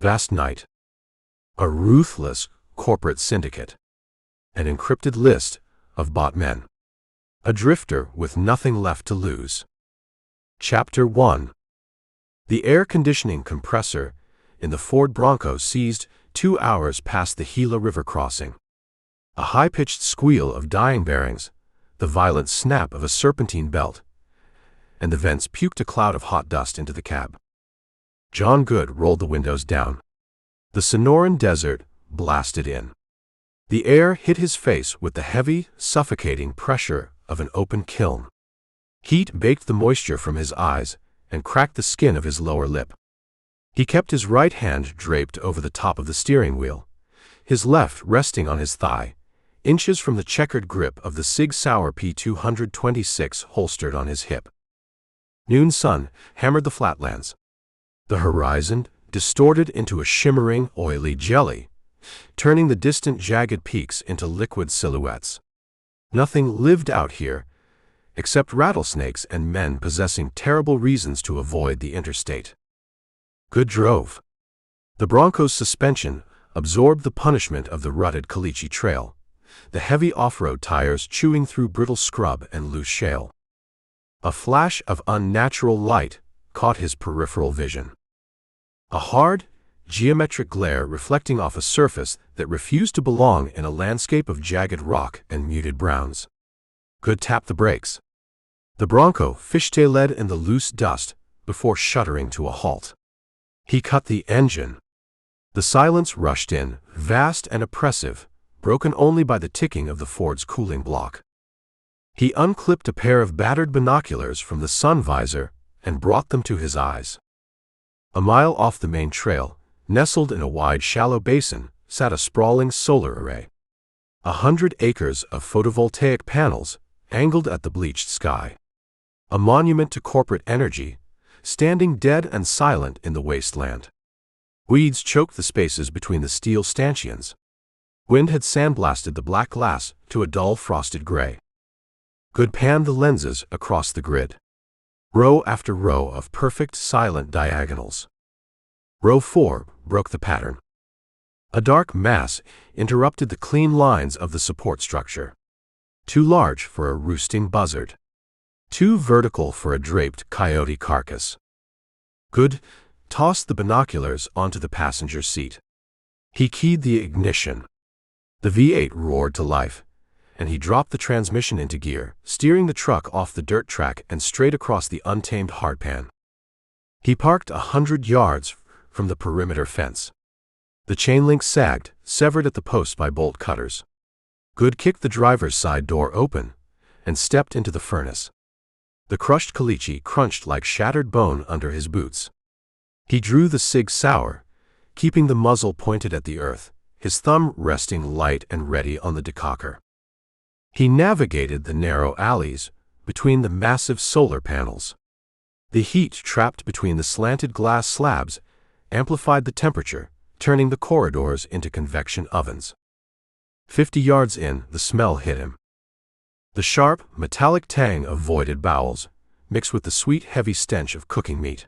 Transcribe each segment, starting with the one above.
Vast night. A ruthless corporate syndicate. An encrypted list of bought men. A drifter with nothing left to lose. Chapter 1. The air conditioning compressor in the Ford Bronco seized 2 hours past the Gila River crossing. A high-pitched squeal of dying bearings, the violent snap of a serpentine belt, and the vents puked a cloud of hot dust into the cab. John Goode rolled the windows down. The Sonoran Desert blasted in. The air hit his face with the heavy, suffocating pressure of an open kiln. Heat baked the moisture from his eyes and cracked the skin of his lower lip. He kept his right hand draped over the top of the steering wheel, his left resting on his thigh, inches from the checkered grip of the Sig Sauer P226 holstered on his hip. Noon sun hammered the flatlands. The horizon distorted into a shimmering, oily jelly, turning the distant jagged peaks into liquid silhouettes. Nothing lived out here, except rattlesnakes and men possessing terrible reasons to avoid the interstate. Goode drove. The Bronco's suspension absorbed the punishment of the rutted Caliche Trail, the heavy off-road tires chewing through brittle scrub and loose shale. A flash of unnatural light caught his peripheral vision. A hard, geometric glare reflecting off a surface that refused to belong in a landscape of jagged rock and muted browns. Goode tapped the brakes. The Bronco fishtailed in the loose dust before shuddering to a halt. He cut the engine. The silence rushed in, vast and oppressive, broken only by the ticking of the Ford's cooling block. He unclipped a pair of battered binoculars from the sun visor and brought them to his eyes. A mile off the main trail, nestled in a wide, shallow basin, sat a sprawling solar array. 100 acres of photovoltaic panels angled at the bleached sky. A monument to corporate energy, standing dead and silent in the wasteland. Weeds choked the spaces between the steel stanchions. Wind had sandblasted the black glass to a dull frosted gray. Goode panned the lenses across the grid. Row after row of perfect silent diagonals. Row 4 broke the pattern. A dark mass interrupted the clean lines of the support structure. Too large for a roosting buzzard. Too vertical for a draped coyote carcass. Goode tossed the binoculars onto the passenger seat. He keyed the ignition. The V8 roared to life, and he dropped the transmission into gear, steering the truck off the dirt track and straight across the untamed hardpan. He parked 100 yards from the perimeter fence. The chain link sagged, severed at the post by bolt cutters. Goode kicked the driver's side door open and stepped into the furnace. The crushed Caliche crunched like shattered bone under his boots. He drew the Sig Sauer, keeping the muzzle pointed at the earth, his thumb resting light and ready on the decocker. He navigated the narrow alleys between the massive solar panels. The heat trapped between the slanted glass slabs amplified the temperature, turning the corridors into convection ovens. 50 yards in, the smell hit him. The sharp, metallic tang of voided bowels, mixed with the sweet, heavy stench of cooking meat.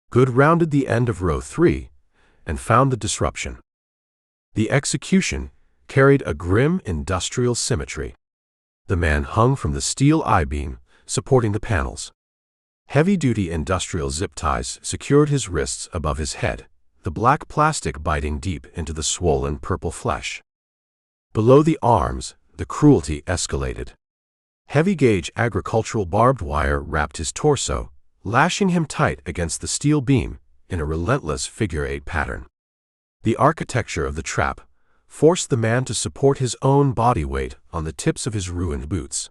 Goode rounded the end of row 3 and found the disruption. The execution carried a grim industrial symmetry. The man hung from the steel I-beam, supporting the panels. Heavy-duty industrial zip ties secured his wrists above his head, the black plastic biting deep into the swollen purple flesh. Below the arms, the cruelty escalated. Heavy-gauge agricultural barbed wire wrapped his torso, lashing him tight against the steel beam in a relentless figure-8 pattern. The architecture of the trap forced the man to support his own body weight on the tips of his ruined boots.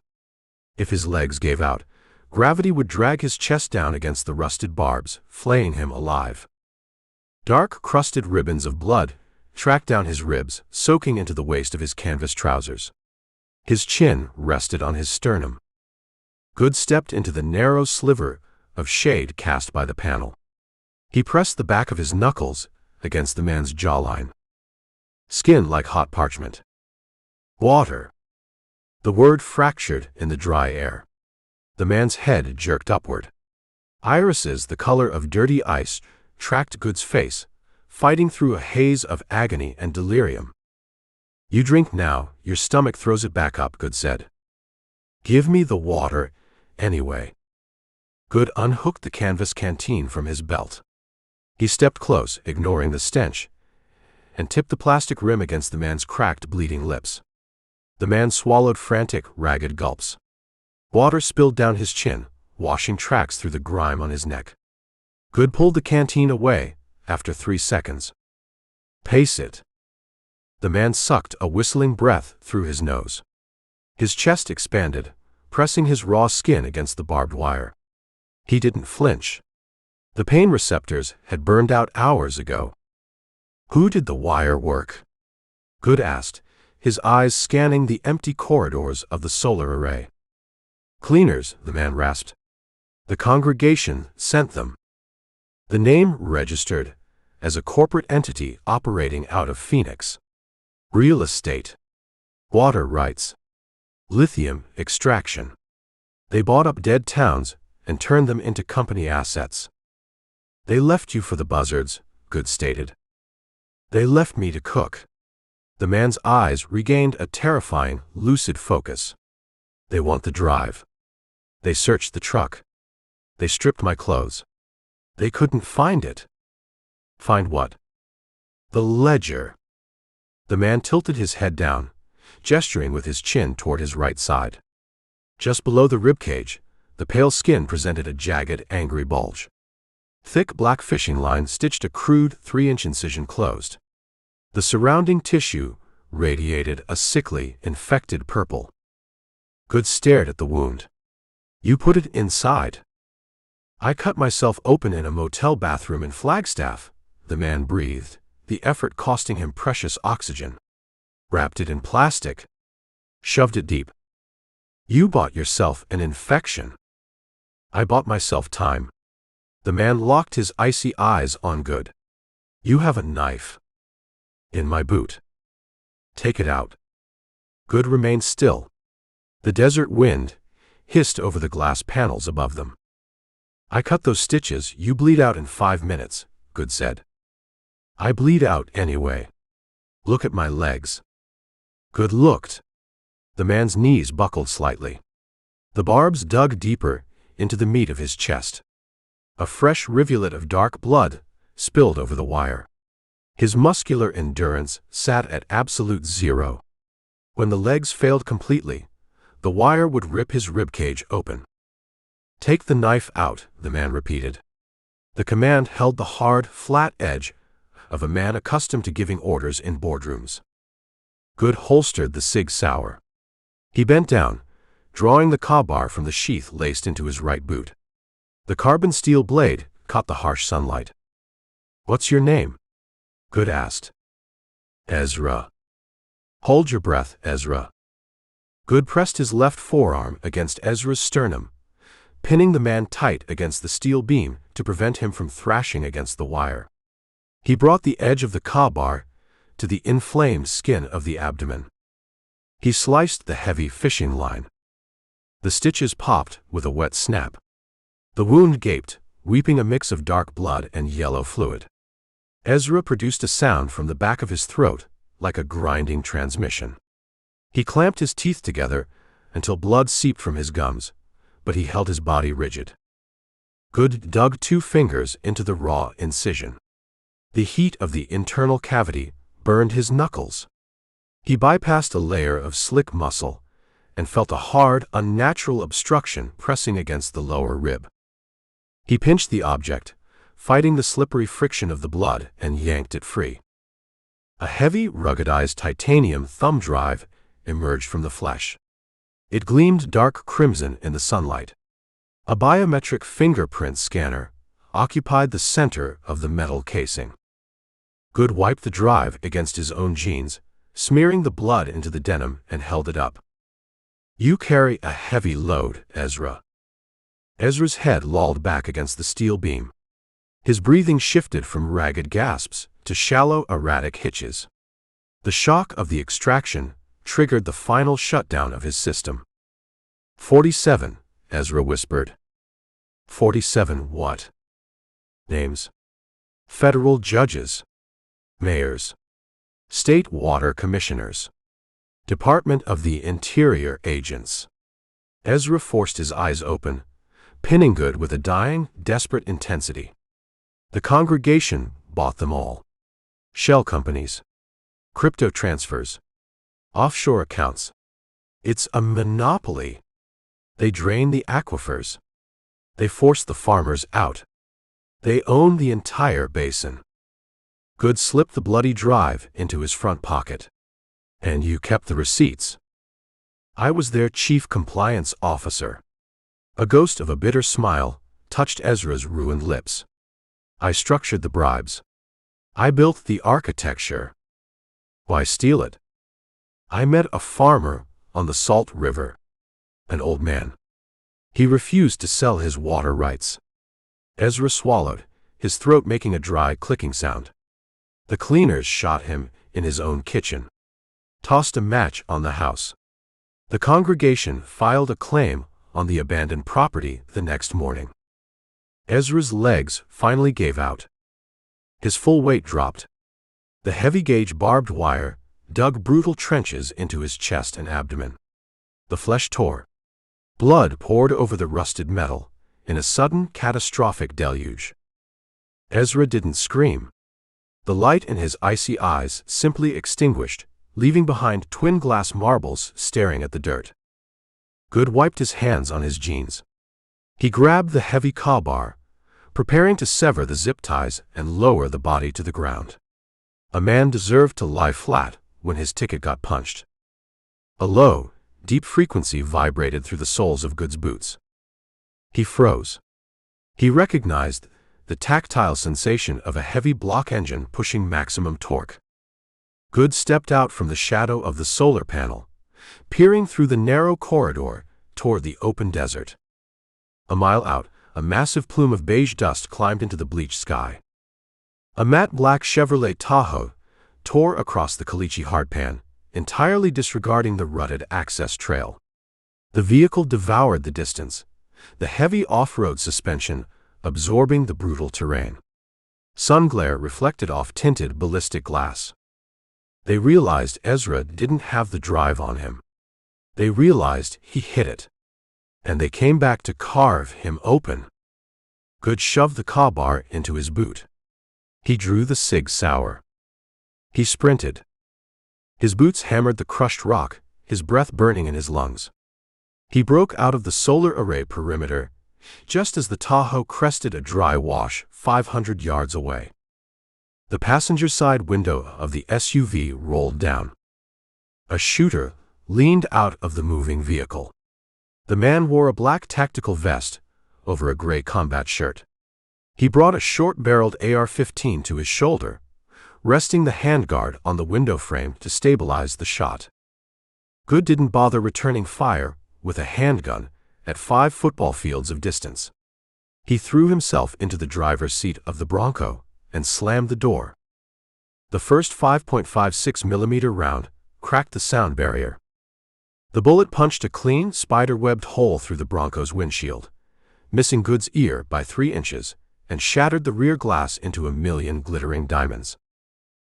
If his legs gave out, gravity would drag his chest down against the rusted barbs, flaying him alive. Dark, crusted ribbons of blood tracked down his ribs, soaking into the waist of his canvas trousers. His chin rested on his sternum. Goode stepped into the narrow sliver of shade cast by the panel. He pressed the back of his knuckles against the man's jawline. Skin like hot parchment. Water. The word fractured in the dry air. The man's head jerked upward. Irises the color of dirty ice tracked Goode's face, fighting through a haze of agony and delirium. "You drink now, your stomach throws it back up," Goode said. "Give me the water, anyway." Goode unhooked the canvas canteen from his belt. He stepped close, ignoring the stench, and tipped the plastic rim against the man's cracked, bleeding lips. The man swallowed frantic, ragged gulps. Water spilled down his chin, washing tracks through the grime on his neck. Goode pulled the canteen away after 3 seconds. "Pace it." The man sucked a whistling breath through his nose. His chest expanded, pressing his raw skin against the barbed wire. He didn't flinch. The pain receptors had burned out hours ago. "Who did the wire work?" Goode asked, his eyes scanning the empty corridors of the solar array. "Cleaners," the man rasped. "The congregation sent them." The name registered as a corporate entity operating out of Phoenix. Real estate, water rights, lithium extraction. They bought up dead towns and turned them into company assets. "They left you for the buzzards," Goode stated. "They left me to cook." The man's eyes regained a terrifying, lucid focus. "They want the drive. They searched the truck. They stripped my clothes. They couldn't find it." "Find what?" "The ledger." The man tilted his head down, gesturing with his chin toward his right side. Just below the ribcage, the pale skin presented a jagged, angry bulge. Thick black fishing line stitched a crude 3-inch incision closed. The surrounding tissue radiated a sickly, infected purple. Goode stared at the wound. "You put it inside." "I cut myself open in a motel bathroom in Flagstaff," the man breathed, the effort costing him precious oxygen. "Wrapped it in plastic. Shoved it deep." "You bought yourself an infection." "I bought myself time." The man locked his icy eyes on Goode. "You have a knife." "In my boot." "Take it out." Goode remained still. The desert wind hissed over the glass panels above them. "I cut those stitches, you bleed out in 5 minutes," Goode said. "I bleed out anyway. Look at my legs." Goode looked. The man's knees buckled slightly. The barbs dug deeper into the meat of his chest. A fresh rivulet of dark blood spilled over the wire. His muscular endurance sat at absolute zero. When the legs failed completely, the wire would rip his ribcage open. "Take the knife out," the man repeated. The command held the hard, flat edge of a man accustomed to giving orders in boardrooms. Goode holstered the Sig Sauer. He bent down, drawing the Ka-bar from the sheath laced into his right boot. The carbon steel blade caught the harsh sunlight. "What's your name?" Goode asked. "Ezra." "Hold your breath, Ezra." Goode pressed his left forearm against Ezra's sternum, pinning the man tight against the steel beam to prevent him from thrashing against the wire. He brought the edge of the Ka-bar to the inflamed skin of the abdomen. He sliced the heavy fishing line. The stitches popped with a wet snap. The wound gaped, weeping a mix of dark blood and yellow fluid. Ezra produced a sound from the back of his throat, like a grinding transmission. He clamped his teeth together until blood seeped from his gums, but he held his body rigid. Goode dug 2 fingers into the raw incision. The heat of the internal cavity burned his knuckles. He bypassed a layer of slick muscle and felt a hard, unnatural obstruction pressing against the lower rib. He pinched the object, fighting the slippery friction of the blood, and yanked it free. A heavy, ruggedized titanium thumb drive emerged from the flesh. It gleamed dark crimson in the sunlight. A biometric fingerprint scanner occupied the center of the metal casing. Goode wiped the drive against his own jeans, smearing the blood into the denim, and held it up. "You carry a heavy load, Ezra." Ezra's head lolled back against the steel beam. His breathing shifted from ragged gasps to shallow, erratic hitches. The shock of the extraction triggered the final shutdown of his system. 47, Ezra whispered. 47 what? Names. Federal judges. mayors, state water commissioners, Department of the Interior agents. Ezra forced his eyes open, pinning Goode with a dying, desperate intensity. The congregation bought them all. Shell companies, crypto transfers, offshore accounts. It's a monopoly. They drain the aquifers. They force the farmers out. They own the entire basin. Goode slipped the bloody drive into his front pocket. And you kept the receipts. I was their chief compliance officer. A ghost of a bitter smile touched Ezra's ruined lips. I structured the bribes. I built the architecture. Why steal it? I met a farmer on the Salt River, an old man. He refused to sell his water rights. Ezra swallowed, his throat making a dry clicking sound. The cleaners shot him in his own kitchen, tossed a match on the house. The congregation filed a claim on the abandoned property the next morning. Ezra's legs finally gave out. His full weight dropped. The heavy-gauge barbed wire dug brutal trenches into his chest and abdomen. The flesh tore. Blood poured over the rusted metal in a sudden, catastrophic deluge. Ezra didn't scream. The light in his icy eyes simply extinguished, leaving behind twin glass marbles staring at the dirt. Goode wiped his hands on his jeans. He grabbed the heavy crowbar, preparing to sever the zip ties and lower the body to the ground. A man deserved to lie flat when his ticket got punched. A low, deep frequency vibrated through the soles of Goode's boots. He froze. He recognized the tactile sensation of a heavy block engine pushing maximum torque. Goode stepped out from the shadow of the solar panel, peering through the narrow corridor toward the open desert. A mile out, a massive plume of beige dust climbed into the bleached sky. A matte black Chevrolet Tahoe tore across the Caliche hardpan, entirely disregarding the rutted access trail. The vehicle devoured the distance, the heavy off-road suspension absorbing the brutal terrain. Sun glare reflected off tinted ballistic glass. They realized Ezra didn't have the drive on him. They realized he hid it. And they came back to carve him open. Goode shoved the crowbar into his boot. He drew the Sig Sauer. He sprinted. His boots hammered the crushed rock, his breath burning in his lungs. He broke out of the solar array perimeter, just as the Tahoe crested a dry wash 500 yards away. The passenger side window of the SUV rolled down. A shooter leaned out of the moving vehicle. The man wore a black tactical vest over a gray combat shirt. He brought a short-barreled AR-15 to his shoulder, resting the handguard on the window frame to stabilize the shot. Goode didn't bother returning fire with a handgun at 5 football fields of distance. He threw himself into the driver's seat of the Bronco and slammed the door. The first 5.56mm round cracked the sound barrier. The bullet punched a clean, spider-webbed hole through the Bronco's windshield, missing Goode's ear by 3 inches, and shattered the rear glass into a million glittering diamonds.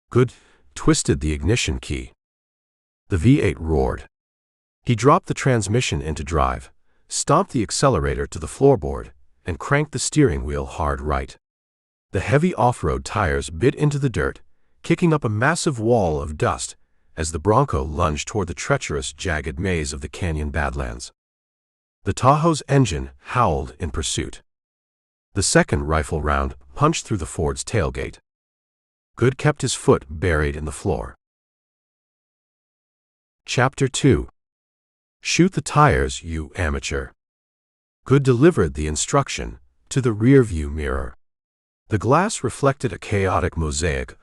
Goode twisted the ignition key. The V8 roared. He dropped the transmission into drive, stomped the accelerator to the floorboard, and cranked the steering wheel hard right. The heavy off-road tires bit into the dirt, kicking up a massive wall of dust as the Bronco lunged toward the treacherous, jagged maze of the canyon badlands. The Tahoe's engine howled in pursuit. The second rifle round punched through the Ford's tailgate. Goode kept his foot buried in the floor. Chapter 2. Shoot the tires, you amateur. Goode delivered the instruction to the rear-view mirror. The glass reflected a chaotic mosaic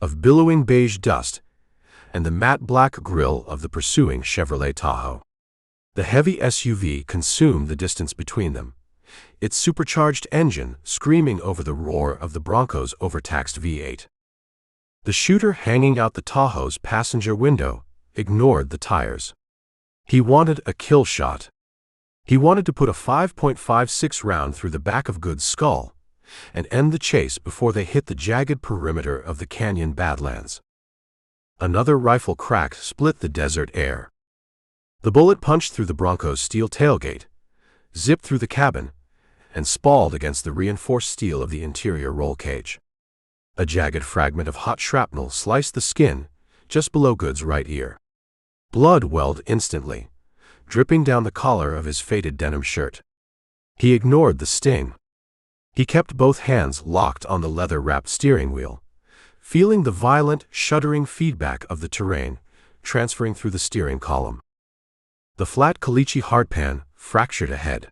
of billowing beige dust and the matte black grille of the pursuing Chevrolet Tahoe. The heavy SUV consumed the distance between them, its supercharged engine screaming over the roar of the Bronco's overtaxed V8. The shooter hanging out the Tahoe's passenger window ignored the tires. He wanted a kill shot. He wanted to put a 5.56 round through the back of Goode's skull, and end the chase before they hit the jagged perimeter of the canyon badlands. Another rifle crack split the desert air. The bullet punched through the Bronco's steel tailgate, zipped through the cabin, and spalled against the reinforced steel of the interior roll cage. A jagged fragment of hot shrapnel sliced the skin just below Goode's right ear. Blood welled instantly, dripping down the collar of his faded denim shirt. He ignored the sting. He kept both hands locked on the leather-wrapped steering wheel, feeling the violent, shuddering feedback of the terrain transferring through the steering column. The flat caliche hardpan fractured ahead.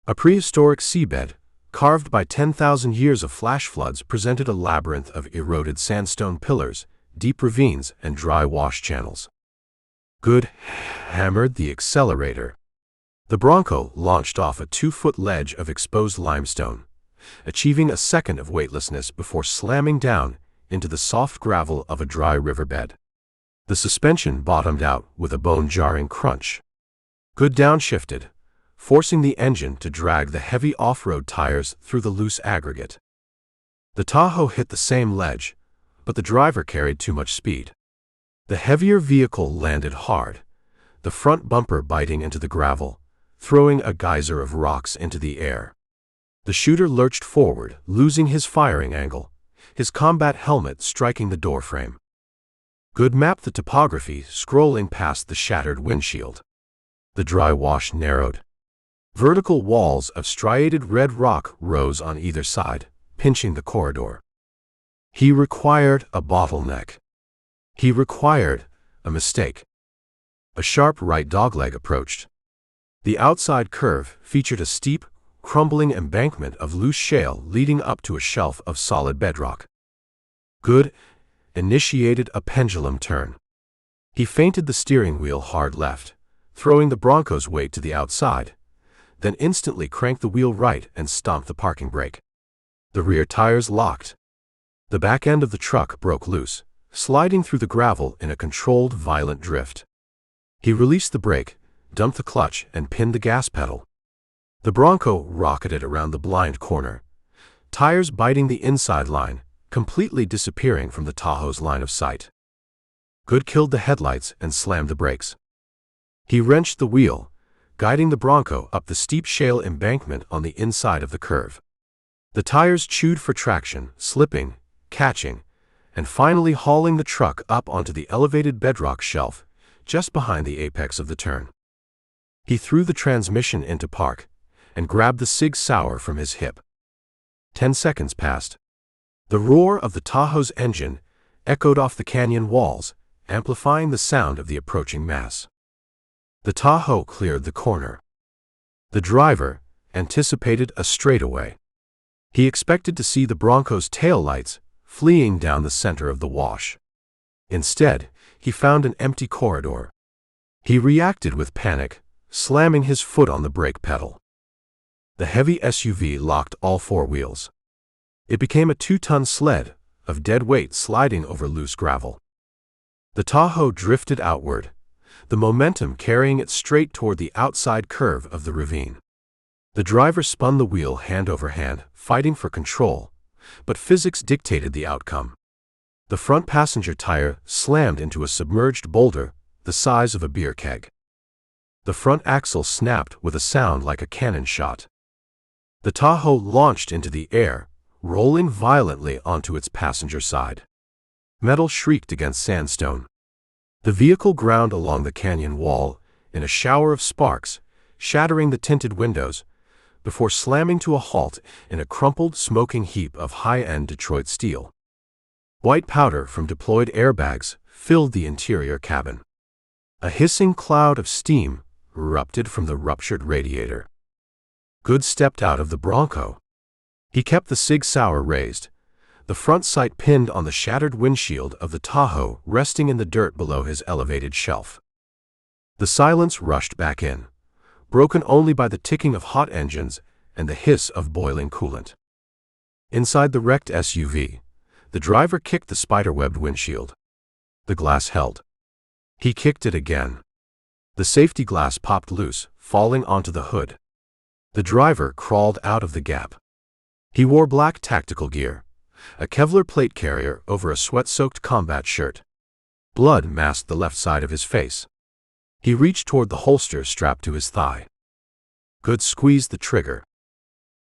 A prehistoric seabed, carved by 10,000 years of flash floods, presented a labyrinth of eroded sandstone pillars, deep ravines, and dry wash channels. Goode hammered the accelerator. The Bronco launched off a 2-foot ledge of exposed limestone, achieving a second of weightlessness before slamming down into the soft gravel of a dry riverbed. The suspension bottomed out with a bone-jarring crunch. Goode downshifted, forcing the engine to drag the heavy off-road tires through the loose aggregate. The Tahoe hit the same ledge, but the driver carried too much speed. The heavier vehicle landed hard, the front bumper biting into the gravel, throwing a geyser of rocks into the air. The shooter lurched forward, losing his firing angle, his combat helmet striking the doorframe. Goode mapped the topography, scrolling past the shattered windshield. The dry wash narrowed. Vertical walls of striated red rock rose on either side, pinching the corridor. He required a bottleneck. He required a mistake. A sharp right dogleg approached. The outside curve featured a steep, crumbling embankment of loose shale leading up to a shelf of solid bedrock. Goode initiated a pendulum turn. He feinted the steering wheel hard left, throwing the Bronco's weight to the outside, then instantly cranked the wheel right and stomped the parking brake. The rear tires locked. The back end of the truck broke loose, sliding through the gravel in a controlled, violent drift. He released the brake, dumped the clutch, and pinned the gas pedal. The Bronco rocketed around the blind corner, tires biting the inside line, completely disappearing from the Tahoe's line of sight. Goode killed the headlights and slammed the brakes. He wrenched the wheel, guiding the Bronco up the steep shale embankment on the inside of the curve. The tires chewed for traction, slipping, catching, and finally hauling the truck up onto the elevated bedrock shelf just behind the apex of the turn. He threw the transmission into park and grabbed the Sig Sauer from his hip. 10 seconds passed. The roar of the Tahoe's engine echoed off the canyon walls, amplifying the sound of the approaching mass. The Tahoe cleared the corner. The driver anticipated a straightaway. He expected to see the Bronco's taillights fleeing down the center of the wash. Instead, he found an empty corridor. He reacted with panic, slamming his foot on the brake pedal. The heavy SUV locked all 4 wheels. It became a 2-ton sled of dead weight sliding over loose gravel. The Tahoe drifted outward, the momentum carrying it straight toward the outside curve of the ravine. The driver spun the wheel hand over hand, fighting for control, but physics dictated the outcome. The front passenger tire slammed into a submerged boulder the size of a beer keg. The front axle snapped with a sound like a cannon shot. The Tahoe launched into the air, rolling violently onto its passenger side. Metal shrieked against sandstone. The vehicle ground along the canyon wall in a shower of sparks, shattering the tinted windows, before slamming to a halt in a crumpled, smoking heap of high-end Detroit steel. White powder from deployed airbags filled the interior cabin. A hissing cloud of steam erupted from the ruptured radiator. Goode stepped out of the Bronco. He kept the Sig Sauer raised, the front sight pinned on the shattered windshield of the Tahoe resting in the dirt below his elevated shelf. The silence rushed back in, broken only by the ticking of hot engines and the hiss of boiling coolant. Inside the wrecked SUV, the driver kicked the spiderwebbed windshield. The glass held. He kicked it again. The safety glass popped loose, falling onto the hood. The driver crawled out of the gap. He wore black tactical gear, a Kevlar plate carrier over a sweat-soaked combat shirt. Blood masked the left side of his face. He reached toward the holster strapped to his thigh. Goode squeezed the trigger.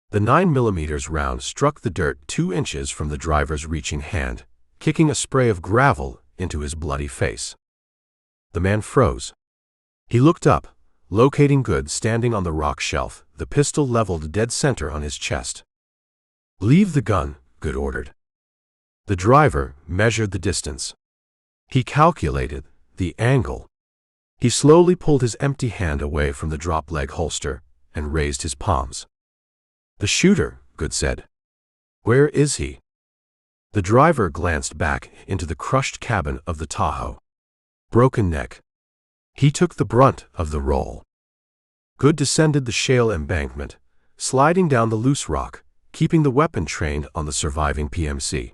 The 9mm round struck the dirt 2 inches from the driver's reaching hand, kicking a spray of gravel into his bloody face. The man froze. He looked up, locating Goode standing on the rock shelf, the pistol leveled dead center on his chest. "Leave the gun," Goode ordered. The driver measured the distance. He calculated the angle. He slowly pulled his empty hand away from the drop leg holster and raised his palms. "The shooter," Goode said. "Where is he?" The driver glanced back into the crushed cabin of the Tahoe. Broken neck. He took the brunt of the roll. Goode descended the shale embankment, sliding down the loose rock, keeping the weapon trained on the surviving PMC.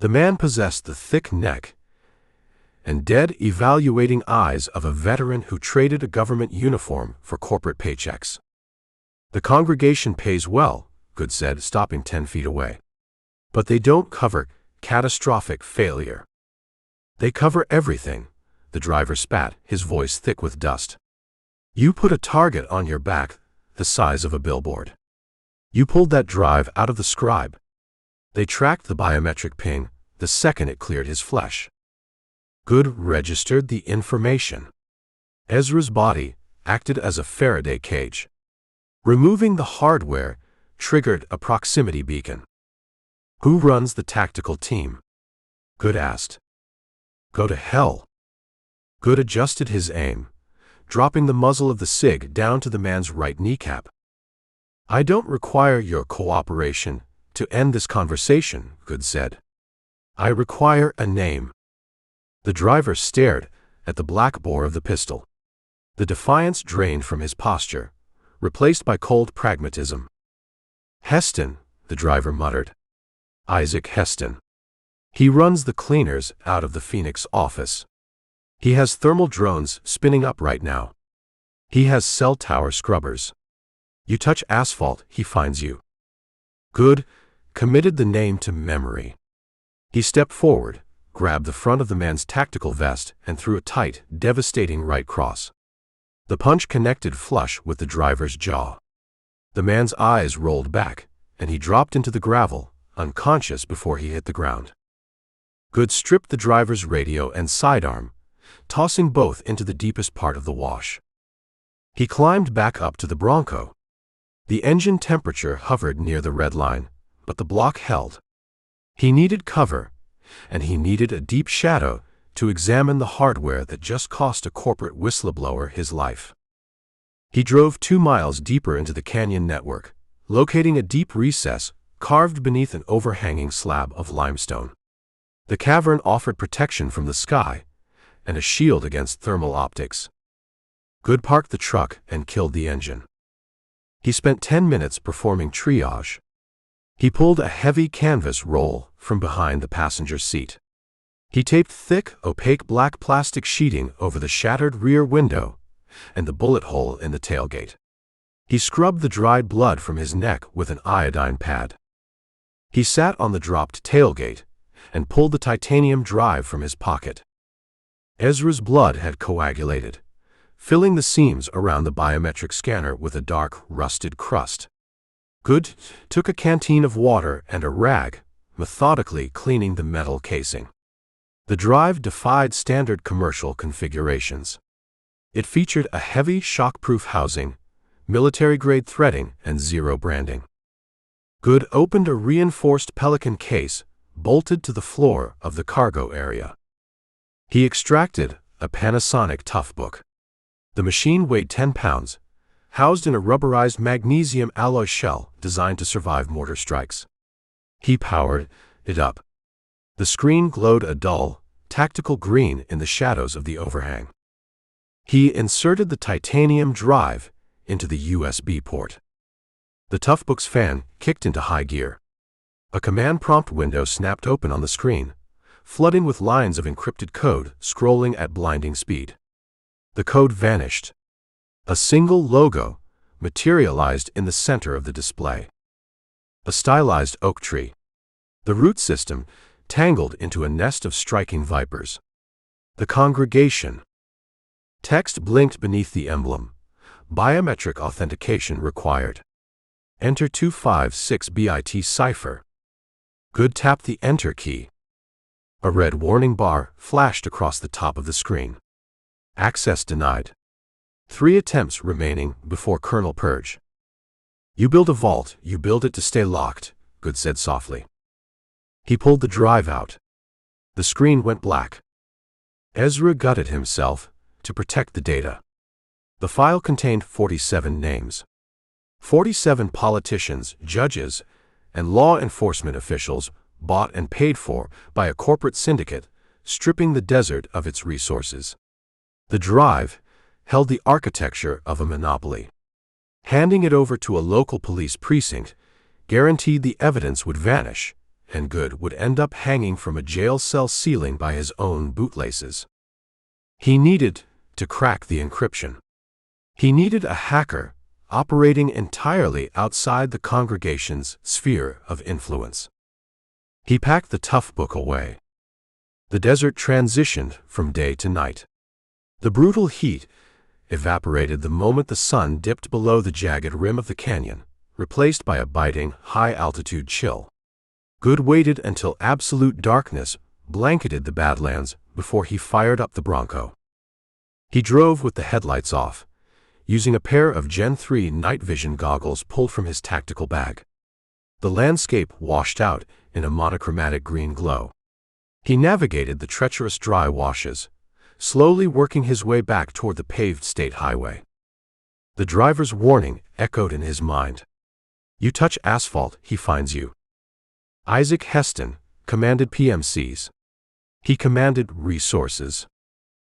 The man possessed the thick neck and dead, evaluating eyes of a veteran who traded a government uniform for corporate paychecks. "The congregation pays well," Goode said, stopping 10 feet away. "But they don't cover catastrophic failure. They cover everything," the driver spat, his voice thick with dust. "You put a target on your back the size of a billboard. You pulled that drive out of the scribe. They tracked the biometric ping the second it cleared his flesh." Goode registered the information. Ezra's body acted as a Faraday cage. Removing the hardware triggered a proximity beacon. "Who runs the tactical team?" Goode asked. "Go to hell." Goode adjusted his aim, dropping the muzzle of the SIG down to the man's right kneecap. "I don't require your cooperation to end this conversation," Goode said. "I require a name." The driver stared at the black bore of the pistol. The defiance drained from his posture, replaced by cold pragmatism. "Heston," the driver muttered. "Isaac Heston. He runs the cleaners out of the Phoenix office. He has thermal drones spinning up right now. He has cell tower scrubbers. You touch asphalt, he finds you." Goode committed the name to memory. He stepped forward, grabbed the front of the man's tactical vest, and threw a tight, devastating right cross. The punch connected flush with the driver's jaw. The man's eyes rolled back, and he dropped into the gravel, unconscious before he hit the ground. Goode stripped the driver's radio and sidearm, tossing both into the deepest part of the wash. He climbed back up to the Bronco. The engine temperature hovered near the red line, but the block held. He needed cover, and he needed a deep shadow to examine the hardware that just cost a corporate whistleblower his life. He drove 2 miles deeper into the canyon network, locating a deep recess carved beneath an overhanging slab of limestone. The cavern offered protection from the sky and a shield against thermal optics. Goode parked the truck and killed the engine. He spent 10 minutes performing triage. He pulled a heavy canvas roll from behind the passenger seat. He taped thick, opaque black plastic sheeting over the shattered rear window and the bullet hole in the tailgate. He scrubbed the dried blood from his neck with an iodine pad. He sat on the dropped tailgate and pulled the titanium drive from his pocket. Ezra's blood had coagulated, filling the seams around the biometric scanner with a dark, rusted crust. Goode took a canteen of water and a rag, methodically cleaning the metal casing. The drive defied standard commercial configurations. It featured a heavy, shockproof housing, military-grade threading, and zero branding. Goode opened a reinforced Pelican case bolted to the floor of the cargo area. He extracted a Panasonic Toughbook. The machine weighed 10 pounds, housed in a rubberized magnesium alloy shell designed to survive mortar strikes. He powered it up. The screen glowed a dull, tactical green in the shadows of the overhang. He inserted the titanium drive into the USB port. The Toughbook's fan kicked into high gear. A command prompt window snapped open on the screen, flooding with lines of encrypted code scrolling at blinding speed. The code vanished. A single logo materialized in the center of the display. A stylized oak tree. The root system tangled into a nest of striking vipers. The congregation. Text blinked beneath the emblem. Biometric authentication required. Enter 256-bit cipher. Goode tapped the Enter key. A red warning bar flashed across the top of the screen. Access denied. 3 attempts remaining before kernel purge. You build a vault, you build it to stay locked, Goode said softly. He pulled the drive out. The screen went black. Ezra gutted himself to protect the data. The file contained 47 names. 47 politicians, judges, and law enforcement officials bought and paid for by a corporate syndicate, stripping the desert of its resources. The drive held the architecture of a monopoly. Handing it over to a local police precinct guaranteed the evidence would vanish, and Goode would end up hanging from a jail cell ceiling by his own bootlaces. He needed to crack the encryption. He needed a hacker operating entirely outside the congregation's sphere of influence. He packed the tough book away. The desert transitioned from day to night. The brutal heat evaporated the moment the sun dipped below the jagged rim of the canyon, replaced by a biting, high-altitude chill. Goode waited until absolute darkness blanketed the Badlands before he fired up the Bronco. He drove with the headlights off, using a pair of Gen 3 night vision goggles pulled from his tactical bag. The landscape washed out in a monochromatic green glow. He navigated the treacherous dry washes, slowly working his way back toward the paved state highway. The driver's warning echoed in his mind. You touch asphalt, he finds you. Isaac Heston commanded PMCs. He commanded resources.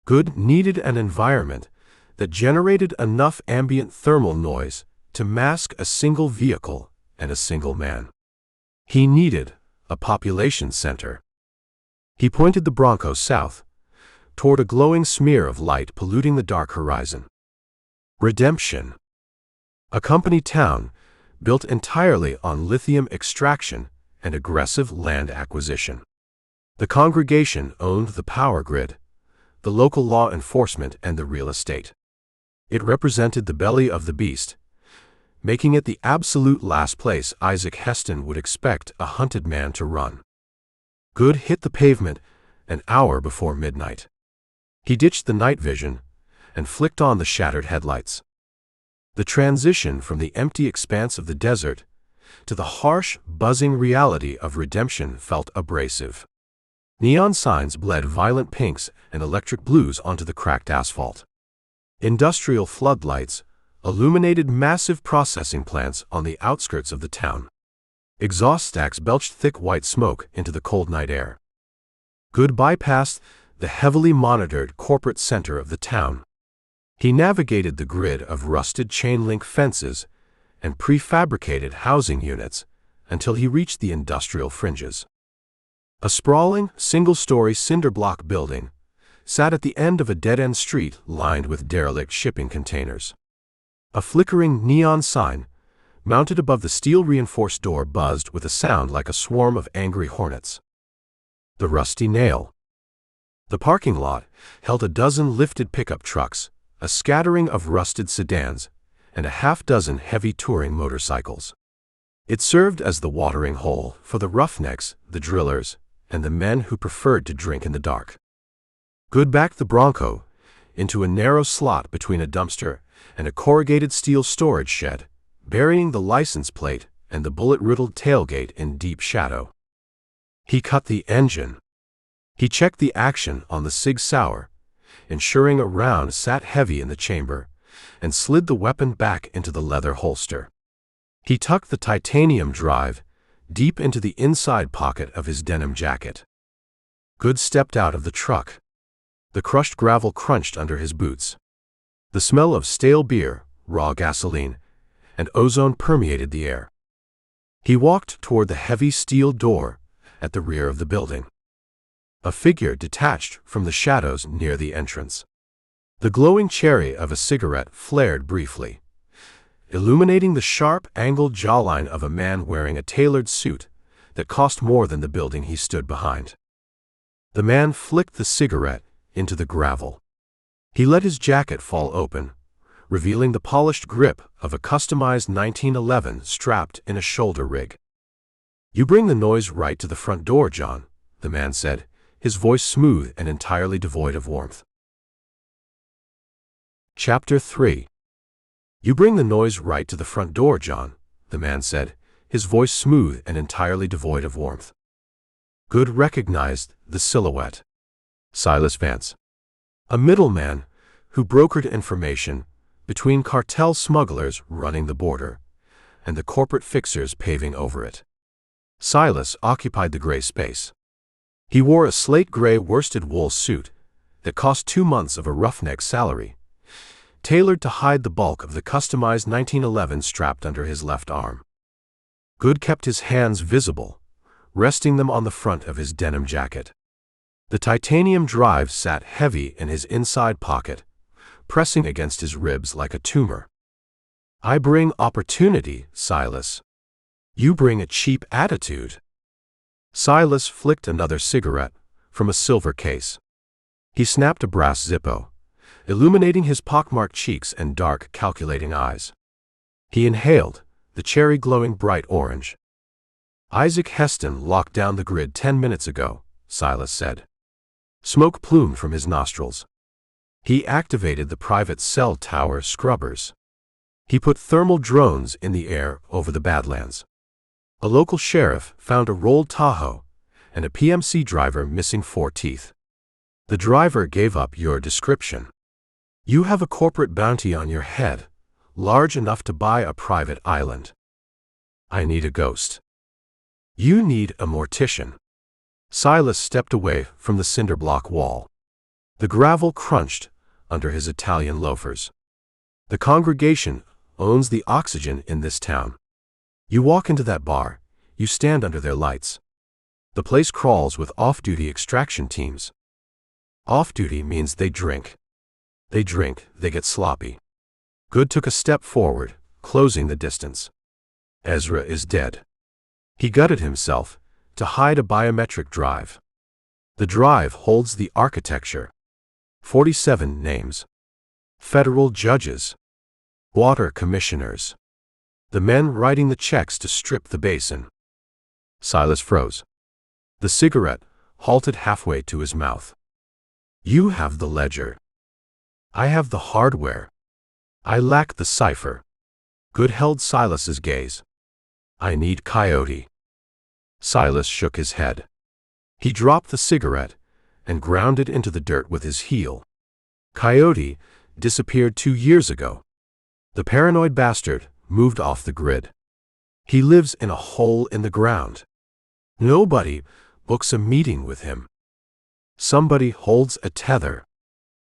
Goode needed an environment that generated enough ambient thermal noise to mask a single vehicle and a single man. He needed a population center. He pointed the Bronco south, toward a glowing smear of light polluting the dark horizon. Redemption. A company town built entirely on lithium extraction and aggressive land acquisition. The congregation owned the power grid, the local law enforcement, and the real estate. It represented the belly of the beast, making it the absolute last place Isaac Heston would expect a hunted man to run. Goode hit the pavement an hour before midnight. He ditched the night vision and flicked on the shattered headlights. The transition from the empty expanse of the desert to the harsh, buzzing reality of redemption felt abrasive. Neon signs bled violent pinks and electric blues onto the cracked asphalt. Industrial floodlights illuminated massive processing plants on the outskirts of the town. Exhaust stacks belched thick white smoke into the cold night air. Goode bypassed the heavily monitored corporate center of the town. He navigated the grid of rusted chain-link fences and prefabricated housing units until he reached the industrial fringes. A sprawling, single-story cinder block building sat at the end of a dead-end street lined with derelict shipping containers. A flickering neon sign mounted above the steel-reinforced door buzzed with a sound like a swarm of angry hornets. The Rusty Nail. The parking lot held a dozen lifted pickup trucks, a scattering of rusted sedans, and a half-dozen heavy touring motorcycles. It served as the watering hole for the roughnecks, the drillers, and the men who preferred to drink in the dark. Goode backed the Bronco into a narrow slot between a dumpster and a corrugated steel storage shed, burying the license plate and the bullet-riddled tailgate in deep shadow. He cut the engine. He checked the action on the Sig Sauer, ensuring a round sat heavy in the chamber, and slid the weapon back into the leather holster. He tucked the titanium drive deep into the inside pocket of his denim jacket. Goode stepped out of the truck. The crushed gravel crunched under his boots. The smell of stale beer, raw gasoline, and ozone permeated the air. He walked toward the heavy steel door at the rear of the building. A figure detached from the shadows near the entrance. The glowing cherry of a cigarette flared briefly, illuminating the sharp, angled jawline of a man wearing a tailored suit that cost more than the building he stood behind. The man flicked the cigarette into the gravel. He let his jacket fall open, revealing the polished grip of a customized 1911 strapped in a shoulder rig. "You bring the noise right to the front door, John," the man said, his voice smooth and entirely devoid of warmth. Chapter 3. "You bring the noise right to the front door, John," the man said, his voice smooth and entirely devoid of warmth. Goode recognized the silhouette. Silas Vance. A middleman who brokered information between cartel smugglers running the border and the corporate fixers paving over it. Silas occupied the gray space. He wore a slate-gray worsted wool suit that cost 2 months of a roughneck's salary, tailored to hide the bulk of the customized 1911 strapped under his left arm. Goode kept his hands visible, resting them on the front of his denim jacket. The titanium drive sat heavy in his inside pocket, pressing against his ribs like a tumor. "I bring opportunity, Silas. You bring a cheap attitude." Silas flicked another cigarette from a silver case. He snapped a brass Zippo, illuminating his pockmarked cheeks and dark, calculating eyes. He inhaled, the cherry glowing bright orange. "Isaac Heston locked down the grid 10 minutes ago," Silas said. Smoke plumed from his nostrils. He activated the private cell tower scrubbers. He put thermal drones in the air over the Badlands. A local sheriff found a rolled Tahoe and a PMC driver missing 4 teeth. The driver gave up your description. "You have a corporate bounty on your head, large enough to buy a private island." "I need a ghost." "You need a mortician." Silas stepped away from the cinder block wall. The gravel crunched under his Italian loafers. "The congregation owns the oxygen in this town. You walk into that bar, you stand under their lights. The place crawls with off-duty extraction teams. Off-duty means they drink. They drink, they get sloppy." Goode took a step forward, closing the distance. "Ezra is dead." He gutted himself to hide a biometric drive. The drive holds the architecture. 47 names. Federal judges. Water commissioners. The men writing the checks to strip the basin. Silas froze. The cigarette halted halfway to his mouth. "You have the ledger. I have the hardware. I lack the cipher." Goode held Silas's gaze. "I need Coyote." Silas shook his head. He dropped the cigarette and ground it into the dirt with his heel. "Coyote disappeared 2 years ago. The paranoid bastard moved off the grid. He lives in a hole in the ground. Nobody books a meeting with him. Somebody holds a tether.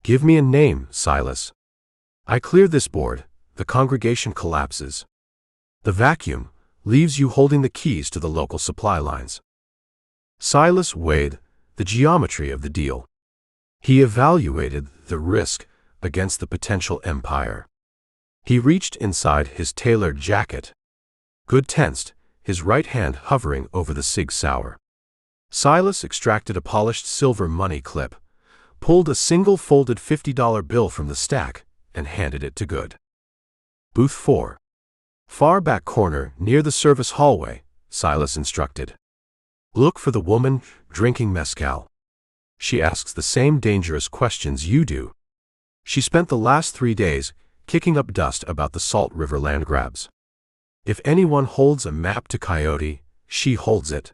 Give me a name, Silas. I clear this board, the congregation collapses. The vacuum leaves you holding the keys to the local supply lines." Silas weighed the geometry of the deal. He evaluated the risk against the potential empire. He reached inside his tailored jacket. Goode tensed, his right hand hovering over the Sig Sauer. Silas extracted a polished silver money clip, pulled a single folded $50 bill from the stack, and handed it to Goode. "Booth 4. Far back corner near the service hallway," Silas instructed. "Look for the woman drinking mezcal. She asks the same dangerous questions you do. She spent the last 3 days kicking up dust about the Salt River land grabs. If anyone holds a map to Coyote, she holds it."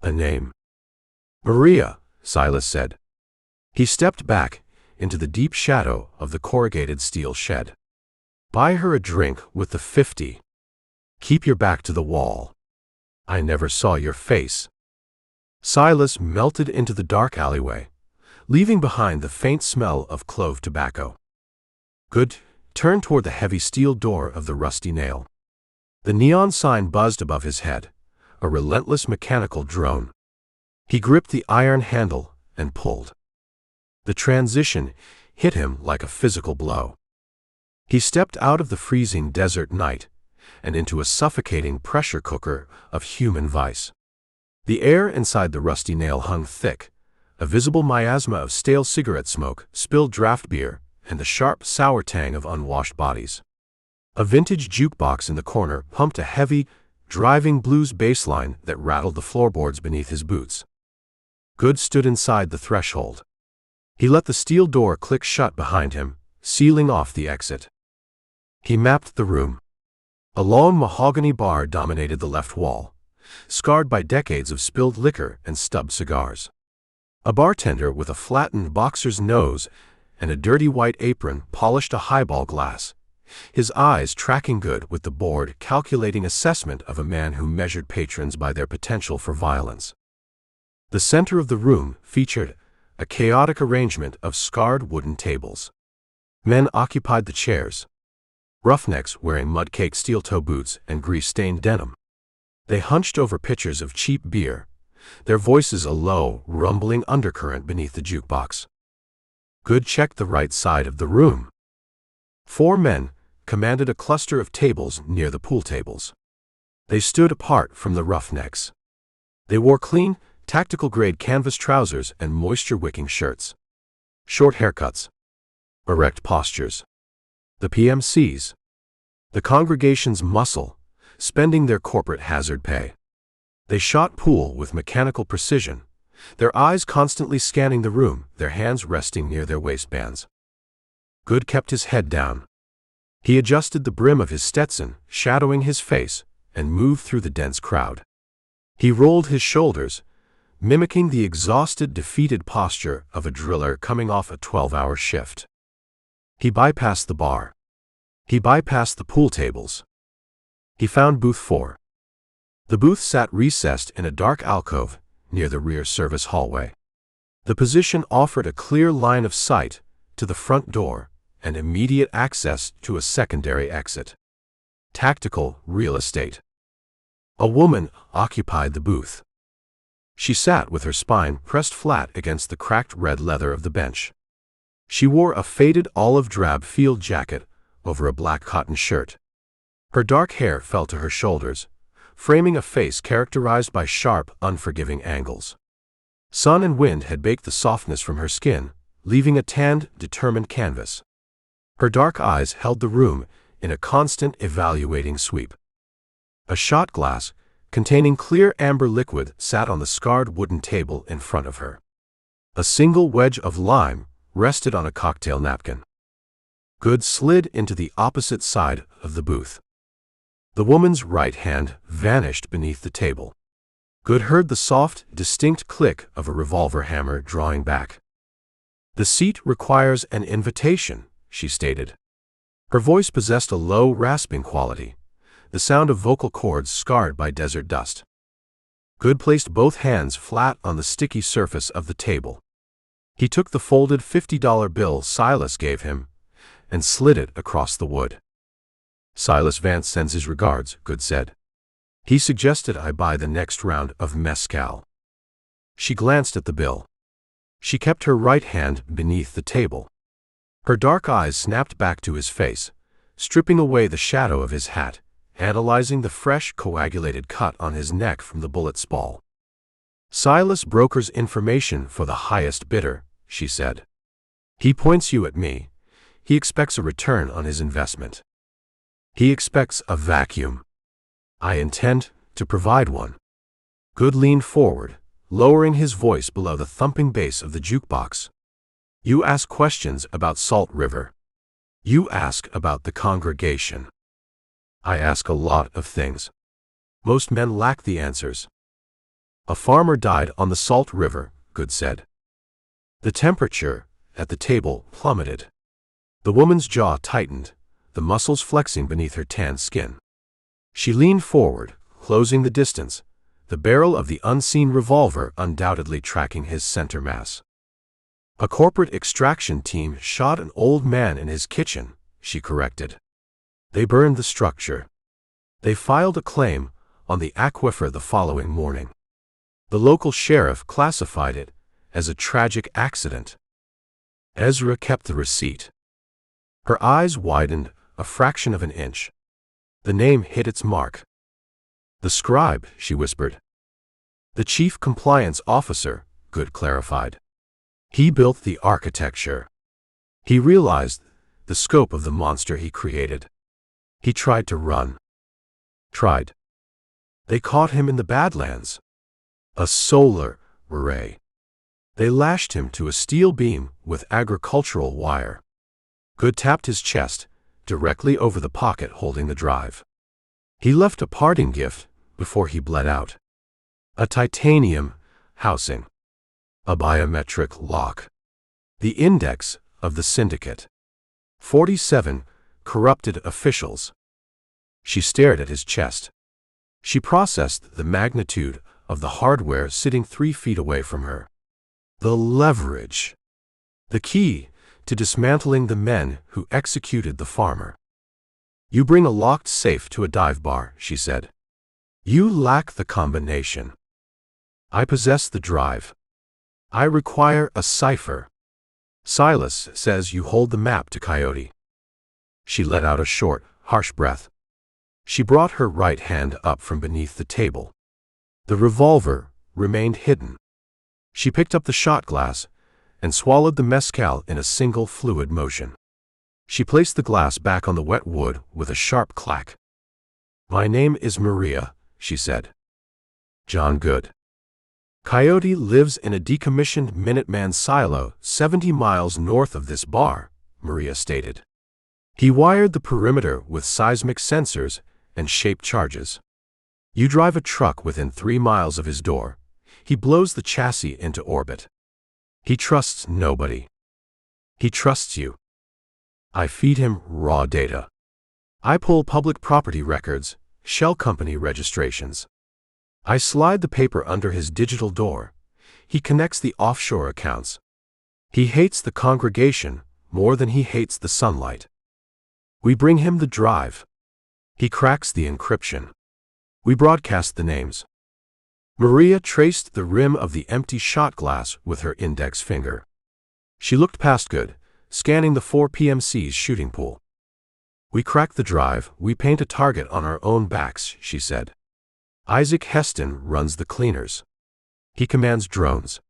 "A name?" "Maria," Silas said. He stepped back into the deep shadow of the corrugated steel shed. "Buy her a drink with the 50. Keep your back to the wall. I never saw your face." Silas melted into the dark alleyway, leaving behind the faint smell of clove tobacco. Goode turned toward the heavy steel door of the Rusty Nail. The neon sign buzzed above his head, a relentless mechanical drone. He gripped the iron handle and pulled. The transition hit him like a physical blow. He stepped out of the freezing desert night and into a suffocating pressure cooker of human vice. The air inside the rusty nail hung thick, a visible miasma of stale cigarette smoke, spilled draft beer, and the sharp, sour tang of unwashed bodies. A vintage jukebox in the corner pumped a heavy, driving blues bass line that rattled the floorboards beneath his boots. Goode stood inside the threshold. He let the steel door click shut behind him, sealing off the exit. He mapped the room. A long mahogany bar dominated the left wall, scarred by decades of spilled liquor and stubbed cigars. A bartender with a flattened boxer's nose and a dirty white apron polished a highball glass, his eyes tracking Goode with the bored, calculating assessment of a man who measured patrons by their potential for violence. The center of the room featured a chaotic arrangement of scarred wooden tables. Men occupied the chairs, roughnecks wearing mud-caked steel-toe boots and grease-stained denim. They hunched over pitchers of cheap beer, their voices a low, rumbling undercurrent beneath the jukebox. Goode checked the right side of the room. 4 men commanded a cluster of tables near the pool tables. They stood apart from the roughnecks. They wore clean, tactical-grade canvas trousers and moisture-wicking shirts. Short haircuts. Erect postures. The PMCs. The congregation's muscle, spending their corporate hazard pay. They shot pool with mechanical precision, their eyes constantly scanning the room, their hands resting near their waistbands. Goode kept his head down. He adjusted the brim of his Stetson, shadowing his face, and moved through the dense crowd. He rolled his shoulders, mimicking the exhausted, defeated posture of a driller coming off a 12-hour shift. He bypassed the bar. He bypassed the pool tables. He found booth 4. The booth sat recessed in a dark alcove near the rear service hallway. The position offered a clear line of sight to the front door and immediate access to a secondary exit. Tactical real estate. A woman occupied the booth. She sat with her spine pressed flat against the cracked red leather of the bench. She wore a faded olive-drab field jacket over a black cotton shirt. Her dark hair fell to her shoulders, framing a face characterized by sharp, unforgiving angles. Sun and wind had baked the softness from her skin, leaving a tanned, determined canvas. Her dark eyes held the room in a constant, evaluating sweep. A shot glass, containing clear amber liquid, sat on the scarred wooden table in front of her. A single wedge of lime rested on a cocktail napkin. Goode slid into the opposite side of the booth. The woman's right hand vanished beneath the table. Goode heard the soft, distinct click of a revolver hammer drawing back. "The seat requires an invitation," she stated. Her voice possessed a low, rasping quality, the sound of vocal cords scarred by desert dust. Goode placed both hands flat on the sticky surface of the table. He took the folded $50 bill Silas gave him and slid it across the wood. "Silas Vance sends his regards," Goode said. "He suggested I buy the next round of mezcal." She glanced at the bill. She kept her right hand beneath the table. Her dark eyes snapped back to his face, stripping away the shadow of his hat, analyzing the fresh, coagulated cut on his neck from the bullet spall. "Silas brokers information for the highest bidder," she said. "He points you at me. He expects a return on his investment. He expects a vacuum. I intend to provide one." Goode leaned forward, lowering his voice below the thumping bass of the jukebox. "You ask questions about Salt River. You ask about the congregation. I ask a lot of things. Most men lack the answers." "A farmer died on the Salt River," Goode said. The temperature at the table plummeted. The woman's jaw tightened, the muscles flexing beneath her tanned skin. She leaned forward, closing the distance, the barrel of the unseen revolver undoubtedly tracking his center mass. "A corporate extraction team shot an old man in his kitchen," she corrected. "They burned the structure. They filed a claim on the aquifer the following morning. The local sheriff classified it as a tragic accident. Ezra kept the receipt." Her eyes widened, a fraction of an inch. The name hit its mark. "The scribe," she whispered. "The chief compliance officer," Goode clarified. "He built the architecture. He realized the scope of the monster he created. He tried to run. Tried. They caught him in the Badlands. A solar array. They lashed him to a steel beam with agricultural wire." Goode tapped his chest, directly over the pocket holding the drive. "He left a parting gift before he bled out. A titanium housing. A biometric lock. The index of the syndicate. 47 corrupted officials." She stared at his chest. She processed the magnitude of the hardware sitting 3 feet away from her. The leverage. The key to dismantling the men who executed the farmer. "You bring a locked safe to a dive bar," she said. "You lack the combination. I possess the drive. I require a cipher. Silas says you hold the map to Coyote." She let out a short, harsh breath. She brought her right hand up from beneath the table. The revolver remained hidden. She picked up the shot glass and swallowed the mezcal in a single fluid motion. She placed the glass back on the wet wood with a sharp clack. "My name is Maria," she said. "John Goode. Coyote lives in a decommissioned Minuteman silo 70 miles north of this bar," Maria stated. "He wired the perimeter with seismic sensors and shape charges. You drive a truck within 3 miles of his door. He blows the chassis into orbit. He trusts nobody. He trusts you. I feed him raw data. I pull public property records, shell company registrations. I slide the paper under his digital door. He connects the offshore accounts. He hates the congregation more than he hates the sunlight. We bring him the drive. He cracks the encryption. We broadcast the names." Maria traced the rim of the empty shot glass with her index finger. She looked past Goode, scanning the 4 PMC's shooting pool. "We crack the drive, we paint a target on our own backs," she said. "Isaac Heston runs the cleaners. He commands drones.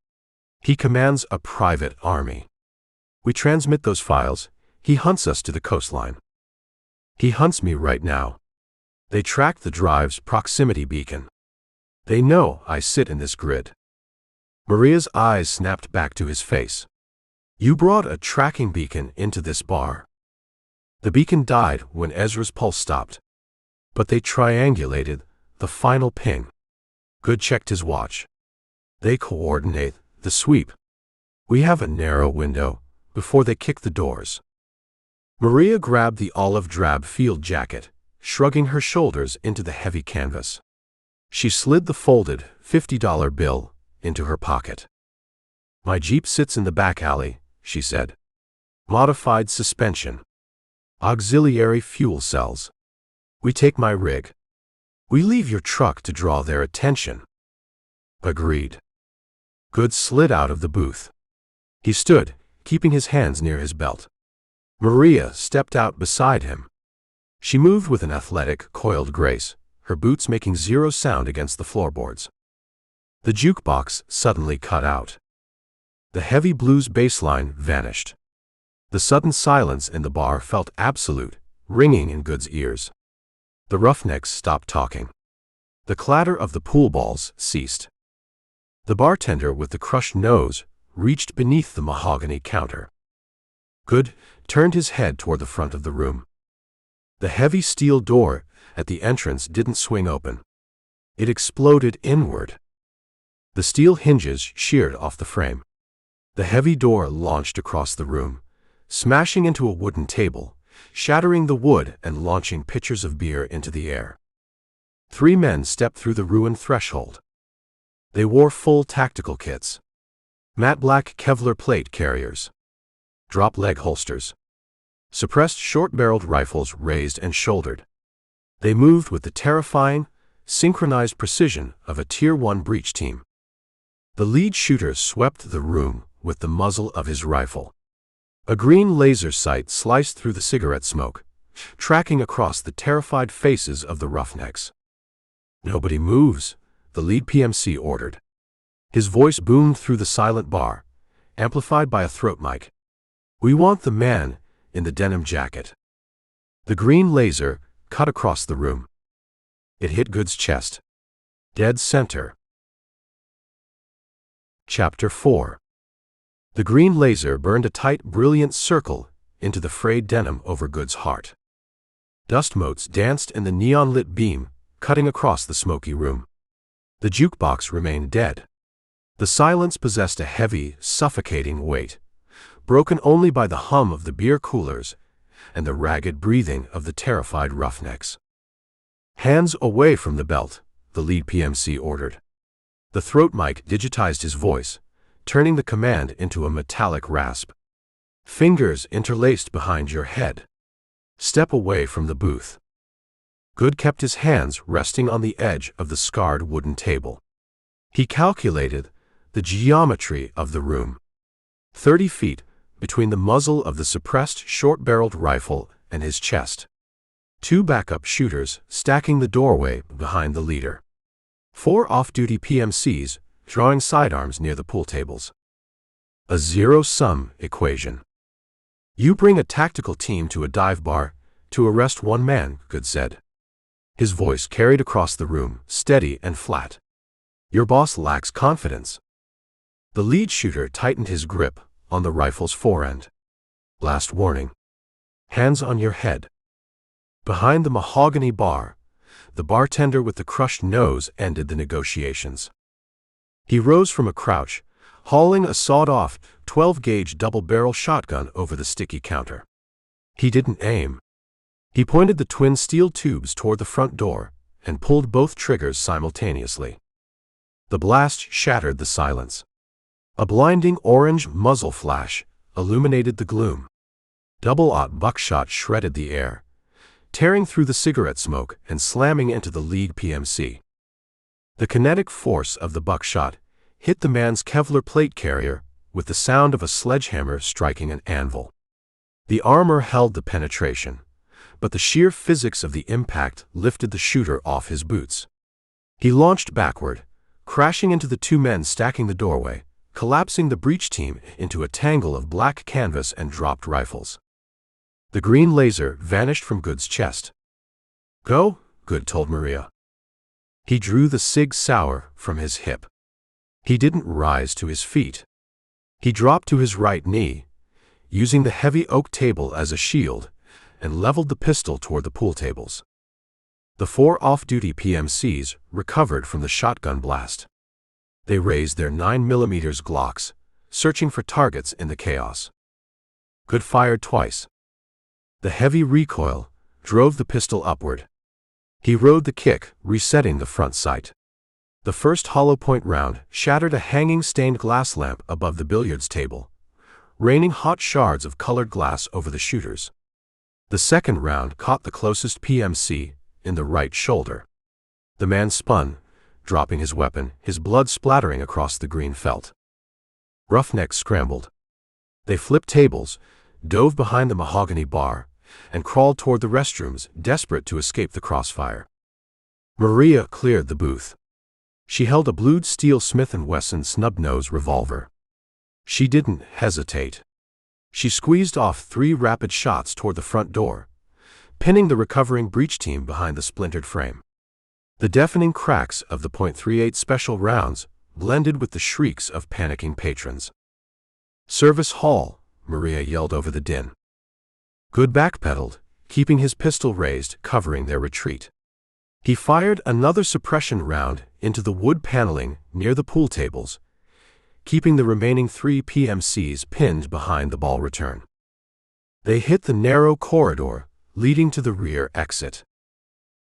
He commands a private army. We transmit those files. He hunts us to the coastline. He hunts me right now. They track the drive's proximity beacon. They know I sit in this grid." Maria's eyes snapped back to his face. "You brought a tracking beacon into this bar." "The beacon died when Ezra's pulse stopped. But they triangulated the final ping." Goode checked his watch. "They coordinate the sweep. We have a narrow window before they kick the doors." Maria grabbed the olive drab field jacket, shrugging her shoulders into the heavy canvas. She slid the folded $50 bill into her pocket. "My Jeep sits in the back alley," she said. "Modified suspension. Auxiliary fuel cells. We take my rig. We leave your truck to draw their attention." "Agreed." Goode slid out of the booth. He stood, keeping his hands near his belt. Maria stepped out beside him. She moved with an athletic, coiled grace, her boots making zero sound against the floorboards. The jukebox suddenly cut out. The heavy blues bass line vanished. The sudden silence in the bar felt absolute, ringing in Goode's ears. The roughnecks stopped talking. The clatter of the pool balls ceased. The bartender with the crushed nose reached beneath the mahogany counter. Goode turned his head toward the front of the room. The heavy steel door at the entrance didn't swing open. It exploded inward. The steel hinges sheared off the frame. The heavy door launched across the room, smashing into a wooden table, shattering the wood and launching pitchers of beer into the air. 3 men stepped through the ruined threshold. They wore full tactical kits. Matte black Kevlar plate carriers. Drop leg holsters. Suppressed short-barreled rifles raised and shouldered. They moved with the terrifying, synchronized precision of a Tier 1 breach team. The lead shooter swept the room with the muzzle of his rifle. A green laser sight sliced through the cigarette smoke, tracking across the terrified faces of the roughnecks. "Nobody moves," the lead PMC ordered. His voice boomed through the silent bar, amplified by a throat mic. "We want the man in the denim jacket." The green laser cut across the room. It hit Goode's chest. Dead center. Chapter 4. The green laser burned a tight, brilliant circle into the frayed denim over Goode's heart. Dust motes danced in the neon-lit beam, cutting across the smoky room. The jukebox remained dead. The silence possessed a heavy, suffocating weight, broken only by the hum of the beer coolers and the ragged breathing of the terrified roughnecks. "Hands away from the belt," the lead PMC ordered. The throat mic digitized his voice, turning the command into a metallic rasp. "Fingers interlaced behind your head. Step away from the booth." Goode kept his hands resting on the edge of the scarred wooden table. He calculated the geometry of the room. 30 feet between the muzzle of the suppressed short-barreled rifle and his chest. 2 backup shooters stacking the doorway behind the leader. 4 off-duty PMCs drawing sidearms near the pool tables. A zero-sum equation. "You bring a tactical team to a dive bar to arrest one man," Goode said. His voice carried across the room, steady and flat. "Your boss lacks confidence." The lead shooter tightened his grip on the rifle's forend. "Last warning. Hands on your head." Behind the mahogany bar, the bartender with the crushed nose ended the negotiations. He rose from a crouch, hauling a sawed-off 12-gauge double-barrel shotgun over the sticky counter. He didn't aim. He pointed the twin steel tubes toward the front door and pulled both triggers simultaneously. The blast shattered the silence. A blinding orange muzzle flash illuminated the gloom. Double-aught buckshot shredded the air, tearing through the cigarette smoke and slamming into the lead PMC. The kinetic force of the buckshot hit the man's Kevlar plate carrier with the sound of a sledgehammer striking an anvil. The armor held the penetration, but the sheer physics of the impact lifted the shooter off his boots. He launched backward, crashing into the 2 men stacking the doorway, collapsing the breach team into a tangle of black canvas and dropped rifles. The green laser vanished from Goode's chest. "Go," Goode told Maria. He drew the Sig Sauer from his hip. He didn't rise to his feet. He dropped to his right knee, using the heavy oak table as a shield, and leveled the pistol toward the pool tables. The 4 off-duty PMCs recovered from the shotgun blast. They raised their 9mm Glocks, searching for targets in the chaos. Goode fired twice. The heavy recoil drove the pistol upward. He rode the kick, resetting the front sight. The first hollow-point round shattered a hanging stained glass lamp above the billiards table, raining hot shards of colored glass over the shooters. The second round caught the closest PMC in the right shoulder. The man spun, dropping his weapon, his blood splattering across the green felt. Roughnecks scrambled. They flipped tables, dove behind the mahogany bar, and crawled toward the restrooms, desperate to escape the crossfire. Maria cleared the booth. She held a blued steel Smith & Wesson snub-nose revolver. She didn't hesitate. She squeezed off 3 rapid shots toward the front door, pinning the recovering breach team behind the splintered frame. The deafening cracks of the .38 special rounds blended with the shrieks of panicking patrons. "Service hall," Maria yelled over the din. Goode backpedaled, keeping his pistol raised, covering their retreat. He fired another suppression round into the wood paneling near the pool tables, keeping the remaining 3 PMCs pinned behind the ball return. They hit the narrow corridor leading to the rear exit.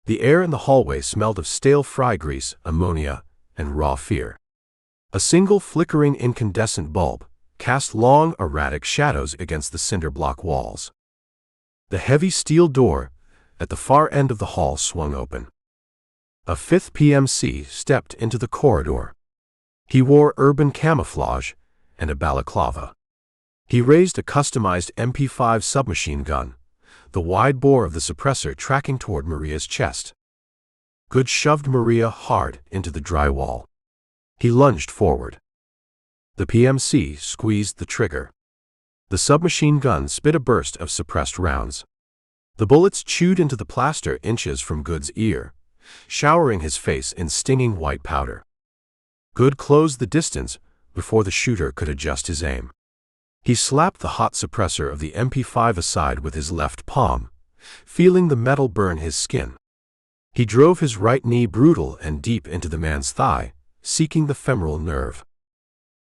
The air in the hallway smelled of stale fry grease, ammonia, and raw fear. A single flickering incandescent bulb cast long, erratic shadows against the cinder block walls. The heavy steel door at the far end of the hall swung open. A 5th PMC stepped into the corridor. He wore urban camouflage and a balaclava. He raised a customized MP5 submachine gun, the wide bore of the suppressor tracking toward Maria's chest. Goode shoved Maria hard into the dry wall. He lunged forward. The PMC squeezed the trigger. The submachine gun spit a burst of suppressed rounds. The bullets chewed into the plaster inches from Goode's ear, showering his face in stinging white powder. Goode closed the distance before the shooter could adjust his aim. He slapped the hot suppressor of the MP5 aside with his left palm, feeling the metal burn his skin. He drove his right knee brutal and deep into the man's thigh, seeking the femoral nerve.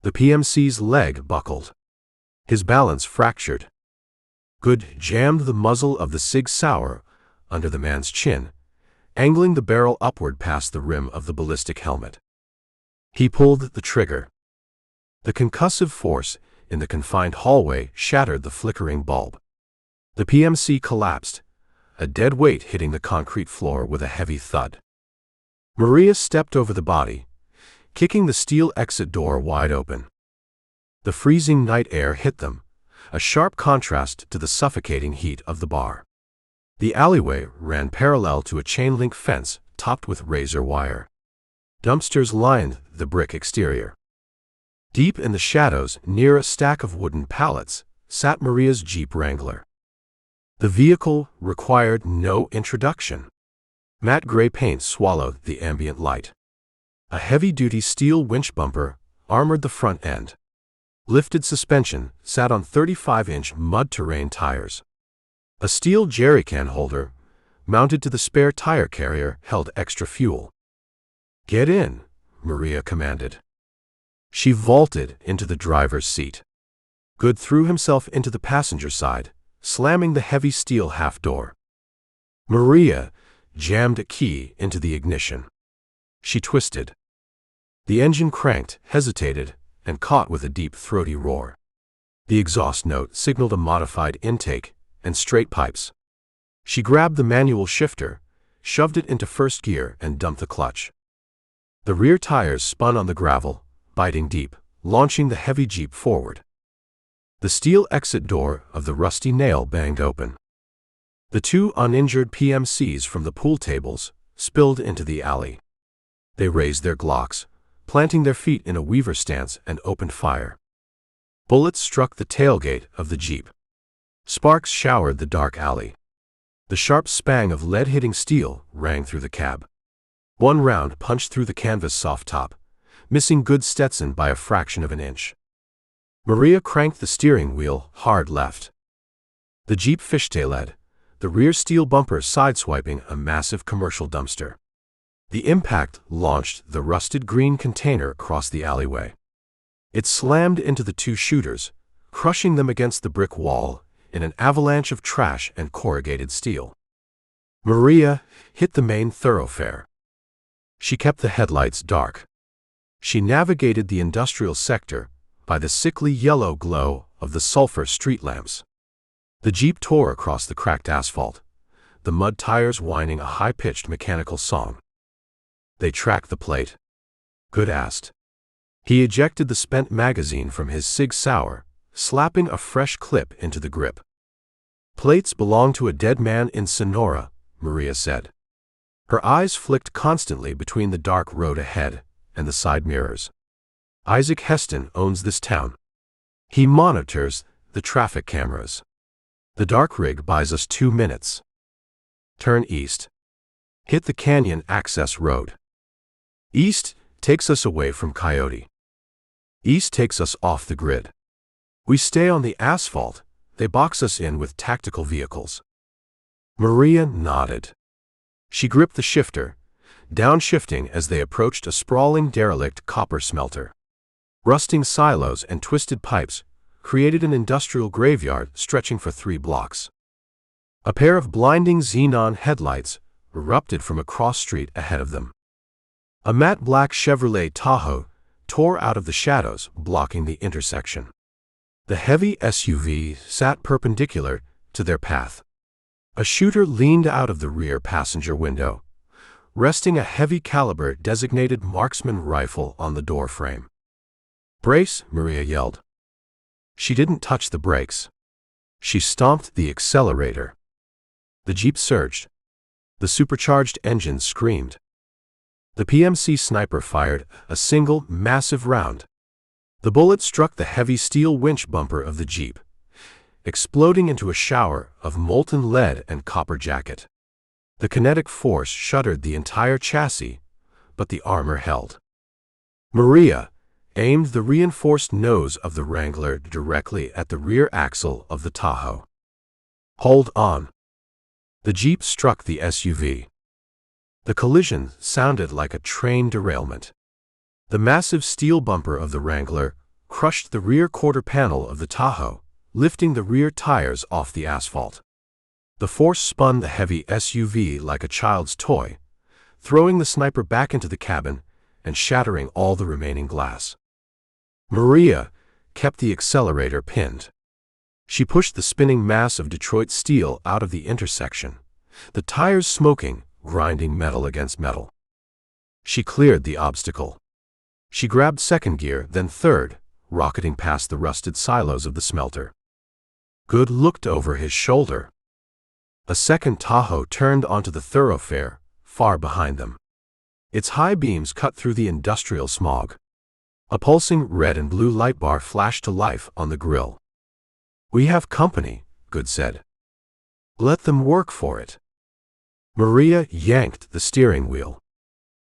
The PMC's leg buckled. His balance fractured. Goode jammed the muzzle of the Sig Sauer under the man's chin, angling the barrel upward past the rim of the ballistic helmet. He pulled the trigger. The concussive force in the confined hallway shattered the flickering bulb. The PMC collapsed, a dead weight hitting the concrete floor with a heavy thud. Maria stepped over the body, kicking the steel exit door wide open. The freezing night air hit them, a sharp contrast to the suffocating heat of the bar. The alleyway ran parallel to a chain-link fence topped with razor wire. Dumpsters lined the brick exterior. Deep in the shadows, near a stack of wooden pallets, sat Maria's Jeep Wrangler. The vehicle required no introduction. Matte gray paint swallowed the ambient light. A heavy-duty steel winch bumper armored the front end. Lifted suspension sat on 35-inch mud-terrain tires. A steel jerrycan holder, mounted to the spare tire carrier, held extra fuel. "Get in," Maria commanded. She vaulted into the driver's seat. Goode threw himself into the passenger side, slamming the heavy steel half-door. Maria jammed a key into the ignition. She twisted. The engine cranked, hesitated, and caught with a deep, throaty roar. The exhaust note signaled a modified intake and straight pipes. She grabbed the manual shifter, shoved it into first gear, and dumped the clutch. The rear tires spun on the gravel, biting deep, launching the heavy Jeep forward. The steel exit door of the rusty nail banged open. The two uninjured PMCs from the pool tables spilled into the alley. They raised their Glocks, planting their feet in a weaver stance, and opened fire. Bullets struck the tailgate of the Jeep. Sparks showered the dark alley. The sharp spang of lead hitting steel rang through the cab. One round punched through the canvas soft top, missing Goode's Stetson by a fraction of an inch. Maria cranked the steering wheel hard left. The Jeep fishtailed, the rear steel bumper sideswiping a massive commercial dumpster. The impact launched the rusted green container across the alleyway. It slammed into the two shooters, crushing them against the brick wall in an avalanche of trash and corrugated steel. Maria hit the main thoroughfare. She kept the headlights dark. She navigated the industrial sector by the sickly yellow glow of the sulfur street lamps. The Jeep tore across the cracked asphalt, the mud tires whining a high-pitched mechanical song. "They tracked the plate?" Goode asked. He ejected the spent magazine from his Sig Sauer, slapping a fresh clip into the grip. "Plates belong to a dead man in Sonora," Maria said. Her eyes flicked constantly between the dark road ahead and the side mirrors. "Isaac Heston owns this town. He monitors the traffic cameras. The dark rig buys us 2 minutes. Turn east. Hit the canyon access road. East takes us away from Coyote. East takes us off the grid. We stay on the asphalt. They box us in with tactical vehicles." Maria nodded. She gripped the shifter, downshifting as they approached a sprawling derelict copper smelter. Rusting silos and twisted pipes created an industrial graveyard stretching for 3 blocks. A pair of blinding xenon headlights erupted from a cross street ahead of them. A matte black Chevrolet Tahoe tore out of the shadows, blocking the intersection. The heavy SUV sat perpendicular to their path. A shooter leaned out of the rear passenger window, resting a heavy caliber designated marksman rifle on the door frame. "Brace," Maria yelled. She didn't touch the brakes. She stomped the accelerator. The Jeep surged. The supercharged engine screamed. The PMC sniper fired a single, massive round. The bullet struck the heavy steel winch bumper of the Jeep, exploding into a shower of molten lead and copper jacket. The kinetic force shuddered the entire chassis, but the armor held. Maria aimed the reinforced nose of the Wrangler directly at the rear axle of the Tahoe. "Hold on." The Jeep struck the SUV. The collision sounded like a train derailment. The massive steel bumper of the Wrangler crushed the rear quarter panel of the Tahoe, lifting the rear tires off the asphalt. The force spun the heavy SUV like a child's toy, throwing the sniper back into the cabin and shattering all the remaining glass. Maria kept the accelerator pinned. She pushed the spinning mass of Detroit steel out of the intersection, the tires smoking, grinding metal against metal. She cleared the obstacle. She grabbed second gear, then third, rocketing past the rusted silos of the smelter. Goode looked over his shoulder. A second Tahoe turned onto the thoroughfare, far behind them. Its high beams cut through the industrial smog. A pulsing red and blue light bar flashed to life on the grill. "We have company," Goode said. "Let them work for it." Maria yanked the steering wheel.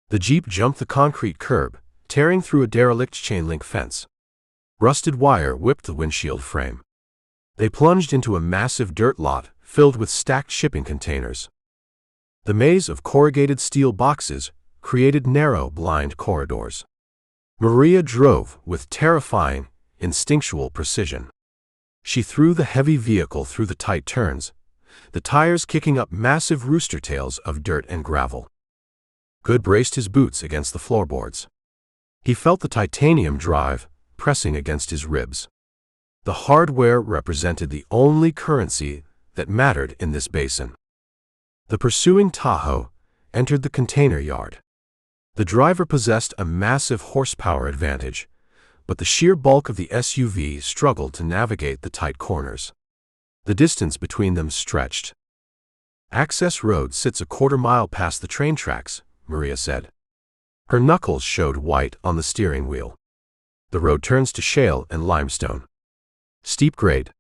The Jeep jumped the concrete curb, tearing through a derelict chain-link fence. Rusted wire whipped the windshield frame. They plunged into a massive dirt lot filled with stacked shipping containers. The maze of corrugated steel boxes created narrow, blind corridors. Maria drove with terrifying, instinctual precision. She threw the heavy vehicle through the tight turns, the tires kicking up massive rooster tails of dirt and gravel. Goode braced his boots against the floorboards. He felt the titanium drive pressing against his ribs. The hardware represented the only currency that mattered in this basin. The pursuing Tahoe entered the container yard. The driver possessed a massive horsepower advantage, but the sheer bulk of the SUV struggled to navigate the tight corners. The distance between them stretched. "Access road sits a quarter-mile past the train tracks," Maria said. Her knuckles showed white on the steering wheel. "The road turns to shale and limestone. Steep grade.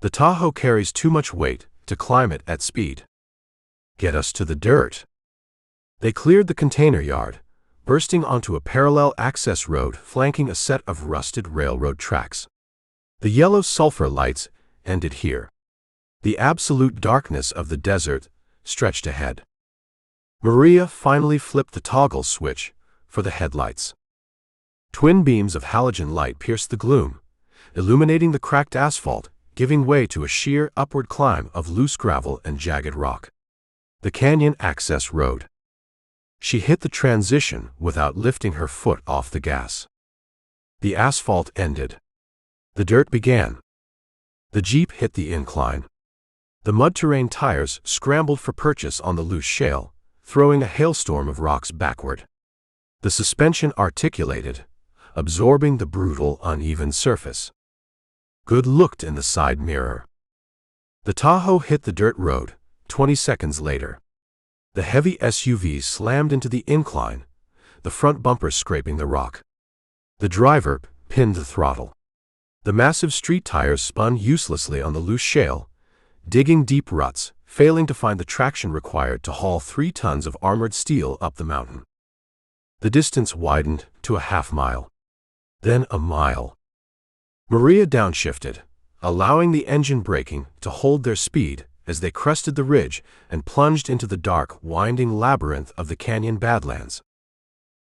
The Tahoe carries too much weight to climb it at speed. Get us to the dirt." They cleared the container yard, bursting onto a parallel access road flanking a set of rusted railroad tracks. The yellow sulfur lights ended here. The absolute darkness of the desert stretched ahead. Maria finally flipped the toggle switch for the headlights. Twin beams of halogen light pierced the gloom, illuminating the cracked asphalt, giving way to a sheer upward climb of loose gravel and jagged rock. The canyon access road. She hit the transition without lifting her foot off the gas. The asphalt ended. The dirt began. The Jeep hit the incline. The mud-terrain tires scrambled for purchase on the loose shale, throwing a hailstorm of rocks backward. The suspension articulated, absorbing the brutal, uneven surface. Goode looked in the side mirror. The Tahoe hit the dirt road 20 seconds later. The heavy SUV slammed into the incline, the front bumper scraping the rock. The driver pinned the throttle. The massive street tires spun uselessly on the loose shale, digging deep ruts, failing to find the traction required to haul 3 tons of armored steel up the mountain. The distance widened to a half-mile, then a mile. Maria downshifted, allowing the engine braking to hold their speed as they crested the ridge and plunged into the dark, winding labyrinth of the canyon badlands.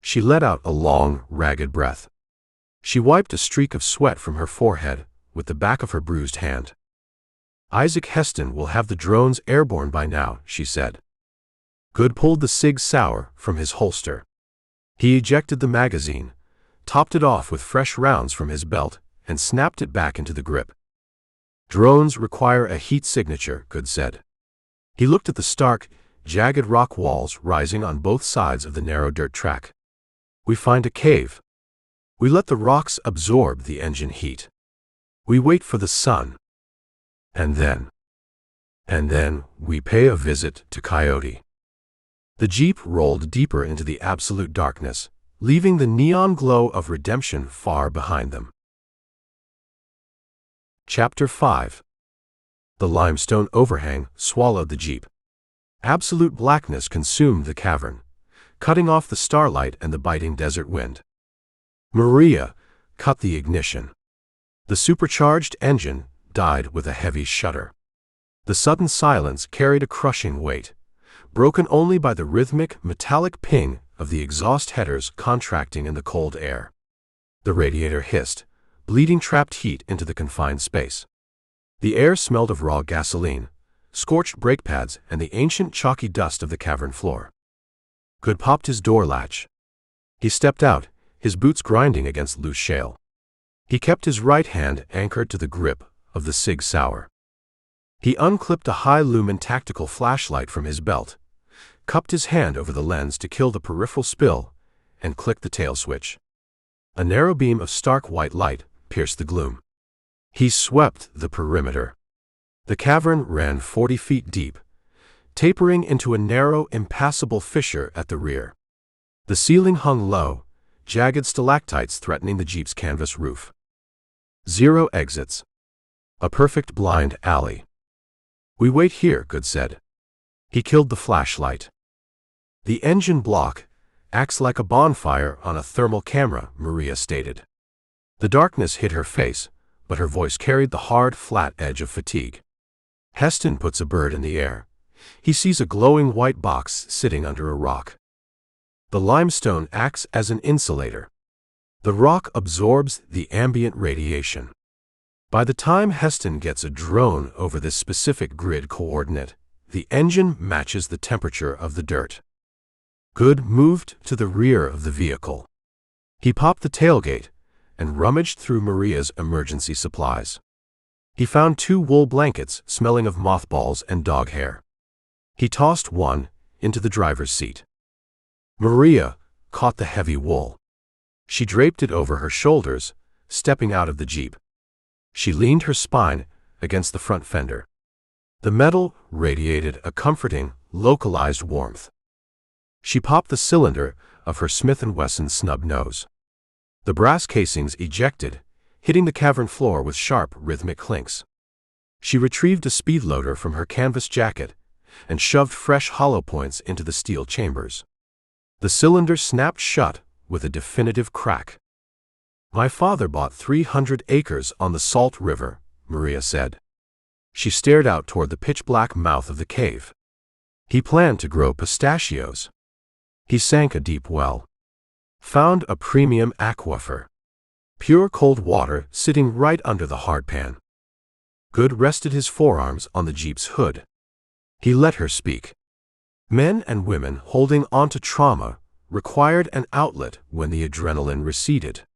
She let out a long, ragged breath. She wiped a streak of sweat from her forehead with the back of her bruised hand. "Isaac Heston will have the drones airborne by now," she said. Goode pulled the Sig Sauer from his holster. He ejected the magazine, topped it off with fresh rounds from his belt, and snapped it back into the grip. "Drones require a heat signature," Goode said. He looked at the stark, jagged rock walls rising on both sides of the narrow dirt track. "We find a cave. We let the rocks absorb the engine heat. We wait for the sun. And then And then we pay a visit to Coyote. The jeep rolled deeper into the absolute darkness, leaving the neon glow of redemption far behind them. Chapter 5. The limestone overhang swallowed the jeep. Absolute blackness consumed the cavern, cutting off the starlight and the biting desert wind. Maria cut the ignition. The supercharged engine died with a heavy shudder. The sudden silence carried a crushing weight, broken only by the rhythmic, metallic ping of the exhaust headers contracting in the cold air. The radiator hissed, bleeding trapped heat into the confined space. The air smelled of raw gasoline, scorched brake pads, and the ancient chalky dust of the cavern floor. Goode popped his door latch. He stepped out, his boots grinding against loose shale. He kept his right hand anchored to the grip of the Sig Sauer. He unclipped a high-lumen tactical flashlight from his belt, cupped his hand over the lens to kill the peripheral spill, and clicked the tail switch. A narrow beam of stark white light pierced the gloom. He swept the perimeter. The cavern ran 40 feet deep, tapering into a narrow, impassable fissure at the rear. The ceiling hung low, jagged stalactites threatening the jeep's canvas roof. 0 exits. A perfect blind alley. "We wait here," Goode said. He killed the flashlight. "The engine block acts like a bonfire on a thermal camera," Maria stated. The darkness hid her face, but her voice carried the hard, flat edge of fatigue. Heston puts a bird in the air. He sees a glowing white box sitting under a rock. The limestone acts as an insulator. The rock absorbs the ambient radiation. By the time Heston gets a drone over this specific grid coordinate, the engine matches the temperature of the dirt. Goode moved to the rear of the vehicle. He popped the tailgate and rummaged through Maria's emergency supplies. He found 2 wool blankets smelling of mothballs and dog hair. He tossed one into the driver's seat. Maria caught the heavy wool. She draped it over her shoulders, stepping out of the jeep. She leaned her spine against the front fender. The metal radiated a comforting, localized warmth. She popped the cylinder of her Smith & Wesson snub nose. The brass casings ejected, hitting the cavern floor with sharp, rhythmic clinks. She retrieved a speed loader from her canvas jacket and shoved fresh hollow points into the steel chambers. The cylinder snapped shut with a definitive crack. "My father bought 300 acres on the Salt River," Maria said. She stared out toward the pitch-black mouth of the cave. "He planned to grow pistachios. He sank a deep well. Found a premium aquifer. Pure cold water sitting right under the hardpan." Goode rested his forearms on the jeep's hood. He let her speak. Men and women holding onto trauma required an outlet when the adrenaline receded.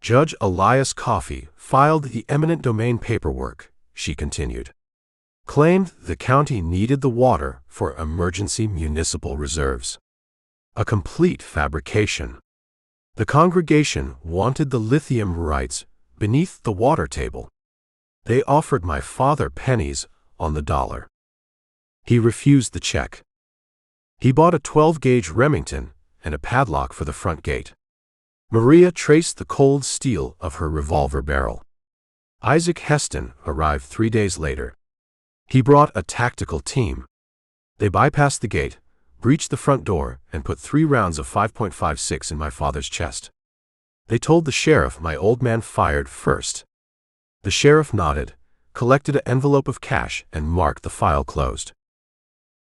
Judge Elias Coffey filed the eminent domain paperwork, she continued. Claimed the county needed the water for emergency municipal reserves. A complete fabrication. The congregation wanted the lithium rights beneath the water table. They offered my father pennies on the dollar. He refused the check. He bought a 12-gauge Remington and a padlock for the front gate. Maria traced the cold steel of her revolver barrel. Isaac Heston arrived 3 days later. He brought a tactical team. They bypassed the gate, breached the front door, and put 3 rounds of 5.56 in my father's chest. They told the sheriff my old man fired first. The sheriff nodded, collected an envelope of cash, and marked the file closed.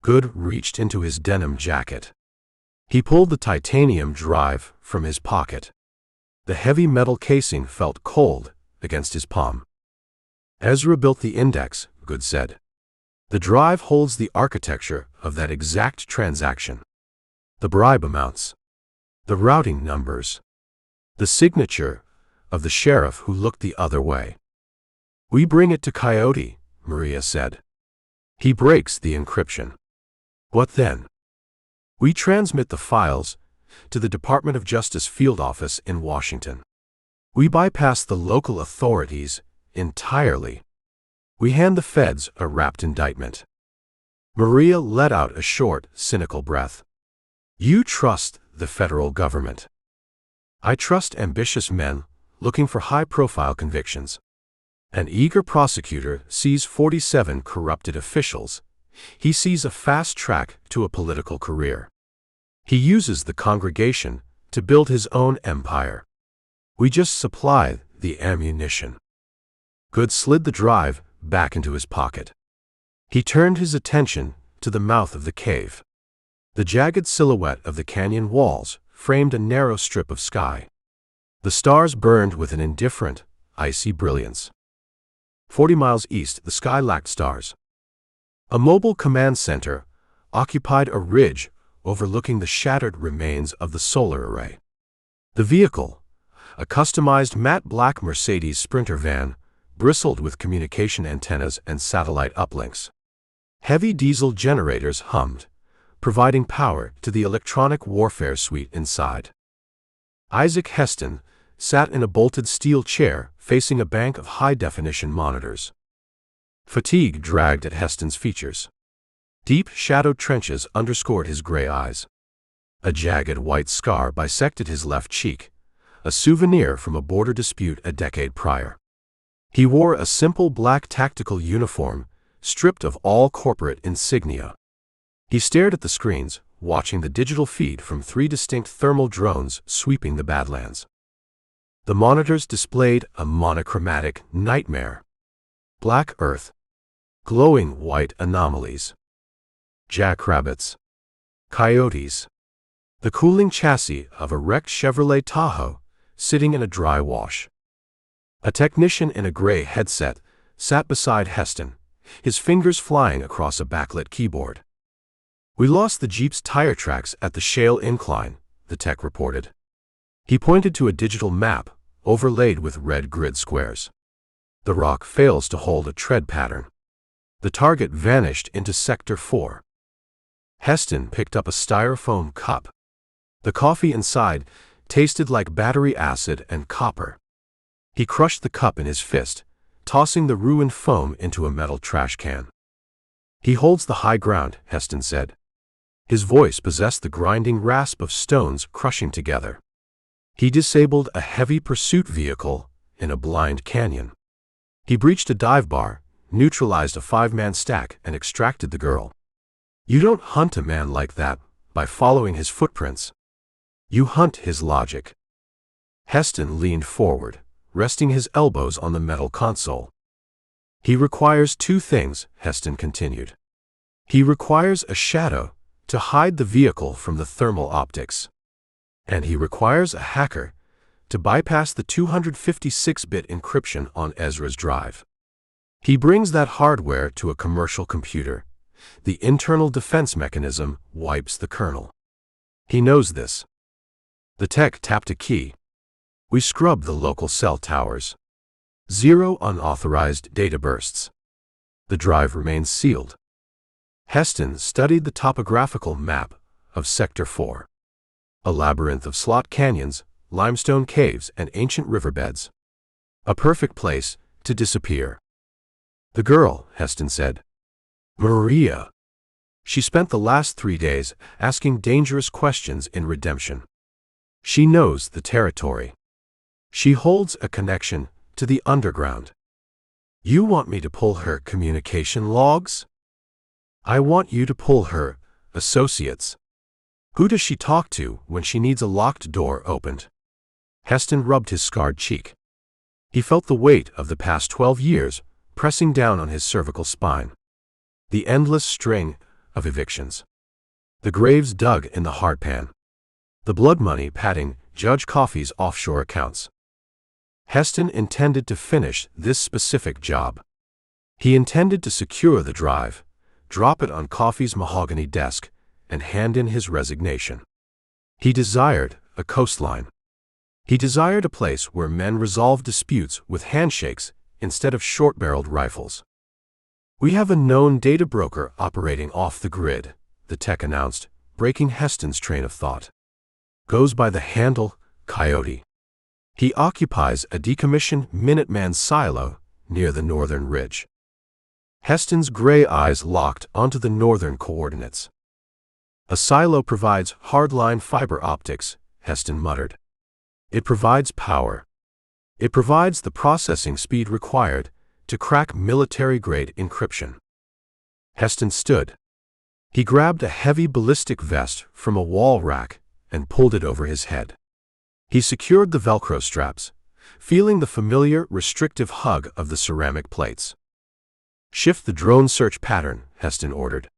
Goode reached into his denim jacket. He pulled the titanium drive from his pocket. The heavy metal casing felt cold against his palm. "Ezra built the index," Goode said. "The drive holds the architecture of that exact transaction. The bribe amounts. The routing numbers. The signature of the sheriff who looked the other way. We bring it to Coyote," Maria said. "He breaks the encryption. What then? We transmit the files to the Department of Justice field office in Washington. We bypass the local authorities entirely. We hand the feds a wrapped indictment." Maria let out a short, cynical breath. "You trust the federal government." "I trust ambitious men looking for high-profile convictions. An eager prosecutor sees 47 corrupted officials. He sees a fast track to a political career. He uses the congregation to build his own empire. We just supply the ammunition." Goode slid the drive back into his pocket. He turned his attention to the mouth of the cave. The jagged silhouette of the canyon walls framed a narrow strip of sky. The stars burned with an indifferent, icy brilliance. 40 miles east, the sky lacked stars. A mobile command center occupied a ridge overlooking the shattered remains of the solar array. The vehicle, a customized matte black Mercedes Sprinter van, bristled with communication antennas and satellite uplinks. Heavy diesel generators hummed, providing power to the electronic warfare suite inside. Isaac Heston sat in a bolted steel chair facing a bank of high-definition monitors. Fatigue dragged at Heston's features. Deep, shadowed trenches underscored his gray eyes. A jagged white scar bisected his left cheek, a souvenir from a border dispute a decade prior. He wore a simple black tactical uniform, stripped of all corporate insignia. He stared at the screens, watching the digital feed from 3 distinct thermal drones sweeping the Badlands. The monitors displayed a monochromatic nightmare. Black earth, glowing white anomalies, jackrabbits, coyotes, the cooling chassis of a wrecked Chevrolet Tahoe sitting in a dry wash. A technician in a gray headset sat beside Heston, his fingers flying across a backlit keyboard. "We lost the Jeep's tire tracks at the shale incline," the tech reported. He pointed to a digital map overlaid with red grid squares. "The rock fails to hold a tread pattern." The target vanished into Sector 4. Heston picked up a styrofoam cup. The coffee inside tasted like battery acid and copper. He crushed the cup in his fist, tossing the ruined foam into a metal trash can. "He holds the high ground," Heston said. His voice possessed the grinding rasp of stones crushing together. He disabled a heavy pursuit vehicle in a blind canyon. He breached a dive bar, neutralized a 5-man stack, and extracted the girl. "You don't hunt a man like that by following his footprints. You hunt his logic." Heston leaned forward, resting his elbows on the metal console. "He requires 2 things," Heston continued. "He requires a shadow to hide the vehicle from the thermal optics. And he requires a hacker to bypass the 256-bit encryption on Ezra's drive. He brings that hardware to a commercial computer. The internal defense mechanism wipes the kernel. He knows this." The tech tapped a key. "We scrubbed the local cell towers. 0 unauthorized data bursts. The drive remains sealed." Heston studied the topographical map of Sector 4. A labyrinth of slot canyons, limestone caves, and ancient riverbeds. A perfect place to disappear. "The girl," Heston said. "Maria. She spent the last 3 days asking dangerous questions in redemption. She knows the territory. She holds a connection to the underground. You want me to pull her communication logs? I want you to pull her associates. Who does she talk to when she needs a locked door opened?" Heston rubbed his scarred cheek. He felt the weight of the past 12 years pressing down on his cervical spine. The endless string of evictions. The graves dug in the hardpan. The blood money padding Judge Coffey's offshore accounts. Heston intended to finish this specific job. He intended to secure the drive, drop it on Coffey's mahogany desk, and hand in his resignation. He desired a coastline. He desired a place where men resolved disputes with handshakes instead of short-barreled rifles. "We have a known data broker operating off the grid," the tech announced, breaking Heston's train of thought. "Goes by the handle Coyote. He occupies a decommissioned Minuteman silo near the northern ridge. Heston's gray eyes locked onto the northern coordinates. A silo provides hardline fiber optics, Heston muttered. It provides power. It provides the processing speed required to crack military-grade encryption. Heston stood. He grabbed a heavy ballistic vest from a wall rack and pulled it over his head. He secured the Velcro straps, feeling the familiar, restrictive hug of the ceramic plates. Shift the drone search pattern, Heston ordered.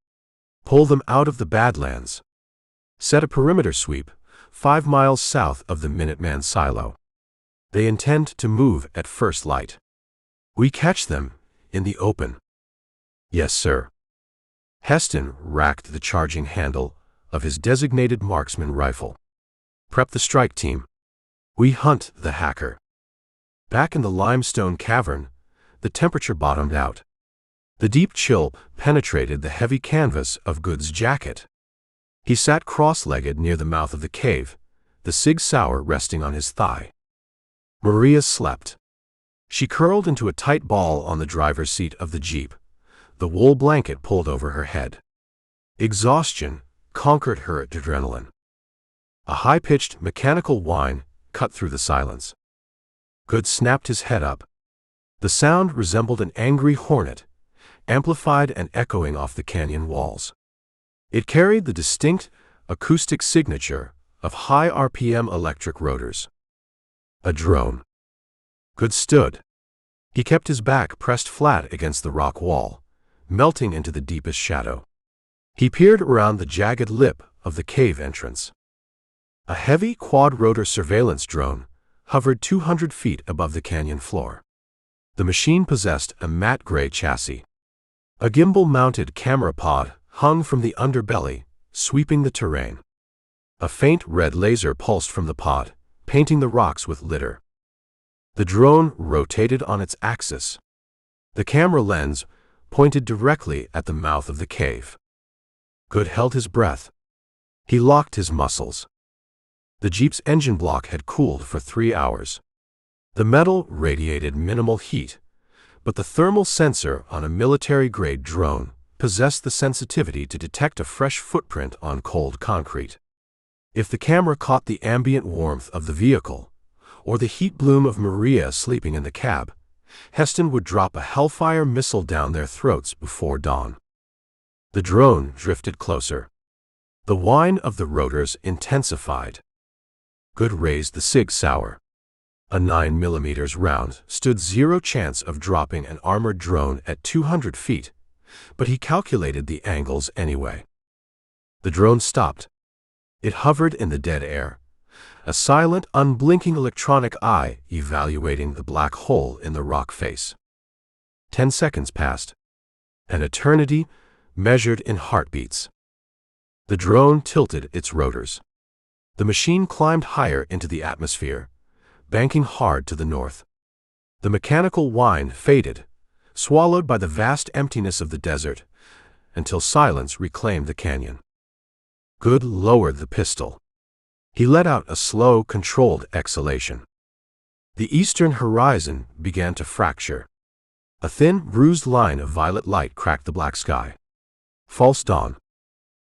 Pull them out of the Badlands. Set a perimeter sweep 5 miles south of the Minuteman silo. They intend to move at first light. We catch them in the open. Yes, sir. Heston racked the charging handle of his designated marksman rifle. Prep the strike team. We hunt the hacker. Back in the limestone cavern, the temperature bottomed out. The deep chill penetrated the heavy canvas of Goode's jacket. He sat cross-legged near the mouth of the cave, the Sig Sauer resting on his thigh. Maria slept. She curled into a tight ball on the driver's seat of the Jeep, the wool blanket pulled over her head. Exhaustion conquered her adrenaline. A high-pitched mechanical whine cut through the silence. Goode snapped his head up. The sound resembled an angry hornet, amplified and echoing off the canyon walls. It carried the distinct acoustic signature of high RPM electric rotors. A drone. Goode stood. He kept his back pressed flat against the rock wall, melting into the deepest shadow. He peered around the jagged lip of the cave entrance. A heavy quad-rotor surveillance drone hovered 200 feet above the canyon floor. The machine possessed a matte gray chassis. A gimbal-mounted camera pod hung from the underbelly, sweeping the terrain. A faint red laser pulsed from the pod, painting the rocks with litter. The drone rotated on its axis. The camera lens pointed directly at the mouth of the cave. Goode held his breath. He locked his muscles. The Jeep's engine block had cooled for 3 hours. The metal radiated minimal heat, but the thermal sensor on a military-grade drone possessed the sensitivity to detect a fresh footprint on cold concrete. If the camera caught the ambient warmth of the vehicle, or the heat bloom of Maria sleeping in the cab, Heston would drop a Hellfire missile down their throats before dawn. The drone drifted closer. The whine of the rotors intensified. Goode raised the Sig Sauer. A 9mm round stood zero chance of dropping an armored drone at 200 feet, but he calculated the angles anyway. The drone stopped. It hovered in the dead air, a silent, unblinking electronic eye evaluating the black hole in the rock face. 10 seconds passed. An eternity measured in heartbeats. The drone tilted its rotors. The machine climbed higher into the atmosphere, banking hard to the north. The mechanical whine faded, swallowed by the vast emptiness of the desert, until silence reclaimed the canyon. Goode lowered the pistol. He let out a slow, controlled exhalation. The eastern horizon began to fracture. A thin, bruised line of violet light cracked the black sky. False dawn.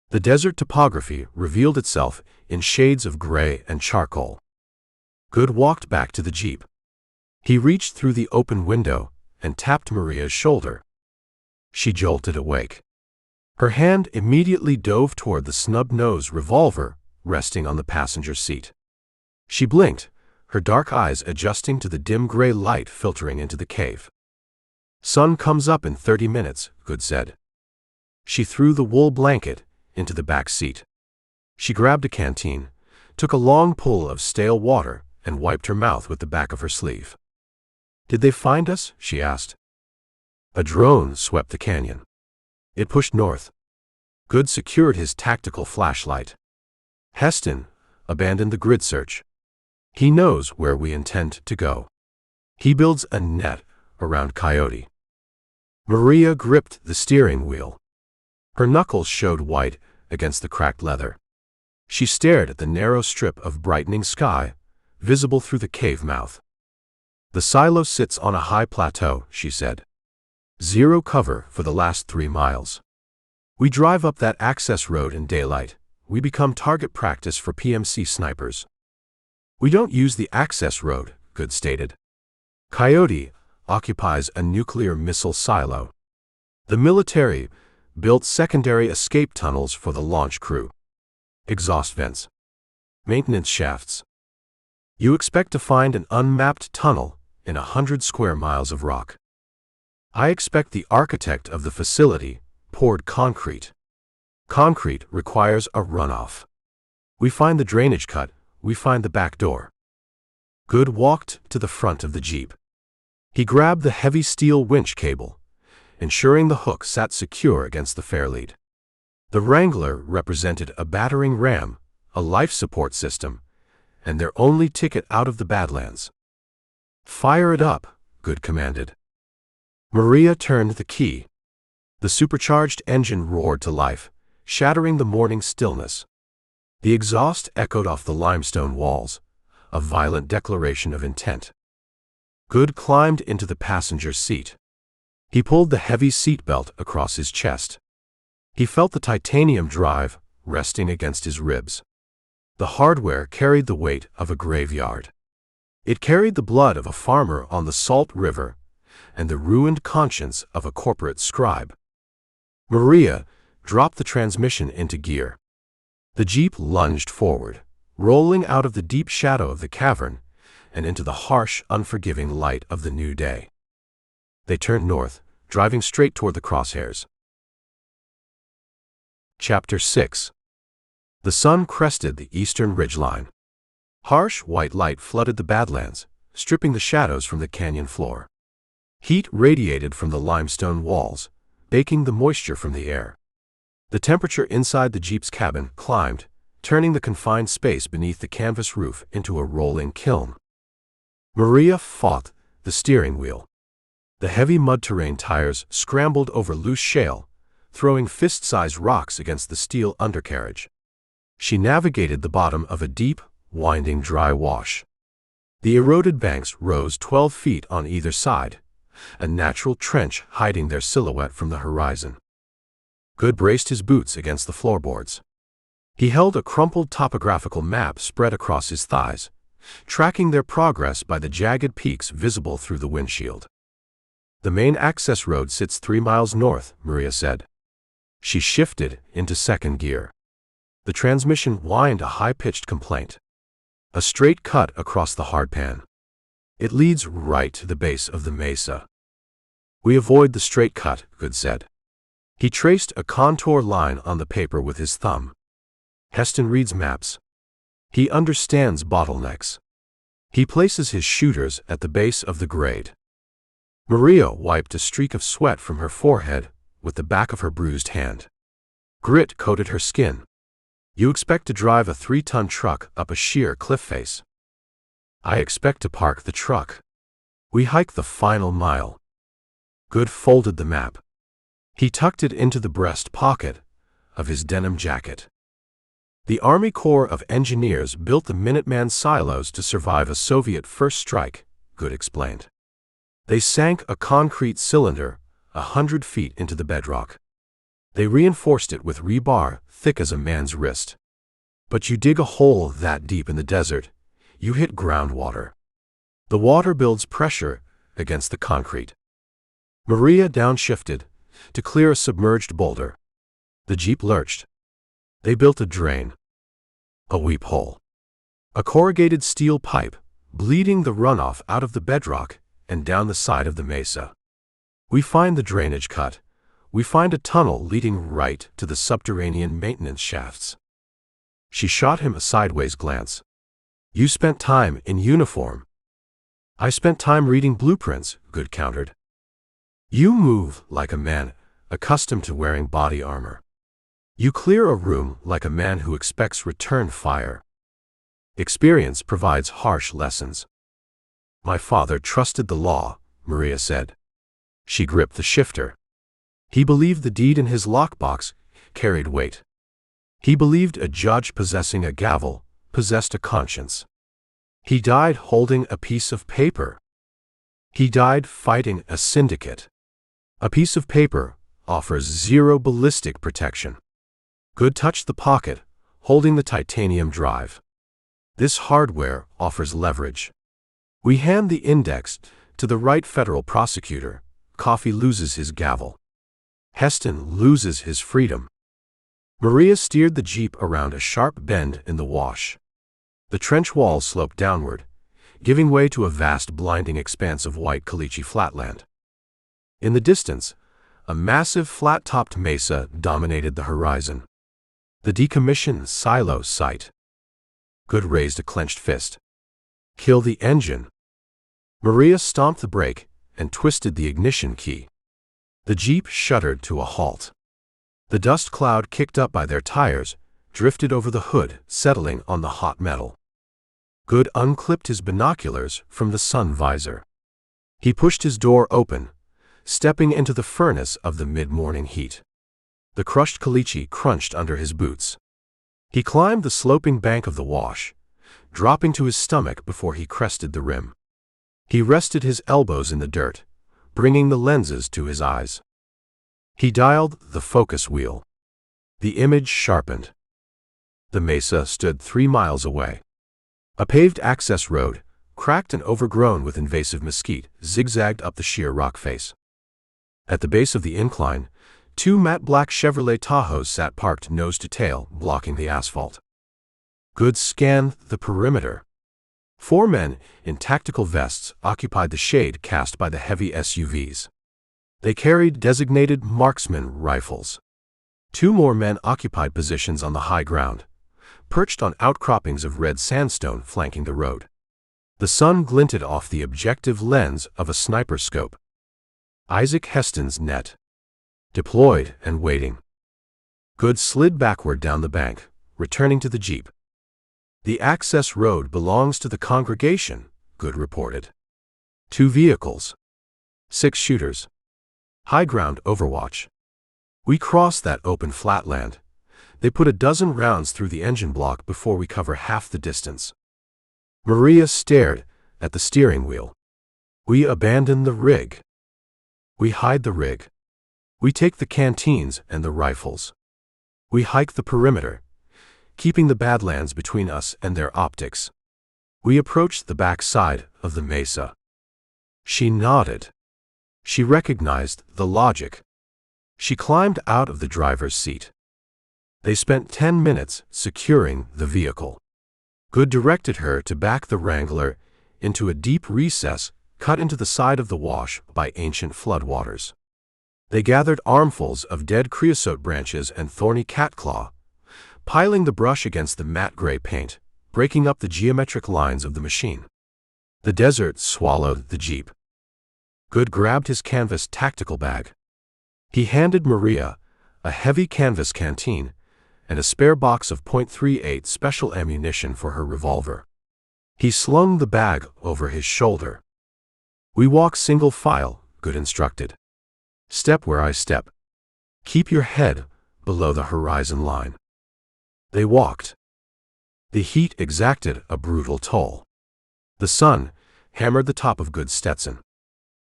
The desert topography revealed itself in shades of gray and charcoal. Goode walked back to the Jeep. He reached through the open window and tapped Maria's shoulder. She jolted awake. Her hand immediately dove toward the snub-nosed revolver resting on the passenger seat. She blinked, her dark eyes adjusting to the dim gray light filtering into the cave. "Sun comes up in 30 minutes," Goode said. She threw the wool blanket into the back seat. She grabbed a canteen, took a long pull of stale water, and wiped her mouth with the back of her sleeve. "Did they find us?" she asked. A drone swept the canyon. It pushed north. Goode secured his tactical flashlight. Heston abandoned the grid search. He knows where we intend to go. He builds a net around Coyote. Maria gripped the steering wheel. Her knuckles showed white against the cracked leather. She stared at the narrow strip of brightening sky, visible through the cave mouth. "The silo sits on a high plateau," she said. Zero cover for the last 3 miles. We drive up that access road in daylight. We become target practice for PMC snipers. We don't use the access road, Goode stated. Coyote occupies a nuclear missile silo. The military built secondary escape tunnels for the launch crew. Exhaust vents. Maintenance shafts. You expect to find an unmapped tunnel in 100 square miles of rock. I expect the architect of the facility poured concrete. Concrete requires a runoff. We find the drainage cut, we find the back door. Goode walked to the front of the Jeep. He grabbed the heavy steel winch cable, ensuring the hook sat secure against the fairlead. The Wrangler represented a battering ram, a life support system, and their only ticket out of the Badlands. "Fire it up," Goode commanded. Maria turned the key. The supercharged engine roared to life, shattering the morning stillness. The exhaust echoed off the limestone walls, a violent declaration of intent. Goode climbed into the passenger seat. He pulled the heavy seatbelt across his chest. He felt the titanium drive resting against his ribs. The hardware carried the weight of a graveyard. It carried the blood of a farmer on the Salt River and the ruined conscience of a corporate scribe. Maria dropped the transmission into gear. The Jeep lunged forward, rolling out of the deep shadow of the cavern and into the harsh, unforgiving light of the new day. They turned north, driving straight toward the crosshairs. Chapter 6. The sun crested the eastern ridgeline. Harsh white light flooded the Badlands, stripping the shadows from the canyon floor. Heat radiated from the limestone walls, baking the moisture from the air. The temperature inside the Jeep's cabin climbed, turning the confined space beneath the canvas roof into a rolling kiln. Maria fought the steering wheel. The heavy mud-terrain tires scrambled over loose shale, throwing fist-sized rocks against the steel undercarriage. She navigated the bottom of a deep, winding dry wash. The eroded banks rose 12 feet on either side, a natural trench hiding their silhouette from the horizon. Goode braced his boots against the floorboards. He held a crumpled topographical map spread across his thighs, tracking their progress by the jagged peaks visible through the windshield. "The main access road sits 3 miles north," Maria said. She shifted into second gear. The transmission whined a high-pitched complaint. A straight cut across the hardpan. "It leads right to the base of the mesa." "We avoid the straight cut," Goode said. He traced a contour line on the paper with his thumb. Heston reads maps. He understands bottlenecks. He places his shooters at the base of the grade. Maria wiped a streak of sweat from her forehead with the back of her bruised hand. Grit coated her skin. "You expect to drive a 3-ton truck up a sheer cliff face." "I expect to park the truck. We hike the final mile." Goode folded the map. He tucked it into the breast pocket of his denim jacket. The Army Corps of Engineers built the Minuteman silos to survive a Soviet first strike, Goode explained. They sank a concrete cylinder 100 feet into the bedrock. They reinforced it with rebar thick as a man's wrist. But you dig a hole that deep in the desert, you hit groundwater. The water builds pressure against the concrete. Maria downshifted to clear a submerged boulder. The Jeep lurched. They built a drain. A weep hole. A corrugated steel pipe, bleeding the runoff out of the bedrock and down the side of the mesa. "We find the drainage cut. We find a tunnel leading right to the subterranean maintenance shafts." She shot him a sideways glance. "You spent time in uniform." "I spent time reading blueprints," Goode countered. "You move like a man accustomed to wearing body armor. You clear a room like a man who expects return fire. Experience provides harsh lessons." "My father trusted the law," Maria said. She gripped the shifter. He believed the deed in his lockbox carried weight. He believed a judge possessing a gavel possessed a conscience. He died holding a piece of paper. He died fighting a syndicate. A piece of paper offers 0 ballistic protection. Goode touched the pocket, holding the titanium drive. This hardware offers leverage. We hand the index to the right federal prosecutor. Coffee loses his gavel. Heston loses his freedom. Maria steered the jeep around a sharp bend in the wash. The trench walls sloped downward, giving way to a vast blinding expanse of white caliche flatland. In the distance, a massive flat-topped mesa dominated the horizon. The decommissioned silo site. Goode raised a clenched fist. Kill the engine. Maria stomped the brake and twisted the ignition key. The jeep shuddered to a halt. The dust cloud kicked up by their tires drifted over the hood, settling on the hot metal. Goode unclipped his binoculars from the sun visor. He pushed his door open, stepping into the furnace of the mid-morning heat. The crushed caliche crunched under his boots. He climbed the sloping bank of the wash, dropping to his stomach before he crested the rim. He rested his elbows in the dirt, bringing the lenses to his eyes. He dialed the focus wheel. The image sharpened. The mesa stood 3 miles away. A paved access road, cracked and overgrown with invasive mesquite, zigzagged up the sheer rock face. At the base of the incline, 2 matte black Chevrolet Tahoes sat parked nose to tail, blocking the asphalt. Goode scanned the perimeter. 4 men in tactical vests occupied the shade cast by the heavy SUVs. They carried designated marksman rifles. 2 more men occupied positions on the high ground, perched on outcroppings of red sandstone flanking the road. The sun glinted off the objective lens of a sniper scope. Isaac Heston's net. Deployed and waiting. Goode slid backward down the bank, returning to the jeep. The access road belongs to the congregation, Goode reported. 2 vehicles. 6 shooters. High ground overwatch. We cross that open flatland. They put a dozen rounds through the engine block before we cover half the distance. Maria stared at the steering wheel. We abandon the rig. We hide the rig. We take the canteens and the rifles. We hike the perimeter, keeping the Badlands between us and their optics. We approached the back side of the mesa. She nodded. She recognized the logic. She climbed out of the driver's seat. They spent 10 minutes securing the vehicle. Goode directed her to back the Wrangler into a deep recess cut into the side of the wash by ancient floodwaters. They gathered armfuls of dead creosote branches and thorny catclaw, piling the brush against the matte gray paint, breaking up the geometric lines of the machine. The desert swallowed the jeep. Goode grabbed his canvas tactical bag. He handed Maria a heavy canvas canteen and a spare box of .38 special ammunition for her revolver. He slung the bag over his shoulder. We walk single file, Goode instructed. Step where I step. Keep your head below the horizon line. They walked. The heat exacted a brutal toll. The sun hammered the top of Goode's Stetson.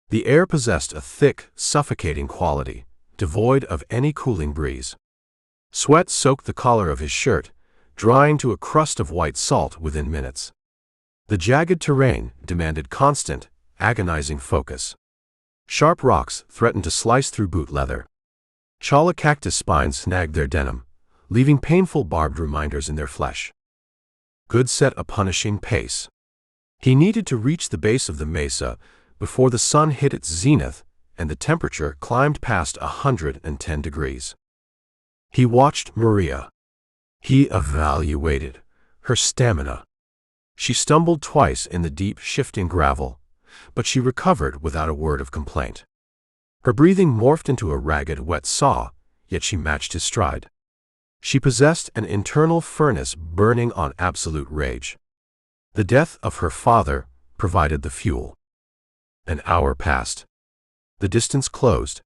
The air possessed a thick, suffocating quality, devoid of any cooling breeze. Sweat soaked the collar of his shirt, drying to a crust of white salt within minutes. The jagged terrain demanded constant, agonizing focus. Sharp rocks threatened to slice through boot leather. Chala cactus spines snagged their denim, leaving painful barbed reminders in their flesh. Goode set a punishing pace. He needed to reach the base of the mesa before the sun hit its zenith and the temperature climbed past 110 degrees. He watched Maria. He evaluated her stamina. She stumbled twice in the deep, shifting gravel, but she recovered without a word of complaint. Her breathing morphed into a ragged, wet saw, yet she matched his stride. She possessed an internal furnace burning on absolute rage. The death of her father provided the fuel. An hour passed. The distance closed.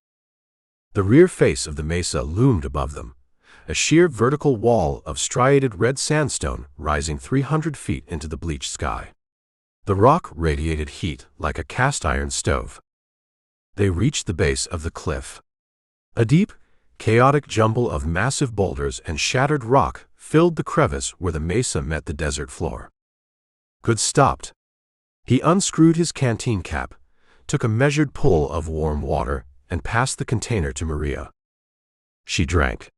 The rear face of the mesa loomed above them, a sheer vertical wall of striated red sandstone rising 300 feet into the bleached sky. The rock radiated heat like a cast-iron stove. They reached the base of the cliff. A deep, chaotic jumble of massive boulders and shattered rock filled the crevice where the mesa met the desert floor. Goode stopped. He unscrewed his canteen cap, took a measured pull of warm water, and passed the container to Maria. She drank.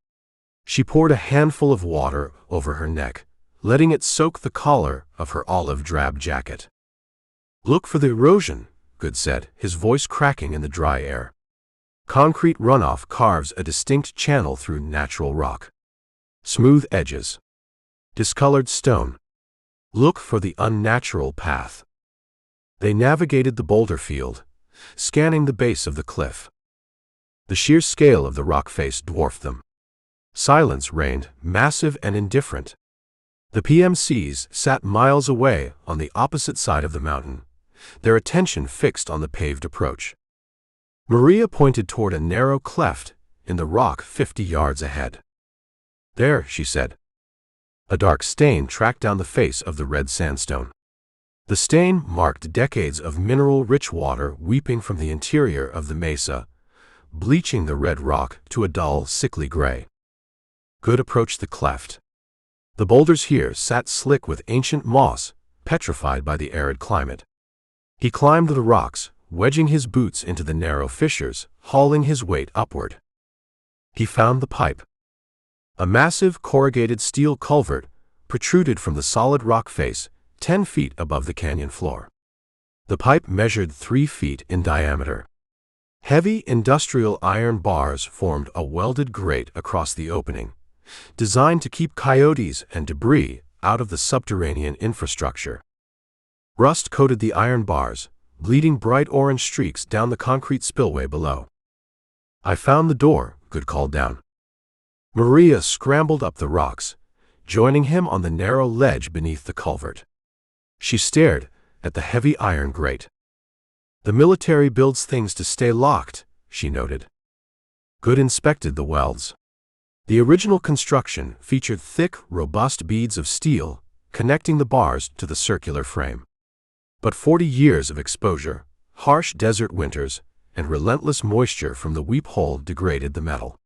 She poured a handful of water over her neck, letting it soak the collar of her olive-drab jacket. "Look for the erosion," Goode said, his voice cracking in the dry air. Concrete runoff carves a distinct channel through natural rock. Smooth edges. Discolored stone. Look for the unnatural path. They navigated the boulder field, scanning the base of the cliff. The sheer scale of the rock face dwarfed them. Silence reigned, massive and indifferent. The PMCs sat miles away on the opposite side of the mountain, their attention fixed on the paved approach. Maria pointed toward a narrow cleft in the rock 50 yards ahead. "There," she said. A dark stain tracked down the face of the red sandstone. The stain marked decades of mineral-rich water weeping from the interior of the mesa, bleaching the red rock to a dull, sickly gray. Goode approached the cleft. The boulders here sat slick with ancient moss, petrified by the arid climate. He climbed the rocks, wedging his boots into the narrow fissures, hauling his weight upward. He found the pipe. A massive corrugated steel culvert protruded from the solid rock face, 10 feet above the canyon floor. The pipe measured 3 feet in diameter. Heavy industrial iron bars formed a welded grate across the opening, designed to keep coyotes and debris out of the subterranean infrastructure. Rust coated the iron bars, bleeding bright orange streaks down the concrete spillway below. "I found the door," Goode called down. Maria scrambled up the rocks, joining him on the narrow ledge beneath the culvert. She stared at the heavy iron grate. "The military builds things to stay locked," she noted. Goode inspected the welds. The original construction featured thick, robust beads of steel connecting the bars to the circular frame. But 40 years of exposure, harsh desert winters, and relentless moisture from the weep hole degraded the metal.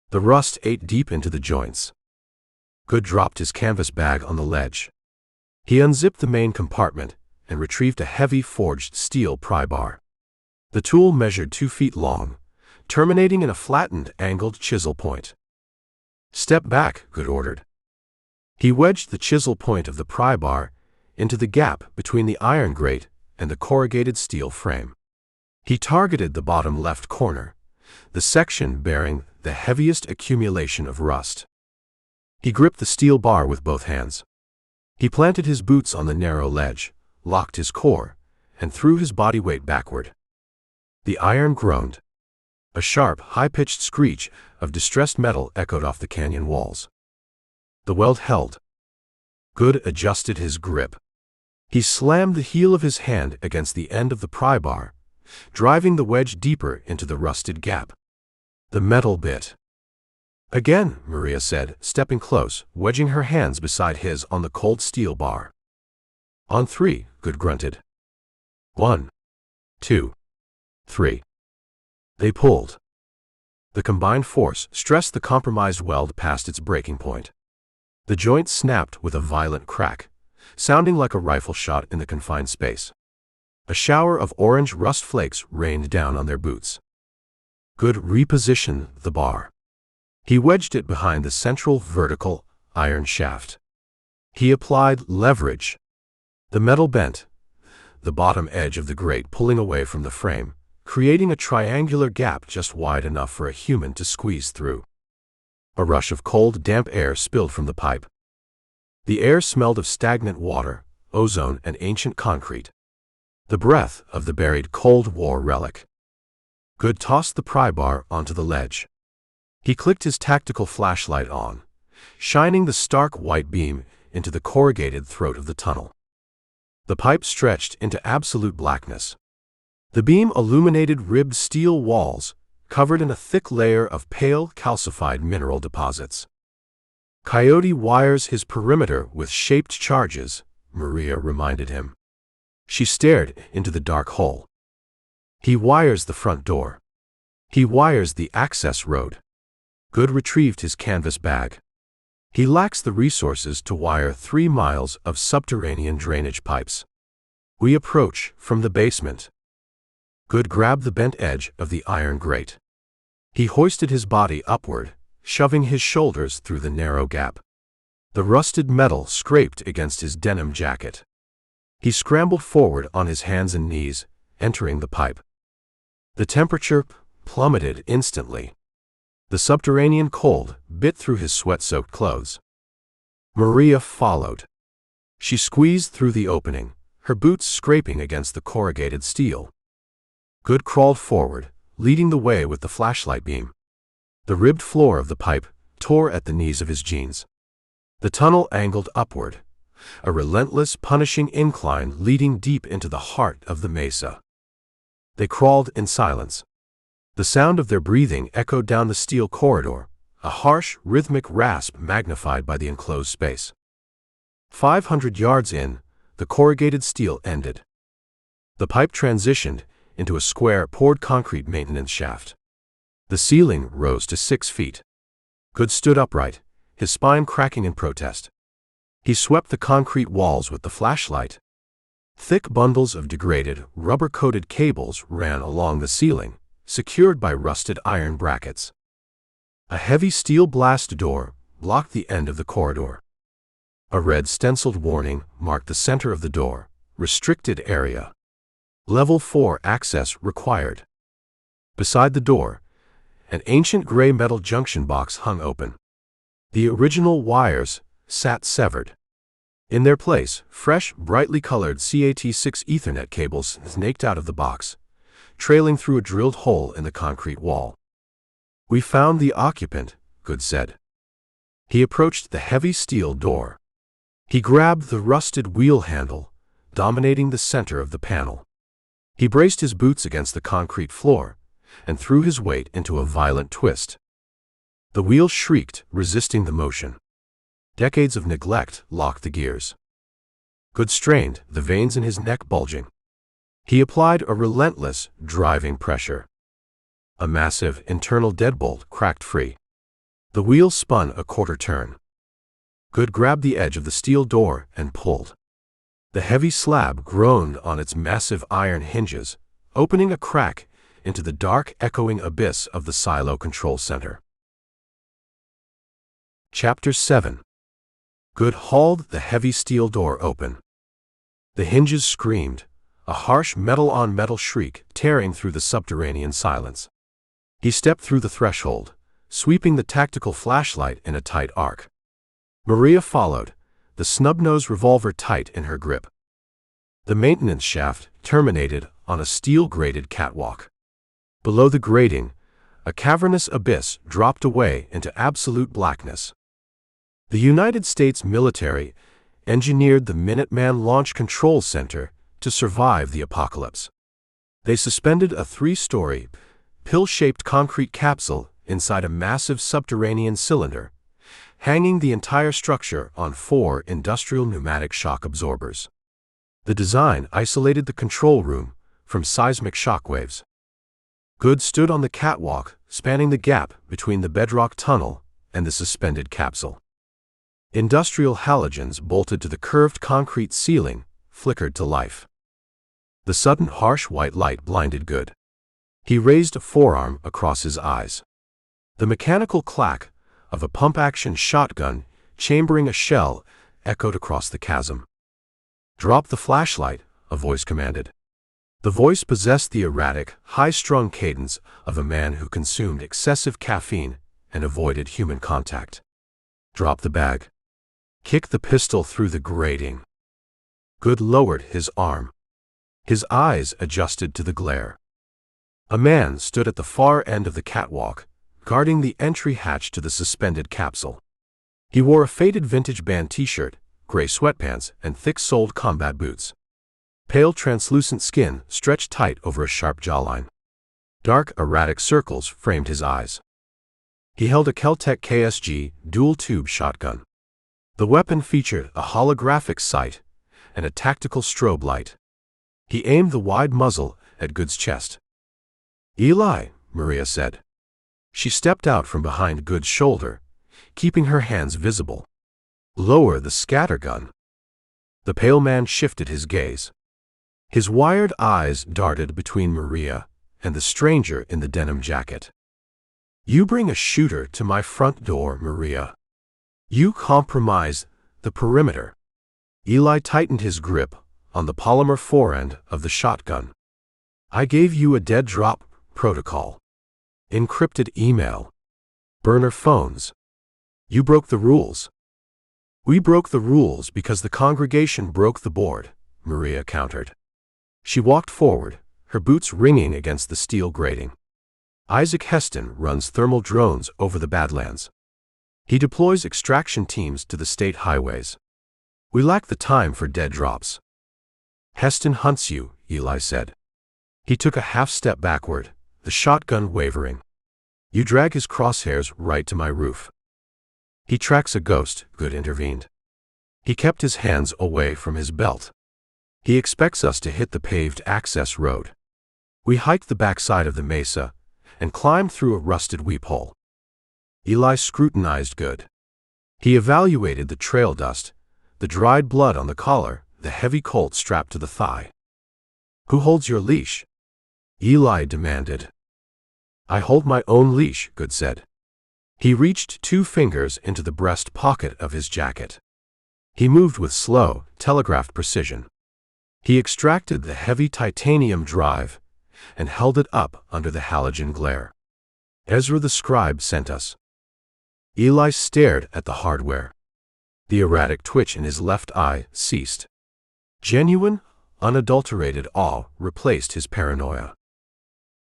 The rust ate deep into the joints. Goode dropped his canvas bag on the ledge. He unzipped the main compartment and retrieved a heavy forged steel pry bar. The tool measured 2 feet long, terminating in a flattened, angled chisel point. "Step back," Goode ordered. He wedged the chisel point of the pry bar into the gap between the iron grate and the corrugated steel frame. He targeted the bottom left corner, the section bearing the heaviest accumulation of rust. He gripped the steel bar with both hands. He planted his boots on the narrow ledge, locked his core, and threw his body weight backward. The iron groaned. A sharp, high-pitched screech of distressed metal echoed off the canyon walls. The weld held. Goode adjusted his grip. He slammed the heel of his hand against the end of the pry bar, driving the wedge deeper into the rusted gap. The metal bit. "Again," Maria said, stepping close, wedging her hands beside his on the cold steel bar. "On 3, Goode grunted. 1, 2, 3. They pulled. The combined force stressed the compromised weld past its breaking point. The joint snapped with a violent crack, sounding like a rifle shot in the confined space. A shower of orange rust flakes rained down on their boots. Goode repositioned the bar. He wedged it behind the central vertical iron shaft. He applied leverage. The metal bent, the bottom edge of the grate pulling away from the frame, creating a triangular gap just wide enough for a human to squeeze through. A rush of cold, damp air spilled from the pipe. The air smelled of stagnant water, ozone, and ancient concrete. The breath of the buried Cold War relic. Goode tossed the pry bar onto the ledge. He clicked his tactical flashlight on, shining the stark white beam into the corrugated throat of the tunnel. The pipe stretched into absolute blackness. The beam illuminated ribbed steel walls, covered in a thick layer of pale, calcified mineral deposits. "Coyote wires his perimeter with shaped charges," Maria reminded him. She stared into the dark hole. He wires the front door. He wires the access road. Goode retrieved his canvas bag. He lacks the resources to wire 3 miles of subterranean drainage pipes. We approach from the basement. Goode grabbed the bent edge of the iron grate. He hoisted his body upward, shoving his shoulders through the narrow gap. The rusted metal scraped against his denim jacket. He scrambled forward on his hands and knees, entering the pipe. The temperature plummeted instantly. The subterranean cold bit through his sweat-soaked clothes. Maria followed. She squeezed through the opening, her boots scraping against the corrugated steel. Goode crawled forward, leading the way with the flashlight beam. The ribbed floor of the pipe tore at the knees of his jeans. The tunnel angled upward, a relentless, punishing incline leading deep into the heart of the mesa. They crawled in silence. The sound of their breathing echoed down the steel corridor, a harsh, rhythmic rasp magnified by the enclosed space. 500 yards in, the corrugated steel ended. The pipe transitioned into a square, poured concrete maintenance shaft. The ceiling rose to 6 feet. Goode stood upright, his spine cracking in protest. He swept the concrete walls with the flashlight. Thick bundles of degraded, rubber-coated cables ran along the ceiling, secured by rusted iron brackets. A heavy steel blast door blocked the end of the corridor. A red stenciled warning marked the center of the door, restricted area. Level 4 access required. Beside the door, an ancient gray metal junction box hung open. The original wires sat severed. In their place, fresh, brightly colored CAT6 Ethernet cables snaked out of the box, trailing through a drilled hole in the concrete wall. "We found the occupant," Goode said. He approached the heavy steel door. He grabbed the rusted wheel handle, dominating the center of the panel. He braced his boots against the concrete floor and threw his weight into a violent twist. The wheel shrieked, resisting the motion. Decades of neglect locked the gears. Goode strained, the veins in his neck bulging. He applied a relentless, driving pressure. A massive, internal deadbolt cracked free. The wheel spun a quarter turn. Goode grabbed the edge of the steel door and pulled. The heavy slab groaned on its massive iron hinges, opening a crack into the dark, echoing abyss of the silo control center. Chapter 7. Goode hauled the heavy steel door open. The hinges screamed, a harsh metal-on-metal shriek tearing through the subterranean silence. He stepped through the threshold, sweeping the tactical flashlight in a tight arc. Maria followed, the snub-nosed revolver tight in her grip. The maintenance shaft terminated on a steel-grated catwalk. Below the grating, a cavernous abyss dropped away into absolute blackness. The United States military engineered the Minuteman Launch Control Center to survive the apocalypse. They suspended a 3-story, pill-shaped concrete capsule inside a massive subterranean cylinder, hanging the entire structure on 4 industrial pneumatic shock absorbers. The design isolated the control room from seismic shockwaves. Goode stood on the catwalk, spanning the gap between the bedrock tunnel and the suspended capsule. Industrial halogens bolted to the curved concrete ceiling flickered to life. The sudden harsh white light blinded Goode. He raised a forearm across his eyes. The mechanical clack of a pump-action shotgun chambering a shell echoed across the chasm. "Drop the flashlight," a voice commanded. The voice possessed the erratic, high-strung cadence of a man who consumed excessive caffeine and avoided human contact. "Drop the bag. Kick the pistol through the grating." Goode lowered his arm. His eyes adjusted to the glare. A man stood at the far end of the catwalk, guarding the entry hatch to the suspended capsule. He wore a faded vintage band t-shirt, gray sweatpants, and thick-soled combat boots. Pale, translucent skin stretched tight over a sharp jawline. Dark, erratic circles framed his eyes. He held a Kel-Tec KSG dual-tube shotgun. The weapon featured a holographic sight and a tactical strobe light. He aimed the wide muzzle at Goode's chest, Eli, Maria said. She stepped out from behind Goode's shoulder, keeping her hands visible. Lower the scattergun. The pale man shifted his gaze. His wired eyes darted between Maria and the stranger in the denim jacket. You bring a shooter to my front door, Maria. You compromise the perimeter. Eli tightened his grip on the polymer forend of the shotgun. I gave you a dead drop protocol. Encrypted email. Burner phones. You broke the rules. We broke the rules because the congregation broke the board, Maria countered. She walked forward, her boots ringing against the steel grating. Isaac Heston runs thermal drones over the Badlands. He deploys extraction teams to the state highways. We lack the time for dead drops. Heston hunts you, Eli said. He took a half-step backward, the shotgun wavering. You drag his crosshairs right to my roof. He tracks a ghost, Goode intervened. He kept his hands away from his belt. He expects us to hit the paved access road. We hiked the backside of the mesa and climbed through a rusted weep hole. Eli scrutinized Goode. He evaluated the trail dust, the dried blood on the collar, the heavy Colt strapped to the thigh. Who holds your leash? Eli demanded. I hold my own leash, Goode said. He reached 2 fingers into the breast pocket of his jacket. He moved with slow, telegraphed precision. He extracted the heavy titanium drive and held it up under the halogen glare. Ezra the scribe sent us. Eli stared at the hardware. The erratic twitch in his left eye ceased. Genuine, unadulterated awe replaced his paranoia.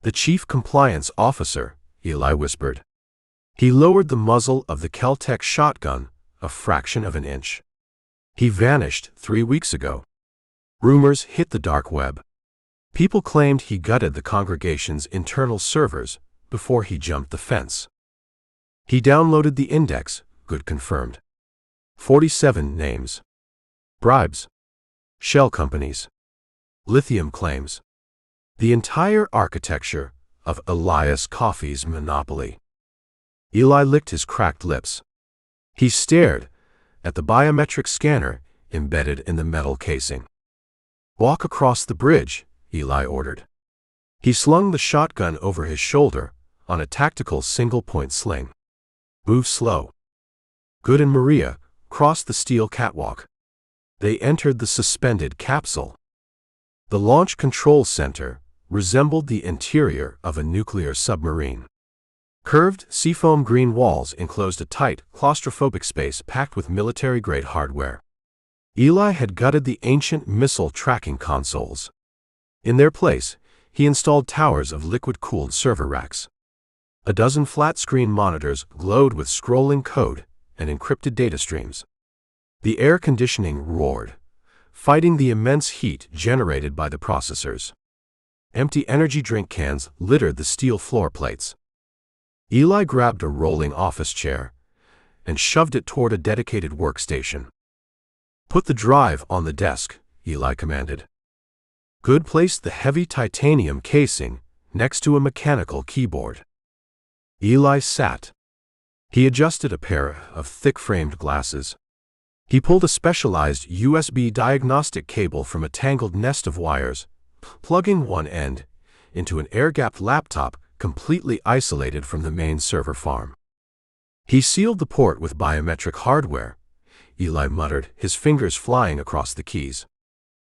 The chief compliance officer, Eli whispered. He lowered the muzzle of the Kel-Tec shotgun a fraction of an inch. He vanished 3 weeks ago. Rumors hit the dark web. People claimed he gutted the congregation's internal servers before he jumped the fence. He downloaded the index, Goode confirmed. 47 names. Bribes. Shell companies. Lithium claims. The entire architecture of Elias Coffey's monopoly. Eli licked his cracked lips. He stared at the biometric scanner embedded in the metal casing. Walk across the bridge, Eli ordered. He slung the shotgun over his shoulder on a tactical single-point sling. Move slow. Goode and Maria crossed the steel catwalk. They entered the suspended capsule. The launch control center resembled the interior of a nuclear submarine. Curved, seafoam green walls enclosed a tight, claustrophobic space packed with military-grade hardware. Eli had gutted the ancient missile tracking consoles. In their place, he installed towers of liquid-cooled server racks. A dozen flat-screen monitors glowed with scrolling code and encrypted data streams. The air conditioning roared, fighting the immense heat generated by the processors. Empty energy drink cans littered the steel floor plates. Eli grabbed a rolling office chair and shoved it toward a dedicated workstation. Put the drive on the desk, Eli commanded. Goode placed the heavy titanium casing next to a mechanical keyboard. Eli sat. He adjusted a pair of thick-framed glasses. He pulled a specialized USB diagnostic cable from a tangled nest of wires, plugging one end into an air-gapped laptop completely isolated from the main server farm. He sealed the port with biometric hardware, Eli muttered, his fingers flying across the keys.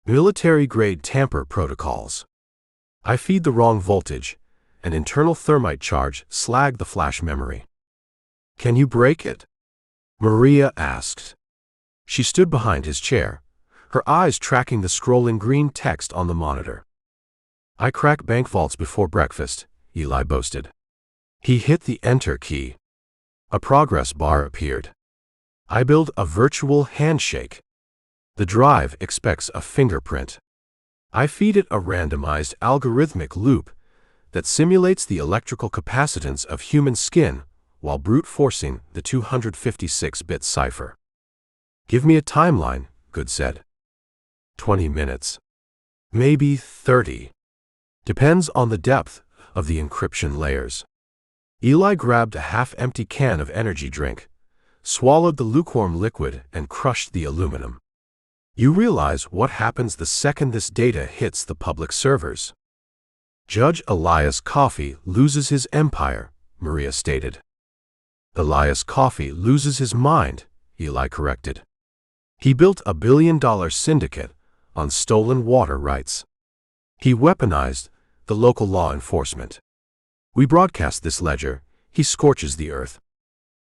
Military-grade tamper protocols. I feed the wrong voltage. An internal thermite charge slagged the flash memory. Can you break it? Maria asked. She stood behind his chair, her eyes tracking the scrolling green text on the monitor. I crack bank vaults before breakfast, Eli boasted. He hit the enter key. A progress bar appeared. I build a virtual handshake. The drive expects a fingerprint. I feed it a randomized algorithmic loop that simulates the electrical capacitance of human skin while brute forcing the 256-bit cipher. Give me a timeline, Goode said. 20 minutes. Maybe 30. Depends on the depth of the encryption layers. Eli grabbed a half-empty can of energy drink, swallowed the lukewarm liquid, and crushed the aluminum. You realize what happens the second this data hits the public servers. Judge Elias Coffey loses his empire, Maria stated. Elias Coffey loses his mind, Eli corrected. He built a billion-dollar syndicate on stolen water rights. He weaponized the local law enforcement. We broadcast this ledger, he scorches the earth.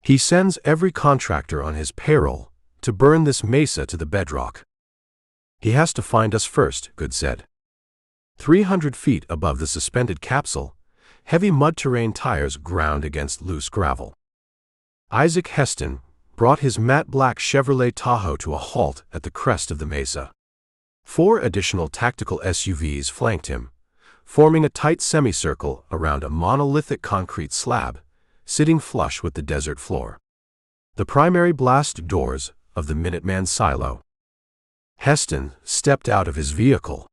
He sends every contractor on his payroll to burn this mesa to the bedrock. He has to find us first, Goode said. 300 feet above the suspended capsule, heavy mud-terrain tires ground against loose gravel. Isaac Heston brought his matte black Chevrolet Tahoe to a halt at the crest of the mesa. 4 additional tactical SUVs flanked him, forming a tight semicircle around a monolithic concrete slab, sitting flush with the desert floor. The primary blast doors of the Minuteman silo. Heston stepped out of his vehicle.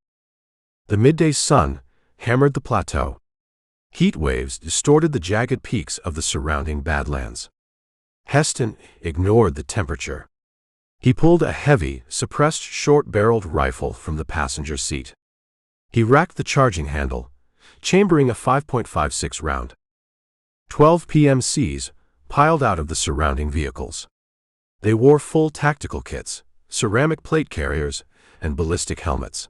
The midday sun hammered the plateau. Heat waves distorted the jagged peaks of the surrounding badlands. Heston ignored the temperature. He pulled a heavy, suppressed short-barreled rifle from the passenger seat. He racked the charging handle, chambering a 5.56 round. 12 PMCs piled out of the surrounding vehicles. They wore full tactical kits, ceramic plate carriers, and ballistic helmets.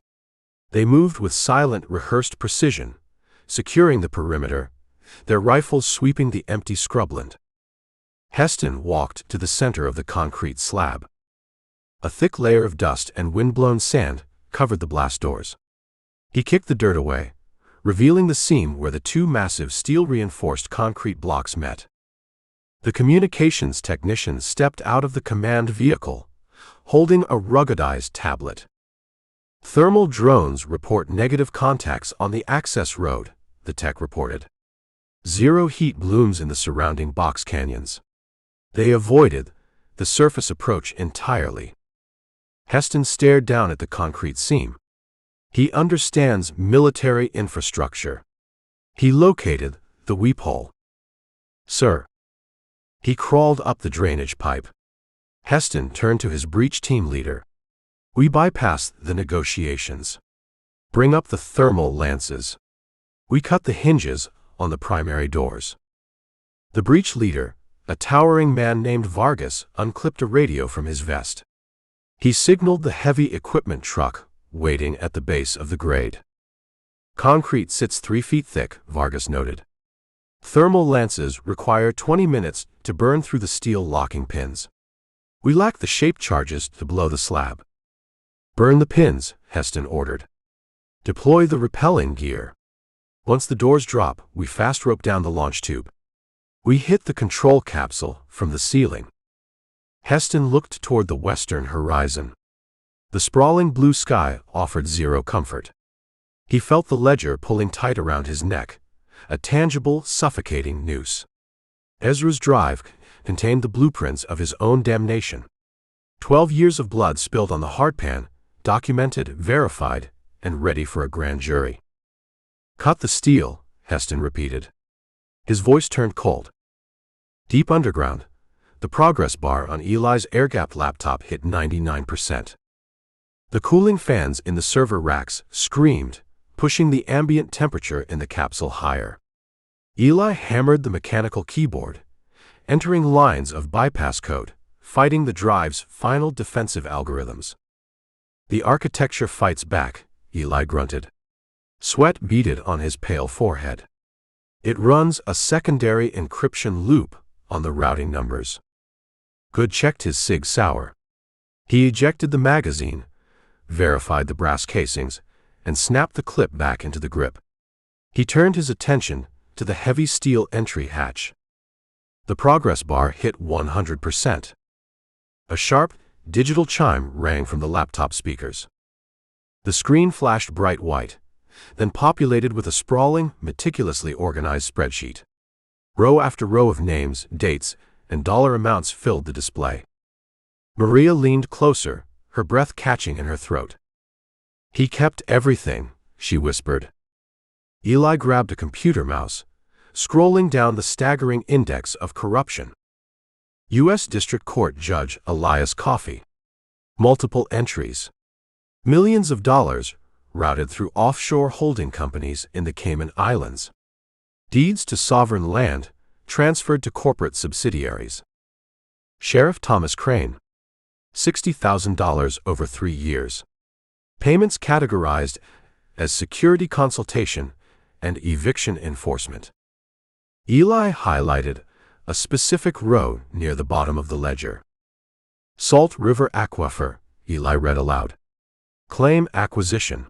They moved with silent, rehearsed precision, securing the perimeter, their rifles sweeping the empty scrubland. Heston walked to the center of the concrete slab. A thick layer of dust and wind-blown sand covered the blast doors. He kicked the dirt away, revealing the seam where the 2 massive steel-reinforced concrete blocks met. The communications technician stepped out of the command vehicle, holding a ruggedized tablet. Thermal drones report negative contacts on the access road, the tech reported. 0 heat blooms in the surrounding box canyons. They avoided the surface approach entirely. Heston stared down at the concrete seam. He understands military infrastructure. He located the weep hole. Sir. He crawled up the drainage pipe. Heston turned to his breach team leader. We bypassed the negotiations. Bring up the thermal lances. We cut the hinges on the primary doors. The breach leader, a towering man named Vargas, unclipped a radio from his vest. He signaled the heavy equipment truck waiting at the base of the grade. Concrete sits 3 feet thick, Vargas noted. Thermal lances require 20 minutes to burn through the steel locking pins. We lack the shape charges to blow the slab. Burn the pins, Heston ordered. Deploy the repelling gear. Once the doors drop, we fast rope down the launch tube. We hit the control capsule from the ceiling. Heston looked toward the western horizon. The sprawling blue sky offered 0 comfort. He felt the ledger pulling tight around his neck, a tangible, suffocating noose. Ezra's drive contained the blueprints of his own damnation. 12 years of blood spilled on the hardpan, documented, verified, and ready for a grand jury. Cut the steel, Heston repeated. His voice turned cold. Deep underground, the progress bar on Eli's air-gapped laptop hit 99%. The cooling fans in the server racks screamed, pushing the ambient temperature in the capsule higher. Eli hammered the mechanical keyboard, entering lines of bypass code, fighting the drive's final defensive algorithms. The architecture fights back, Eli grunted. Sweat beaded on his pale forehead. It runs a secondary encryption loop on the routing numbers. Goode checked his Sig Sauer. He ejected the magazine, verified the brass casings, and snapped the clip back into the grip. He turned his attention to the heavy steel entry hatch. The progress bar hit 100%. A sharp, digital chime rang from the laptop speakers. The screen flashed bright white, then populated with a sprawling, meticulously organized spreadsheet. Row after row of names, dates, and dollar amounts filled the display. Maria leaned closer, her breath catching in her throat. He kept everything, she whispered. Eli grabbed a computer mouse, scrolling down the staggering index of corruption. U.S. District Court Judge Elias Coffey. Multiple entries. Millions of dollars routed through offshore holding companies in the Cayman Islands. Deeds to sovereign land transferred to corporate subsidiaries. Sheriff Thomas Crane. $60,000 over 3 years. Payments categorized as security consultation and eviction enforcement. Eli highlighted a specific row near the bottom of the ledger. Salt River Aquifer, Eli read aloud. Claim acquisition.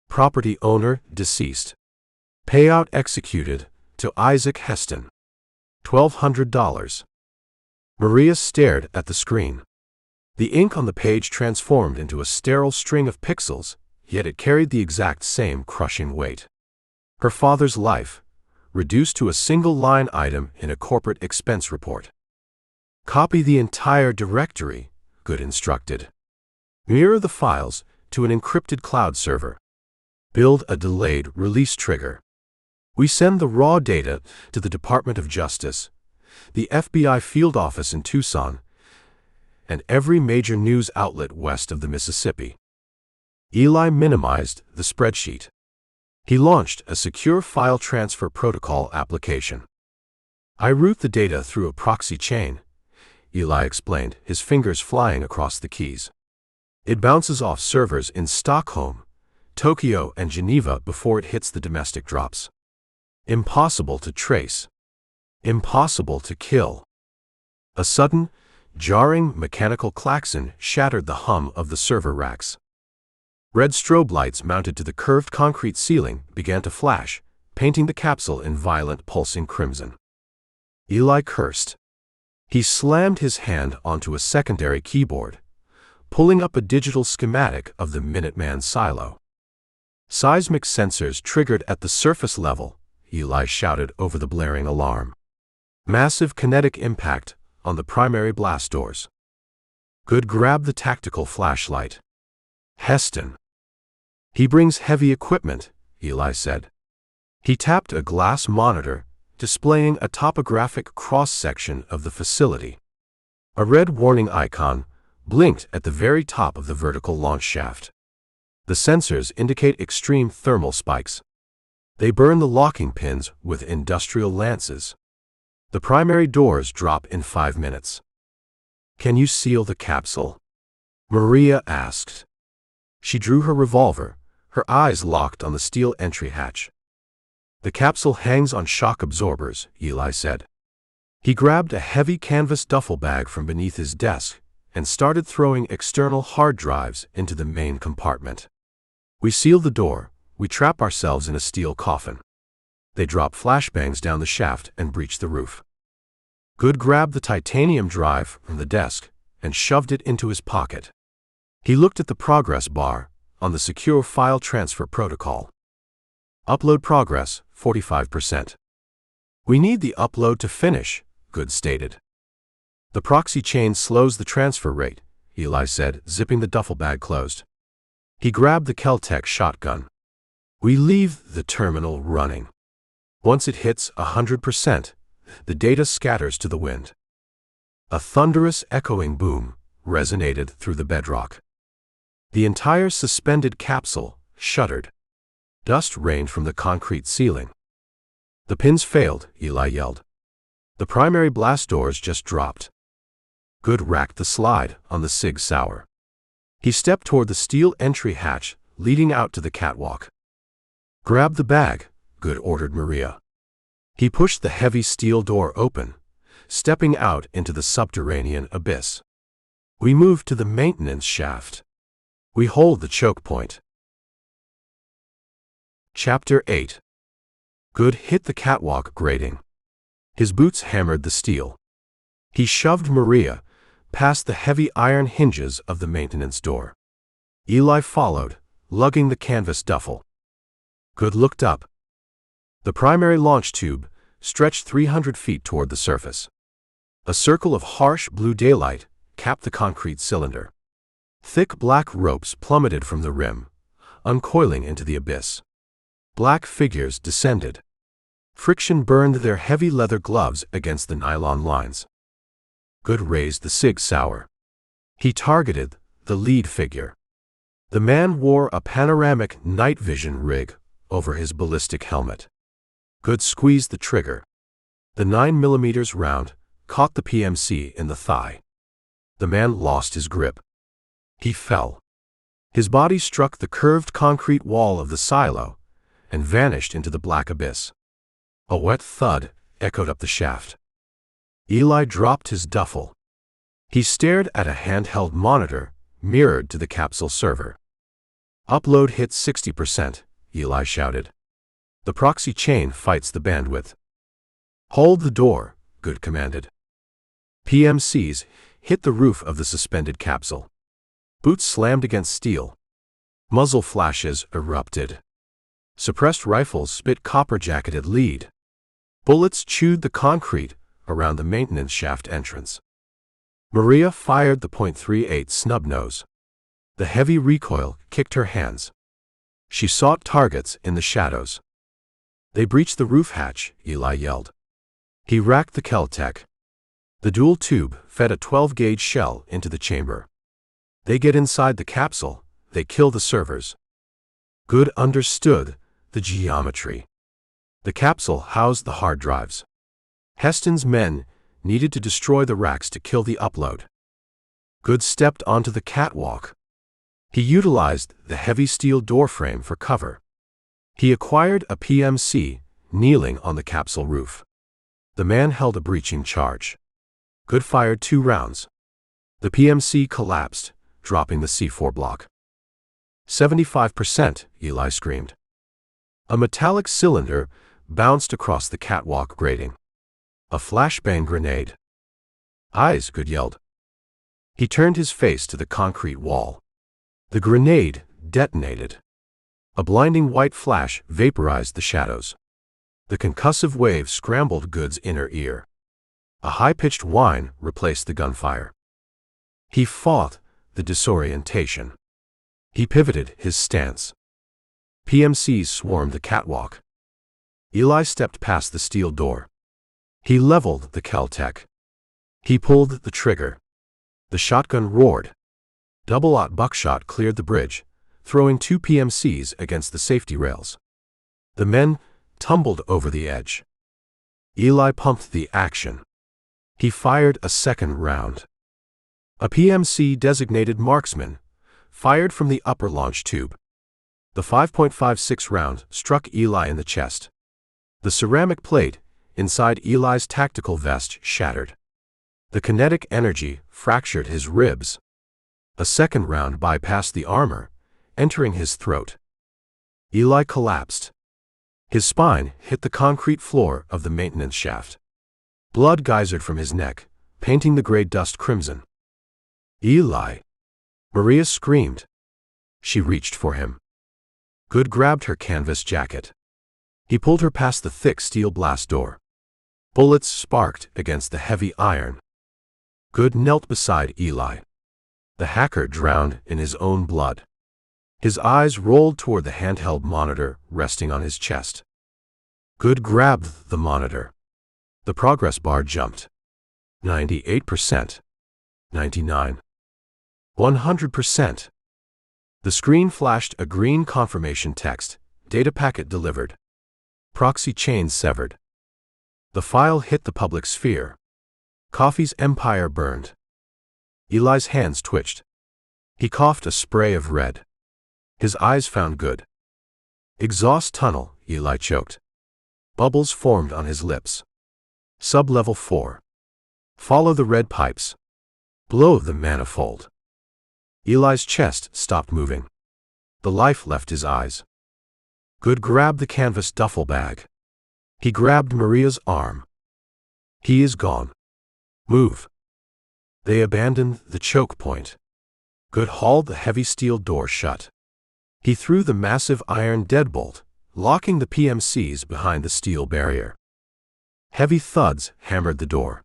Property owner deceased. Payout executed to Isaac Heston. $1,200. Maria stared at the screen. The ink on the page transformed into a sterile string of pixels, yet it carried the exact same crushing weight. Her father's life, reduced to a single line item in a corporate expense report. Copy the entire directory, Goode instructed. Mirror the files to an encrypted cloud server. Build a delayed release trigger. We send the raw data to the Department of Justice, the FBI field office in Tucson, and every major news outlet west of the Mississippi. Eli minimized the spreadsheet. He launched a secure file transfer protocol application. I route the data through a proxy chain, Eli explained, his fingers flying across the keys. It bounces off servers in Stockholm, Tokyo, and Geneva before it hits the domestic drops. Impossible to trace. Impossible to kill. A sudden, jarring mechanical klaxon shattered the hum of the server racks. Red strobe lights mounted to the curved concrete ceiling began to flash, painting the capsule in violent pulsing crimson. Eli cursed. He slammed his hand onto a secondary keyboard, pulling up a digital schematic of the Minuteman silo. Seismic sensors triggered at the surface level, Eli shouted over the blaring alarm. Massive kinetic impact on the primary blast doors. Goode grabbed the tactical flashlight. Heston. He brings heavy equipment, Eli said. He tapped a glass monitor, displaying a topographic cross-section of the facility. A red warning icon blinked at the very top of the vertical launch shaft. The sensors indicate extreme thermal spikes. They burn the locking pins with industrial lances. The primary doors drop in 5 minutes. Can you seal the capsule? Maria asked. She drew her revolver, her eyes locked on the steel entry hatch. The capsule hangs on shock absorbers, Eli said. He grabbed a heavy canvas duffel bag from beneath his desk and started throwing external hard drives into the main compartment. We seal the door, we trap ourselves in a steel coffin. They drop flashbangs down the shaft and breach the roof. Goode grabbed the titanium drive from the desk and shoved it into his pocket. He looked at the progress bar on the secure file transfer protocol. Upload progress, 45%. We need the upload to finish, Goode stated. The proxy chain slows the transfer rate, Eli said, zipping the duffel bag closed. He grabbed the Kel-Tec shotgun. We leave the terminal running. Once it hits 100%, the data scatters to the wind. A thunderous echoing boom resonated through the bedrock. The entire suspended capsule shuddered. Dust rained from the concrete ceiling. The pins failed, Eli yelled. The primary blast doors just dropped. Goode racked the slide on the Sig Sauer. He stepped toward the steel entry hatch leading out to the catwalk. Grab the bag, Goode ordered Maria. He pushed the heavy steel door open, stepping out into the subterranean abyss. We move to the maintenance shaft. We hold the choke point. Chapter 8. Goode hit the catwalk grating. His boots hammered the steel. He shoved Maria past the heavy iron hinges of the maintenance door. Eli followed, lugging the canvas duffel. Goode looked up. The primary launch tube stretched 300 feet toward the surface. A circle of harsh blue daylight capped the concrete cylinder. Thick black ropes plummeted from the rim, uncoiling into the abyss. Black figures descended. Friction burned their heavy leather gloves against the nylon lines. Goode raised the Sig Sauer. He targeted the lead figure. The man wore a panoramic night vision rig over his ballistic helmet. Goode squeezed the trigger. The 9mm round caught the PMC in the thigh. The man lost his grip. He fell. His body struck the curved concrete wall of the silo and vanished into the black abyss. A wet thud echoed up the shaft. Eli dropped his duffel. He stared at a handheld monitor mirrored to the capsule server. "Upload hit 60%, Eli shouted. "The proxy chain fights the bandwidth." "Hold the door," Goode commanded. PMCs hit the roof of the suspended capsule. Boots slammed against steel. Muzzle flashes erupted. Suppressed rifles spit copper-jacketed lead. Bullets chewed the concrete around the maintenance shaft entrance. Maria fired the .38 snub-nose. The heavy recoil kicked her hands. She sought targets in the shadows. "They breached the roof hatch," Eli yelled. He racked the Kel-Tec. The dual tube fed a 12-gauge shell into the chamber. "They get inside the capsule, they kill the servers." Goode understood the geometry. The capsule housed the hard drives. Heston's men needed to destroy the racks to kill the upload. Goode stepped onto the catwalk. He utilized the heavy steel doorframe for cover. He acquired a PMC kneeling on the capsule roof. The man held a breaching charge. Goode fired 2 rounds. The PMC collapsed, dropping the C4 block. 75%, Eli screamed. A metallic cylinder bounced across the catwalk grating. A flashbang grenade. "Eyes," Goode yelled. He turned his face to the concrete wall. The grenade detonated. A blinding white flash vaporized the shadows. The concussive wave scrambled Goode's inner ear. A high-pitched whine replaced the gunfire. He fought the disorientation. He pivoted his stance. PMCs swarmed the catwalk. Eli stepped past the steel door. He leveled the Kel-Tec. He pulled the trigger. The shotgun roared. Double-aught buckshot cleared the bridge, throwing 2 PMCs against the safety rails. The men tumbled over the edge. Eli pumped the action. He fired a second round. A PMC-designated marksman fired from the upper launch tube. The 5.56 round struck Eli in the chest. The ceramic plate inside Eli's tactical vest shattered. The kinetic energy fractured his ribs. A second round bypassed the armor, entering his throat. Eli collapsed. His spine hit the concrete floor of the maintenance shaft. Blood geysered from his neck, painting the gray dust crimson. "Eli!" Maria screamed. She reached for him. Goode grabbed her canvas jacket. He pulled her past the thick steel blast door. Bullets sparked against the heavy iron. Goode knelt beside Eli. The hacker drowned in his own blood. His eyes rolled toward the handheld monitor resting on his chest. Goode grabbed the monitor. The progress bar jumped. 98%. 99. 100%. The screen flashed a green confirmation text. Data packet delivered. Proxy chain severed. The file hit the public sphere. Coffee's empire burned. Eli's hands twitched. He coughed a spray of red. His eyes found Goode. "Exhaust tunnel," Eli choked. Bubbles formed on his lips. "Sub-level 4. Follow the red pipes. Blow the manifold." Eli's chest stopped moving. The life left his eyes. Goode grabbed the canvas duffel bag. He grabbed Maria's arm. "He is gone. Move." They abandoned the choke point. Goode hauled the heavy steel door shut. He threw the massive iron deadbolt, locking the PMCs behind the steel barrier. Heavy thuds hammered the door.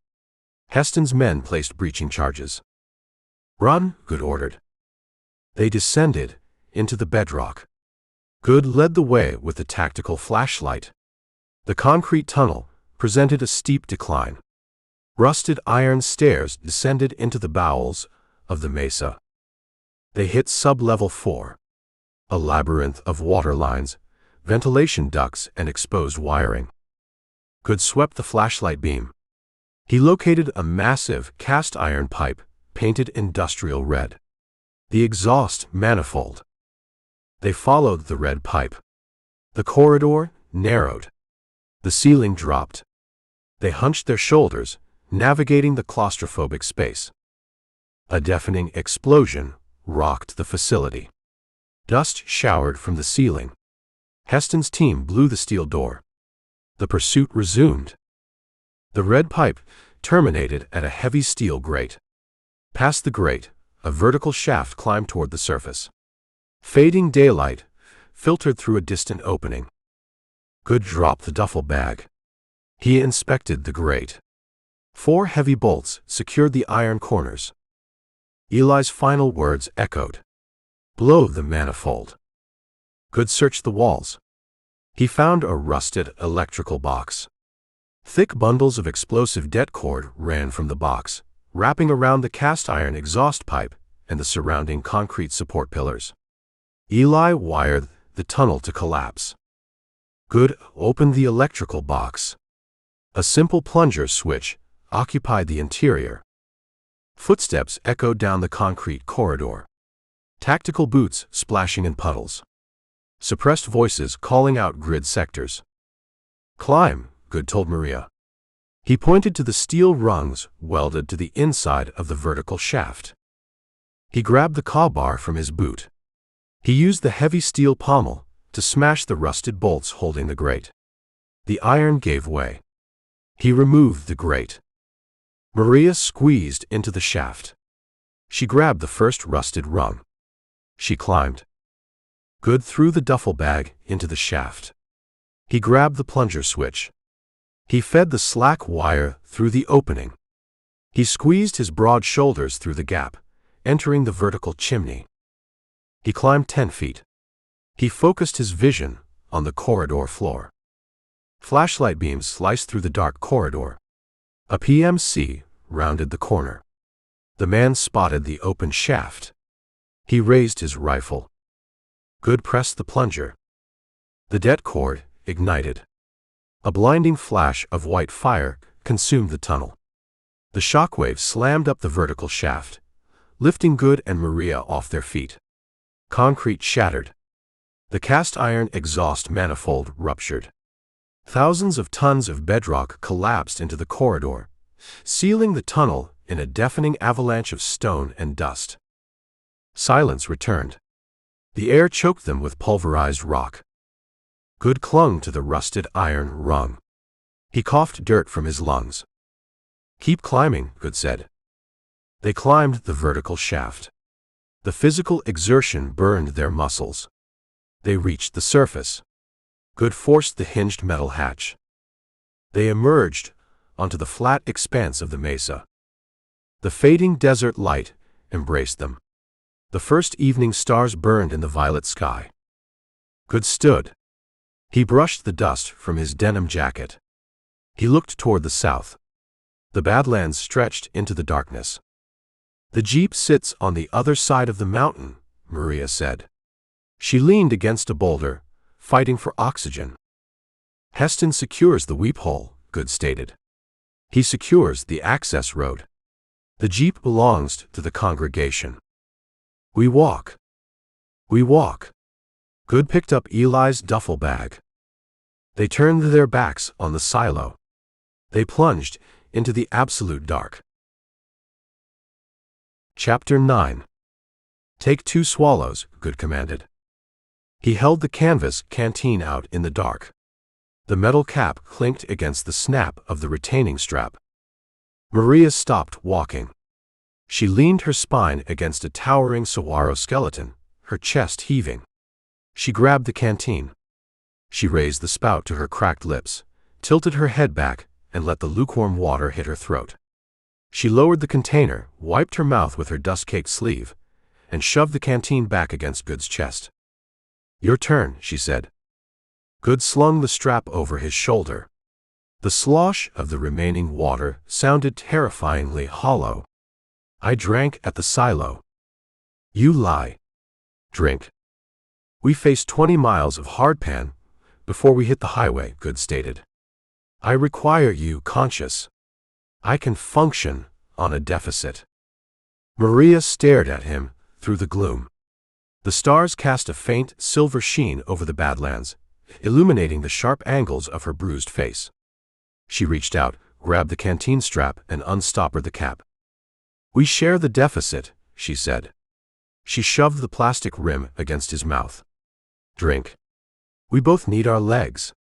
Heston's men placed breaching charges. "Run," Goode ordered. They descended into the bedrock. Goode led the way with the tactical flashlight. The concrete tunnel presented a steep decline. Rusted iron stairs descended into the bowels of the mesa. They hit sub-level 4. A labyrinth of water lines, ventilation ducts, and exposed wiring. Goode swept the flashlight beam. He located a massive cast iron pipe painted industrial red. The exhaust manifold. They followed the red pipe. The corridor narrowed. The ceiling dropped. They hunched their shoulders, navigating the claustrophobic space. A deafening explosion rocked the facility. Dust showered from the ceiling. Heston's team blew the steel door. The pursuit resumed. The red pipe terminated at a heavy steel grate. Past the grate, a vertical shaft climbed toward the surface. Fading daylight filtered through a distant opening. Goode dropped the duffel bag. He inspected the grate. 4 heavy bolts secured the iron corners. Eli's final words echoed. "Blow the manifold." Goode searched the walls. He found a rusted electrical box. Thick bundles of explosive det cord ran from the box, wrapping around the cast iron exhaust pipe and the surrounding concrete support pillars. Eli wired the tunnel to collapse. Goode opened the electrical box. A simple plunger switch occupied the interior. Footsteps echoed down the concrete corridor. Tactical boots splashing in puddles. Suppressed voices calling out grid sectors. "Climb," Goode told Maria. He pointed to the steel rungs welded to the inside of the vertical shaft. He grabbed the cawbar from his boot. He used the heavy steel pommel to smash the rusted bolts holding the grate. The iron gave way. He removed the grate. Maria squeezed into the shaft. She grabbed the first rusted rung. She climbed. Goode threw the duffel bag into the shaft. He grabbed the plunger switch. He fed the slack wire through the opening. He squeezed his broad shoulders through the gap, entering the vertical chimney. He climbed 10 feet. He focused his vision on the corridor floor. Flashlight beams sliced through the dark corridor. A PMC rounded the corner. The man spotted the open shaft. He raised his rifle. Goode pressed the plunger. The det cord ignited. A blinding flash of white fire consumed the tunnel. The shockwave slammed up the vertical shaft, lifting Goode and Maria off their feet. Concrete shattered. The cast iron exhaust manifold ruptured. Thousands of tons of bedrock collapsed into the corridor, sealing the tunnel in a deafening avalanche of stone and dust. Silence returned. The air choked them with pulverized rock. Goode clung to the rusted iron rung. He coughed dirt from his lungs. "Keep climbing," Goode said. They climbed the vertical shaft. The physical exertion burned their muscles. They reached the surface. Goode forced the hinged metal hatch. They emerged onto the flat expanse of the mesa. The fading desert light embraced them. The first evening stars burned in the violet sky. Goode stood. He brushed the dust from his denim jacket. He looked toward the south. The Badlands stretched into the darkness. "The jeep sits on the other side of the mountain," Maria said. She leaned against a boulder, fighting for oxygen. "Heston secures the weep hole," Goode stated. "He secures the access road. The jeep belongs to the congregation. We walk. We walk." Goode picked up Eli's duffel bag. They turned their backs on the silo. They plunged into the absolute dark. Chapter 9. "Take 2 swallows," Goode commanded. He held the canvas canteen out in the dark. The metal cap clinked against the snap of the retaining strap. Maria stopped walking. She leaned her spine against a towering saguaro skeleton, her chest heaving. She grabbed the canteen. She raised the spout to her cracked lips, tilted her head back, and let the lukewarm water hit her throat. She lowered the container, wiped her mouth with her dust-caked sleeve, and shoved the canteen back against Goode's chest. Your turn, she said. Goode slung the strap over his shoulder. The slosh of the remaining water sounded terrifyingly hollow. I drank at the silo. You lie. Drink. We faced 20 miles of hardpan before we hit the highway, Goode stated. I require you conscious. I can function on a deficit. Maria stared at him through the gloom. The stars cast a faint silver sheen over the Badlands, illuminating the sharp angles of her bruised face. She reached out, grabbed the canteen strap, and unstoppered the cap. We share the deficit, she said. She shoved the plastic rim against his mouth. Drink. We both need our legs.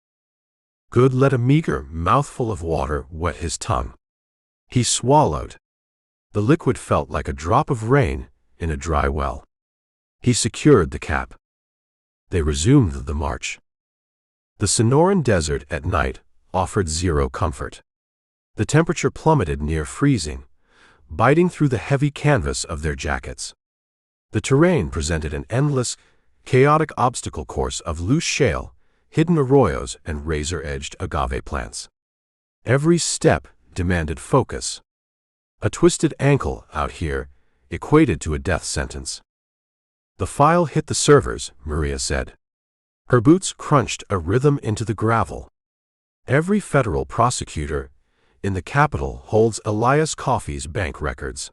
Goode let a meager mouthful of water wet his tongue. He swallowed. The liquid felt like a drop of rain in a dry well. He secured the cap. They resumed the march. The Sonoran Desert at night offered zero comfort. The temperature plummeted near freezing, biting through the heavy canvas of their jackets. The terrain presented an endless, chaotic obstacle course of loose shale, hidden arroyos, and razor-edged agave plants. Every step demanded focus. A twisted ankle out here equated to a death sentence. The file hit the servers, Maria said. Her boots crunched a rhythm into the gravel. Every federal prosecutor in the Capitol holds Elias Coffey's bank records.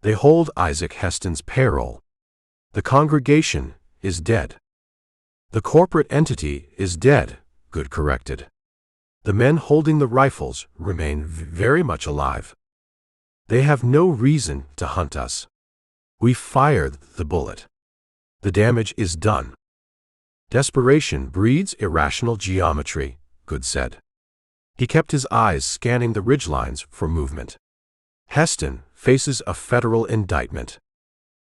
They hold Isaac Heston's payroll. The congregation is dead. The corporate entity is dead, Goode corrected. The men holding the rifles remain very much alive. They have no reason to hunt us. We fired the bullet. The damage is done. Desperation breeds irrational geometry, Goode said. He kept his eyes scanning the ridgelines for movement. Heston faces a federal indictment.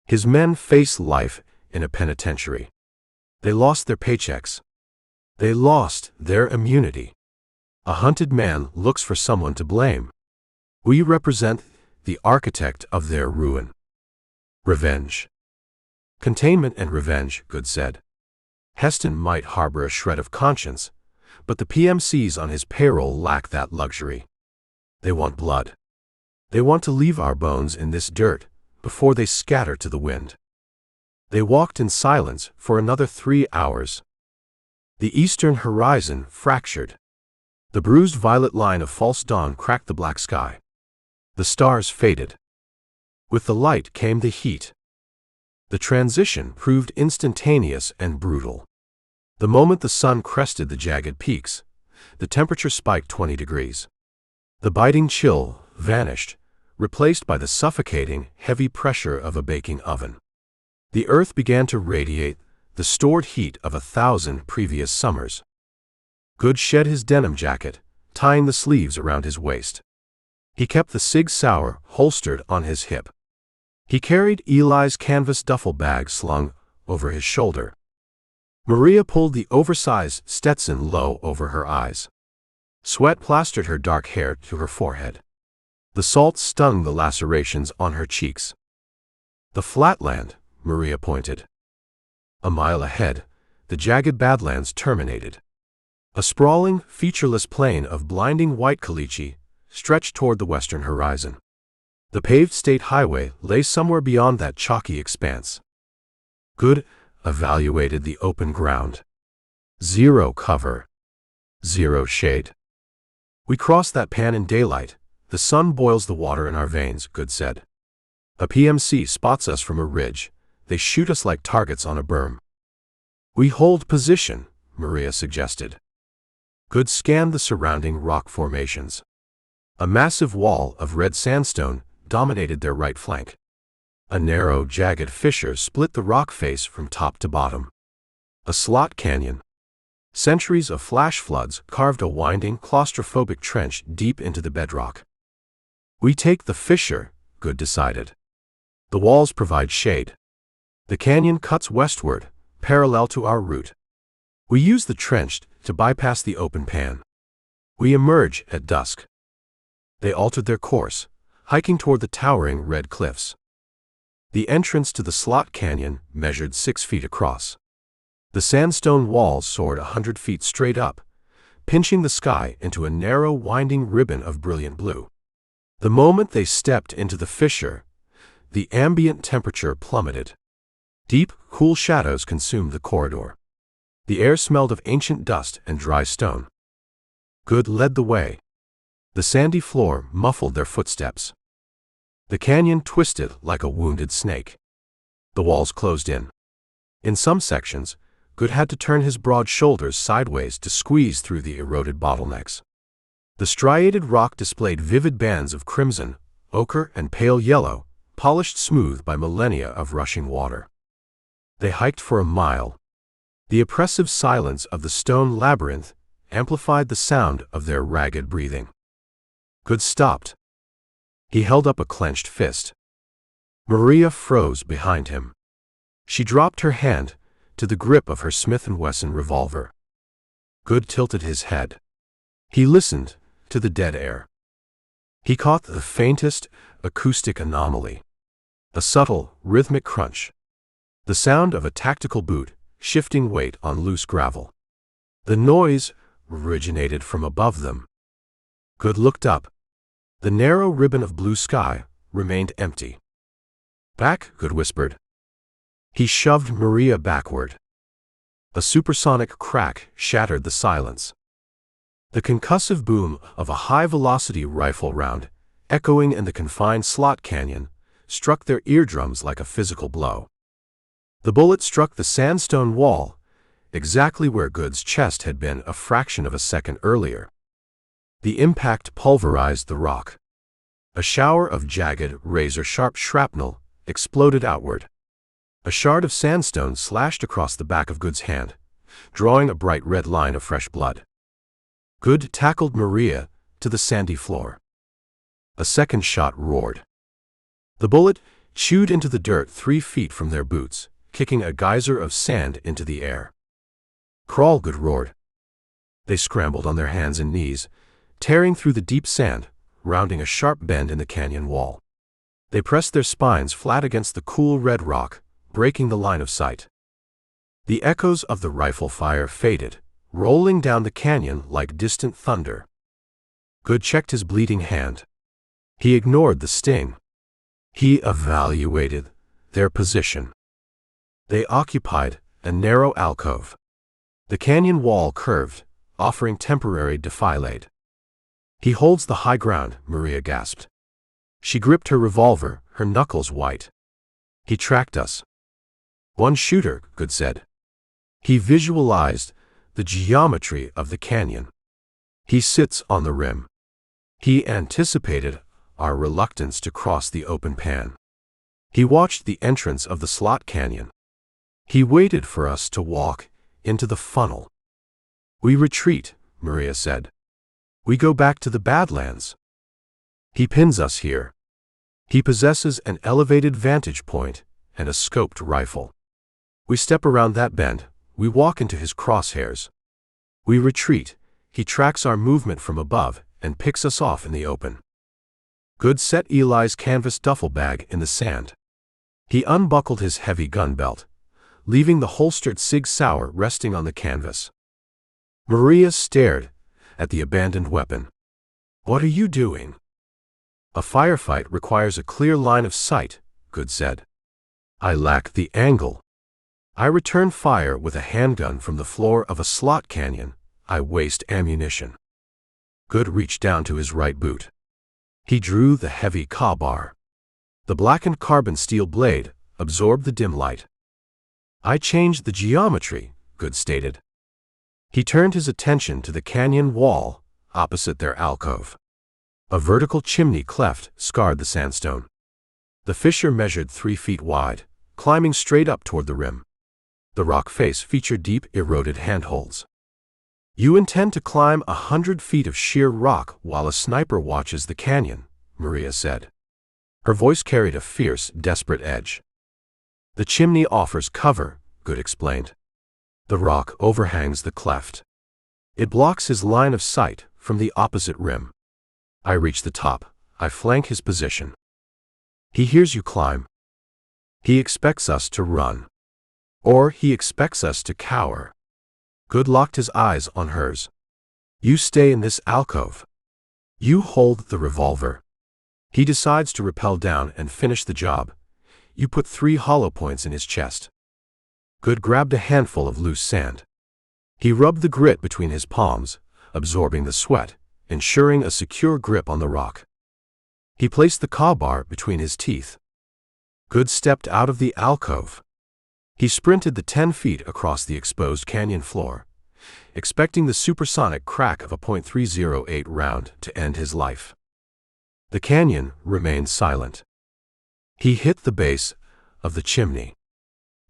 His men face life in a penitentiary. They lost their paychecks. They lost their immunity. A hunted man looks for someone to blame. We represent the architect of their ruin. Revenge. Containment and revenge, Goode said. Heston might harbor a shred of conscience, but the PMCs on his payroll lack that luxury. They want blood. They want to leave our bones in this dirt before they scatter to the wind. They walked in silence for another 3 hours. The eastern horizon fractured. The bruised violet line of false dawn cracked the black sky. The stars faded. With the light came the heat. The transition proved instantaneous and brutal. The moment the sun crested the jagged peaks, the temperature spiked 20 degrees. The biting chill vanished, replaced by the suffocating, heavy pressure of a baking oven. The earth began to radiate the stored heat of 1,000 previous summers. Goode shed his denim jacket, tying the sleeves around his waist. He kept the Sig Sauer holstered on his hip. He carried Eli's canvas duffel bag slung over his shoulder. Maria pulled the oversized Stetson low over her eyes. Sweat plastered her dark hair to her forehead. The salt stung the lacerations on her cheeks. The flatland, Maria pointed. A mile ahead, the jagged Badlands terminated. A sprawling, featureless plain of blinding white caliche stretched toward the western horizon. The paved state highway lay somewhere beyond that chalky expanse. Goode evaluated the open ground. Zero cover. Zero shade. We crossed that pan in daylight. The sun boils the water in our veins, Goode said. A PMC spots us from a ridge. They shoot us like targets on a berm. We hold position, Maria suggested. Goode scanned the surrounding rock formations. A massive wall of red sandstone dominated their right flank. A narrow, jagged fissure split the rock face from top to bottom. A slot canyon. Centuries of flash floods carved a winding, claustrophobic trench deep into the bedrock. We take the fissure, Goode decided. The walls provide shade. The canyon cuts westward, parallel to our route. We use the trench to bypass the open pan. We emerge at dusk. They altered their course, hiking toward the towering red cliffs. The entrance to the slot canyon measured 6 feet across. The sandstone walls soared 100 feet straight up, pinching the sky into a narrow, winding ribbon of brilliant blue. The moment they stepped into the fissure, the ambient temperature plummeted. Deep, cool shadows consumed the corridor. The air smelled of ancient dust and dry stone. Goode led the way. The sandy floor muffled their footsteps. The canyon twisted like a wounded snake. The walls closed in. In some sections, Goode had to turn his broad shoulders sideways to squeeze through the eroded bottlenecks. The striated rock displayed vivid bands of crimson, ochre, and pale yellow, polished smooth by millennia of rushing water. They hiked for a mile. The oppressive silence of the stone labyrinth amplified the sound of their ragged breathing. Goode stopped. He held up a clenched fist. Maria froze behind him. She dropped her hand to the grip of her Smith & Wesson revolver. Goode tilted his head. He listened to the dead air. He caught the faintest acoustic anomaly. A subtle, rhythmic crunch. The sound of a tactical boot shifting weight on loose gravel. The noise originated from above them. Goode looked up. The narrow ribbon of blue sky remained empty. "Back," Goode whispered. He shoved Maria backward. A supersonic crack shattered the silence. The concussive boom of a high-velocity rifle round, echoing in the confined slot canyon, struck their eardrums like a physical blow. The bullet struck the sandstone wall, exactly where Goode's chest had been a fraction of a second earlier. The impact pulverized the rock. A shower of jagged, razor-sharp shrapnel exploded outward. A shard of sandstone slashed across the back of Goode's hand, drawing a bright red line of fresh blood. Goode tackled Maria to the sandy floor. A second shot roared. The bullet chewed into the dirt 3 feet from their boots, kicking a geyser of sand into the air. "Crawl," Goode roared. They scrambled on their hands and knees, tearing through the deep sand, rounding a sharp bend in the canyon wall. They pressed their spines flat against the cool red rock, breaking the line of sight. The echoes of the rifle fire faded, rolling down the canyon like distant thunder. Goode checked his bleeding hand. He ignored the sting. He evaluated their position. They occupied a narrow alcove. The canyon wall curved, offering temporary defilade. "He holds the high ground," Maria gasped. She gripped her revolver, her knuckles white. "He tracked us." "One shooter," Goode said. He visualized the geometry of the canyon. "He sits on the rim." He anticipated our reluctance to cross the open pan. He watched the entrance of the slot canyon. He waited for us to walk into the funnel. "We retreat," Maria said. "We go back to the Badlands." "He pins us here." He possesses an elevated vantage point and a scoped rifle. "We step around that bend, we walk into his crosshairs. We retreat, he tracks our movement from above and picks us off in the open." Goode set Eli's canvas duffel bag in the sand. He unbuckled his heavy gun belt, leaving the holstered Sig Sauer resting on the canvas. Maria stared at the abandoned weapon. "What are you doing?" "A firefight requires a clear line of sight," Goode said. "I lack the angle. I return fire with a handgun from the floor of a slot canyon. I waste ammunition." Goode reached down to his right boot. He drew the heavy Ka-bar. The blackened carbon steel blade absorbed the dim light. "I changed the geometry," Goode stated. He turned his attention to the canyon wall opposite their alcove. A vertical chimney cleft scarred the sandstone. The fissure measured 3 feet wide, climbing straight up toward the rim. The rock face featured deep, eroded handholds. "You intend to climb 100 feet of sheer rock while a sniper watches the canyon," Maria said. Her voice carried a fierce, desperate edge. "The chimney offers cover," Goode explained. "The rock overhangs the cleft. It blocks his line of sight from the opposite rim. I reach the top, I flank his position. He hears you climb. He expects us to run. Or he expects us to cower. Goode locked his eyes on hers. You stay in this alcove. You hold the revolver. He decides to rappel down and finish the job. You put 3 hollow points in his chest. Goode grabbed a handful of loose sand. He rubbed the grit between his palms, absorbing the sweat, ensuring a secure grip on the rock. He placed the crowbar between his teeth. Goode stepped out of the alcove. He sprinted the 10 feet across the exposed canyon floor, expecting the supersonic crack of a .308 round to end his life. The canyon remained silent. He hit the base of the chimney.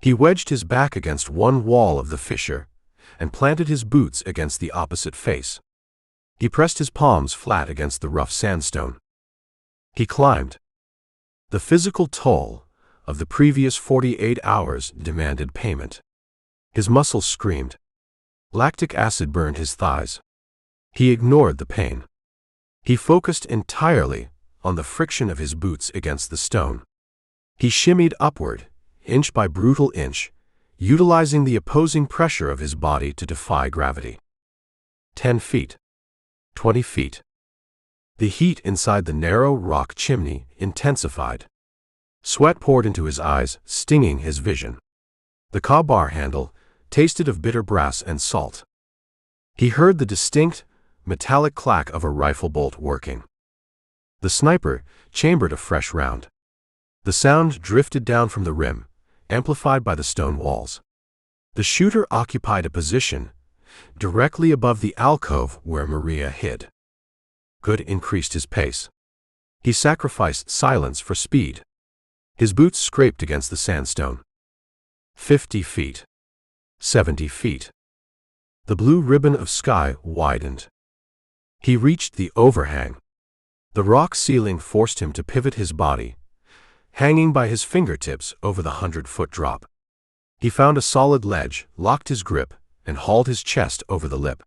He wedged his back against one wall of the fissure and planted his boots against the opposite face. He pressed his palms flat against the rough sandstone. He climbed. The physical toll of the previous 48 hours demanded payment. His muscles screamed. Lactic acid burned his thighs. He ignored the pain. He focused entirely on the friction of his boots against the stone. He shimmied upward, inch by brutal inch, utilizing the opposing pressure of his body to defy gravity. 10 feet. 20 feet. The heat inside the narrow rock chimney intensified. Sweat poured into his eyes, stinging his vision. The crowbar handle tasted of bitter brass and salt. He heard the distinct, metallic clack of a rifle bolt working. The sniper chambered a fresh round. The sound drifted down from the rim, amplified by the stone walls. The shooter occupied a position directly above the alcove where Maria hid. Goode increased his pace. He sacrificed silence for speed. His boots scraped against the sandstone. 50 feet. 70 feet. The blue ribbon of sky widened. He reached the overhang. The rock ceiling forced him to pivot his body, hanging by his fingertips over the 100-foot drop. He found a solid ledge, locked his grip, and hauled his chest over the lip.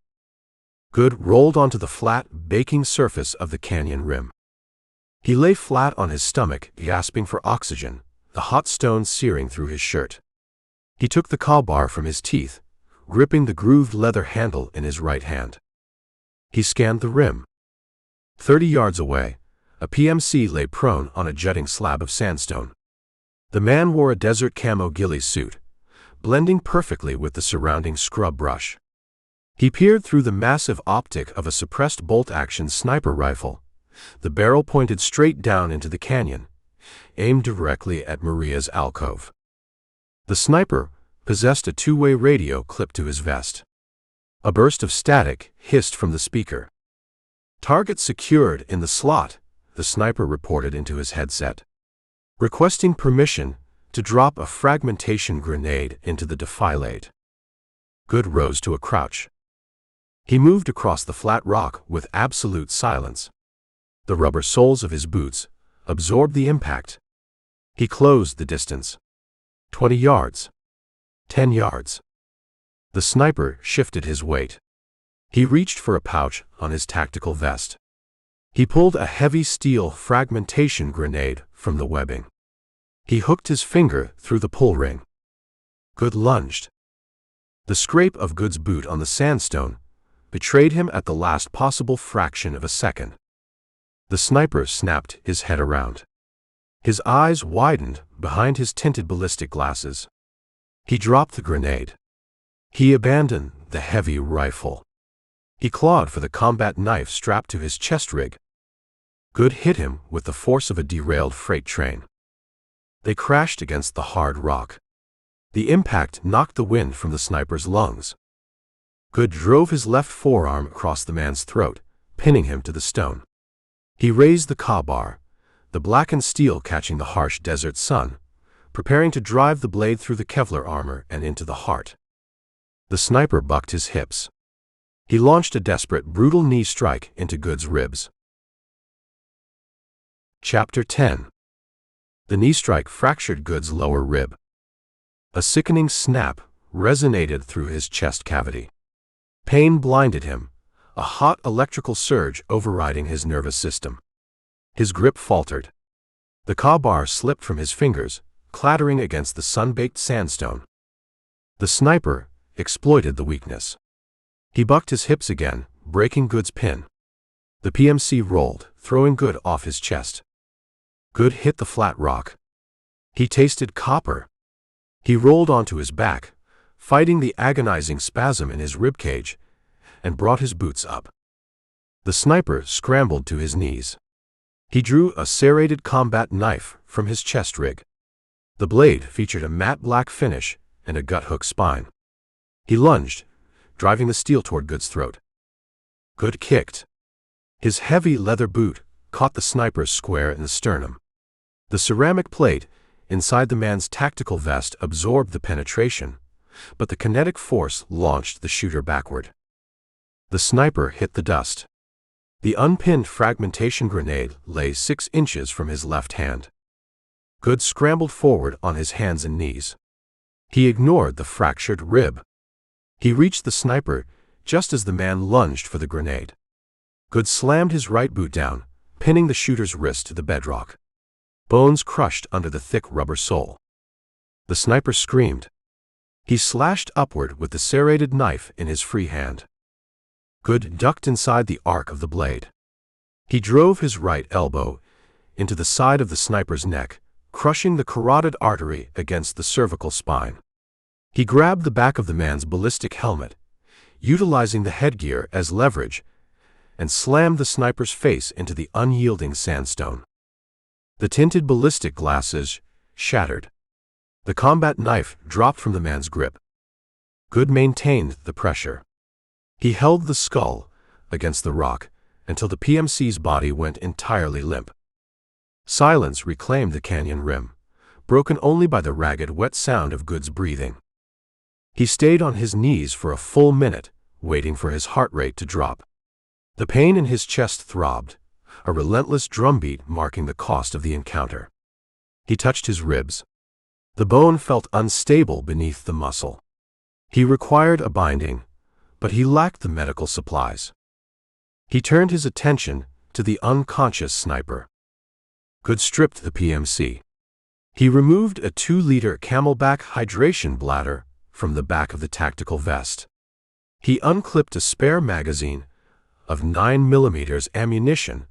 Goode rolled onto the flat, baking surface of the canyon rim. He lay flat on his stomach, gasping for oxygen, the hot stones searing through his shirt. He took the crowbar from his teeth, gripping the grooved leather handle in his right hand. He scanned the rim. 30 yards away, a PMC lay prone on a jutting slab of sandstone. The man wore a desert camo ghillie suit, blending perfectly with the surrounding scrub brush. He peered through the massive optic of a suppressed bolt-action sniper rifle, the barrel pointed straight down into the canyon, aimed directly at Maria's alcove. The sniper possessed a 2-way radio clipped to his vest. A burst of static hissed from the speaker. Target secured in the slot, the sniper reported into his headset. Requesting permission to drop a fragmentation grenade into the defilade. Goode rose to a crouch. He moved across the flat rock with absolute silence. The rubber soles of his boots absorbed the impact. He closed the distance. 20 yards. 10 yards. The sniper shifted his weight. He reached for a pouch on his tactical vest. He pulled a heavy steel fragmentation grenade from the webbing. He hooked his finger through the pull ring. Goode lunged. The scrape of Goode's boot on the sandstone betrayed him at the last possible fraction of a second. The sniper snapped his head around. His eyes widened behind his tinted ballistic glasses. He dropped the grenade. He abandoned the heavy rifle. He clawed for the combat knife strapped to his chest rig. Goode hit him with the force of a derailed freight train. They crashed against the hard rock. The impact knocked the wind from the sniper's lungs. Goode drove his left forearm across the man's throat, pinning him to the stone. He raised the crowbar, the blackened steel catching the harsh desert sun, preparing to drive the blade through the Kevlar armor and into the heart. The sniper bucked his hips. He launched a desperate, brutal knee strike into Goode's ribs. Chapter 10. The knee strike fractured Goode's lower rib. A sickening snap resonated through his chest cavity. Pain blinded him, a hot electrical surge overriding his nervous system. His grip faltered. The crowbar slipped from his fingers, clattering against the sun-baked sandstone. The sniper exploited the weakness. He bucked his hips again, breaking Goode's pin. The PMC rolled, throwing Goode off his chest. Goode hit the flat rock. He tasted copper. He rolled onto his back, fighting the agonizing spasm in his ribcage, and brought his boots up. The sniper scrambled to his knees. He drew a serrated combat knife from his chest rig. The blade featured a matte black finish and a gut-hook spine. He lunged, driving the steel toward Goode's throat. Goode kicked. His heavy leather boot caught the sniper square in the sternum. The ceramic plate inside the man's tactical vest absorbed the penetration, but the kinetic force launched the shooter backward. The sniper hit the dust. The unpinned fragmentation grenade lay 6 inches from his left hand. Goode scrambled forward on his hands and knees. He ignored the fractured rib. He reached the sniper just as the man lunged for the grenade. Goode slammed his right boot down, pinning the shooter's wrist to the bedrock. Bones crushed under the thick rubber sole. The sniper screamed. He slashed upward with the serrated knife in his free hand. Goode ducked inside the arc of the blade. He drove his right elbow into the side of the sniper's neck, crushing the carotid artery against the cervical spine. He grabbed the back of the man's ballistic helmet, utilizing the headgear as leverage, and slammed the sniper's face into the unyielding sandstone. The tinted ballistic glasses shattered. The combat knife dropped from the man's grip. Goode maintained the pressure. He held the skull against the rock until the PMC's body went entirely limp. Silence reclaimed the canyon rim, broken only by the ragged, wet sound of Goode's breathing. He stayed on his knees for a full minute, waiting for his heart rate to drop. The pain in his chest throbbed, a relentless drumbeat marking the cost of the encounter. He touched his ribs. The bone felt unstable beneath the muscle. He required a binding, but he lacked the medical supplies. He turned his attention to the unconscious sniper. Goode stripped the PMC. He removed a 2-liter Camelback hydration bladder from the back of the tactical vest. He unclipped a spare magazine of 9mm ammunition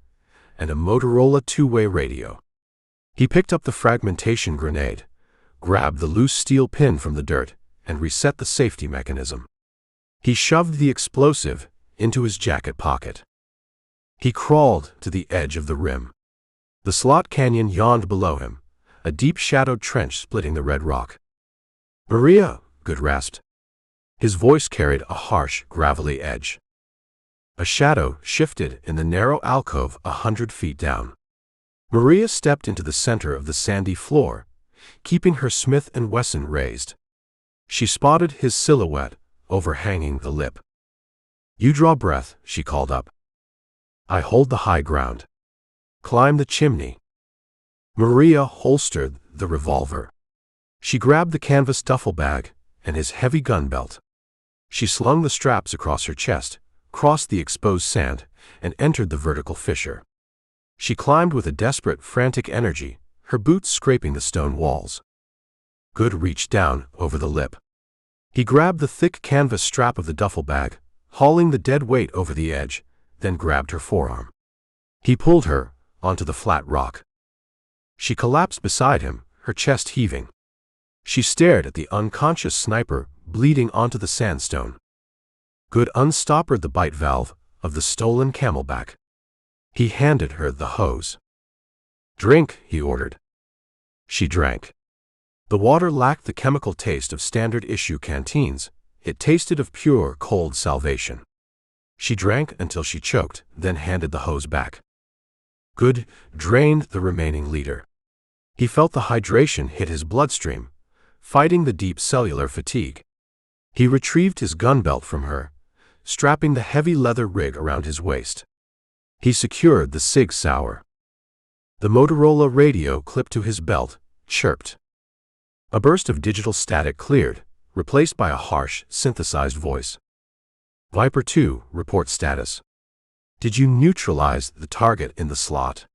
and a Motorola 2-way radio. He picked up the fragmentation grenade, grabbed the loose steel pin from the dirt, and reset the safety mechanism. He shoved the explosive into his jacket pocket. He crawled to the edge of the rim. The slot canyon yawned below him, a deep shadowed trench splitting the red rock. "Maria," Goode rasped. His voice carried a harsh, gravelly edge. A shadow shifted in the narrow alcove 100 feet down. Maria stepped into the center of the sandy floor, keeping her Smith & Wesson raised. She spotted his silhouette overhanging the lip. "You draw breath," she called up. "I hold the high ground. Climb the chimney." Maria holstered the revolver. She grabbed the canvas duffel bag and his heavy gun belt. She slung the straps across her chest, crossed the exposed sand, and entered the vertical fissure. She climbed with a desperate, frantic energy, her boots scraping the stone walls. Goode reached down over the lip. He grabbed the thick canvas strap of the duffel bag, hauling the dead weight over the edge, then grabbed her forearm. He pulled her onto the flat rock. She collapsed beside him, her chest heaving. She stared at the unconscious sniper bleeding onto the sandstone. Goode unstoppered the bite valve of the stolen Camelback. He handed her the hose. "Drink," he ordered. She drank. The water lacked the chemical taste of standard-issue canteens. It tasted of pure, cold salvation. She drank until she choked, then handed the hose back. Goode drained the remaining liter. He felt the hydration hit his bloodstream, fighting the deep cellular fatigue. He retrieved his gun belt from her, strapping the heavy leather rig around his waist. He secured the Sig Sauer. The Motorola radio clipped to his belt chirped. A burst of digital static cleared, replaced by a harsh, synthesized voice. "Viper 2, report status. Did you neutralize the target in the slot?"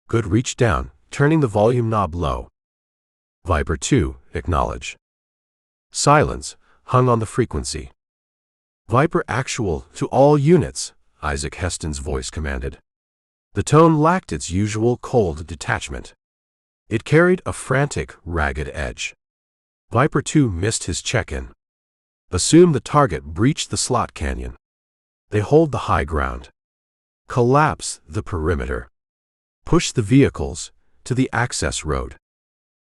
Goode reached down, turning the volume knob low. "Viper 2, acknowledge." Silence hung on the frequency. "Viper actual to all units," Isaac Heston's voice commanded. The tone lacked its usual cold detachment. It carried a frantic, ragged edge. Viper 2 missed his check-in. "Assume the target breached the slot canyon. They hold the high ground. Collapse the perimeter. Push the vehicles to the access road.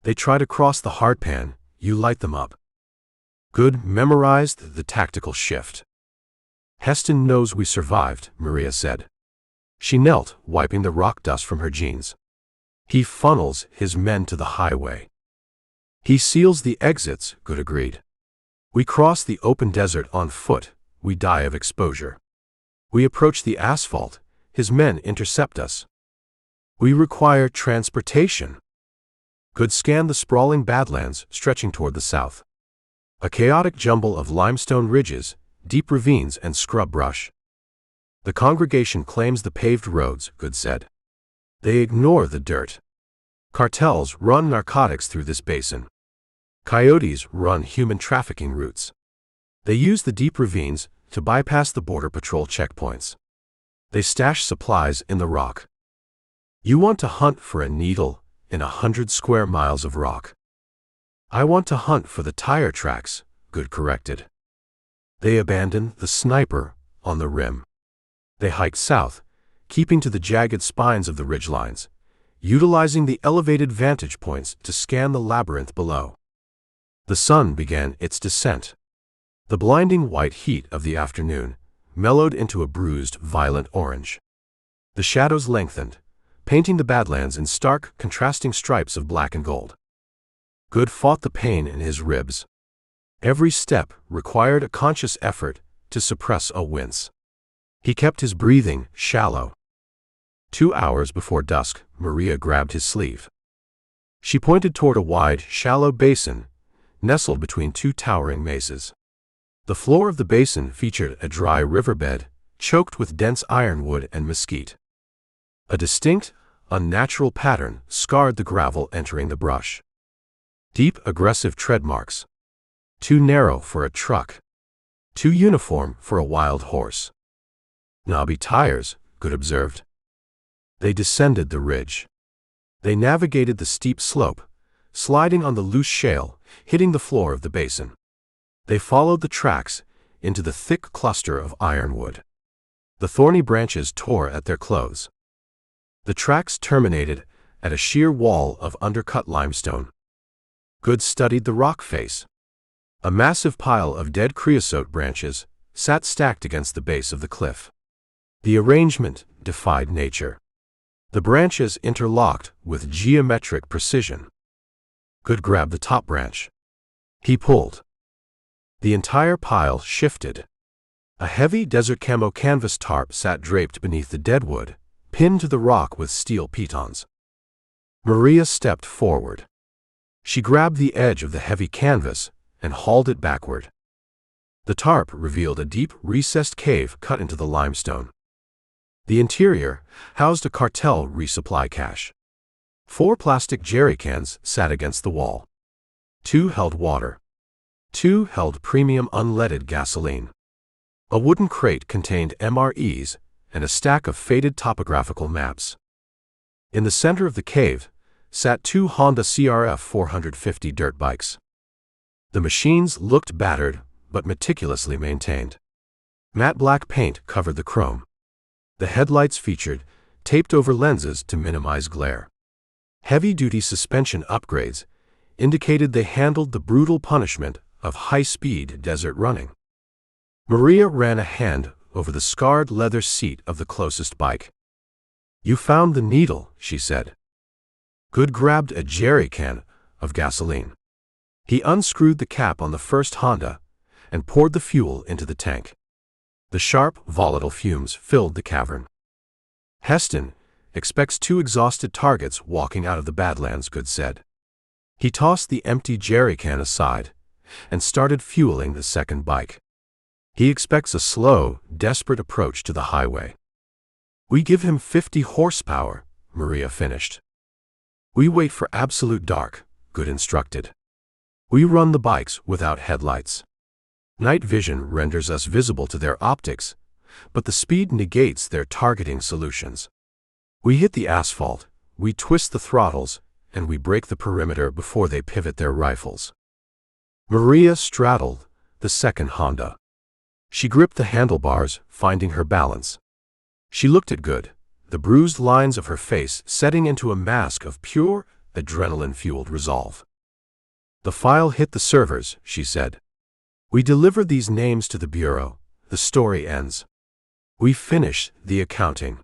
They try to cross the hardpan, you light them up." Goode memorized the tactical shift. "Heston knows we survived," Maria said. She knelt, wiping the rock dust from her jeans. "He funnels his men to the highway. He seals the exits," Goode agreed. "We cross the open desert on foot, we die of exposure. We approach the asphalt, his men intercept us. We require transportation." Goode scanned the sprawling badlands stretching toward the south. A chaotic jumble of limestone ridges, deep ravines and scrub brush. "The congregation claims the paved roads," Goode said. "They ignore the dirt. Cartels run narcotics through this basin. Coyotes run human trafficking routes. They use the deep ravines to bypass the border patrol checkpoints. They stash supplies in the rock. You want to hunt for a needle in 100 square miles of rock. I want to hunt for the tire tracks," Goode corrected. They abandoned the sniper on the rim. They hiked south, keeping to the jagged spines of the ridgelines, utilizing the elevated vantage points to scan the labyrinth below. The sun began its descent. The blinding white heat of the afternoon mellowed into a bruised, violent orange. The shadows lengthened, painting the badlands in stark, contrasting stripes of black and gold. Goode fought the pain in his ribs. Every step required a conscious effort to suppress a wince. He kept his breathing shallow. 2 hours before dusk, Maria grabbed his sleeve. She pointed toward a wide, shallow basin, nestled between two towering mesas. The floor of the basin featured a dry riverbed, choked with dense ironwood and mesquite. A distinct, unnatural pattern scarred the gravel entering the brush. Deep, aggressive tread marks. Too narrow for a truck. Too uniform for a wild horse. "Knobby tires," Goode observed. They descended the ridge. They navigated the steep slope, sliding on the loose shale, hitting the floor of the basin. They followed the tracks into the thick cluster of ironwood. The thorny branches tore at their clothes. The tracks terminated at a sheer wall of undercut limestone. Goode studied the rock face. A massive pile of dead creosote branches sat stacked against the base of the cliff. The arrangement defied nature. The branches interlocked with geometric precision. Goode grabbed the top branch. He pulled. The entire pile shifted. A heavy desert camo canvas tarp sat draped beneath the deadwood, pinned to the rock with steel pitons. Maria stepped forward. She grabbed the edge of the heavy canvas and hauled it backward. The tarp revealed a deep, recessed cave cut into the limestone. The interior housed a cartel resupply cache. 4 plastic jerry cans sat against the wall. 2 held water. 2 held premium unleaded gasoline. A wooden crate contained MREs and a stack of faded topographical maps. In the center of the cave sat 2 Honda CRF 450 dirt bikes. The machines looked battered but meticulously maintained. Matte black paint covered the chrome. The headlights featured taped-over lenses to minimize glare. Heavy-duty suspension upgrades indicated they handled the brutal punishment of high-speed desert running. Maria ran a hand over the scarred leather seat of the closest bike. "You found the needle," she said. Goode grabbed a jerry can of gasoline. He unscrewed the cap on the first Honda and poured the fuel into the tank. The sharp, volatile fumes filled the cavern. "Heston expects 2 exhausted targets walking out of the Badlands," Goode said. He tossed the empty jerry can aside and started fueling the second bike. "He expects a slow, desperate approach to the highway." "We give him 50 horsepower," Maria finished. "We wait for absolute dark," Goode instructed. We run the bikes without headlights. Night vision renders us visible to their optics, but the speed negates their targeting solutions. We hit the asphalt, we twist the throttles, and we break the perimeter before they pivot their rifles. Maria straddled the second Honda. She gripped the handlebars, finding her balance. She looked at Goode, the bruised lines of her face setting into a mask of pure, adrenaline-fueled resolve. "The file hit the servers," she said. "We deliver these names to the Bureau. The story ends. We finish the accounting."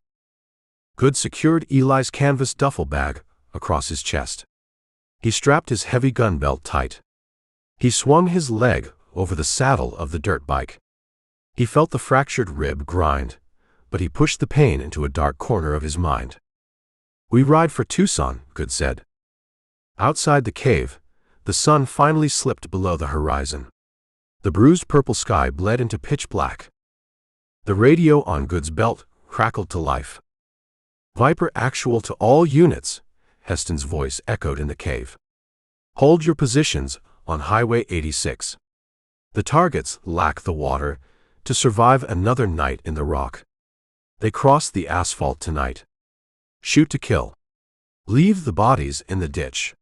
Goode secured Eli's canvas duffel bag across his chest. He strapped his heavy gun belt tight. He swung his leg over the saddle of the dirt bike. He felt the fractured rib grind, but he pushed the pain into a dark corner of his mind. "We ride for Tucson," Goode said. Outside the cave, the sun finally slipped below the horizon. The bruised purple sky bled into pitch black. The radio on Goode's belt crackled to life. "Viper actual to all units," Heston's voice echoed in the cave. "Hold your positions on Highway 86. The targets lack the water to survive another night in the rock. They cross the asphalt tonight. Shoot to kill. Leave the bodies in the ditch."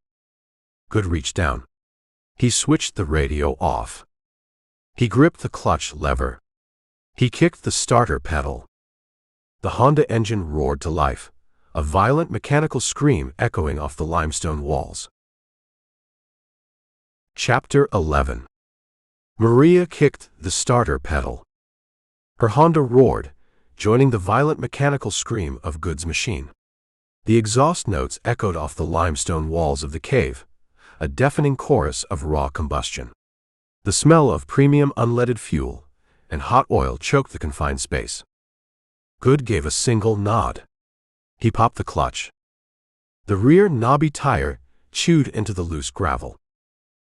Goode reached down. He switched the radio off. He gripped the clutch lever. He kicked the starter pedal. The Honda engine roared to life, a violent mechanical scream echoing off the limestone walls. Chapter 11. Maria kicked the starter pedal. Her Honda roared, joining the violent mechanical scream of Goode's machine. The exhaust notes echoed off the limestone walls of the cave, a deafening chorus of raw combustion. The smell of premium unleaded fuel and hot oil choked the confined space. Goode gave a single nod. He popped the clutch. The rear knobby tire chewed into the loose gravel.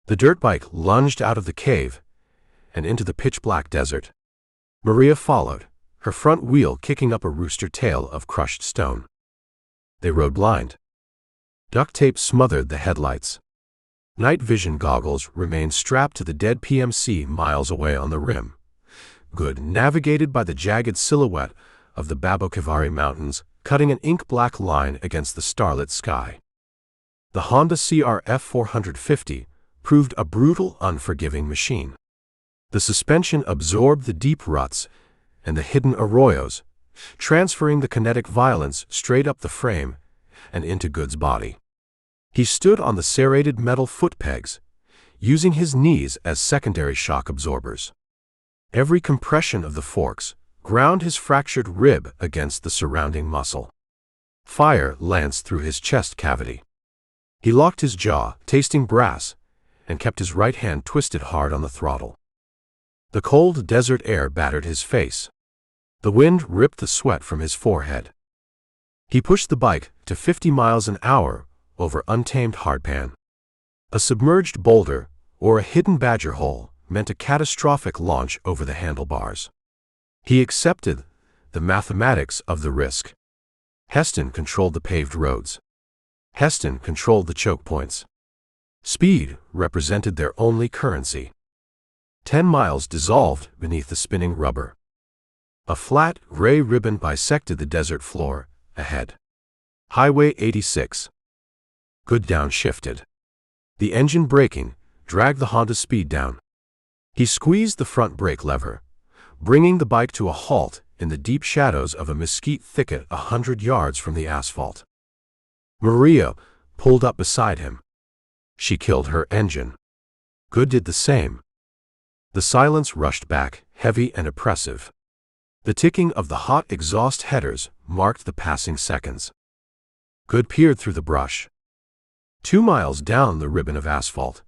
The dirt bike lunged out of the cave and into the pitch-black desert. Maria followed, her front wheel kicking up a rooster tail of crushed stone. They rode blind. Duct tape smothered the headlights. Night vision goggles remained strapped to the dead PMC miles away on the rim. Goode navigated by the jagged silhouette of the Babokivari Mountains, cutting an ink-black line against the starlit sky. The Honda CRF 450 proved a brutal, unforgiving machine. The suspension absorbed the deep ruts and the hidden arroyos, transferring the kinetic violence straight up the frame and into Goode's body. He stood on the serrated metal foot pegs, using his knees as secondary shock absorbers. Every compression of the forks ground his fractured rib against the surrounding muscle. Fire lanced through his chest cavity. He locked his jaw, tasting brass, and kept his right hand twisted hard on the throttle. The cold desert air battered his face. The wind ripped the sweat from his forehead. He pushed the bike to 50 miles an hour over untamed hardpan. A submerged boulder or a hidden badger hole meant a catastrophic launch over the handlebars. He accepted the mathematics of the risk. Heston controlled the paved roads. Heston controlled the choke points. Speed represented their only currency. 10 miles dissolved beneath the spinning rubber. A flat, gray ribbon bisected the desert floor ahead. Highway 86. Goode downshifted. The engine braking dragged the Honda speed down. He squeezed the front brake lever, bringing the bike to a halt in the deep shadows of a mesquite thicket 100 yards from the asphalt. Maria pulled up beside him. She killed her engine. Goode did the same. The silence rushed back, heavy and oppressive. The ticking of the hot exhaust headers marked the passing seconds. Goode peered through the brush. 2 miles down the ribbon of asphalt,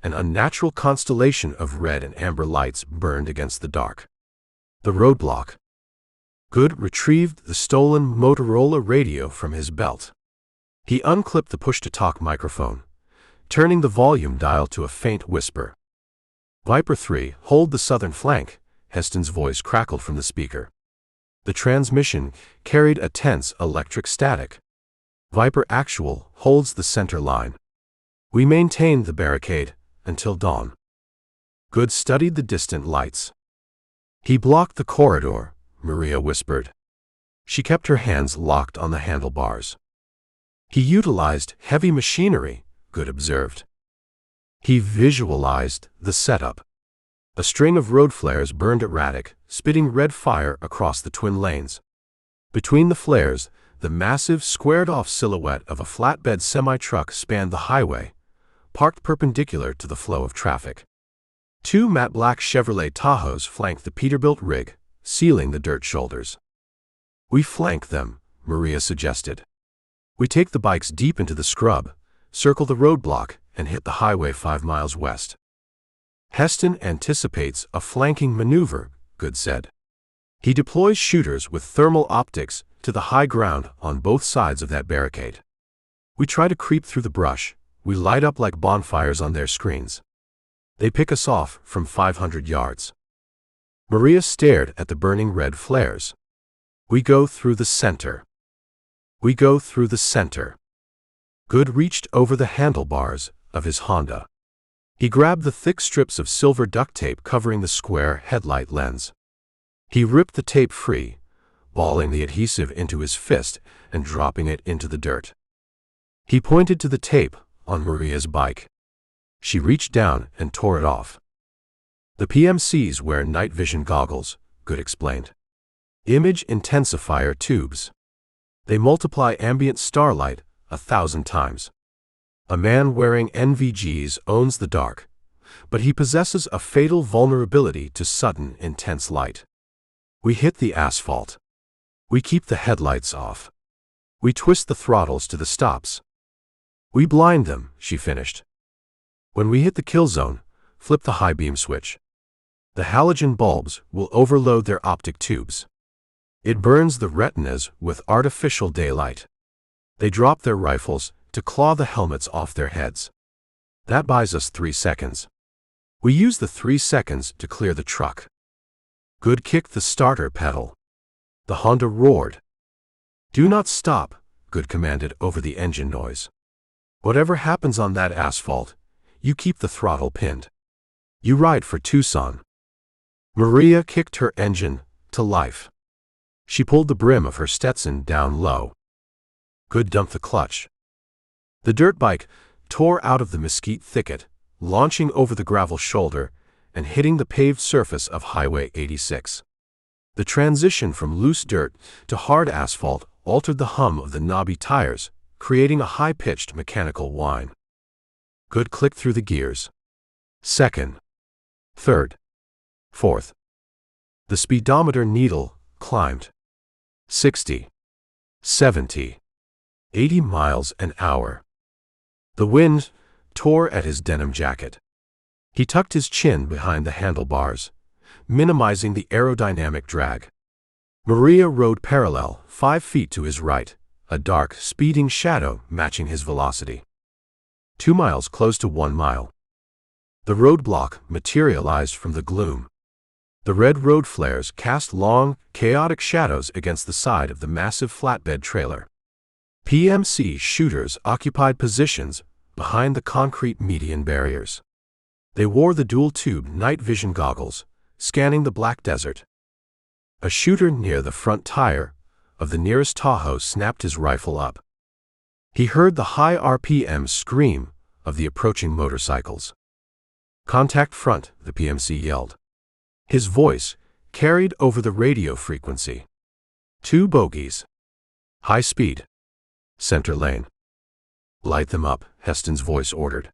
an unnatural constellation of red and amber lights burned against the dark. The roadblock. Goode retrieved the stolen Motorola radio from his belt. He unclipped the push-to-talk microphone, turning the volume dial to a faint whisper. "Viper 3, hold the southern flank," Heston's voice crackled from the speaker. The transmission carried a tense electric static. "Viper Actual holds the center line. We maintain the barricade until dawn. Goode studied the distant lights. He blocked the corridor, Maria whispered. She kept her hands locked on the handlebars. He utilized heavy machinery, Goode observed. He visualized the setup. A string of road flares burned erratic, spitting red fire across the twin lanes. Between the flares, the massive, squared-off silhouette of a flatbed semi-truck spanned the highway, parked perpendicular to the flow of traffic. Two matte black Chevrolet Tahoes flanked the Peterbilt rig, sealing the dirt shoulders. "We flank them," Maria suggested. "We take the bikes deep into the scrub, circle the roadblock, and hit the highway 5 miles west." "Heston anticipates a flanking maneuver," Goode said. "He deploys shooters with thermal optics to the high ground on both sides of that barricade. We try to creep through the brush. We light up like bonfires on their screens. They pick us off from 500 yards. Maria stared at the burning red flares. "We go through the center. We go through the center." Goode reached over the handlebars of his Honda. He grabbed the thick strips of silver duct tape covering the square headlight lens. He ripped the tape free, balling the adhesive into his fist and dropping it into the dirt. He pointed to the tape on Maria's bike. She reached down and tore it off. "The PMCs wear night vision goggles," Goode explained. "Image intensifier tubes. They multiply ambient starlight 1,000 times. A man wearing NVGs owns the dark, but he possesses a fatal vulnerability to sudden, intense light. We hit the asphalt. We keep the headlights off. We twist the throttles to the stops. We blind them," she finished. "When we hit the kill zone, flip the high beam switch. The halogen bulbs will overload their optic tubes. It burns the retinas with artificial daylight. They drop their rifles to claw the helmets off their heads. That buys us 3 seconds. We use the 3 seconds to clear the truck." Goode kicked the starter pedal. The Honda roared. "Do not stop," Goode commanded over the engine noise. "Whatever happens on that asphalt, you keep the throttle pinned. You ride for Tucson." Maria kicked her engine to life. She pulled the brim of her Stetson down low. Goode dumped the clutch. The dirt bike tore out of the mesquite thicket, launching over the gravel shoulder and hitting the paved surface of Highway 86. The transition from loose dirt to hard asphalt altered the hum of the knobby tires, creating a high-pitched mechanical whine. Goode clicked through the gears. Second, third, fourth. The speedometer needle climbed. 60, 70, 80 miles an hour. The wind tore at his denim jacket. He tucked his chin behind the handlebars, minimizing the aerodynamic drag. Maria rode parallel, 5 feet to his right, a dark, speeding shadow matching his velocity. 2 miles close to 1 mile. The roadblock materialized from the gloom. The red road flares cast long, chaotic shadows against the side of the massive flatbed trailer. PMC shooters occupied positions behind the concrete median barriers. They wore the dual-tube night vision goggles, scanning the black desert. A shooter near the front tire of the nearest Tahoe snapped his rifle up. He heard the high RPM scream of the approaching motorcycles. "Contact front," the PMC yelled. His voice carried over the radio frequency. 2 bogies. High speed. Center lane. "Light them up," Heston's voice ordered.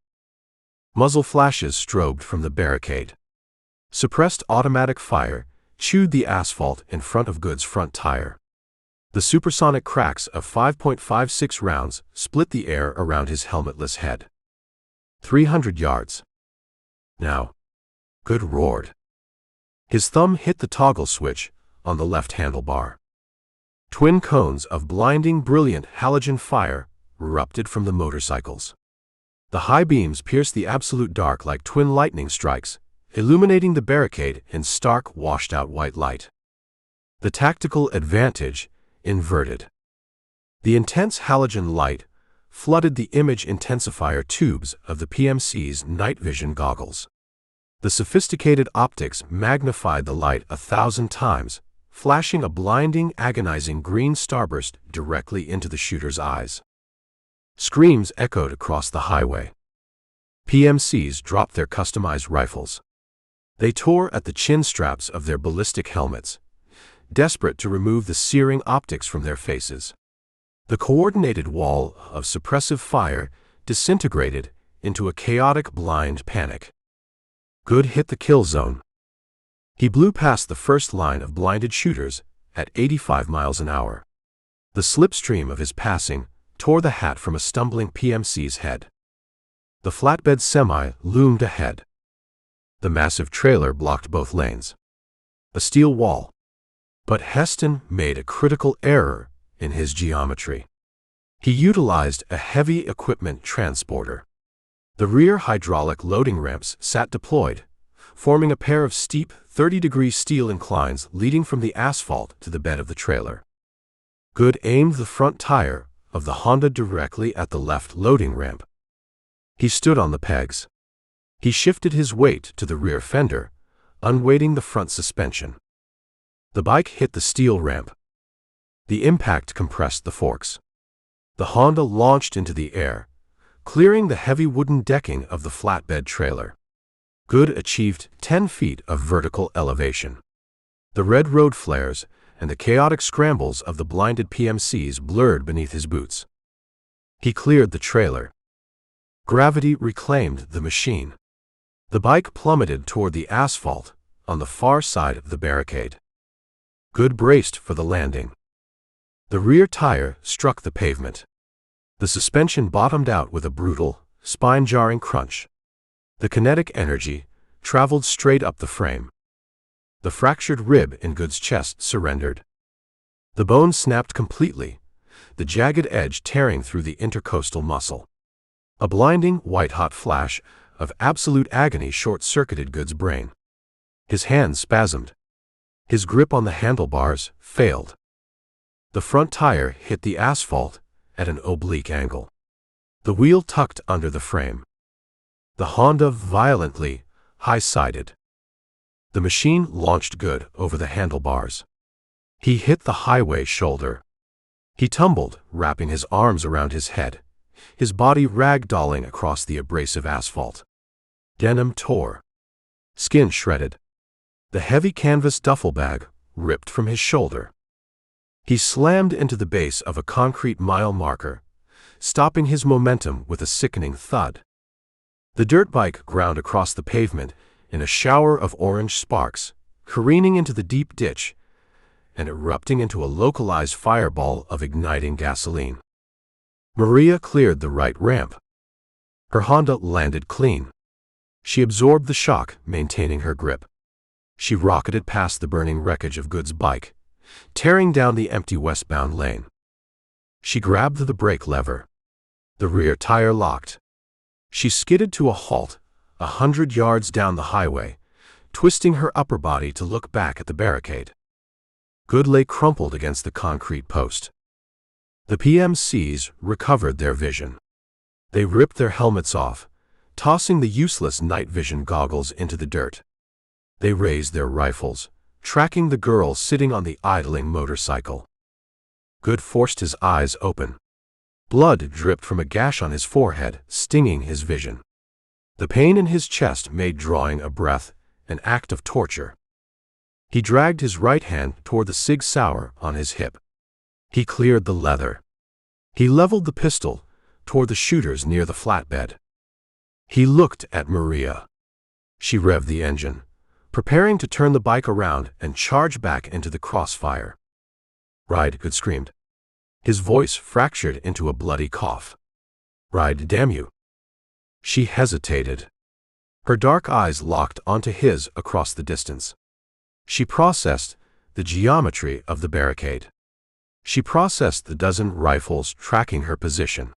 Muzzle flashes strobed from the barricade. Suppressed automatic fire chewed the asphalt in front of Goode's front tire. The supersonic cracks of 5.56 rounds split the air around his helmetless head. 300 yards. "Now," Goode roared. His thumb hit the toggle switch on the left handlebar. Twin cones of blinding, brilliant halogen fire erupted from the motorcycles. The high beams pierced the absolute dark like twin lightning strikes, illuminating the barricade in stark, washed-out white light. The tactical advantage inverted. The intense halogen light flooded the image intensifier tubes of the PMC's night vision goggles. The sophisticated optics magnified the light 1,000 times, flashing a blinding, agonizing green starburst directly into the shooter's eyes. Screams echoed across the highway. PMCs dropped their customized rifles. They tore at the chin straps of their ballistic helmets, desperate to remove the searing optics from their faces. The coordinated wall of suppressive fire disintegrated into a chaotic blind panic. Goode hit the kill zone. He blew past the first line of blinded shooters at 85 miles an hour. The slipstream of his passing tore the hat from a stumbling PMC's head. The flatbed semi loomed ahead. The massive trailer blocked both lanes. A steel wall. But Heston made a critical error in his geometry. He utilized a heavy equipment transporter. The rear hydraulic loading ramps sat deployed, forming a pair of steep 30-degree steel inclines leading from the asphalt to the bed of the trailer. Goode aimed the front tire of the Honda directly at the left loading ramp. He stood on the pegs. He shifted his weight to the rear fender, unweighting the front suspension. The bike hit the steel ramp. The impact compressed the forks. The Honda launched into the air, clearing the heavy wooden decking of the flatbed trailer. Goode achieved 10 feet of vertical elevation. The red road flares and the chaotic scrambles of the blinded PMCs blurred beneath his boots. He cleared the trailer. Gravity reclaimed the machine. The bike plummeted toward the asphalt on the far side of the barricade. Goode braced for the landing. The rear tire struck the pavement. The suspension bottomed out with a brutal, spine-jarring crunch. The kinetic energy traveled straight up the frame. The fractured rib in Goode's chest surrendered. The bone snapped completely, the jagged edge tearing through the intercostal muscle. A blinding, white-hot flash of absolute agony short-circuited Goode's brain. His hands spasmed. His grip on the handlebars failed. The front tire hit the asphalt at an oblique angle. The wheel tucked under the frame. The Honda violently high-sided. The machine launched Goode over the handlebars. He hit the highway shoulder. He tumbled, wrapping his arms around his head, his body ragdolling across the abrasive asphalt. Denim tore. Skin shredded. The heavy canvas duffel bag ripped from his shoulder. He slammed into the base of a concrete mile marker, stopping his momentum with a sickening thud. The dirt bike ground across the pavement in a shower of orange sparks, careening into the deep ditch and erupting into a localized fireball of igniting gasoline. Maria cleared the right ramp. Her Honda landed clean. She absorbed the shock, maintaining her grip. She rocketed past the burning wreckage of Goode's bike, tearing down the empty westbound lane. She grabbed the brake lever. The rear tire locked. She skidded to a halt 100 yards down the highway, twisting her upper body to look back at the barricade. Goode lay crumpled against the concrete post. The PMCs recovered their vision. They ripped their helmets off, tossing the useless night vision goggles into the dirt. They raised their rifles, tracking the girl sitting on the idling motorcycle. Goode forced his eyes open. Blood dripped from a gash on his forehead, stinging his vision. The pain in his chest made drawing a breath an act of torture. He dragged his right hand toward the Sig Sauer on his hip. He cleared the leather. He leveled the pistol toward the shooters near the flatbed. He looked at Maria. She revved the engine, preparing to turn the bike around and charge back into the crossfire. "Ride," Goode screamed. His voice fractured into a bloody cough. "Ride, damn you." She hesitated. Her dark eyes locked onto his across the distance. She processed the geometry of the barricade. She processed the dozen rifles tracking her position.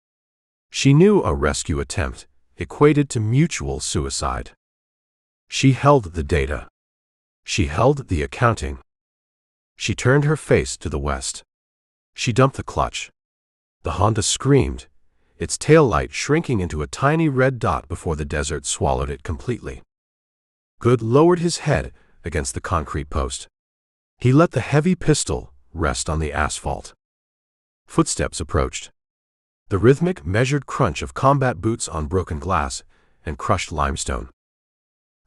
She knew a rescue attempt equated to mutual suicide. She held the data. She held the accounting. She turned her face to the west. She dumped the clutch. The Honda screamed, its tail light shrinking into a tiny red dot before the desert swallowed it completely. Goode lowered his head against the concrete post. He let the heavy pistol rest on the asphalt. Footsteps approached. The rhythmic, measured crunch of combat boots on broken glass and crushed limestone.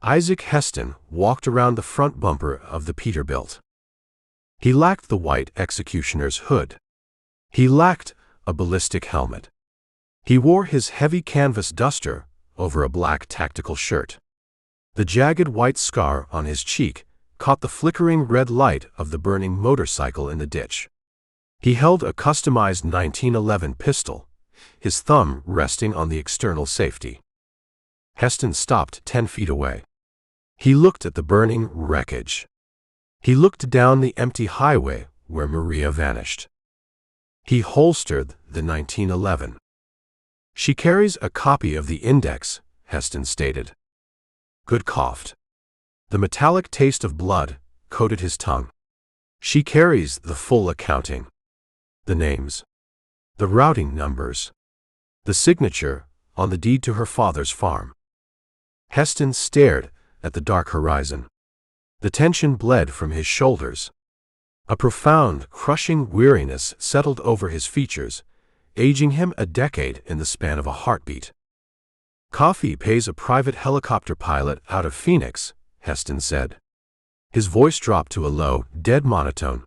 Isaac Heston walked around the front bumper of the Peterbilt. He lacked the white executioner's hood. He lacked a ballistic helmet. He wore his heavy canvas duster over a black tactical shirt. The jagged white scar on his cheek caught the flickering red light of the burning motorcycle in the ditch. He held a customized 1911 pistol, his thumb resting on the external safety. Heston stopped 10 feet away. He looked at the burning wreckage. He looked down the empty highway where Maria vanished. He holstered the 1911. "She carries a copy of the index," Heston stated. Goode coughed. The metallic taste of blood coated his tongue. "She carries the full accounting. The names. The routing numbers. The signature on the deed to her father's farm." Heston stared at the dark horizon. The tension bled from his shoulders. A profound, crushing weariness settled over his features, aging him a decade in the span of a heartbeat. "Coffee pays a private helicopter pilot out of Phoenix," Heston said. His voice dropped to a low, dead monotone.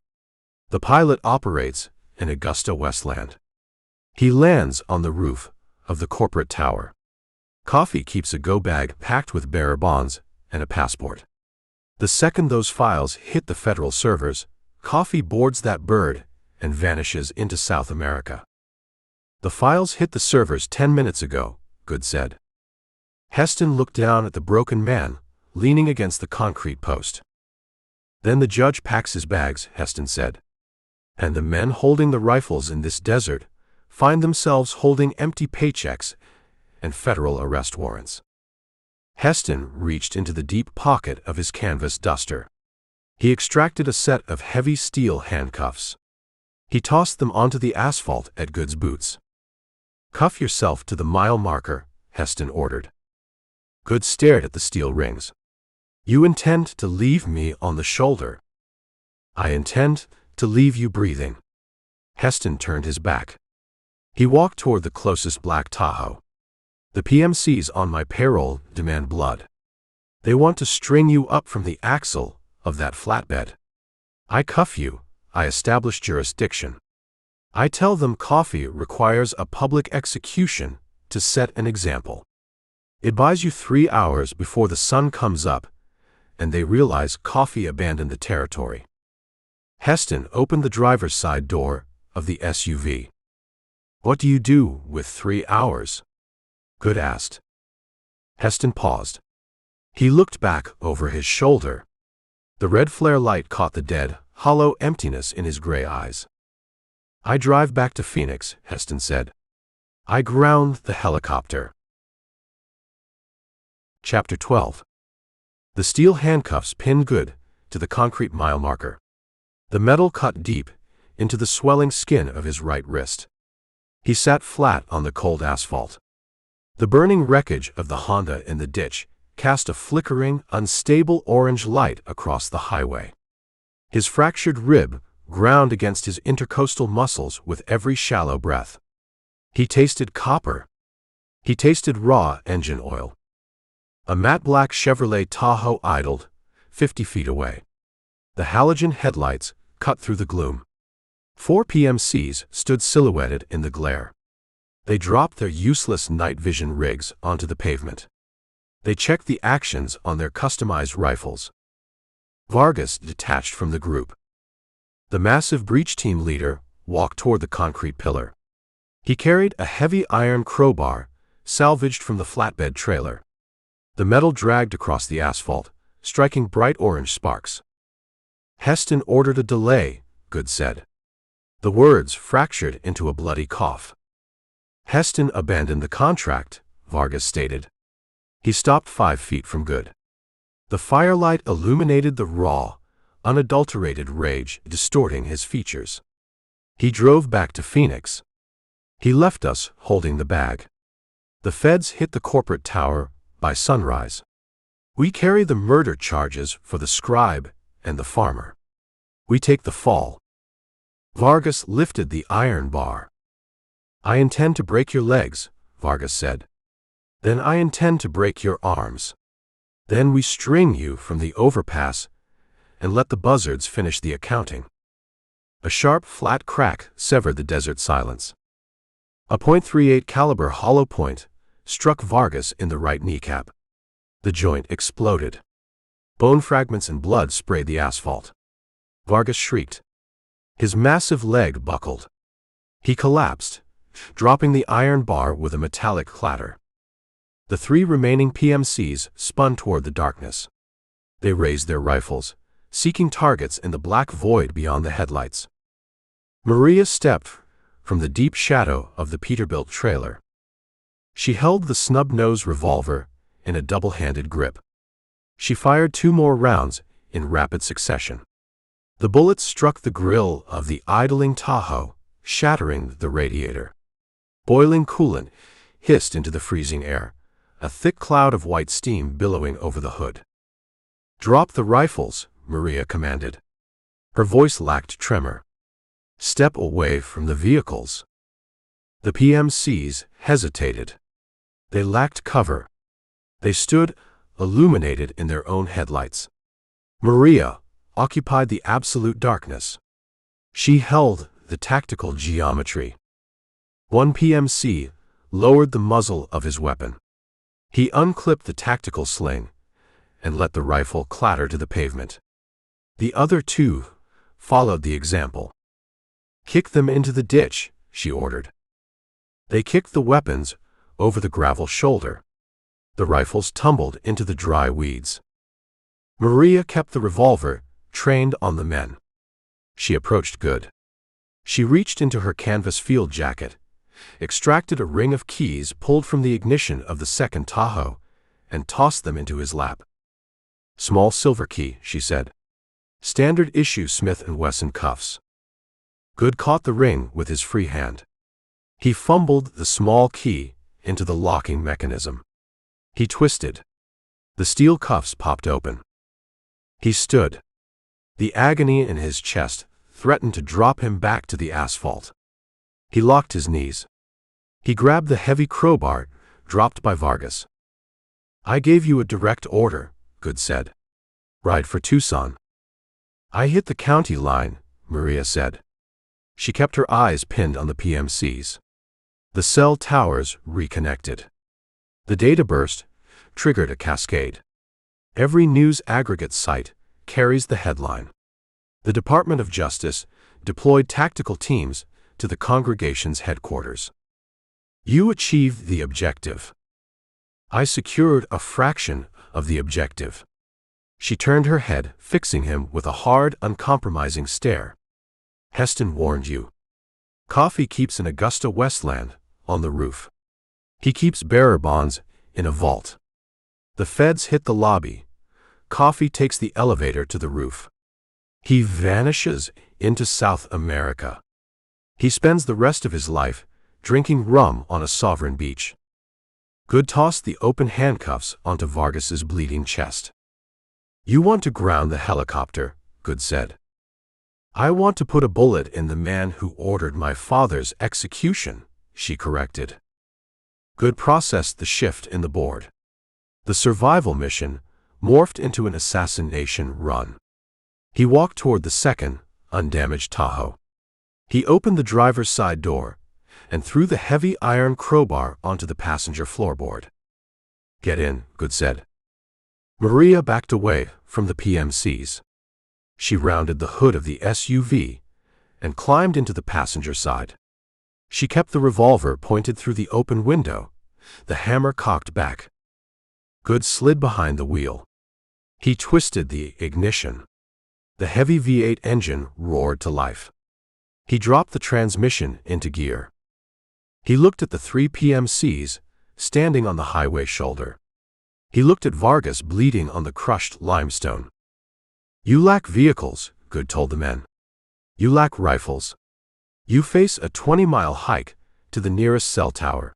"The pilot operates in Augusta, Westland. He lands on the roof of the corporate tower. Coffee keeps a go-bag packed with bearer bonds and a passport. The second those files hit the federal servers, Coffee boards that bird and vanishes into South America." "The files hit the servers 10 minutes ago," Goode said. Heston looked down at the broken man, leaning against the concrete post. "Then the judge packs his bags," Heston said. "And the men holding the rifles in this desert find themselves holding empty paychecks and federal arrest warrants." Heston reached into the deep pocket of his canvas duster. He extracted a set of heavy steel handcuffs. He tossed them onto the asphalt at Goode's boots. "Cuff yourself to the mile marker," Heston ordered. Goode stared at the steel rings. "You intend to leave me on the shoulder." "I intend to leave you breathing." Heston turned his back. He walked toward the closest black Tahoe. "The PMCs on my payroll demand blood. They want to string you up from the axle of that flatbed. I cuff you, I establish jurisdiction. I tell them Coffee requires a public execution to set an example. It buys you 3 hours before the sun comes up, and they realize Coffee abandoned the territory." Heston opened the driver's side door of the SUV. "What do you do with 3 hours?" Goode asked. Heston paused. He looked back over his shoulder. The red flare light caught the dead, hollow emptiness in his gray eyes. "I drive back to Phoenix," Heston said. "I ground the helicopter." Chapter 12. The steel handcuffs pinned Goode to the concrete mile marker. The metal cut deep into the swelling skin of his right wrist. He sat flat on the cold asphalt. The burning wreckage of the Honda in the ditch cast a flickering, unstable orange light across the highway. His fractured rib ground against his intercostal muscles with every shallow breath. He tasted copper. He tasted raw engine oil. A matte black Chevrolet Tahoe idled 50 feet away. The halogen headlights cut through the gloom. 4 PMCs stood silhouetted in the glare. They dropped their useless night vision rigs onto the pavement. They checked the actions on their customized rifles. Vargas detached from the group. The massive breach team leader walked toward the concrete pillar. He carried a heavy iron crowbar salvaged from the flatbed trailer. The metal dragged across the asphalt, striking bright orange sparks. "Heston ordered a delay," Goode said. The words fractured into a bloody cough. "Heston abandoned the contract," Vargas stated. He stopped 5 feet from Goode. The firelight illuminated the raw, unadulterated rage distorting his features. "He drove back to Phoenix. He left us holding the bag. The feds hit the corporate tower by sunrise. We carry the murder charges for the scribe and the farmer. We take the fall. Vargas lifted the iron bar. I intend to break your legs, Vargas said. Then I intend to break your arms. Then we string you from the overpass and let the buzzards finish the accounting. A sharp, flat crack severed the desert silence. A .38 caliber hollow point struck Vargas in the right kneecap. The joint exploded. Bone fragments and blood sprayed the asphalt. Vargas shrieked. His massive leg buckled. He collapsed, dropping the iron bar with a metallic clatter. The 3 remaining PMCs spun toward the darkness. They raised their rifles, seeking targets in the black void beyond the headlights. Maria stepped from the deep shadow of the Peterbilt trailer. She held the snub-nosed revolver in a double-handed grip. She fired 2 more rounds in rapid succession. The bullets struck the grill of the idling Tahoe, shattering the radiator. Boiling coolant hissed into the freezing air, a thick cloud of white steam billowing over the hood. "Drop the rifles," Maria commanded. Her voice lacked tremor. "Step away from the vehicles." The PMCs hesitated. They lacked cover. They stood, illuminated in their own headlights. Maria occupied the absolute darkness. She held the tactical geometry. One PMC lowered the muzzle of his weapon. He unclipped the tactical sling and let the rifle clatter to the pavement. The other 2 followed the example. "Kick them into the ditch," she ordered. They kicked the weapons over the gravel shoulder. The rifles tumbled into the dry weeds. Maria kept the revolver trained on the men. She approached Goode. She reached into her canvas field jacket, extracted a ring of keys pulled from the ignition of the second Tahoe, and tossed them into his lap. "Small silver key," she said. "Standard issue Smith & Wesson cuffs." Goode caught the ring with his free hand. He fumbled the small key into the locking mechanism. He twisted. The steel cuffs popped open. He stood. The agony in his chest threatened to drop him back to the asphalt. He locked his knees. He grabbed the heavy crowbar dropped by Vargas. "I gave you a direct order," Goode said. "Ride for Tucson." "I hit the county line," Maria said. She kept her eyes pinned on the PMCs. The cell towers reconnected. The data burst triggered a cascade. Every news aggregate site carries the headline. The Department of Justice deployed tactical teams to the congregation's headquarters. "You achieved the objective." "I secured a fraction of the objective." She turned her head, fixing him with a hard, uncompromising stare. "Heston warned you. Coffee keeps an Augusta Westland on the roof. He keeps bearer bonds in a vault. The feds hit the lobby. Coffee takes the elevator to the roof. He vanishes into South America. He spends the rest of his life drinking rum on a sovereign beach." Goode tossed the open handcuffs onto Vargas's bleeding chest. "You want to ground the helicopter," Goode said. "I want to put a bullet in the man who ordered my father's execution," she corrected. Goode processed the shift in the board. The survival mission morphed into an assassination run. He walked toward the second, undamaged Tahoe. He opened the driver's side door and threw the heavy iron crowbar onto the passenger floorboard. "Get in," Goode said. Maria backed away from the PMCs. She rounded the hood of the SUV and climbed into the passenger side. She kept the revolver pointed through the open window, the hammer cocked back. Goode slid behind the wheel. He twisted the ignition. The heavy V8 engine roared to life. He dropped the transmission into gear. He looked at the 3 PMCs standing on the highway shoulder. He looked at Vargas bleeding on the crushed limestone. "You lack vehicles," Goode told the men. "You lack rifles. You face a 20-mile hike to the nearest cell tower.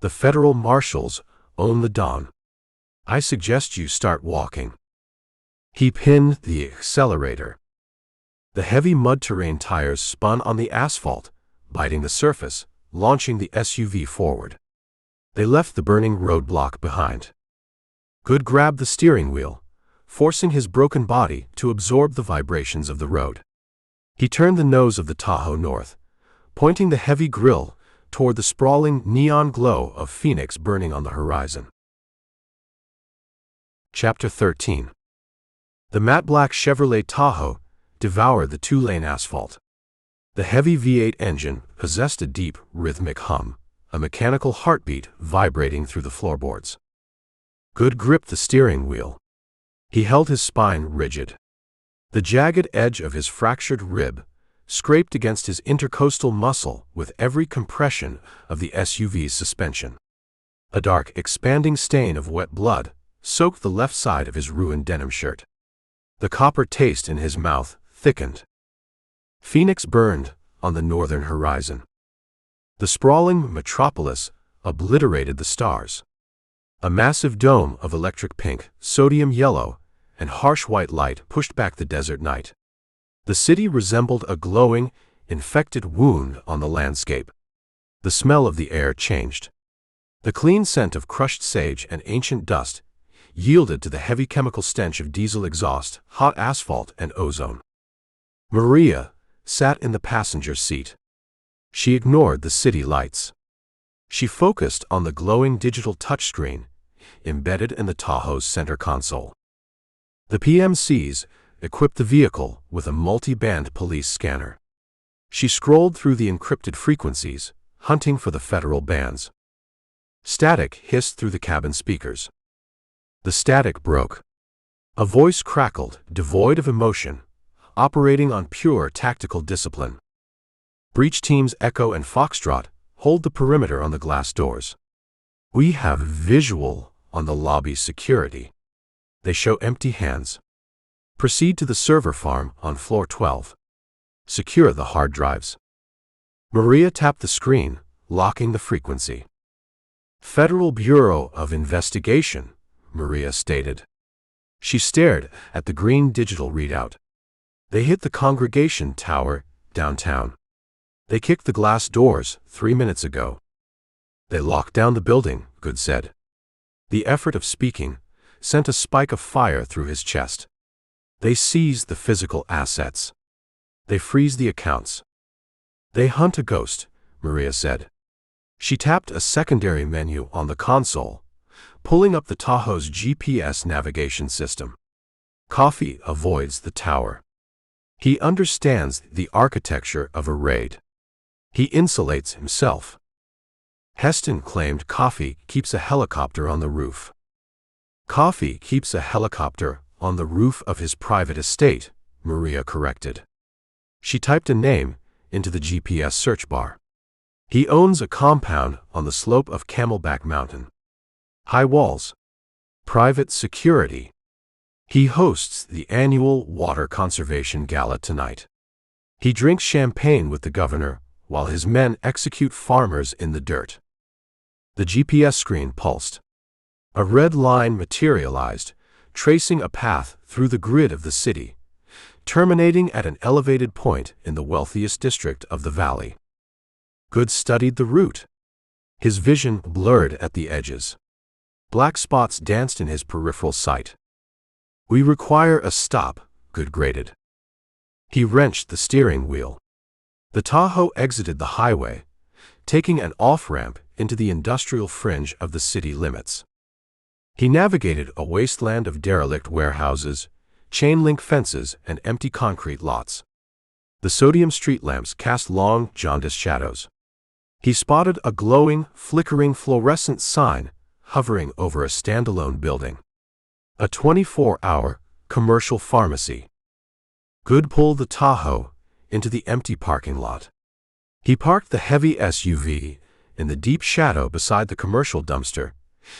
The federal marshals own the dawn. I suggest you start walking. He pinned the accelerator. The heavy mud terrain tires spun on the asphalt, biting the surface, launching the SUV forward. They left the burning roadblock behind. Goode grabbed the steering wheel, forcing his broken body to absorb the vibrations of the road. He turned the nose of the Tahoe north, pointing the heavy grille toward the sprawling neon glow of Phoenix burning on the horizon. Chapter 13. The matte black Chevrolet Tahoe devoured the two-lane asphalt. The heavy V8 engine possessed a deep, rhythmic hum, a mechanical heartbeat vibrating through the floorboards. Goode gripped the steering wheel. He held his spine rigid. The jagged edge of his fractured rib scraped against his intercostal muscle with every compression of the SUV's suspension. A dark, expanding stain of wet blood soaked the left side of his ruined denim shirt. The copper taste in his mouth thickened. Phoenix burned on the northern horizon. The sprawling metropolis obliterated the stars. A massive dome of electric pink, sodium yellow, and harsh white light pushed back the desert night. The city resembled a glowing, infected wound on the landscape. The smell of the air changed. The clean scent of crushed sage and ancient dust yielded to the heavy chemical stench of diesel exhaust, hot asphalt, and ozone. Maria sat in the passenger seat. She ignored the city lights. She focused on the glowing digital touchscreen embedded in the Tahoe's center console. The PMCs equipped the vehicle with a multi-band police scanner. She scrolled through the encrypted frequencies, hunting for the federal bands. Static hissed through the cabin speakers. The static broke. A voice crackled, devoid of emotion, operating on pure tactical discipline. Breach teams Echo and Foxtrot hold the perimeter on the glass doors. We have visual on the lobby security. They show empty hands. Proceed to the server farm on floor 12. Secure the hard drives. Maria tapped the screen, locking the frequency. Federal Bureau of Investigation, Maria stated. She stared at the green digital readout. They hit the Congregation Tower, downtown. They kicked the glass doors 3 minutes ago. They locked down the building, Goode said. The effort of speaking sent a spike of fire through his chest. They seized the physical assets. They freeze the accounts. They hunt a ghost, Maria said. She tapped a secondary menu on the console, pulling up the Tahoe's GPS navigation system. Coffee avoids the tower. He understands the architecture of a raid. He insulates himself. Heston claimed Coffee keeps a helicopter on the roof. Coffee keeps a helicopter on the roof of his private estate, Maria corrected. She typed a name into the GPS search bar. He owns a compound on the slope of Camelback Mountain. High walls. Private security. He hosts the annual Water Conservation Gala tonight. He drinks champagne with the governor while his men execute farmers in the dirt. The GPS screen pulsed. A red line materialized, tracing a path through the grid of the city, terminating at an elevated point in the wealthiest district of the valley. Goode studied the route. His vision blurred at the edges. Black spots danced in his peripheral sight. We require a stop, Goode grated. He wrenched the steering wheel. The Tahoe exited the highway, taking an off-ramp into the industrial fringe of the city limits. He navigated a wasteland of derelict warehouses, chain-link fences, and empty concrete lots. The sodium street lamps cast long, jaundiced shadows. He spotted a glowing, flickering fluorescent sign hovering over a standalone building. A 24-hour commercial pharmacy. Goode pulled the Tahoe into the empty parking lot. He parked the heavy SUV in the deep shadow beside the commercial dumpster,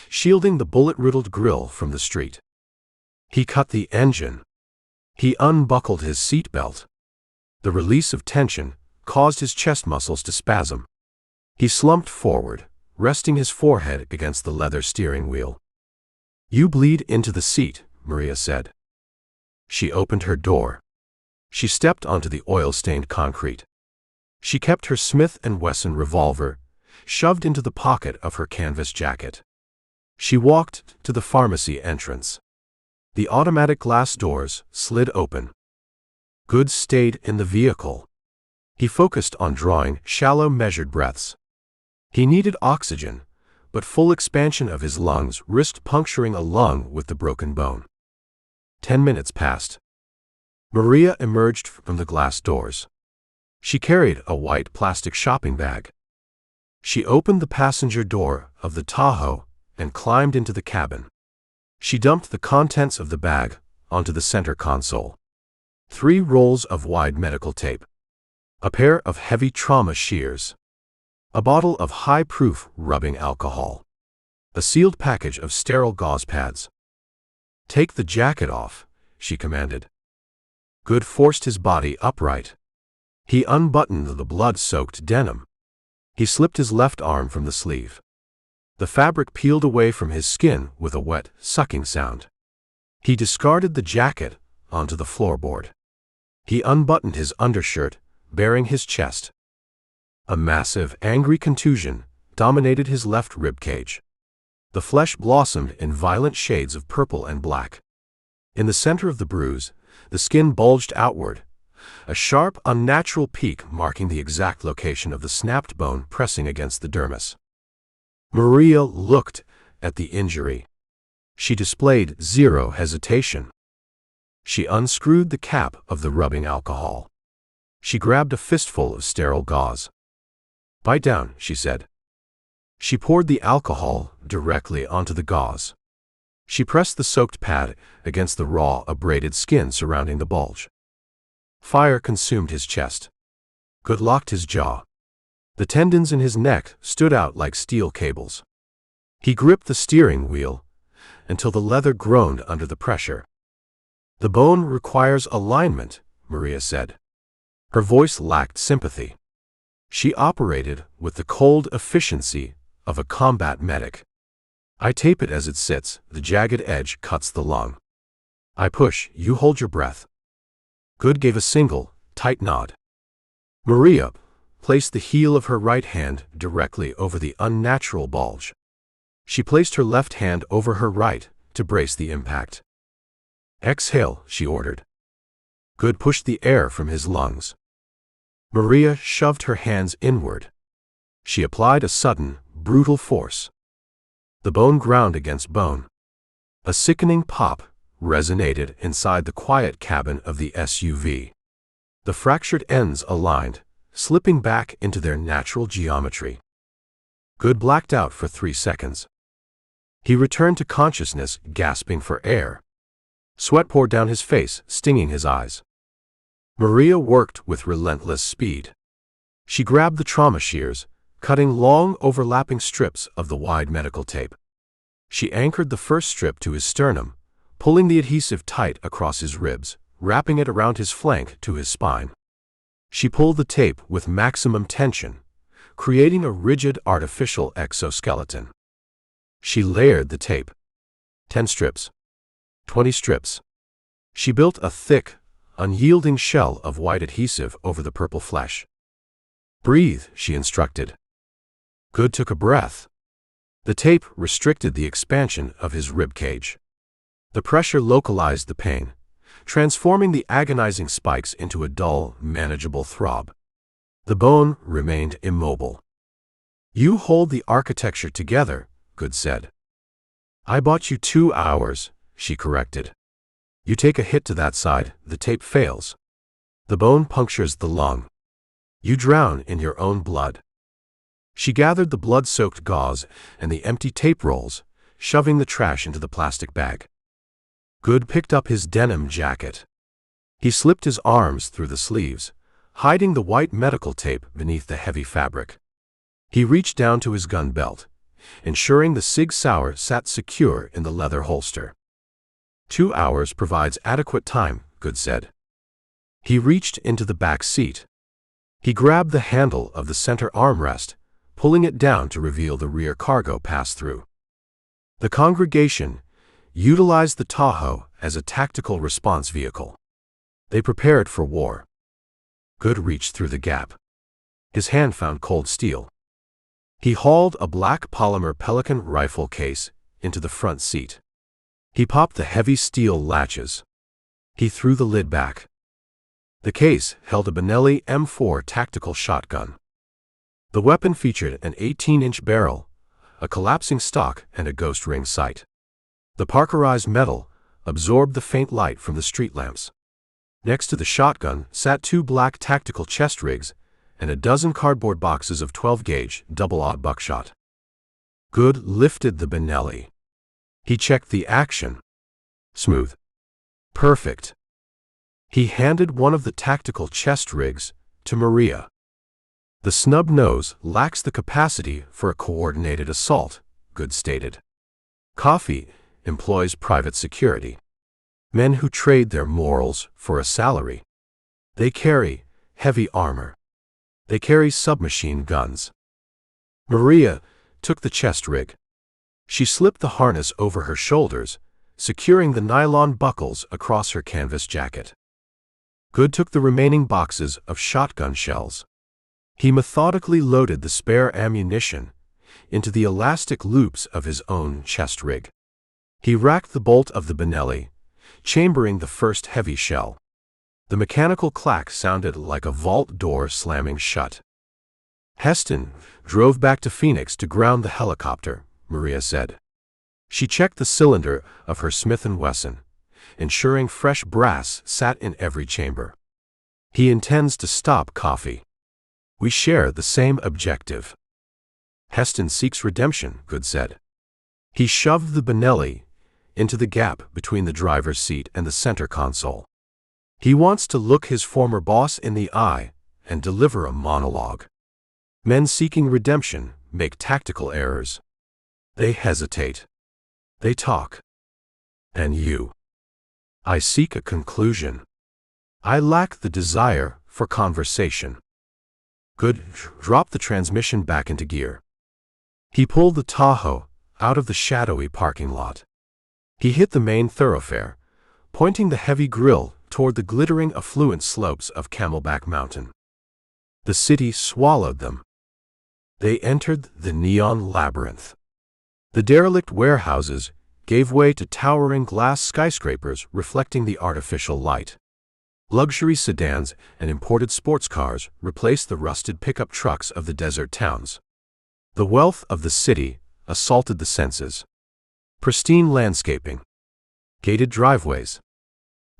shielding the bullet-riddled grill from the street. He cut the engine. He unbuckled his seatbelt. The release of tension caused his chest muscles to spasm. He slumped forward, resting his forehead against the leather steering wheel. "You bleed into the seat," Maria said. She opened her door. She stepped onto the oil-stained concrete. She kept her Smith & Wesson revolver shoved into the pocket of her canvas jacket. She walked to the pharmacy entrance. The automatic glass doors slid open. Goode stayed in the vehicle. He focused on drawing shallow, measured breaths. He needed oxygen, but full expansion of his lungs risked puncturing a lung with the broken bone. 10 minutes passed. Maria emerged from the glass doors. She carried a white plastic shopping bag. She opened the passenger door of the Tahoe and climbed into the cabin. She dumped the contents of the bag onto the center console. 3 rolls of wide medical tape. A pair of heavy trauma shears. A bottle of high-proof rubbing alcohol. A sealed package of sterile gauze pads. "Take the jacket off," she commanded. Goode forced his body upright. He unbuttoned the blood-soaked denim. He slipped his left arm from the sleeve. The fabric peeled away from his skin with a wet, sucking sound. He discarded the jacket onto the floorboard. He unbuttoned his undershirt, baring his chest. A massive, angry contusion dominated his left rib cage. The flesh blossomed in violent shades of purple and black. In the center of the bruise, the skin bulged outward, a sharp, unnatural peak marking the exact location of the snapped bone pressing against the dermis. Maria looked at the injury. She displayed zero hesitation. She unscrewed the cap of the rubbing alcohol. She grabbed a fistful of sterile gauze. "Bite down," she said. She poured the alcohol directly onto the gauze. She pressed the soaked pad against the raw, abraded skin surrounding the bulge. Fire consumed his chest. Goode locked his jaw. The tendons in his neck stood out like steel cables. He gripped the steering wheel until the leather groaned under the pressure. "The bone requires alignment," Maria said. Her voice lacked sympathy. She operated with the cold efficiency of a combat medic. "I tape it as it sits, the jagged edge cuts the lung. I push, you hold your breath." Goode gave a single, tight nod. Maria placed the heel of her right hand directly over the unnatural bulge. She placed her left hand over her right to brace the impact. "Exhale," she ordered. Goode pushed the air from his lungs. Maria shoved her hands inward. She applied a sudden, brutal force. The bone ground against bone. A sickening pop resonated inside the quiet cabin of the SUV. The fractured ends aligned, slipping back into their natural geometry. Goode blacked out for 3 seconds. He returned to consciousness, gasping for air. Sweat poured down his face, stinging his eyes. Maria worked with relentless speed. She grabbed the trauma shears, cutting long, overlapping strips of the wide medical tape. She anchored the first strip to his sternum, pulling the adhesive tight across his ribs, wrapping it around his flank to his spine. She pulled the tape with maximum tension, creating a rigid artificial exoskeleton. She layered the tape. 10 strips. 20 strips. She built a thick, unyielding shell of white adhesive over the purple flesh. "Breathe," she instructed. Goode took a breath. The tape restricted the expansion of his rib cage. The pressure localized the pain, transforming the agonizing spikes into a dull, manageable throb. The bone remained immobile. "You hold the architecture together," Goode said. "I bought you 2 hours," she corrected. "You take a hit to that side, the tape fails. The bone punctures the lung. You drown in your own blood." She gathered the blood-soaked gauze and the empty tape rolls, shoving the trash into the plastic bag. Goode picked up his denim jacket. He slipped his arms through the sleeves, hiding the white medical tape beneath the heavy fabric. He reached down to his gun belt, ensuring the Sig Sauer sat secure in the leather holster. 2 hours provides adequate time, Goode said. He reached into the back seat. He grabbed the handle of the center armrest, pulling it down to reveal the rear cargo pass-through. The congregation utilized the Tahoe as a tactical response vehicle. They prepared for war. Goode reached through the gap. His hand found cold steel. He hauled a black polymer Pelican rifle case into the front seat. He popped the heavy steel latches. He threw the lid back. The case held a Benelli M4 tactical shotgun. The weapon featured an 18-inch barrel, a collapsing stock, and a ghost ring sight. The parkerized metal absorbed the faint light from the street lamps. Next to the shotgun sat 2 black tactical chest rigs and a dozen cardboard boxes of 12-gauge double-aught buckshot. Goode lifted the Benelli. He checked the action. Smooth. Perfect. He handed one of the tactical chest rigs to Maria. The snub nose lacks the capacity for a coordinated assault, Goode stated. Coffee employs private security. Men who trade their morals for a salary. They carry heavy armor. They carry submachine guns. Maria took the chest rig. She slipped the harness over her shoulders, securing the nylon buckles across her canvas jacket. Goode took the remaining boxes of shotgun shells. He methodically loaded the spare ammunition into the elastic loops of his own chest rig. He racked the bolt of the Benelli, chambering the first heavy shell. The mechanical clack sounded like a vault door slamming shut. Heston drove back to Phoenix to ground the helicopter, Maria said. She checked the cylinder of her Smith & Wesson, ensuring fresh brass sat in every chamber. He intends to stop Coffee. We share the same objective. Heston seeks redemption, Goode said. He shoved the Benelli into the gap between the driver's seat and the center console. He wants to look his former boss in the eye and deliver a monologue. Men seeking redemption make tactical errors. They hesitate. They talk. And you? I seek a conclusion. I lack the desire for conversation. Goode dropped the transmission back into gear. He pulled the Tahoe out of the shadowy parking lot. He hit the main thoroughfare, pointing the heavy grill toward the glittering affluent slopes of Camelback Mountain. The city swallowed them. They entered the neon labyrinth. The derelict warehouses gave way to towering glass skyscrapers reflecting the artificial light. Luxury sedans and imported sports cars replaced the rusted pickup trucks of the desert towns. The wealth of the city assaulted the senses. Pristine landscaping. Gated driveways.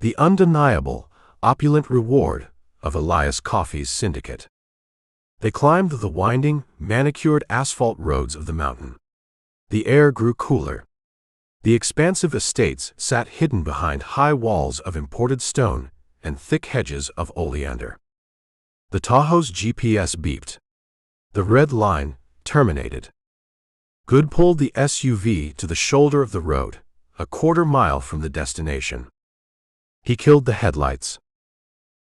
The undeniable, opulent reward of Elias Coffey's syndicate. They climbed the winding, manicured asphalt roads of the mountain. The air grew cooler. The expansive estates sat hidden behind high walls of imported stone and thick hedges of oleander. The Tahoe's GPS beeped. The red line terminated. Goode pulled the SUV to the shoulder of the road, a quarter-mile from the destination. He killed the headlights.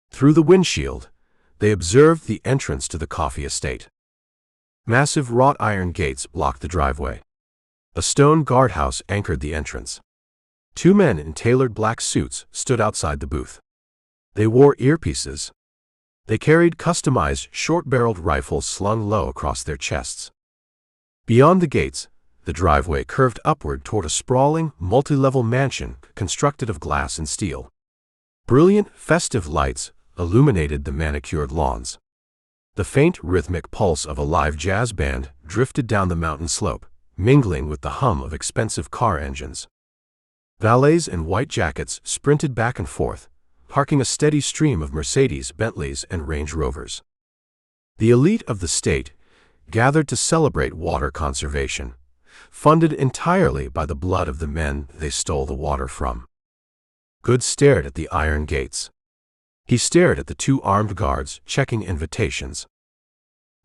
Through the windshield, they observed the entrance to the Coffey estate. Massive wrought iron gates blocked the driveway. A stone guardhouse anchored the entrance. 2 men in tailored black suits stood outside the booth. They wore earpieces. They carried customized short-barreled rifles slung low across their chests. Beyond the gates, the driveway curved upward toward a sprawling, multi-level mansion constructed of glass and steel. Brilliant, festive lights illuminated the manicured lawns. The faint, rhythmic pulse of a live jazz band drifted down the mountain slope, mingling with the hum of expensive car engines. Valets in white jackets sprinted back and forth, parking a steady stream of Mercedes, Bentleys, and Range Rovers. The elite of the state gathered to celebrate water conservation, funded entirely by the blood of the men they stole the water from. Goode stared at the iron gates. He stared at the 2 armed guards checking invitations.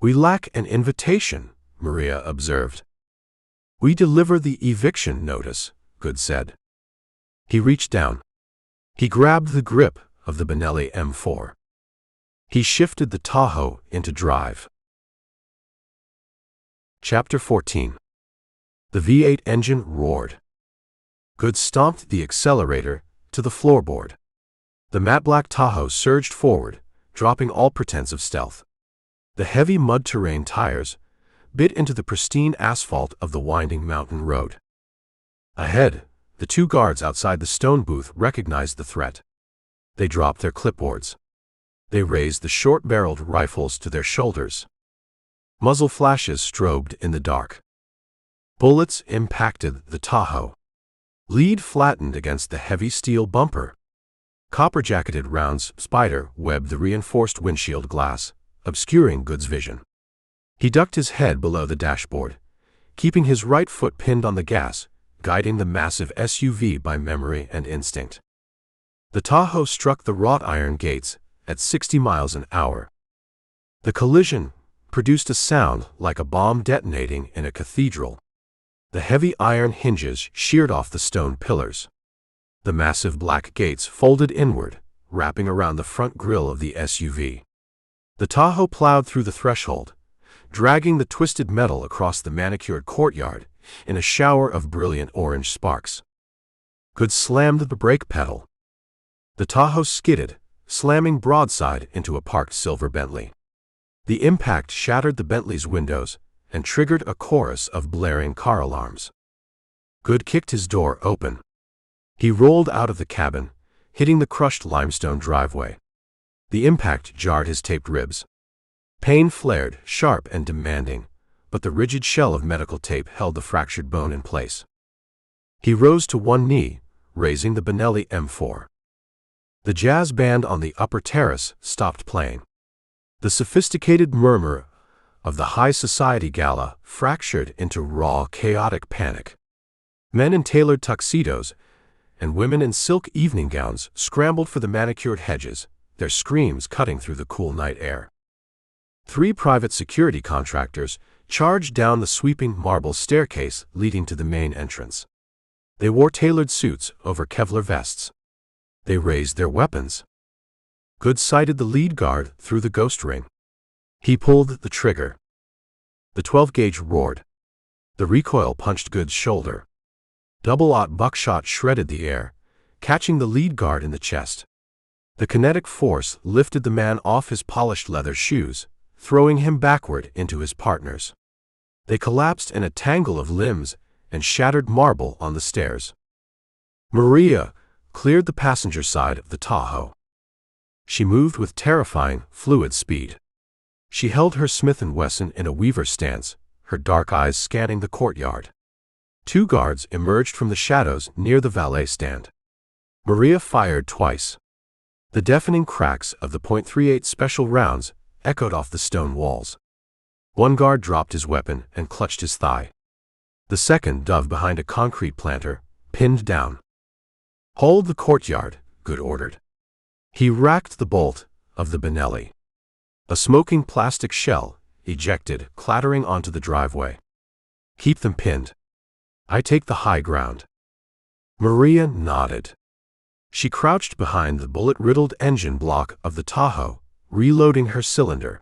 We lack an invitation, Maria observed. We deliver the eviction notice, Goode said. He reached down. He grabbed the grip of the Benelli M4. He shifted the Tahoe into drive. Chapter 14. The V8 engine roared. Goode stomped the accelerator to the floorboard. The matte-black Tahoe surged forward, dropping all pretense of stealth. The heavy mud-terrain tires bit into the pristine asphalt of the winding mountain road. Ahead, the two guards outside the stone booth recognized the threat. They dropped their clipboards. They raised the short-barreled rifles to their shoulders. Muzzle flashes strobed in the dark. Bullets impacted the Tahoe. Lead flattened against the heavy steel bumper. Copper-jacketed rounds spider-webbed the reinforced windshield glass, obscuring Goode's vision. He ducked his head below the dashboard, keeping his right foot pinned on the gas, guiding the massive SUV by memory and instinct. The Tahoe struck the wrought iron gates at 60 miles an hour. The collision produced a sound like a bomb detonating in a cathedral. The heavy iron hinges sheared off the stone pillars. The massive black gates folded inward, wrapping around the front grille of the SUV. The Tahoe plowed through the threshold, dragging the twisted metal across the manicured courtyard in a shower of brilliant orange sparks. Goode slammed the brake pedal. The Tahoe skidded, slamming broadside into a parked silver Bentley. The impact shattered the Bentley's windows and triggered a chorus of blaring car alarms. Goode kicked his door open. He rolled out of the cabin, hitting the crushed limestone driveway. The impact jarred his taped ribs. Pain flared, sharp and demanding, but the rigid shell of medical tape held the fractured bone in place. He rose to one knee, raising the Benelli M4. The jazz band on the upper terrace stopped playing. The sophisticated murmur of the high society gala fractured into raw, chaotic panic. Men in tailored tuxedos and women in silk evening gowns scrambled for the manicured hedges, their screams cutting through the cool night air. 3 private security contractors charged down the sweeping marble staircase leading to the main entrance. They wore tailored suits over Kevlar vests. They raised their weapons. Goode sighted the lead guard through the ghost ring. He pulled the trigger. The 12-gauge roared. The recoil punched Goode's shoulder. Double-aught buckshot shredded the air, catching the lead guard in the chest. The kinetic force lifted the man off his polished leather shoes, throwing him backward into his partners. They collapsed in a tangle of limbs and shattered marble on the stairs. Maria cleared the passenger side of the Tahoe. She moved with terrifying, fluid speed. She held her Smith & Wesson in a Weaver stance, her dark eyes scanning the courtyard. 2 guards emerged from the shadows near the valet stand. Maria fired twice. The deafening cracks of the .38 special rounds echoed off the stone walls. 1 guard dropped his weapon and clutched his thigh. The second dove behind a concrete planter, pinned down. "Hold the courtyard," Goode ordered. He racked the bolt of the Benelli. A smoking plastic shell ejected, clattering onto the driveway. "Keep them pinned. I take the high ground." Maria nodded. She crouched behind the bullet-riddled engine block of the Tahoe, reloading her cylinder.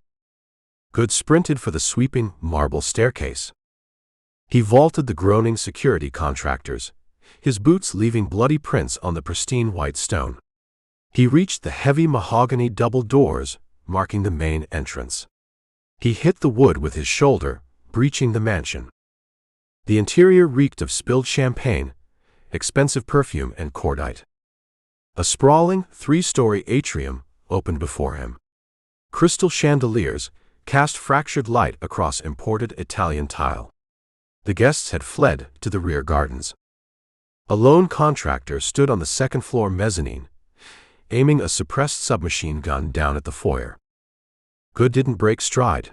Goode sprinted for the sweeping marble staircase. He vaulted the groaning security contractors, his boots leaving bloody prints on the pristine white stone. He reached the heavy mahogany double doors, marking the main entrance. He hit the wood with his shoulder, breaching the mansion. The interior reeked of spilled champagne, expensive perfume and cordite. A sprawling, 3-story atrium opened before him. Crystal chandeliers cast fractured light across imported Italian tile. The guests had fled to the rear gardens. A lone contractor stood on the second-floor mezzanine, aiming a suppressed submachine gun down at the foyer. Goode didn't break stride.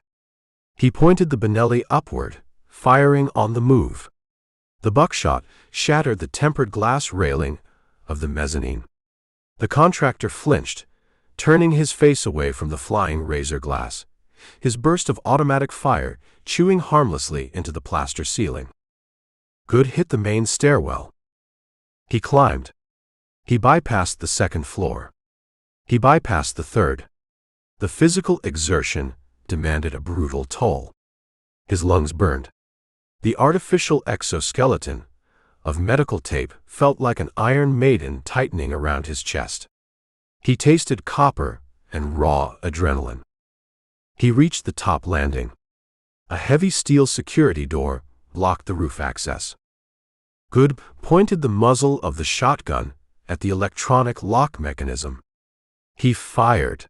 He pointed the Benelli upward, firing on the move. The buckshot shattered the tempered glass railing of the mezzanine. The contractor flinched, turning his face away from the flying razor glass, his burst of automatic fire chewing harmlessly into the plaster ceiling. Goode hit the main stairwell. He climbed. He bypassed the second floor. He bypassed the third. The physical exertion demanded a brutal toll. His lungs burned. The artificial exoskeleton of medical tape felt like an iron maiden tightening around his chest. He tasted copper and raw adrenaline. He reached the top landing. A heavy steel security door blocked the roof access. Goode pointed the muzzle of the shotgun at the electronic lock mechanism. He fired.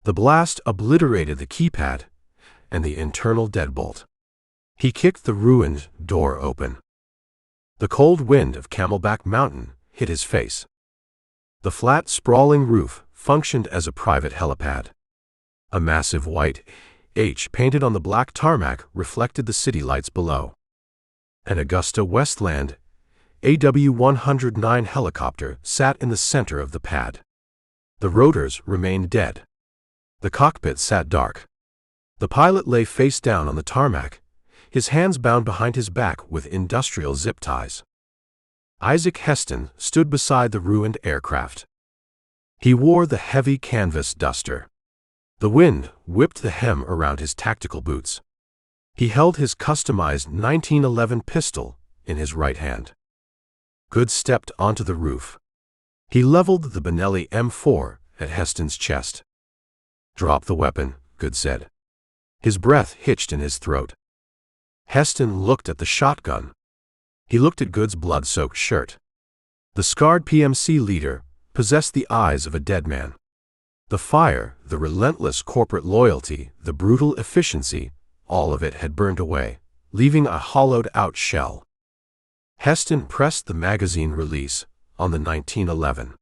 The blast obliterated the keypad and the internal deadbolt. He kicked the ruined door open. The cold wind of Camelback Mountain hit his face. The flat, sprawling roof functioned as a private helipad. A massive white H painted on the black tarmac reflected the city lights below. An Augusta Westland AW-109 helicopter sat in the center of the pad. The rotors remained dead. The cockpit sat dark. The pilot lay face down on the tarmac, his hands bound behind his back with industrial zip ties. Isaac Heston stood beside the ruined aircraft. He wore the heavy canvas duster. The wind whipped the hem around his tactical boots. He held his customized 1911 pistol in his right hand. Goode stepped onto the roof. He leveled the Benelli M4 at Heston's chest. "Drop the weapon," Goode said. His breath hitched in his throat. Heston looked at the shotgun. He looked at Goode's blood-soaked shirt. The scarred PMC leader possessed the eyes of a dead man. The fire, the relentless corporate loyalty, the brutal efficiency, all of it had burned away, leaving a hollowed-out shell. Heston pressed the magazine release on the 1911.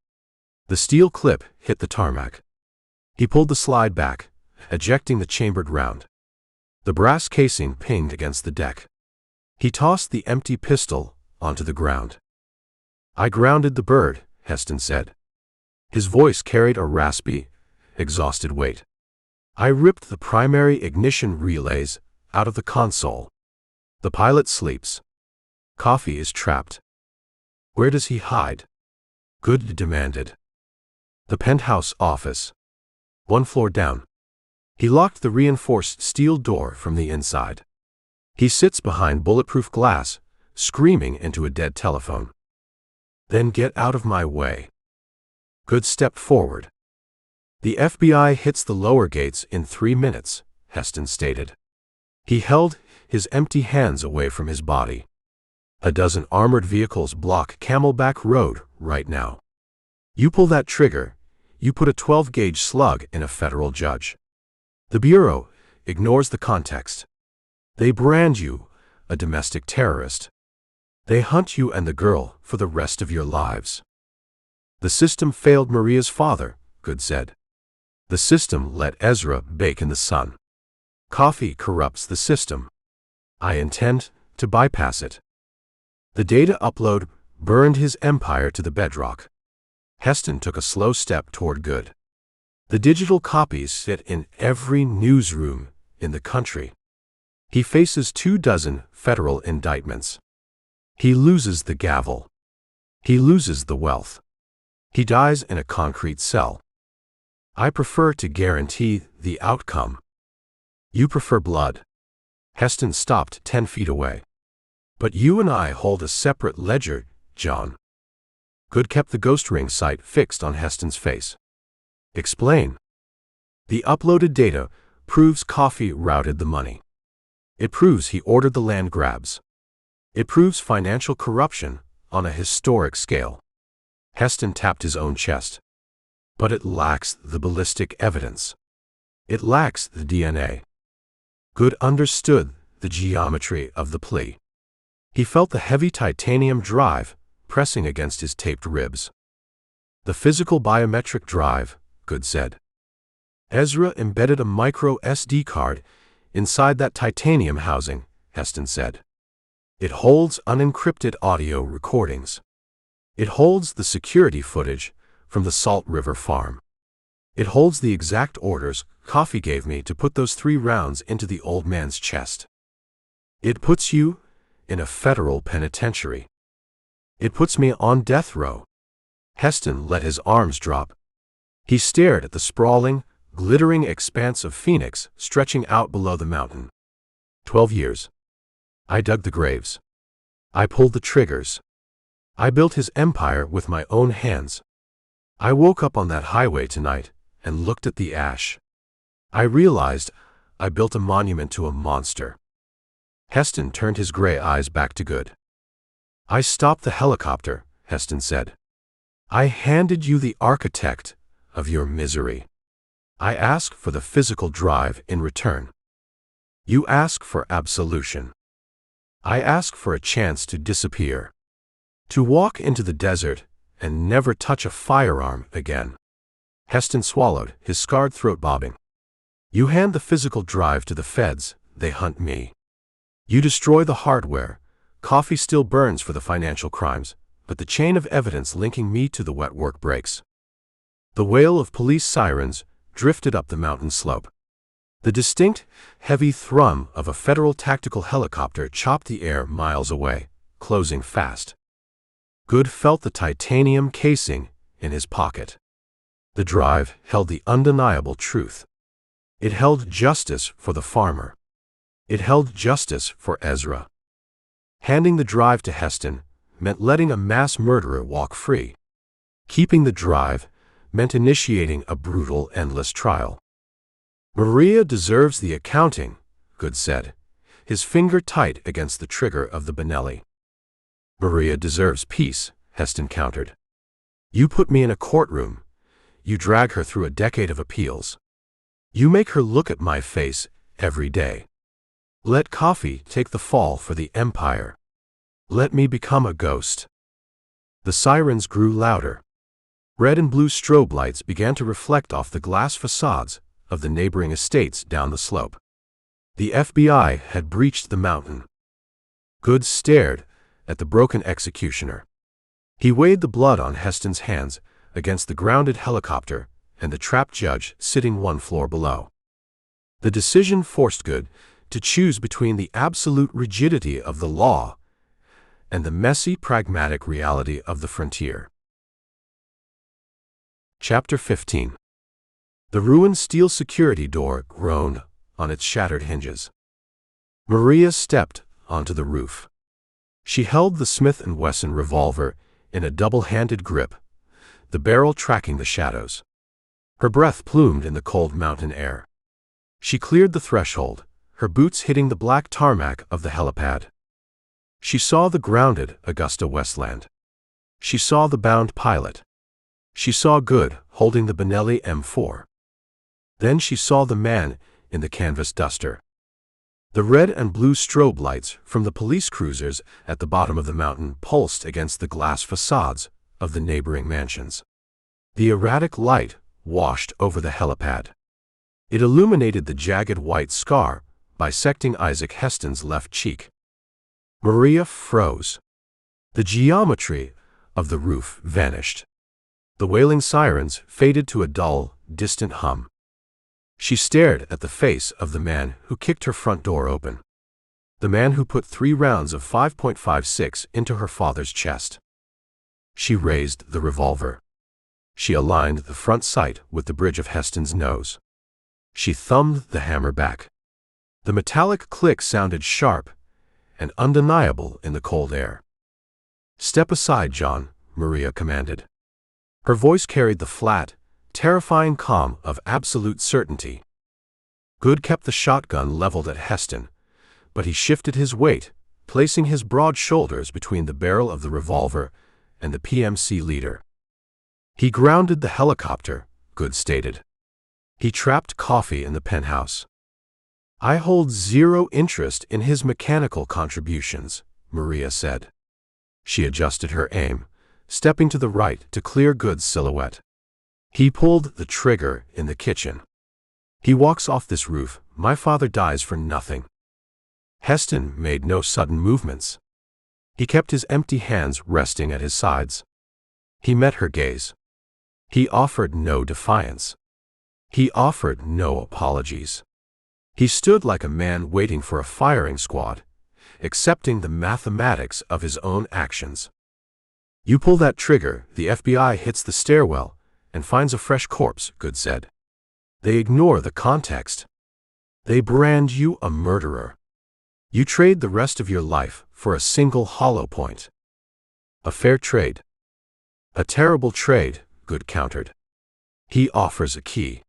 The steel clip hit the tarmac. He pulled the slide back, ejecting the chambered round. The brass casing pinged against the deck. He tossed the empty pistol onto the ground. "I grounded the bird," Heston said. His voice carried a raspy, exhausted weight. "I ripped the primary ignition relays out of the console. The pilot sleeps. Coffee is trapped." "Where does he hide?" Goode demanded. "The penthouse office. 1 floor down." He locked the reinforced steel door from the inside. He sits behind bulletproof glass, screaming into a dead telephone. "Then get out of my way." Goode stepped forward. "The FBI hits the lower gates in 3 minutes," Heston stated. He held his empty hands away from his body. "A dozen armored vehicles block Camelback Road right now. You pull that trigger, you put a 12-gauge slug in a federal judge. The Bureau ignores the context. They brand you a domestic terrorist. They hunt you and the girl for the rest of your lives." "The system failed Maria's father," Goode said. "The system let Ezra bake in the sun. Coffee corrupts the system. I intend to bypass it." The data upload burned his empire to the bedrock. Heston took a slow step toward Goode. "The digital copies sit in every newsroom in the country. He faces 24 federal indictments. He loses the gavel. He loses the wealth. He dies in a concrete cell. I prefer to guarantee the outcome. You prefer blood." Heston stopped 10 feet away. "But you and I hold a separate ledger, John." Goode kept the ghost ring sight fixed on Heston's face. "Explain." "The uploaded data proves Coffee routed the money. It proves he ordered the land grabs. It proves financial corruption on a historic scale." Heston tapped his own chest. "But it lacks the ballistic evidence. It lacks the DNA." Goode understood the geometry of the plea. He felt the heavy titanium drive pressing against his taped ribs. "The physical biometric drive," Goode said. "Ezra embedded a micro SD card inside that titanium housing," Heston said. "It holds unencrypted audio recordings. It holds the security footage from the Salt River farm. It holds the exact orders Coffee gave me to put those 3 rounds into the old man's chest. It puts you in a federal penitentiary. It puts me on death row." Heston let his arms drop. He stared at the sprawling, glittering expanse of Phoenix stretching out below the mountain. 12 years. I dug the graves. I pulled the triggers. I built his empire with my own hands. I woke up on that highway tonight and looked at the ash. I realized I built a monument to a monster. Heston turned his gray eyes back to Goode. I stopped the helicopter, Heston said. I handed you the architect of your misery. I ask for the physical drive in return. You ask for absolution. I ask for a chance to disappear. To walk into the desert and never touch a firearm again. Heston swallowed, his scarred throat bobbing. You hand the physical drive to the feds, they hunt me. You destroy the hardware. Coffee still burns for the financial crimes, but the chain of evidence linking me to the wet work breaks. The wail of police sirens drifted up the mountain slope. The distinct, heavy thrum of a federal tactical helicopter chopped the air miles away, closing fast. Goode felt the titanium casing in his pocket. The drive held the undeniable truth. It held justice for the farmer. It held justice for Ezra. Handing the drive to Heston meant letting a mass murderer walk free. Keeping the drive meant initiating a brutal, endless trial. Maria deserves the accounting, Goode said, his finger tight against the trigger of the Benelli. Maria deserves peace, Heston countered. You put me in a courtroom. You drag her through a decade of appeals. You make her look at my face every day. Let coffee take the fall for the empire. Let me become a ghost. The sirens grew louder. Red and blue strobe lights began to reflect off the glass facades of the neighboring estates down the slope. The FBI had breached the mountain. Goode stared at the broken executioner. He weighed the blood on Heston's hands against the grounded helicopter and the trapped judge sitting one floor below. The decision forced Goode to choose between the absolute rigidity of the law and the messy, pragmatic reality of the frontier. Chapter 15. The ruined steel security door groaned on its shattered hinges. Maria stepped onto the roof. She held the Smith & Wesson revolver in a double-handed grip, the barrel tracking the shadows. Her breath plumed in the cold mountain air. She cleared the threshold, her boots hitting the black tarmac of the helipad. She saw the grounded Augusta Westland. She saw the bound pilot. She saw Goode holding the Benelli M4. Then she saw the man in the canvas duster. The red and blue strobe lights from the police cruisers at the bottom of the mountain pulsed against the glass facades of the neighboring mansions. The erratic light washed over the helipad. It illuminated the jagged white scar bisecting Isaac Heston's left cheek. Maria froze. The geometry of the roof vanished. The wailing sirens faded to a dull, distant hum. She stared at the face of the man who kicked her front door open. The man who put 3 rounds of 5.56 into her father's chest. She raised the revolver. She aligned the front sight with the bridge of Heston's nose. She thumbed the hammer back. The metallic click sounded sharp and undeniable in the cold air. "Step aside, John," Maria commanded. Her voice carried the flat, terrifying calm of absolute certainty. Goode kept the shotgun leveled at Heston, but he shifted his weight, placing his broad shoulders between the barrel of the revolver and the PMC leader. He grounded the helicopter, Goode stated. He trapped coffee in the penthouse. I hold 0 interest in his mechanical contributions, Maria said. She adjusted her aim, stepping to the right to clear Goode's silhouette. He pulled the trigger in the kitchen. He walks off this roof, my father dies for nothing. Heston made no sudden movements. He kept his empty hands resting at his sides. He met her gaze. He offered no defiance. He offered no apologies. He stood like a man waiting for a firing squad, accepting the mathematics of his own actions. You pull that trigger, the FBI hits the stairwell and finds a fresh corpse, Goode said. They ignore the context. They brand you a murderer. You trade the rest of your life for a single hollow point. A fair trade. A terrible trade, Goode countered. He offers a key.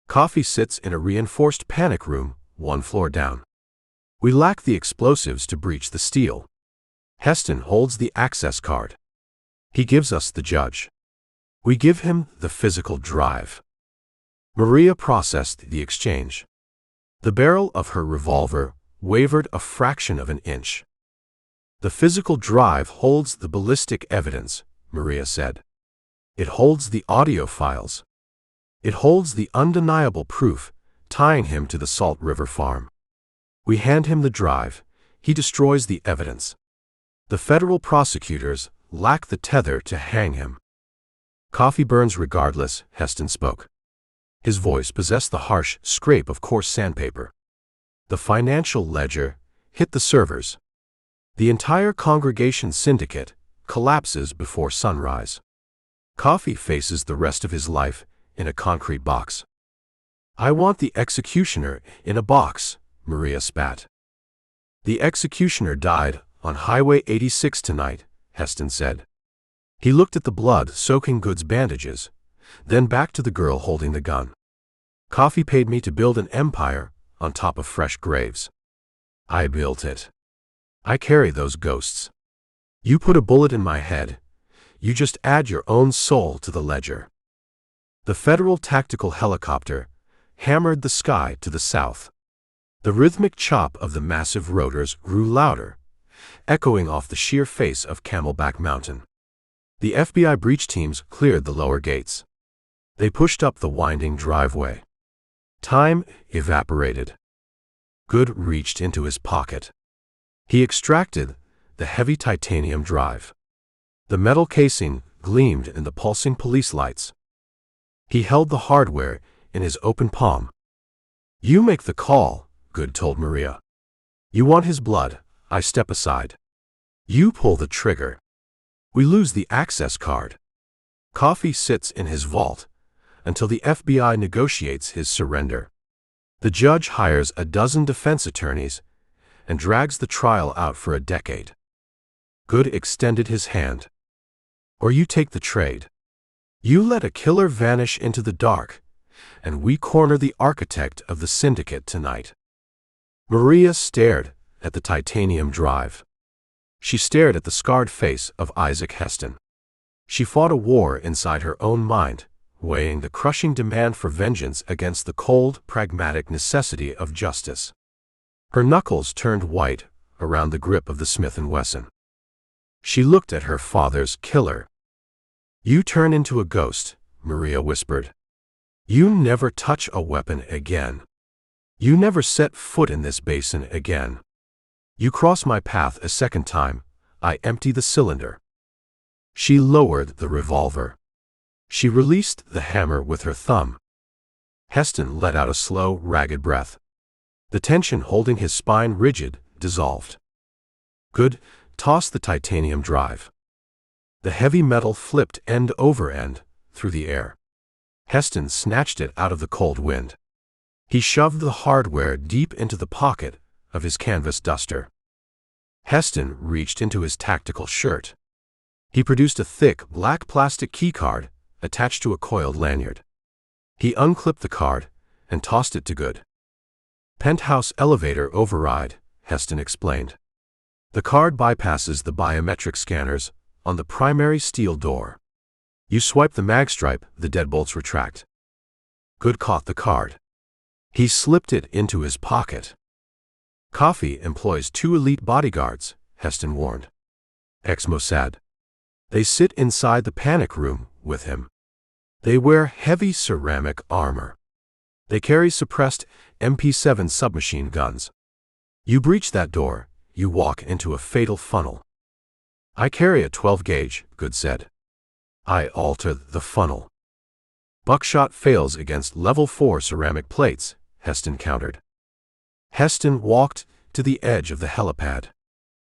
Coffee sits in a reinforced panic room, 1 floor down. We lack the explosives to breach the steel. Heston holds the access card. He gives us the judge. We give him the physical drive. Maria processed the exchange. The barrel of her revolver wavered a fraction of an inch. The physical drive holds the ballistic evidence, Maria said. It holds the audio files. It holds the undeniable proof tying him to the Salt River farm. We hand him the drive. He destroys the evidence. The federal prosecutors lack the tether to hang him. Coffee burns regardless, Heston spoke. His voice possessed the harsh scrape of coarse sandpaper. The financial ledger hit the servers. The entire congregation syndicate collapses before sunrise. Coffee faces the rest of his life in a concrete box. I want the executioner in a box, Maria spat. The executioner died on Highway 86 tonight, Heston said. He looked at the blood-soaking Goode's bandages, then back to the girl holding the gun. Coffee paid me to build an empire on top of fresh graves. I built it. I carry those ghosts. You put a bullet in my head. You just add your own soul to the ledger. The federal tactical helicopter hammered the sky to the south. The rhythmic chop of the massive rotors grew louder, echoing off the sheer face of Camelback Mountain. The FBI breach teams cleared the lower gates. They pushed up the winding driveway. Time evaporated. Goode reached into his pocket. He extracted the heavy titanium drive. The metal casing gleamed in the pulsing police lights. He held the hardware in his open palm. You make the call, Goode told Maria. You want his blood, I step aside. You pull the trigger. We lose the access card. Coffee sits in his vault until the FBI negotiates his surrender. The judge hires a dozen defense attorneys and drags the trial out for a decade. Goode extended his hand. Or you take the trade. You let a killer vanish into the dark, and we corner the architect of the syndicate tonight. Maria stared at the titanium drive. She stared at the scarred face of Isaac Heston. She fought a war inside her own mind, weighing the crushing demand for vengeance against the cold, pragmatic necessity of justice. Her knuckles turned white around the grip of the Smith & Wesson. She looked at her father's killer. You turn into a ghost, Maria whispered. You never touch a weapon again. You never set foot in this basin again. You cross my path a second time, I empty the cylinder. She lowered the revolver. She released the hammer with her thumb. Heston let out a slow, ragged breath. The tension holding his spine rigid dissolved. Goode tossed the titanium drive. The heavy metal flipped end over end through the air. Heston snatched it out of the cold wind. He shoved the hardware deep into the pocket of his canvas duster. Heston reached into his tactical shirt. He produced a thick, black plastic keycard attached to a coiled lanyard. He unclipped the card and tossed it to Goode. Penthouse elevator override, Heston explained. The card bypasses the biometric scanners on the primary steel door. You swipe the mag stripe, the deadbolts retract. Goode caught the card. He slipped it into his pocket. Coffee employs 2 elite bodyguards, Heston warned. Ex-Mossad. They sit inside the panic room with him. They wear heavy ceramic armor. They carry suppressed MP7 submachine guns. You breach that door, you walk into a fatal funnel. I carry a 12-gauge, Goode said. I alter the funnel. Buckshot fails against level 4 ceramic plates, Heston countered. Heston walked to the edge of the helipad.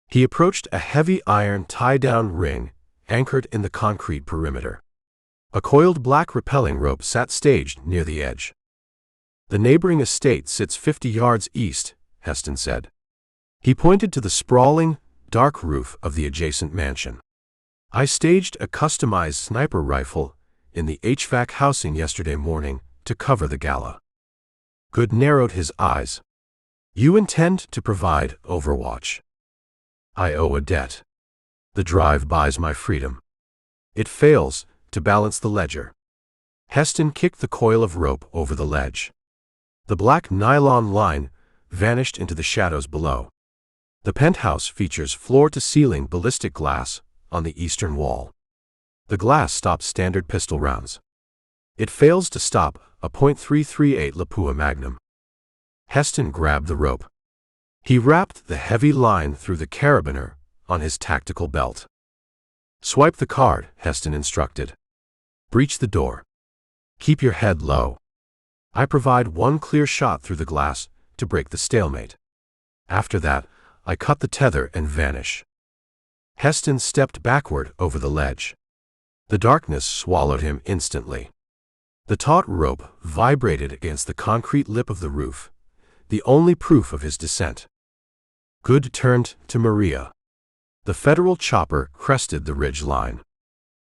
He approached a heavy iron tie-down ring anchored in the concrete perimeter. A coiled black rappelling rope sat staged near the edge. The neighboring estate sits 50 yards east, Heston said. He pointed to the sprawling, dark roof of the adjacent mansion. "I staged a customized sniper rifle in the HVAC housing yesterday morning to cover the gala." Goode narrowed his eyes. "You intend to provide Overwatch?" "I owe a debt. The drive buys my freedom. It fails to balance the ledger." Heston kicked the coil of rope over the ledge. The black nylon line vanished into the shadows below. The penthouse features floor-to-ceiling ballistic glass on the eastern wall. The glass stops standard pistol rounds. It fails to stop a .338 Lapua Magnum. Heston grabbed the rope. He wrapped the heavy line through the carabiner on his tactical belt. "Swipe the card," Heston instructed. "Breach the door. Keep your head low. I provide one clear shot through the glass to break the stalemate. After that, I cut the tether and vanish." Heston stepped backward over the ledge. The darkness swallowed him instantly. The taut rope vibrated against the concrete lip of the roof, the only proof of his descent. Goode turned to Maria. The federal chopper crested the ridge line.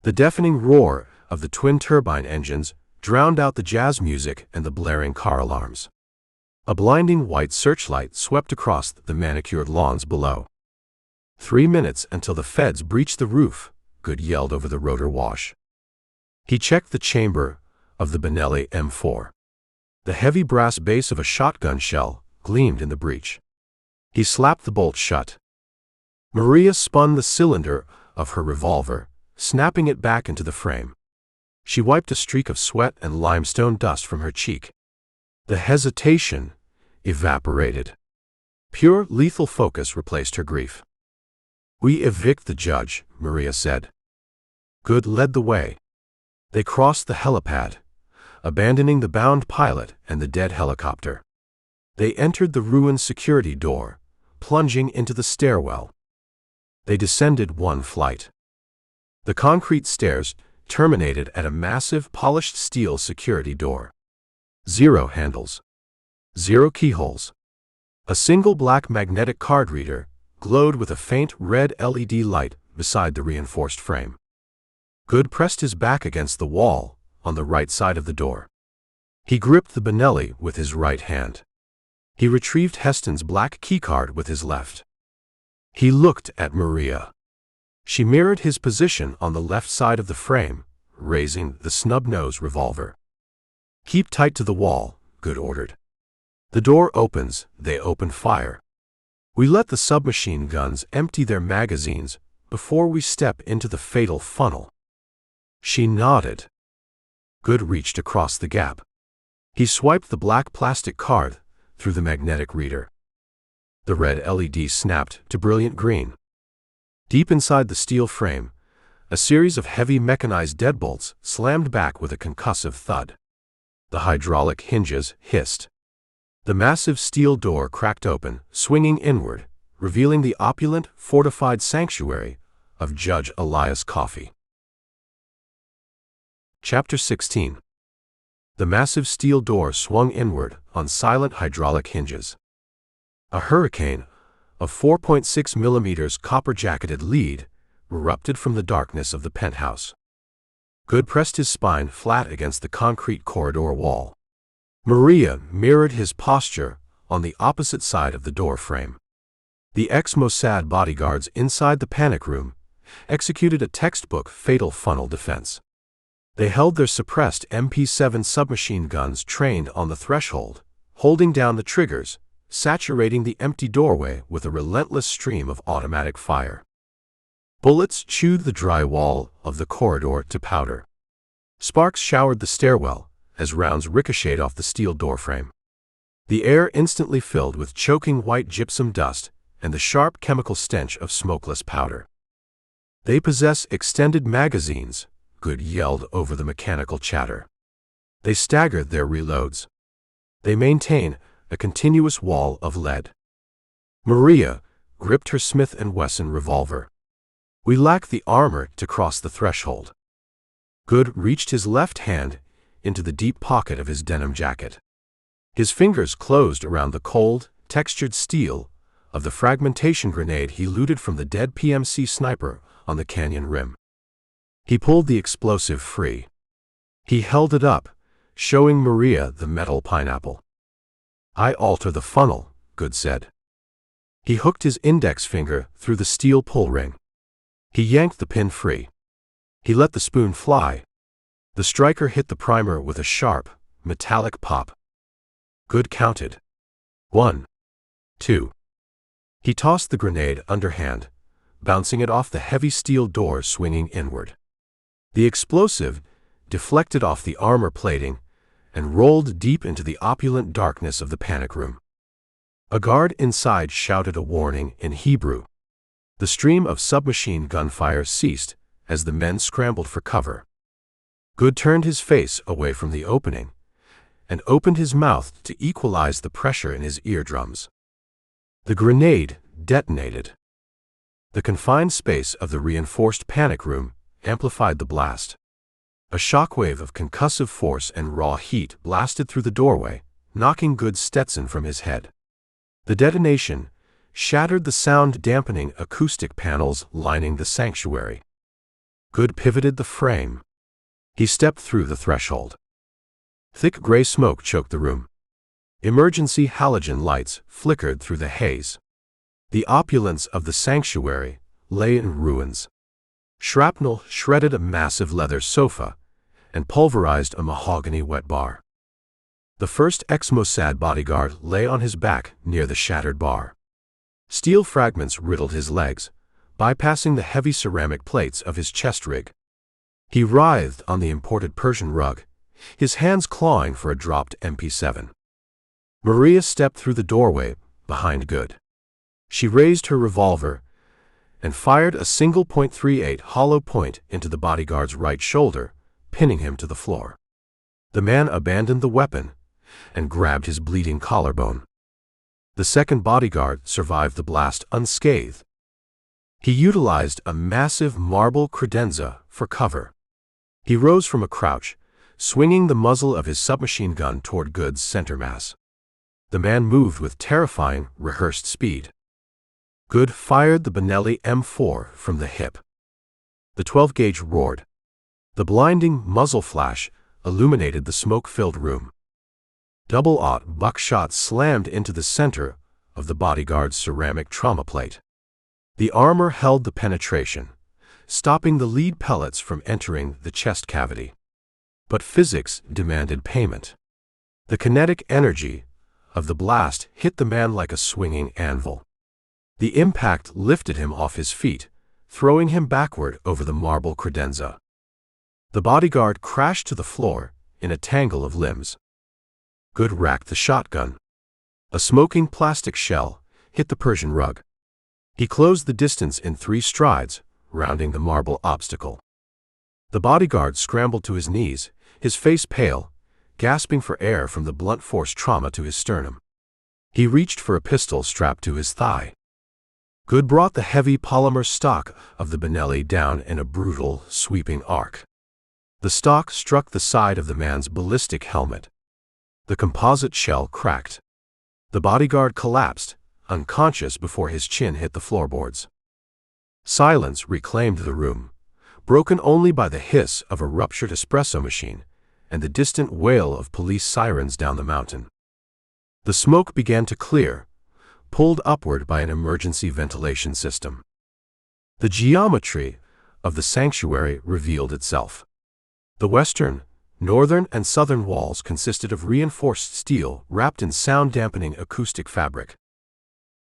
The deafening roar of the twin turbine engines drowned out the jazz music and the blaring car alarms. A blinding white searchlight swept across the manicured lawns below. 3 minutes until the feds breached the roof, Goode yelled over the rotor wash. He checked the chamber of the Benelli M4. The heavy brass base of a shotgun shell gleamed in the breech. He slapped the bolt shut. Maria spun the cylinder of her revolver, snapping it back into the frame. She wiped a streak of sweat and limestone dust from her cheek. The hesitation evaporated. Pure lethal focus replaced her grief. "We evict the judge," Maria said. Goode led the way. They crossed the helipad, abandoning the bound pilot and the dead helicopter. They entered the ruined security door, plunging into the stairwell. They descended one flight. The concrete stairs terminated at a massive polished steel security door. 0 handles. 0 keyholes. A single black magnetic card reader glowed with a faint red LED light beside the reinforced frame. Goode pressed his back against the wall on the right side of the door. He gripped the Benelli with his right hand. He retrieved Heston's black keycard with his left. He looked at Maria. She mirrored his position on the left side of the frame, raising the snub-nose revolver. "Keep tight to the wall," Goode ordered. "The door opens, they open fire. We let the submachine guns empty their magazines before we step into the fatal funnel." She nodded. Goode reached across the gap. He swiped the black plastic card through the magnetic reader. The red LED snapped to brilliant green. Deep inside the steel frame, a series of heavy mechanized deadbolts slammed back with a concussive thud. The hydraulic hinges hissed. The massive steel door cracked open, swinging inward, revealing the opulent, fortified sanctuary of Judge Elias Coffey. Chapter 16. The massive steel door swung inward on silent hydraulic hinges. A hurricane of 4.6 millimeters copper-jacketed lead erupted from the darkness of the penthouse. Goode pressed his spine flat against the concrete corridor wall. Maria mirrored his posture on the opposite side of the door frame. The ex-Mossad bodyguards inside the panic room executed a textbook fatal funnel defense. They held their suppressed MP7 submachine guns trained on the threshold, holding down the triggers, saturating the empty doorway with a relentless stream of automatic fire. Bullets chewed the dry wall of the corridor to powder. Sparks showered the stairwell as rounds ricocheted off the steel doorframe. The air instantly filled with choking white gypsum dust and the sharp chemical stench of smokeless powder. "They possess extended magazines," Goode yelled over the mechanical chatter. "They stagger their reloads. They maintain a continuous wall of lead." Maria gripped her Smith & Wesson revolver. "We lack the armor to cross the threshold." Goode reached his left hand into the deep pocket of his denim jacket. His fingers closed around the cold, textured steel of the fragmentation grenade he looted from the dead PMC sniper on the canyon rim. He pulled the explosive free. He held it up, showing Maria the metal pineapple. "I alter the funnel," Goode said. He hooked his index finger through the steel pull ring. He yanked the pin free. He let the spoon fly. The striker hit the primer with a sharp, metallic pop. Goode counted. 1, 2. He tossed the grenade underhand, bouncing it off the heavy steel door swinging inward. The explosive deflected off the armor plating and rolled deep into the opulent darkness of the panic room. A guard inside shouted a warning in Hebrew. The stream of submachine gunfire ceased as the men scrambled for cover. Goode turned his face away from the opening and opened his mouth to equalize the pressure in his eardrums. The grenade detonated. The confined space of the reinforced panic room amplified the blast. A shockwave of concussive force and raw heat blasted through the doorway, knocking Goode's Stetson from his head. The detonation shattered the sound-dampening acoustic panels lining the sanctuary. Goode pivoted the frame. He stepped through the threshold. Thick gray smoke choked the room. Emergency halogen lights flickered through the haze. The opulence of the sanctuary lay in ruins. Shrapnel shredded a massive leather sofa and pulverized a mahogany wet bar. The first ex-Mossad bodyguard lay on his back near the shattered bar. Steel fragments riddled his legs, bypassing the heavy ceramic plates of his chest rig. He writhed on the imported Persian rug, his hands clawing for a dropped MP7. Maria stepped through the doorway behind Goode. She raised her revolver and fired a single .38 hollow point into the bodyguard's right shoulder, pinning him to the floor. The man abandoned the weapon and grabbed his bleeding collarbone. The second bodyguard survived the blast unscathed. He utilized a massive marble credenza for cover. He rose from a crouch, swinging the muzzle of his submachine gun toward Goode's center mass. The man moved with terrifying, rehearsed speed. Goode fired the Benelli M4 from the hip. The 12-gauge roared. The blinding muzzle flash illuminated the smoke-filled room. Double-aught buckshot slammed into the center of the bodyguard's ceramic trauma plate. The armor held the penetration, stopping the lead pellets from entering the chest cavity. But physics demanded payment. The kinetic energy of the blast hit the man like a swinging anvil. The impact lifted him off his feet, throwing him backward over the marble credenza. The bodyguard crashed to the floor in a tangle of limbs. Goode racked the shotgun. A smoking plastic shell hit the Persian rug. He closed the distance in 3 strides, rounding the marble obstacle. The bodyguard scrambled to his knees, his face pale, gasping for air from the blunt force trauma to his sternum. He reached for a pistol strapped to his thigh. Goode brought the heavy polymer stock of the Benelli down in a brutal, sweeping arc. The stock struck the side of the man's ballistic helmet. The composite shell cracked. The bodyguard collapsed, unconscious before his chin hit the floorboards. Silence reclaimed the room, broken only by the hiss of a ruptured espresso machine and the distant wail of police sirens down the mountain. The smoke began to clear, pulled upward by an emergency ventilation system. The geometry of the sanctuary revealed itself. The western, northern, and southern walls consisted of reinforced steel wrapped in sound-dampening acoustic fabric.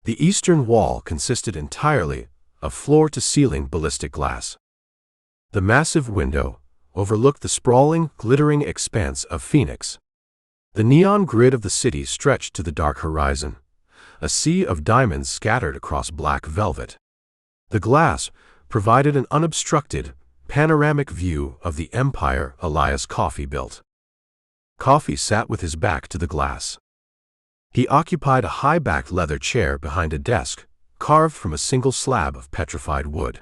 The eastern wall consisted entirely of floor-to-ceiling ballistic glass. The massive window overlooked the sprawling, glittering expanse of Phoenix. The neon grid of the city stretched to the dark horizon, a sea of diamonds scattered across black velvet. The glass provided an unobstructed, panoramic view of the empire Elias Coffey built. Coffey sat with his back to the glass. He occupied a high-backed leather chair behind a desk, carved from a single slab of petrified wood.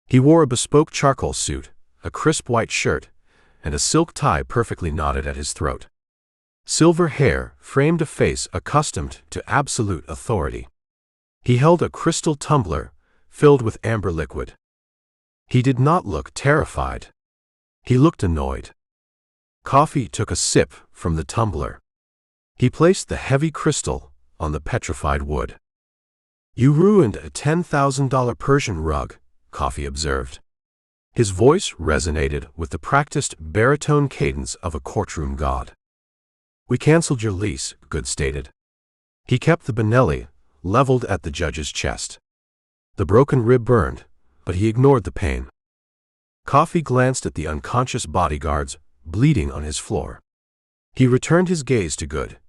He wore a bespoke charcoal suit, a crisp white shirt, and a silk tie perfectly knotted at his throat. Silver hair framed a face accustomed to absolute authority. He held a crystal tumbler filled with amber liquid. He did not look terrified. He looked annoyed. Coffee took a sip from the tumbler. He placed the heavy crystal on the petrified wood. "You ruined a $10,000 Persian rug," Coffee observed. His voice resonated with the practiced baritone cadence of a courtroom god. "We canceled your lease," Goode stated. He kept the Benelli leveled at the judge's chest. The broken rib burned, but he ignored the pain. Coffee glanced at the unconscious bodyguards bleeding on his floor. He returned his gaze to Goode,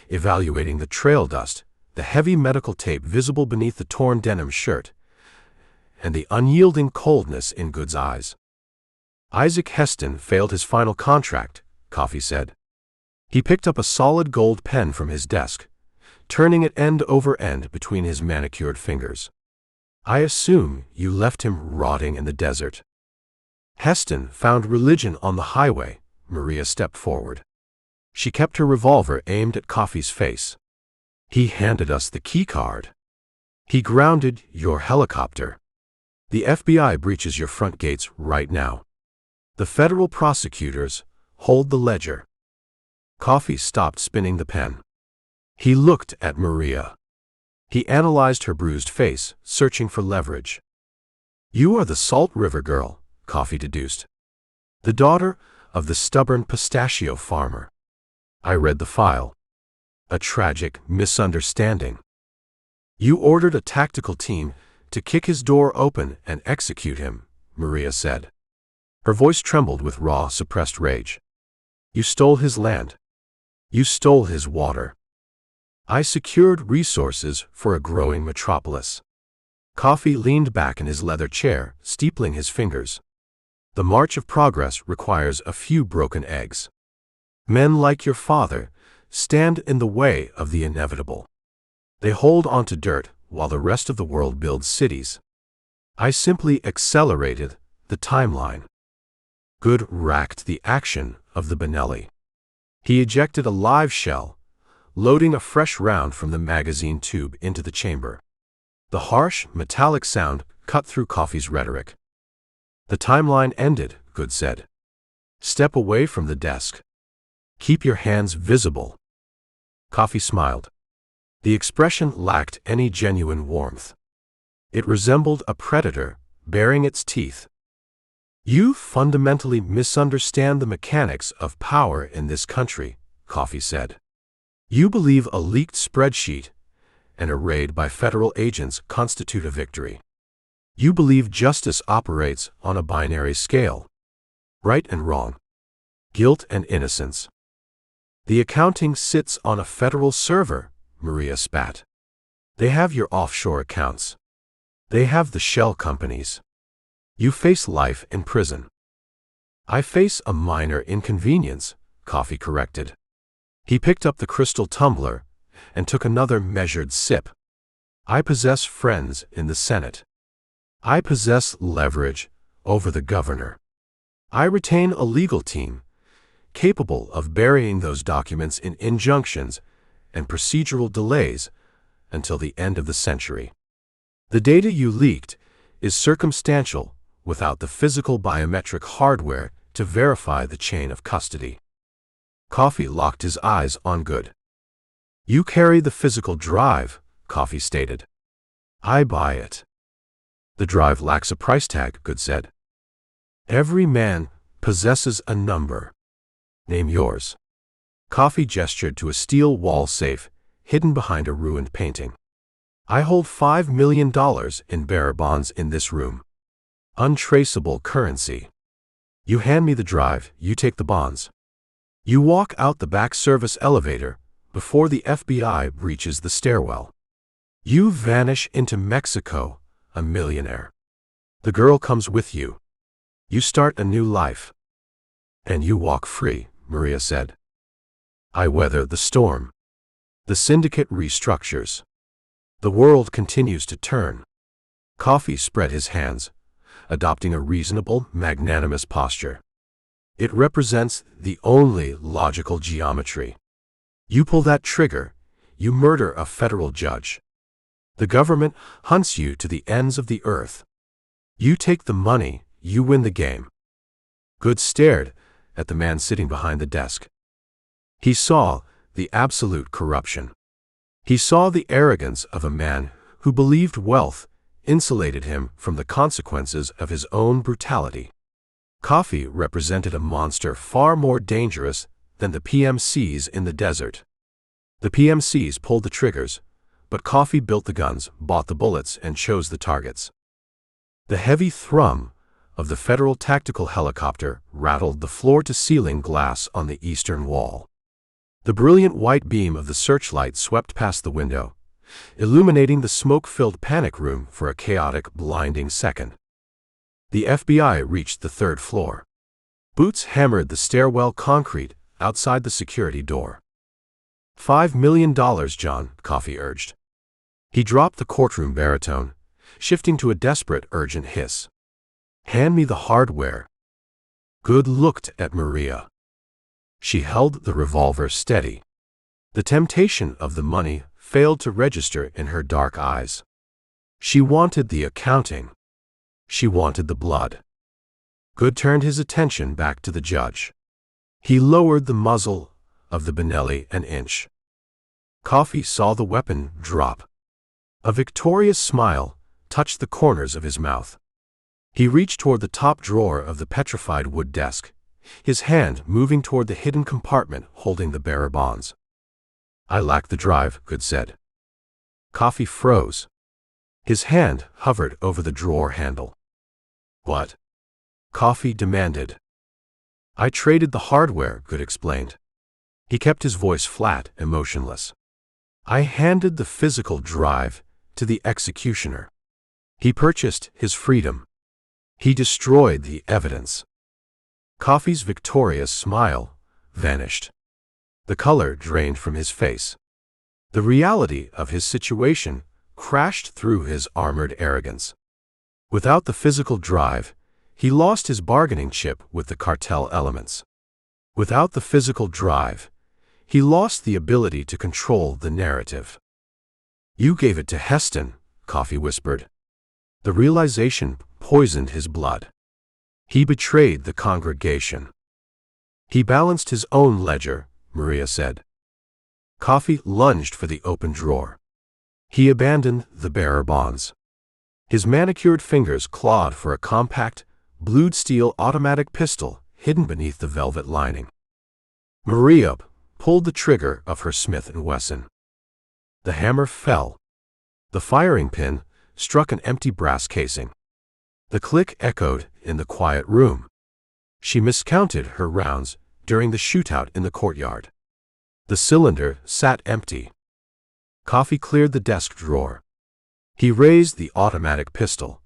evaluating the trail dust, the heavy medical tape visible beneath the torn denim shirt, and the unyielding coldness in Goode's eyes. "Isaac Heston failed his final contract," Coffee said. He picked up a solid gold pen from his desk, turning it end over end between his manicured fingers. "I assume you left him rotting in the desert." "Heston found religion on the highway," Maria stepped forward. She kept her revolver aimed at Coffee's face. "He handed us the keycard. He grounded your helicopter. The FBI breaches your front gates right now. The federal prosecutors hold the ledger." Coffee stopped spinning the pen. He looked at Maria. He analyzed her bruised face, searching for leverage. "You are the Salt River girl," Coffee deduced. "The daughter of the stubborn pistachio farmer." I read the file. "A tragic misunderstanding. You ordered a tactical team to kick his door open and execute him," Maria said. Her voice trembled with raw, suppressed rage. "You stole his land. You stole his water. I secured resources for a growing metropolis." Coffee leaned back in his leather chair, steepling his fingers. "The march of progress requires a few broken eggs. Men like your father stand in the way of the inevitable. They hold onto dirt while the rest of the world builds cities. I simply accelerated the timeline." Goode racked the action of the Benelli. He ejected a live shell, loading a fresh round from the magazine tube into the chamber. The harsh, metallic sound cut through Coffee's rhetoric. "The timeline ended," Goode said. "Step away from the desk. Keep your hands visible." Coffee smiled. The expression lacked any genuine warmth. It resembled a predator baring its teeth. "You fundamentally misunderstand the mechanics of power in this country," Coffee said. "You believe a leaked spreadsheet and a raid by federal agents constitute a victory. You believe justice operates on a binary scale. Right and wrong. Guilt and innocence. The accounting sits on a federal server," Maria spat. "They have your offshore accounts. They have the shell companies. You face life in prison." "I face a minor inconvenience," Coffee corrected. He picked up the crystal tumbler and took another measured sip. "I possess friends in the Senate. I possess leverage over the governor. I retain a legal team capable of burying those documents in injunctions and procedural delays until the end of the century. The data you leaked is circumstantial without the physical biometric hardware to verify the chain of custody." Coffee locked his eyes on Goode. "You carry the physical drive," Coffee stated. "I buy it." "The drive lacks a price tag," Goode said. "Every man possesses a number. Name yours." Coffee gestured to a steel wall safe hidden behind a ruined painting. "I hold $5 million in bearer bonds in this room. Untraceable currency. You hand me the drive, you take the bonds. You walk out the back service elevator before the FBI breaches the stairwell. You vanish into Mexico, a millionaire. The girl comes with you. You start a new life. And you walk free," Maria said. "I weather the storm. The syndicate restructures. The world continues to turn." Coffee spread his hands, adopting a reasonable, magnanimous posture. "It represents the only logical geometry. You pull that trigger, you murder a federal judge. The government hunts you to the ends of the earth. You take the money, you win the game. Goode stared at the man sitting behind the desk. He saw the absolute corruption. He saw the arrogance of a man who believed wealth insulated him from the consequences of his own brutality. Coffee represented a monster far more dangerous than the PMCs in the desert. The PMCs pulled the triggers, but Coffee built the guns, bought the bullets, and chose the targets. The heavy thrum of the Federal tactical helicopter rattled the floor-to-ceiling glass on the eastern wall. The brilliant white beam of the searchlight swept past the window, illuminating the smoke-filled panic room for a chaotic, blinding second. The FBI reached the third floor. Boots hammered the stairwell concrete outside the security door. $5 million, John, Coffee urged. He dropped the courtroom baritone, shifting to a desperate, urgent hiss. Hand me the hardware. Goode looked at Maria. She held the revolver steady. The temptation of the money failed to register in her dark eyes. She wanted the accounting. She wanted the blood. Goode turned his attention back to the judge. He lowered the muzzle of the Benelli an inch. Coffee saw the weapon drop. A victorious smile touched the corners of his mouth. He reached toward the top drawer of the petrified wood desk, his hand moving toward the hidden compartment holding the bearer bonds. I lack the drive, Goode said. Coffee froze. His hand hovered over the drawer handle. What? Coffee demanded. I traded the hardware, Goode explained. He kept his voice flat and motionless. I handed the physical drive to the executioner. He purchased his freedom. He destroyed the evidence. Coffee's victorious smile vanished. The color drained from his face. The reality of his situation crashed through his armored arrogance. Without the physical drive, he lost his bargaining chip with the cartel elements. Without the physical drive, he lost the ability to control the narrative. You gave it to Heston, Coffee whispered. The realization poisoned his blood. He betrayed the congregation. He balanced his own ledger, Maria said. Coffee lunged for the open drawer. He abandoned the bearer bonds. His manicured fingers clawed for a compact, blued steel automatic pistol hidden beneath the velvet lining. Maria pulled the trigger of her Smith & Wesson. The hammer fell. The firing pin struck an empty brass casing. The click echoed in the quiet room. She miscounted her rounds during the shootout in the courtyard. The cylinder sat empty. Coffee cleared the desk drawer. He raised the automatic pistol,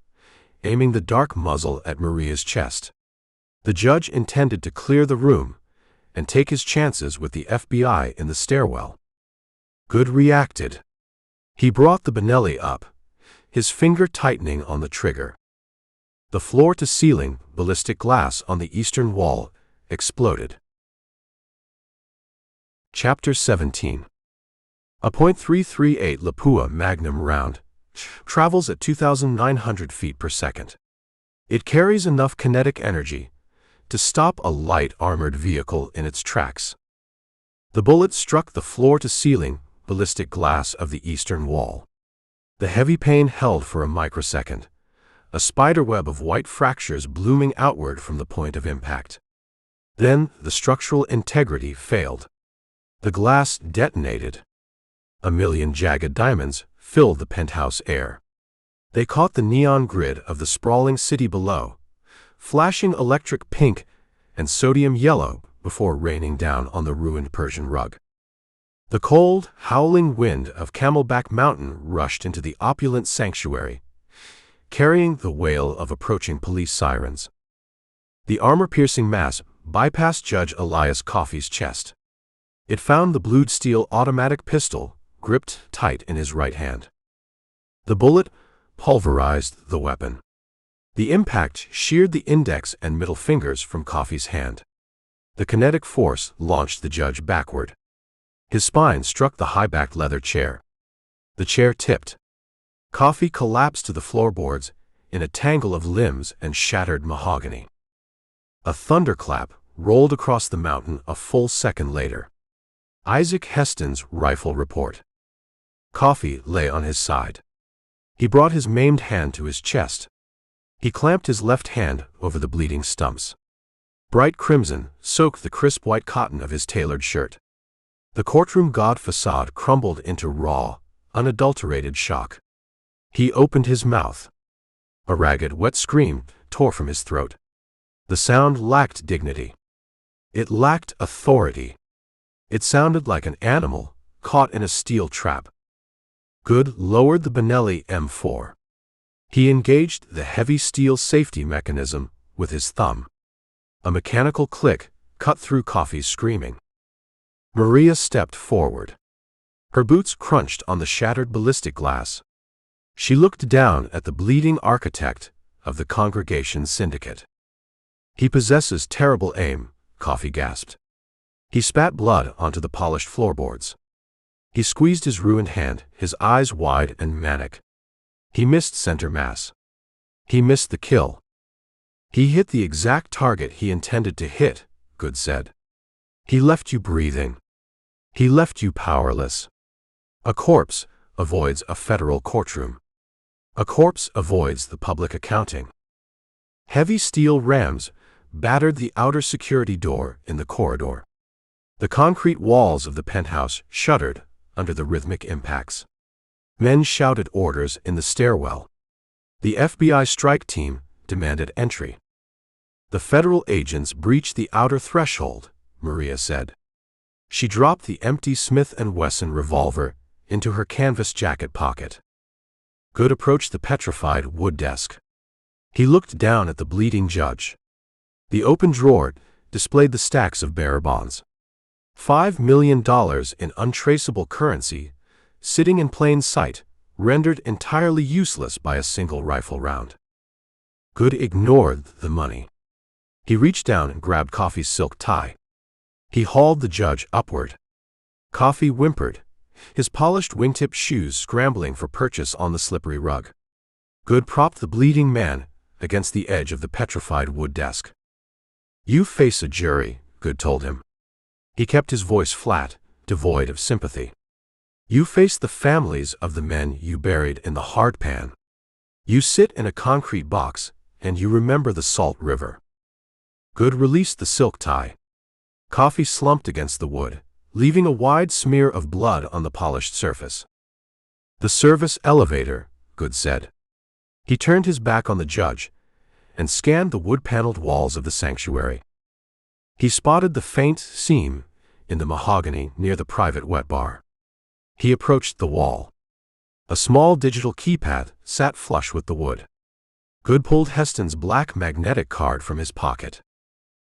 aiming the dark muzzle at Maria's chest. The judge intended to clear the room and take his chances with the FBI in the stairwell. Goode reacted. He brought the Benelli up, his finger tightening on the trigger. The floor-to-ceiling ballistic glass on the eastern wall exploded. Chapter 17. A .338 Lapua Magnum round travels at 2,900 feet per second. It carries enough kinetic energy to stop a light armored vehicle in its tracks. The bullet struck the floor-to-ceiling ballistic glass of the eastern wall. The heavy pain held for a microsecond, a spiderweb of white fractures blooming outward from the point of impact. Then the structural integrity failed. The glass detonated. A million jagged diamonds filled the penthouse air. They caught the neon grid of the sprawling city below, flashing electric pink and sodium yellow before raining down on the ruined Persian rug. The cold, howling wind of Camelback Mountain rushed into the opulent sanctuary, carrying the wail of approaching police sirens. The armor-piercing mass bypassed Judge Elias Coffey's chest. It found the blued steel automatic pistol gripped tight in his right hand. The bullet pulverized the weapon. The impact sheared the index and middle fingers from Coffey's hand. The kinetic force launched the judge backward. His spine struck the high-backed leather chair. The chair tipped. Coffee collapsed to the floorboards in a tangle of limbs and shattered mahogany. A thunderclap rolled across the mountain a full second later. Isaac Heston's rifle report. Coffee lay on his side. He brought his maimed hand to his chest. He clamped his left hand over the bleeding stumps. Bright crimson soaked the crisp white cotton of his tailored shirt. The courtroom god facade crumbled into raw, unadulterated shock. He opened his mouth. A ragged, wet scream tore from his throat. The sound lacked dignity. It lacked authority. It sounded like an animal caught in a steel trap. Goode lowered the Benelli M4. He engaged the heavy steel safety mechanism with his thumb. A mechanical click cut through Coffee's screaming. Maria stepped forward. Her boots crunched on the shattered ballistic glass. She looked down at the bleeding architect of the congregation syndicate. "He possesses terrible aim," Coffee gasped. He spat blood onto the polished floorboards. He squeezed his ruined hand, his eyes wide and manic. He missed center mass. He missed the kill. "He hit the exact target he intended to hit," Goode said. "He left you breathing. He left you powerless." A corpse avoids a federal courtroom. A corpse avoids the public accounting. Heavy steel rams battered the outer security door in the corridor. The concrete walls of the penthouse shuddered under the rhythmic impacts. Men shouted orders in the stairwell. The FBI strike team demanded entry. "The federal agents breached the outer threshold," Maria said. She dropped the empty Smith & Wesson revolver into her canvas jacket pocket. Goode approached the petrified wood desk. He looked down at the bleeding judge. The open drawer displayed the stacks of bearer bonds. $5 million in untraceable currency, sitting in plain sight, rendered entirely useless by a single rifle round. Goode ignored the money. He reached down and grabbed Coffee's silk tie. He hauled the judge upward. Coffee whimpered, his polished wingtip shoes scrambling for purchase on the slippery rug. Goode propped the bleeding man against the edge of the petrified wood desk. "You face a jury," Goode told him. He kept his voice flat, devoid of sympathy. "You face the families of the men you buried in the hard pan. You sit in a concrete box, and you remember the Salt River." Goode released the silk tie. Coffee slumped against the wood, leaving a wide smear of blood on the polished surface. "The service elevator," Goode said. He turned his back on the judge and scanned the wood-paneled walls of the sanctuary. He spotted the faint seam in the mahogany near the private wet bar. He approached the wall. A small digital keypad sat flush with the wood. Goode pulled Heston's black magnetic card from his pocket.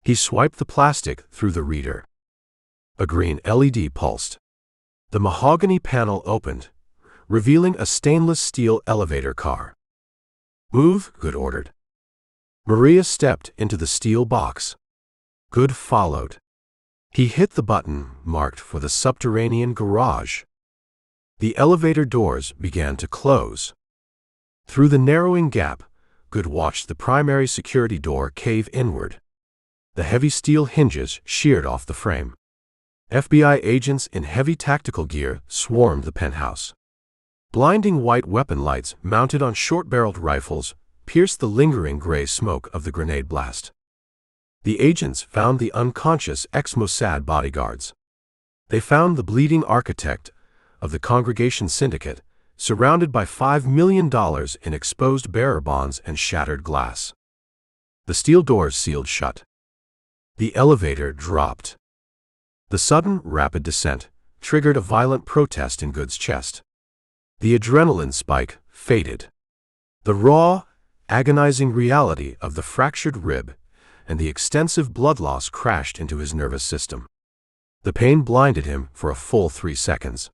He swiped the plastic through the reader. A green LED pulsed. The mahogany panel opened, revealing a stainless steel elevator car. "Move," Goode ordered. Maria stepped into the steel box. Goode followed. He hit the button marked for the subterranean garage. The elevator doors began to close. Through the narrowing gap, Goode watched the primary security door cave inward. The heavy steel hinges sheared off the frame. FBI agents in heavy tactical gear swarmed the penthouse. Blinding white weapon lights mounted on short-barreled rifles pierced the lingering gray smoke of the grenade blast. The agents found the unconscious ex-Mossad bodyguards. They found the bleeding architect of the congregation syndicate, surrounded by $5 million in exposed bearer bonds and shattered glass. The steel doors sealed shut. The elevator dropped. The sudden, rapid descent triggered a violent protest in Goode's chest. The adrenaline spike faded. The raw, agonizing reality of the fractured rib and the extensive blood loss crashed into his nervous system. The pain blinded him for a full 3 seconds.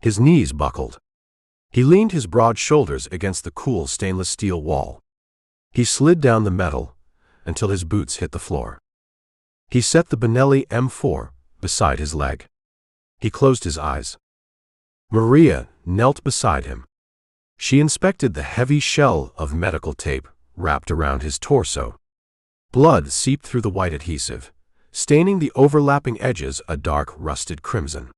His knees buckled. He leaned his broad shoulders against the cool stainless steel wall. He slid down the metal until his boots hit the floor. He set the Benelli M4 beside his leg. He closed his eyes. Maria knelt beside him. She inspected the heavy shell of medical tape wrapped around his torso. Blood seeped through the white adhesive, staining the overlapping edges a dark rusted crimson.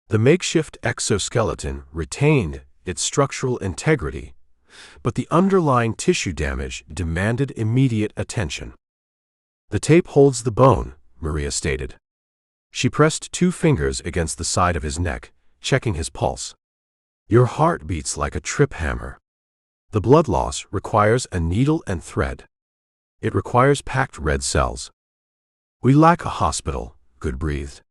The makeshift exoskeleton retained its structural integrity, but the underlying tissue damage demanded immediate attention. "The tape holds the bone," Maria stated. She pressed 2 fingers against the side of his neck, checking his pulse. "Your heart beats like a trip hammer. The blood loss requires a needle and thread. It requires packed red cells." "We lack a hospital," Goode breathed.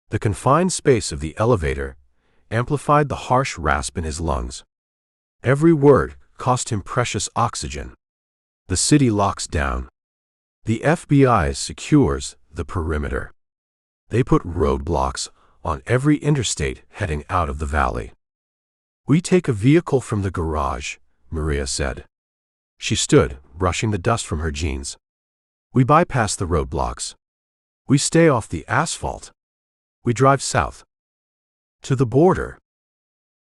The confined space of the elevator amplified the harsh rasp in his lungs. Every word cost him precious oxygen. "The city locks down. The FBI secures the perimeter. They put roadblocks on every interstate heading out of the valley." "We take a vehicle from the garage," Maria said. She stood, brushing the dust from her jeans. "We bypass the roadblocks. We stay off the asphalt. We drive south. To the border.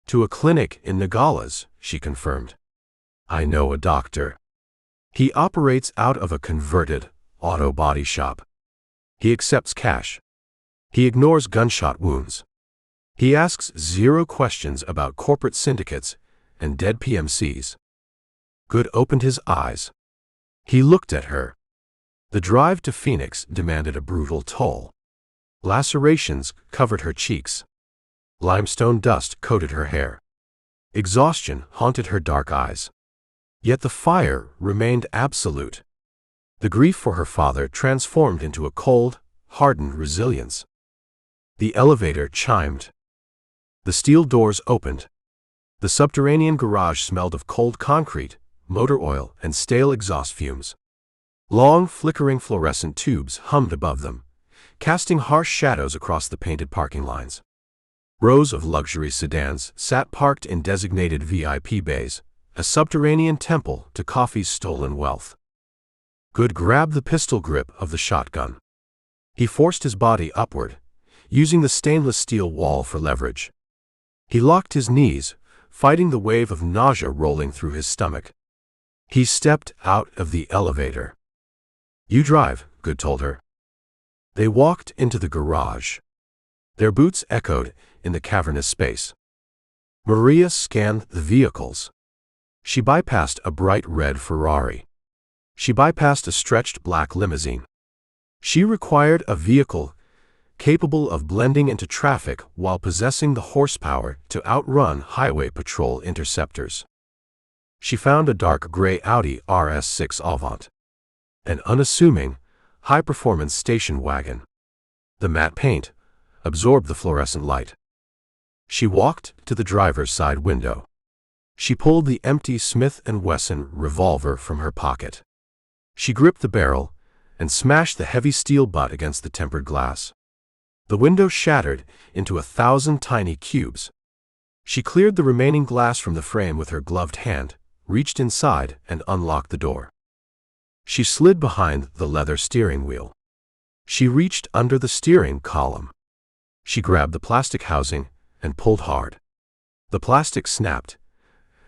To a clinic in Nogales," she confirmed. "I know a doctor. He operates out of a converted auto body shop. He accepts cash. He ignores gunshot wounds. He asks 0 questions about corporate syndicates and dead PMCs." Goode opened his eyes. He looked at her. The drive to Phoenix demanded a brutal toll. Lacerations covered her cheeks. Limestone dust coated her hair. Exhaustion haunted her dark eyes. Yet the fire remained absolute. The grief for her father transformed into a cold, hardened resilience. The elevator chimed. The steel doors opened. The subterranean garage smelled of cold concrete, motor oil, and stale exhaust fumes. Long, flickering fluorescent tubes hummed above them, casting harsh shadows across the painted parking lines. Rows of luxury sedans sat parked in designated VIP bays, a subterranean temple to coffee's stolen wealth. Goode grabbed the pistol grip of the shotgun. He forced his body upward, using the stainless steel wall for leverage. He locked his knees, fighting the wave of nausea rolling through his stomach. He stepped out of the elevator. "You drive," Goode told her. They walked into the garage. Their boots echoed in the cavernous space. Maria scanned the vehicles. She bypassed a bright red Ferrari. She bypassed a stretched black limousine. She required a vehicle capable of blending into traffic while possessing the horsepower to outrun highway patrol interceptors. She found a dark gray Audi RS6 Avant, an unassuming, high-performance station wagon. The matte paint absorbed the fluorescent light. She walked to the driver's side window. She pulled the empty Smith & Wesson revolver from her pocket. She gripped the barrel and smashed the heavy steel butt against the tempered glass. The window shattered into 1,000 tiny cubes. She cleared the remaining glass from the frame with her gloved hand, reached inside, and unlocked the door. She slid behind the leather steering wheel. She reached under the steering column. She grabbed the plastic housing and pulled hard. The plastic snapped,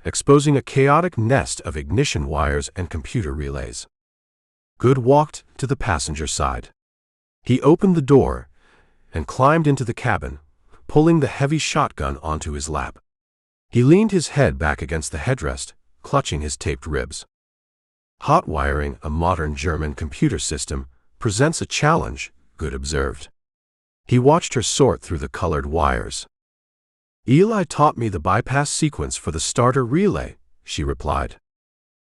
exposing a chaotic nest of ignition wires and computer relays. Goode walked to the passenger side. He opened the door and climbed into the cabin, pulling the heavy shotgun onto his lap. He leaned his head back against the headrest, clutching his taped ribs. "Hot wiring a modern German computer system presents a challenge," Goode observed. He watched her sort through the colored wires. "Eli taught me the bypass sequence for the starter relay," she replied.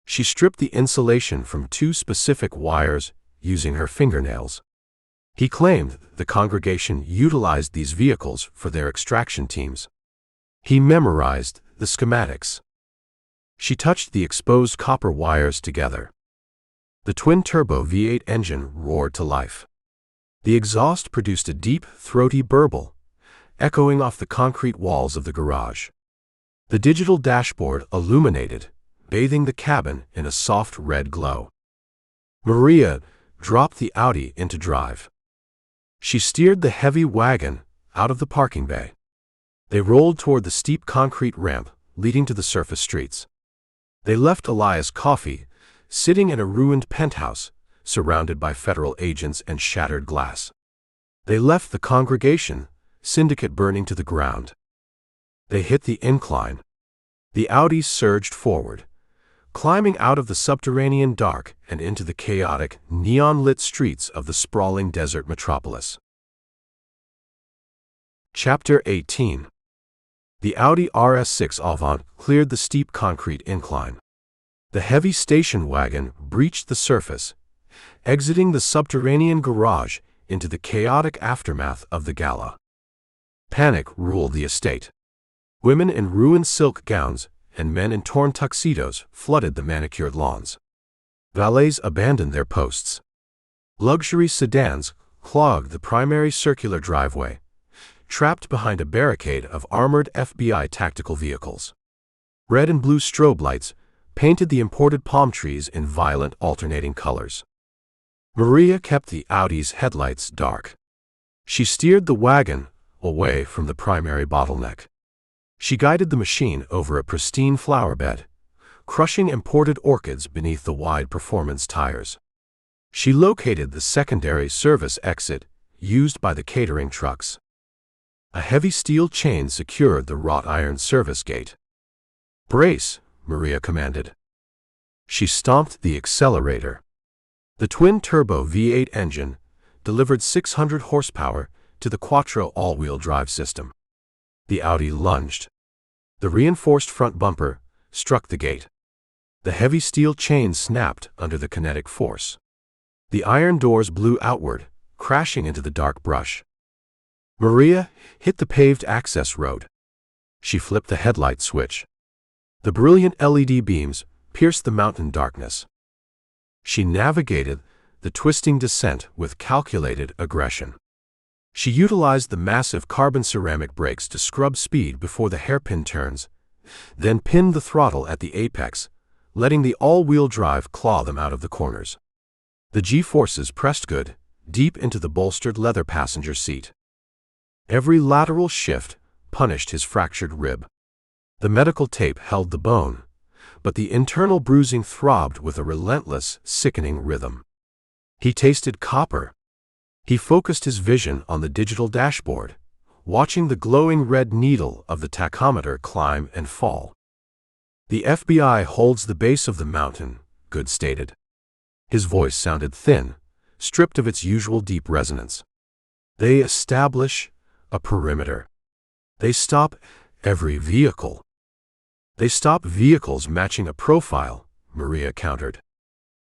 She stripped the insulation from 2 specific wires using her fingernails. He claimed the congregation utilized these vehicles for their extraction teams. He memorized the schematics. She touched the exposed copper wires together. The twin-turbo V8 engine roared to life. The exhaust produced a deep, throaty burble, echoing off the concrete walls of the garage. The digital dashboard illuminated, bathing the cabin in a soft red glow. Maria dropped the Audi into drive. She steered the heavy wagon out of the parking bay. They rolled toward the steep concrete ramp, leading to the surface streets. They left Elias Coffey, sitting in a ruined penthouse, surrounded by federal agents and shattered glass. They left the congregation, syndicate burning to the ground. They hit the incline. The Audi surged forward, climbing out of the subterranean dark and into the chaotic, neon-lit streets of the sprawling desert metropolis. Chapter 18. The Audi RS6 Avant cleared the steep concrete incline. The heavy station wagon breached the surface, exiting the subterranean garage into the chaotic aftermath of the gala. Panic ruled the estate. Women in ruined silk gowns and men in torn tuxedos flooded the manicured lawns. Valets abandoned their posts. Luxury sedans clogged the primary circular driveway, trapped behind a barricade of armored FBI tactical vehicles. Red and blue strobe lights painted the imported palm trees in violent alternating colors. Maria kept the Audi's headlights dark. She steered the wagon away from the primary bottleneck. She guided the machine over a pristine flower bed, crushing imported orchids beneath the wide performance tires. She located the secondary service exit used by the catering trucks. A heavy steel chain secured the wrought iron service gate. "Brace," Maria commanded. She stomped the accelerator. The twin-turbo V8 engine delivered 600 horsepower to the Quattro all-wheel drive system. The Audi lunged. The reinforced front bumper struck the gate. The heavy steel chain snapped under the kinetic force. The iron doors blew outward, crashing into the dark brush. Maria hit the paved access road. She flipped the headlight switch. The brilliant LED beams pierced the mountain darkness. She navigated the twisting descent with calculated aggression. She utilized the massive carbon ceramic brakes to scrub speed before the hairpin turns, then pinned the throttle at the apex, letting the all-wheel drive claw them out of the corners. The G-forces pressed Goode deep into the bolstered leather passenger seat. Every lateral shift punished his fractured rib. The medical tape held the bone, but the internal bruising throbbed with a relentless, sickening rhythm. He tasted copper. He focused his vision on the digital dashboard, watching the glowing red needle of the tachometer climb and fall. "The FBI holds the base of the mountain," Goode stated. His voice sounded thin, stripped of its usual deep resonance. "They establish a perimeter. They stop every vehicle." "They stop vehicles matching a profile," Maria countered.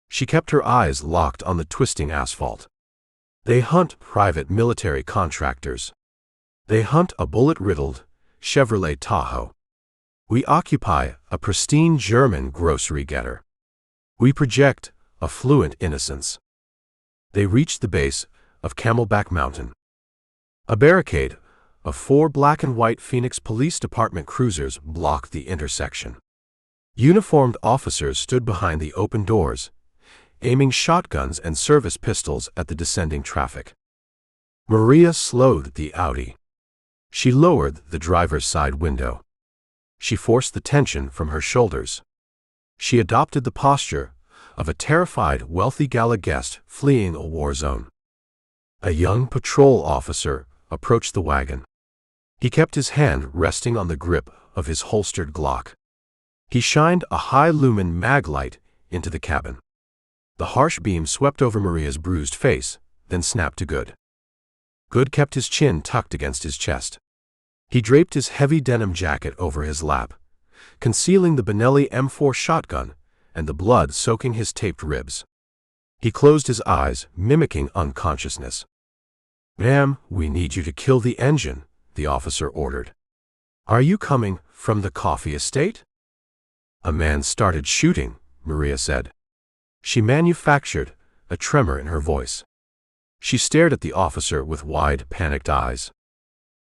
She kept her eyes locked on the twisting asphalt. "They hunt private military contractors. They hunt a bullet-riddled Chevrolet Tahoe. We occupy a pristine German grocery getter. We project affluent innocence." They reached the base of Camelback Mountain. A barricade of 4 black and white Phoenix Police Department cruisers blocked the intersection. Uniformed officers stood behind the open doors, aiming shotguns and service pistols at the descending traffic. Maria slowed the Audi. She lowered the driver's side window. She forced the tension from her shoulders. She adopted the posture of a terrified, wealthy gala guest fleeing a war zone. A young patrol officer approached the wagon. He kept his hand resting on the grip of his holstered Glock. He shined a high-lumen mag light into the cabin. The harsh beam swept over Maria's bruised face, then snapped to Goode. Goode kept his chin tucked against his chest. He draped his heavy denim jacket over his lap, concealing the Benelli M4 shotgun and the blood soaking his taped ribs. He closed his eyes, mimicking unconsciousness. "Ma'am, we need you to kill the engine," the officer ordered. "Are you coming from the Coffey estate?" "A man started shooting," Maria said. She manufactured a tremor in her voice. She stared at the officer with wide, panicked eyes.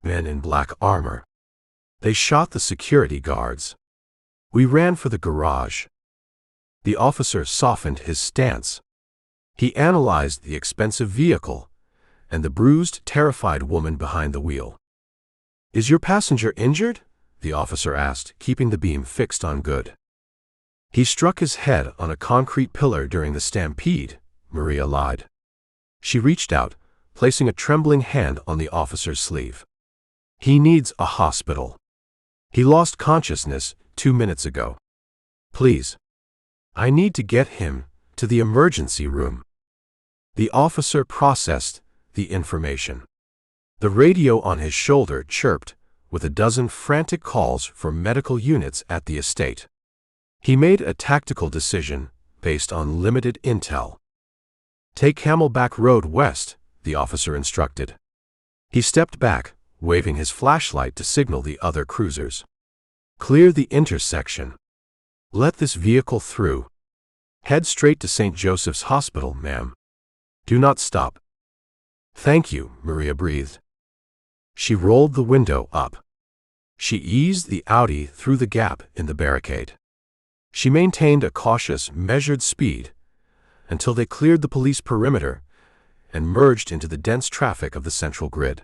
"Men in black armor. They shot the security guards. We ran for the garage." The officer softened his stance. He analyzed the expensive vehicle and the bruised, terrified woman behind the wheel. "Is your passenger injured?" the officer asked, keeping the beam fixed on Goode. He struck his head on a concrete pillar during the stampede, Maria lied. She reached out, placing a trembling hand on the officer's sleeve. He needs a hospital. He lost consciousness 2 minutes ago. Please. I need to get him to the emergency room. The officer processed the information. The radio on his shoulder chirped with a dozen frantic calls for medical units at the estate. He made a tactical decision based on limited intel. Take Camelback Road west, the officer instructed. He stepped back, waving his flashlight to signal the other cruisers. Clear the intersection. Let this vehicle through. Head straight to St. Joseph's Hospital, ma'am. Do not stop. Thank you, Maria breathed. She rolled the window up. She eased the Audi through the gap in the barricade. She maintained a cautious, measured speed until they cleared the police perimeter and merged into the dense traffic of the central grid.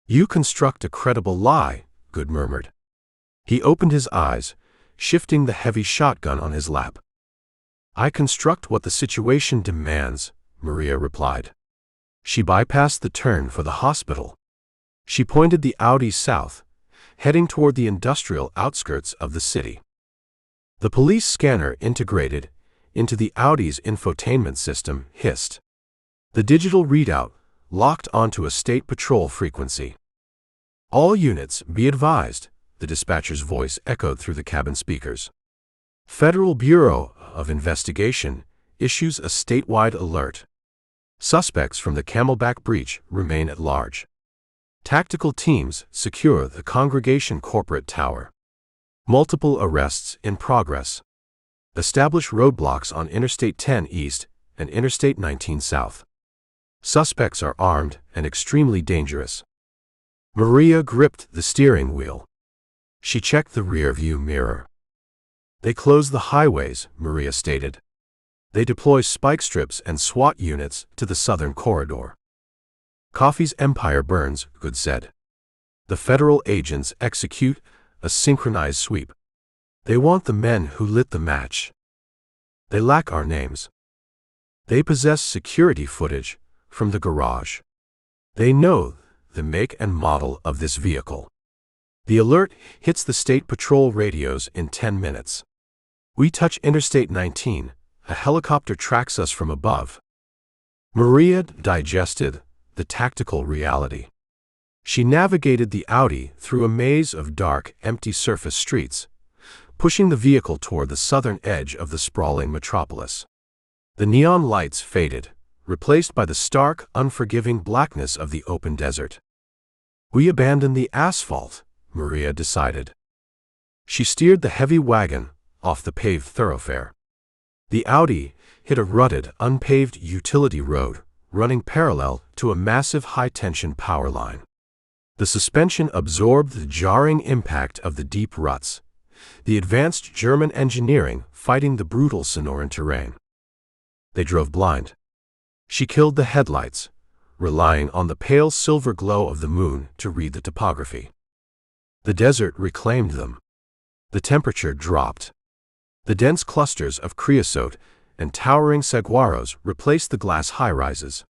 You construct a credible lie, Goode murmured. He opened his eyes, shifting the heavy shotgun on his lap. I construct what the situation demands, Maria replied. She bypassed the turn for the hospital. She pointed the Audi south, heading toward the industrial outskirts of the city. The police scanner integrated into the Audi's infotainment system hissed. The digital readout locked onto a state patrol frequency. All units be advised, the dispatcher's voice echoed through the cabin speakers. Federal Bureau of Investigation issues a statewide alert. Suspects from the Camelback breach remain at large. Tactical teams secure the Congregation Corporate Tower. Multiple arrests in progress. Establish roadblocks on Interstate 10 East and Interstate 19 South. Suspects are armed and extremely dangerous. Maria gripped the steering wheel. She checked the rear-view mirror. They close the highways, Maria stated. They deploy spike strips and SWAT units to the southern corridor. Coffee's empire burns, Goode said. The federal agents execute a synchronized sweep. They want the men who lit the match. They lack our names. They possess security footage from the garage. They know the make and model of this vehicle. The alert hits the state patrol radios in 10 minutes. We touch Interstate 19. A helicopter tracks us from above. Maria digested the tactical reality. She navigated the Audi through a maze of dark, empty surface streets, pushing the vehicle toward the southern edge of the sprawling metropolis. The neon lights faded, replaced by the stark, unforgiving blackness of the open desert. We abandon the asphalt, Maria decided. She steered the heavy wagon off the paved thoroughfare. The Audi hit a rutted, unpaved utility road running parallel to a massive high-tension power line. The suspension absorbed the jarring impact of the deep ruts, the advanced German engineering fighting the brutal Sonoran terrain. They drove blind. She killed the headlights, relying on the pale silver glow of the moon to read the topography. The desert reclaimed them. The temperature dropped. The dense clusters of creosote and towering saguaros replaced the glass high-rises.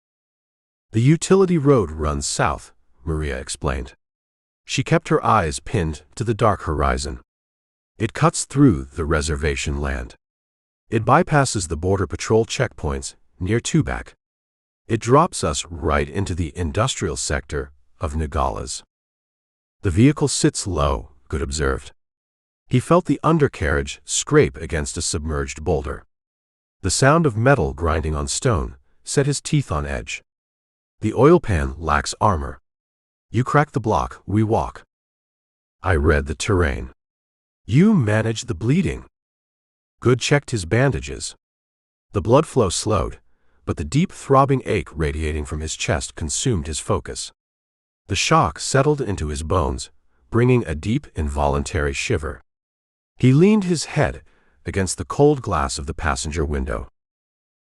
The utility road runs south, Maria explained. She kept her eyes pinned to the dark horizon. It cuts through the reservation land. It bypasses the border patrol checkpoints near Tubac. It drops us right into the industrial sector of Nogales. The vehicle sits low, Goode observed. He felt the undercarriage scrape against a submerged boulder. The sound of metal grinding on stone set his teeth on edge. The oil pan lacks armor. You crack the block, we walk. I read the terrain. You manage the bleeding. Goode checked his bandages. The blood flow slowed, but the deep throbbing ache radiating from his chest consumed his focus. The shock settled into his bones, bringing a deep, involuntary shiver. He leaned his head against the cold glass of the passenger window.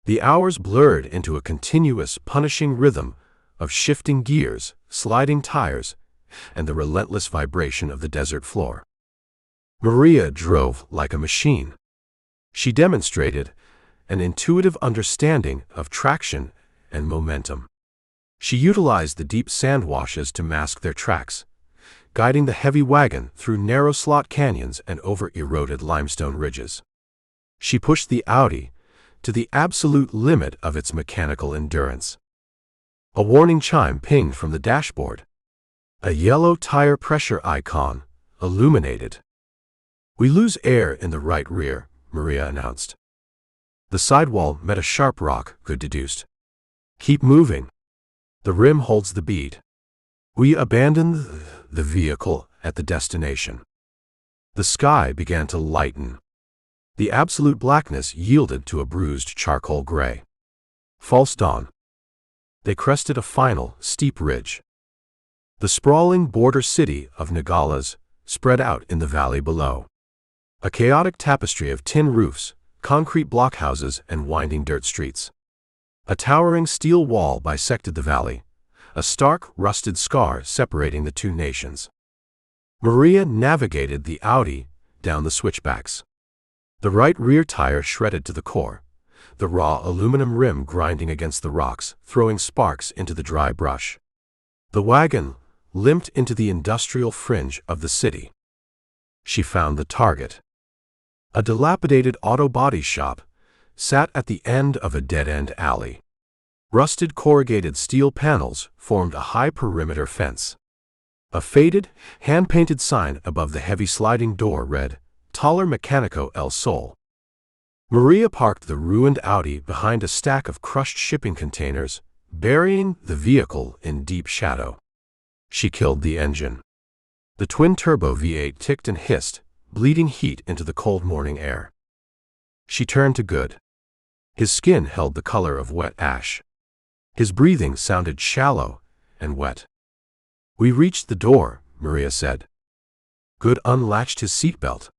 The hours blurred into a continuous, punishing rhythm of shifting gears, sliding tires, and the relentless vibration of the desert floor. Maria drove like a machine. She demonstrated an intuitive understanding of traction and momentum. She utilized the deep sand washes to mask their tracks, guiding the heavy wagon through narrow slot canyons and over eroded limestone ridges. She pushed the Audi to the absolute limit of its mechanical endurance. A warning chime pinged from the dashboard. A yellow tire pressure icon illuminated. "We lose air in the right rear," Maria announced. The sidewall met a sharp rock, Goode deduced. "Keep moving. The rim holds the bead." We abandoned the vehicle at the destination. The sky began to lighten. The absolute blackness yielded to a bruised charcoal gray. False dawn. They crested a final, steep ridge. The sprawling border city of Nogales spread out in the valley below. A chaotic tapestry of tin roofs, concrete blockhouses, and winding dirt streets. A towering steel wall bisected the valley, a stark, rusted scar separating the two nations. Maria navigated the Audi down the switchbacks. The right rear tire shredded to the core, the raw aluminum rim grinding against the rocks, throwing sparks into the dry brush. The wagon limped into the industrial fringe of the city. She found the target. A dilapidated auto body shop sat at the end of a dead-end alley. Rusted corrugated steel panels formed a high perimeter fence. A faded, hand-painted sign above the heavy sliding door read, "Taller Mecanico El Sol." Maria parked the ruined Audi behind a stack of crushed shipping containers, burying the vehicle in deep shadow. She killed the engine. The twin-turbo V8 ticked and hissed, bleeding heat into the cold morning air. She turned to Goode. His skin held the color of wet ash. His breathing sounded shallow and wet. "We reached the door," Maria said. Goode unlatched his seatbelt.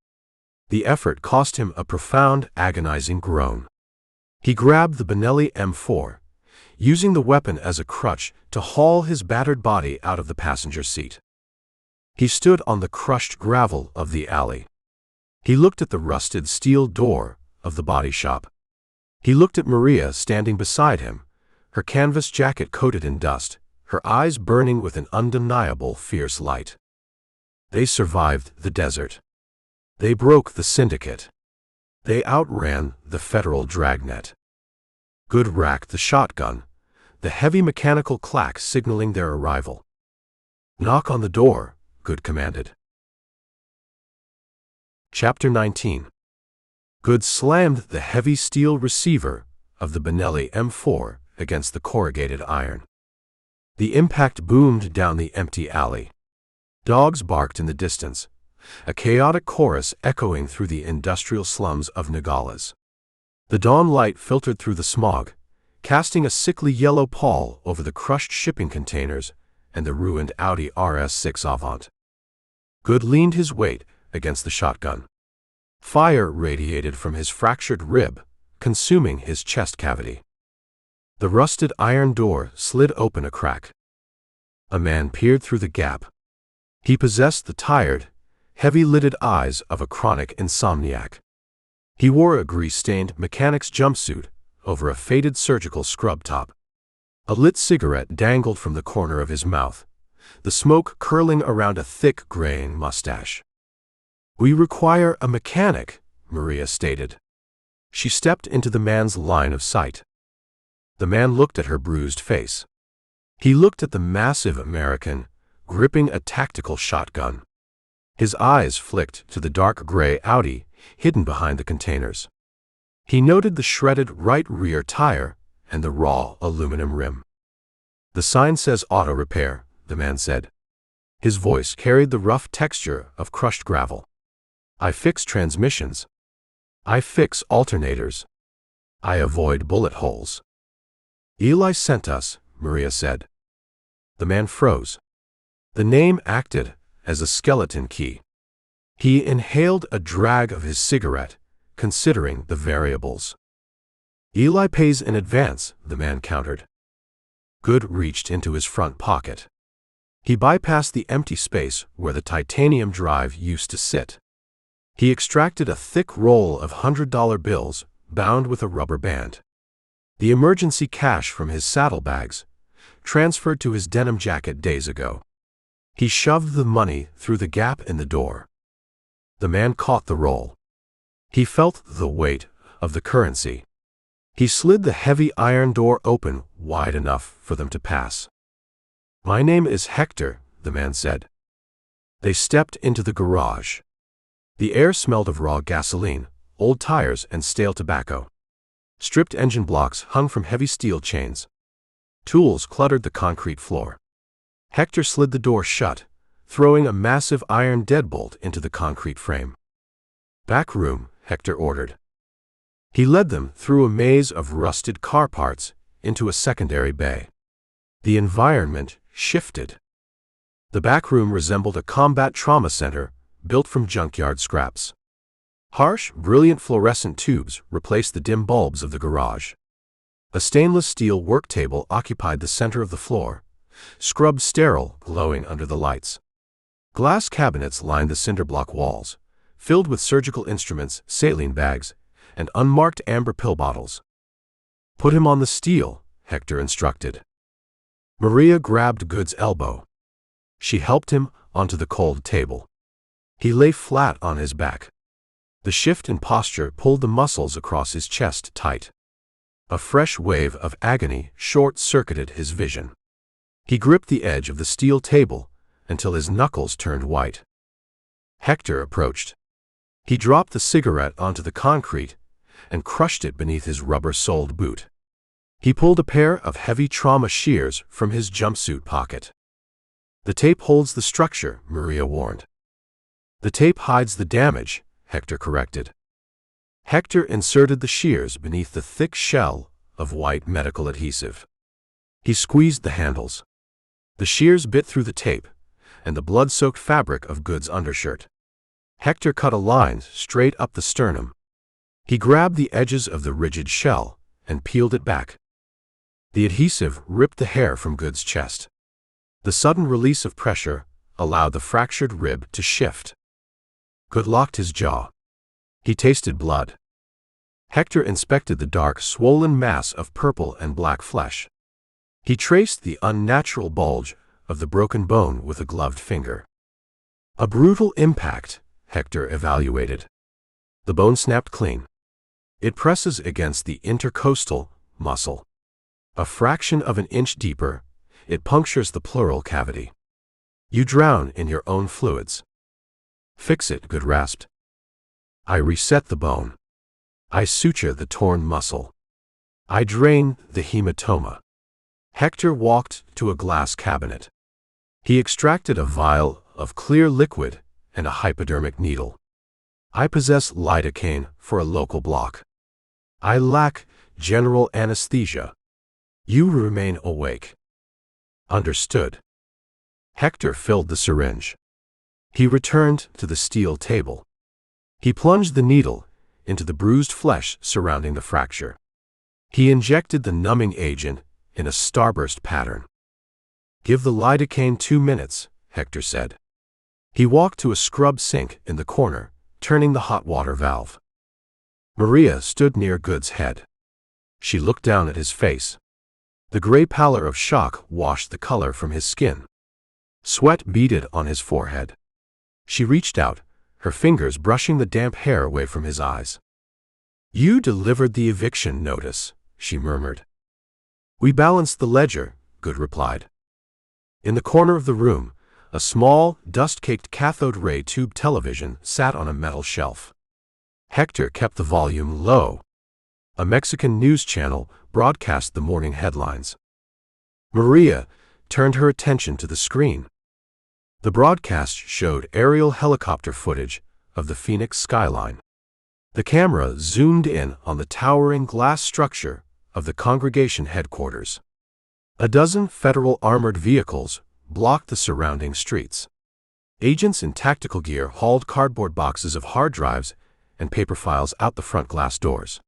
The effort cost him a profound, agonizing groan. He grabbed the Benelli M4, using the weapon as a crutch to haul his battered body out of the passenger seat. He stood on the crushed gravel of the alley. He looked at the rusted steel door of the body shop. He looked at Maria standing beside him, her canvas jacket coated in dust, her eyes burning with an undeniable fierce light. They survived the desert. They broke the syndicate. They outran the federal dragnet. Goode racked the shotgun, the heavy mechanical clack signaling their arrival. "Knock on the door," Goode commanded. Chapter 19. Goode slammed the heavy steel receiver of the Benelli M4 against the corrugated iron. The impact boomed down the empty alley. Dogs barked in the distance, a chaotic chorus echoing through the industrial slums of Nogales. The dawn light filtered through the smog, casting a sickly yellow pall over the crushed shipping containers and the ruined Audi RS6 Avant. Goode leaned his weight against the shotgun. Fire radiated from his fractured rib, consuming his chest cavity. The rusted iron door slid open a crack. A man peered through the gap. He possessed the tired, heavy-lidded eyes of a chronic insomniac. He wore a grease-stained mechanic's jumpsuit over a faded surgical scrub top. A lit cigarette dangled from the corner of his mouth, the smoke curling around a thick graying mustache. "We require a mechanic," Maria stated. She stepped into the man's line of sight. The man looked at her bruised face. He looked at the massive American, gripping a tactical shotgun. His eyes flicked to the dark gray Audi hidden behind the containers. He noted the shredded right rear tire and the raw aluminum rim. "The sign says auto repair," the man said. His voice carried the rough texture of crushed gravel. "I fix transmissions. I fix alternators. I avoid bullet holes." "Eli sent us," Maria said. The man froze. The name acted as a skeleton key. He inhaled a drag of his cigarette, considering the variables. "Eli pays in advance," the man countered. Goode reached into his front pocket. He bypassed the empty space where the titanium drive used to sit. He extracted a thick roll of $100 bills bound with a rubber band. The emergency cash from his saddlebags, transferred to his denim jacket days ago. He shoved the money through the gap in the door. The man caught the roll. He felt the weight of the currency. He slid the heavy iron door open wide enough for them to pass. "My name is Hector," the man said. They stepped into the garage. The air smelled of raw gasoline, old tires, and stale tobacco. Stripped engine blocks hung from heavy steel chains. Tools cluttered the concrete floor. Hector slid the door shut, throwing a massive iron deadbolt into the concrete frame. "Back room," Hector ordered. He led them through a maze of rusted car parts into a secondary bay. The environment shifted. The back room resembled a combat trauma center built from junkyard scraps. Harsh, brilliant fluorescent tubes replaced the dim bulbs of the garage. A stainless steel work table occupied the center of the floor, scrubbed sterile, glowing under the lights. Glass cabinets lined the cinderblock walls, filled with surgical instruments, saline bags, and unmarked amber pill bottles. "Put him on the steel," Hector instructed. Maria grabbed Goode's elbow. She helped him onto the cold table. He lay flat on his back. The shift in posture pulled the muscles across his chest tight. A fresh wave of agony short-circuited his vision. He gripped the edge of the steel table until his knuckles turned white. Hector approached. He dropped the cigarette onto the concrete and crushed it beneath his rubber-soled boot. He pulled a pair of heavy trauma shears from his jumpsuit pocket. "The tape holds the structure," Maria warned. "The tape hides the damage," Hector corrected. Hector inserted the shears beneath the thick shell of white medical adhesive. He squeezed the handles. The shears bit through the tape and the blood-soaked fabric of Goode's undershirt. Hector cut a line straight up the sternum. He grabbed the edges of the rigid shell and peeled it back. The adhesive ripped the hair from Goode's chest. The sudden release of pressure allowed the fractured rib to shift. Goode locked his jaw. He tasted blood. Hector inspected the dark, swollen mass of purple and black flesh. He traced the unnatural bulge of the broken bone with a gloved finger. "A brutal impact," Hector evaluated. The bone snapped clean. It presses against the intercostal muscle. A fraction of an inch deeper, it punctures the pleural cavity. "You drown in your own fluids." "Fix it," Goode rasped. "I reset the bone. I suture the torn muscle. I drain the hematoma." Hector walked to a glass cabinet. He extracted a vial of clear liquid and a hypodermic needle. "I possess lidocaine for a local block. I lack general anesthesia. You remain awake." "Understood." Hector filled the syringe. He returned to the steel table. He plunged the needle into the bruised flesh surrounding the fracture. He injected the numbing agent in a starburst pattern. "Give the lidocaine 2 minutes," Hector said. He walked to a scrub sink in the corner, turning the hot water valve. Maria stood near Goode's head. She looked down at his face. The gray pallor of shock washed the color from his skin. Sweat beaded on his forehead. She reached out, her fingers brushing the damp hair away from his eyes. "You delivered the eviction notice," she murmured. "We balanced the ledger," Goode replied. In the corner of the room, a small, dust-caked cathode ray tube television sat on a metal shelf. Hector kept the volume low. A Mexican news channel broadcast the morning headlines. Maria turned her attention to the screen. The broadcast showed aerial helicopter footage of the Phoenix skyline. The camera zoomed in on the towering glass structure of the congregation headquarters. A dozen federal armored vehicles blocked the surrounding streets. Agents in tactical gear hauled cardboard boxes of hard drives and paper files out the front glass doors.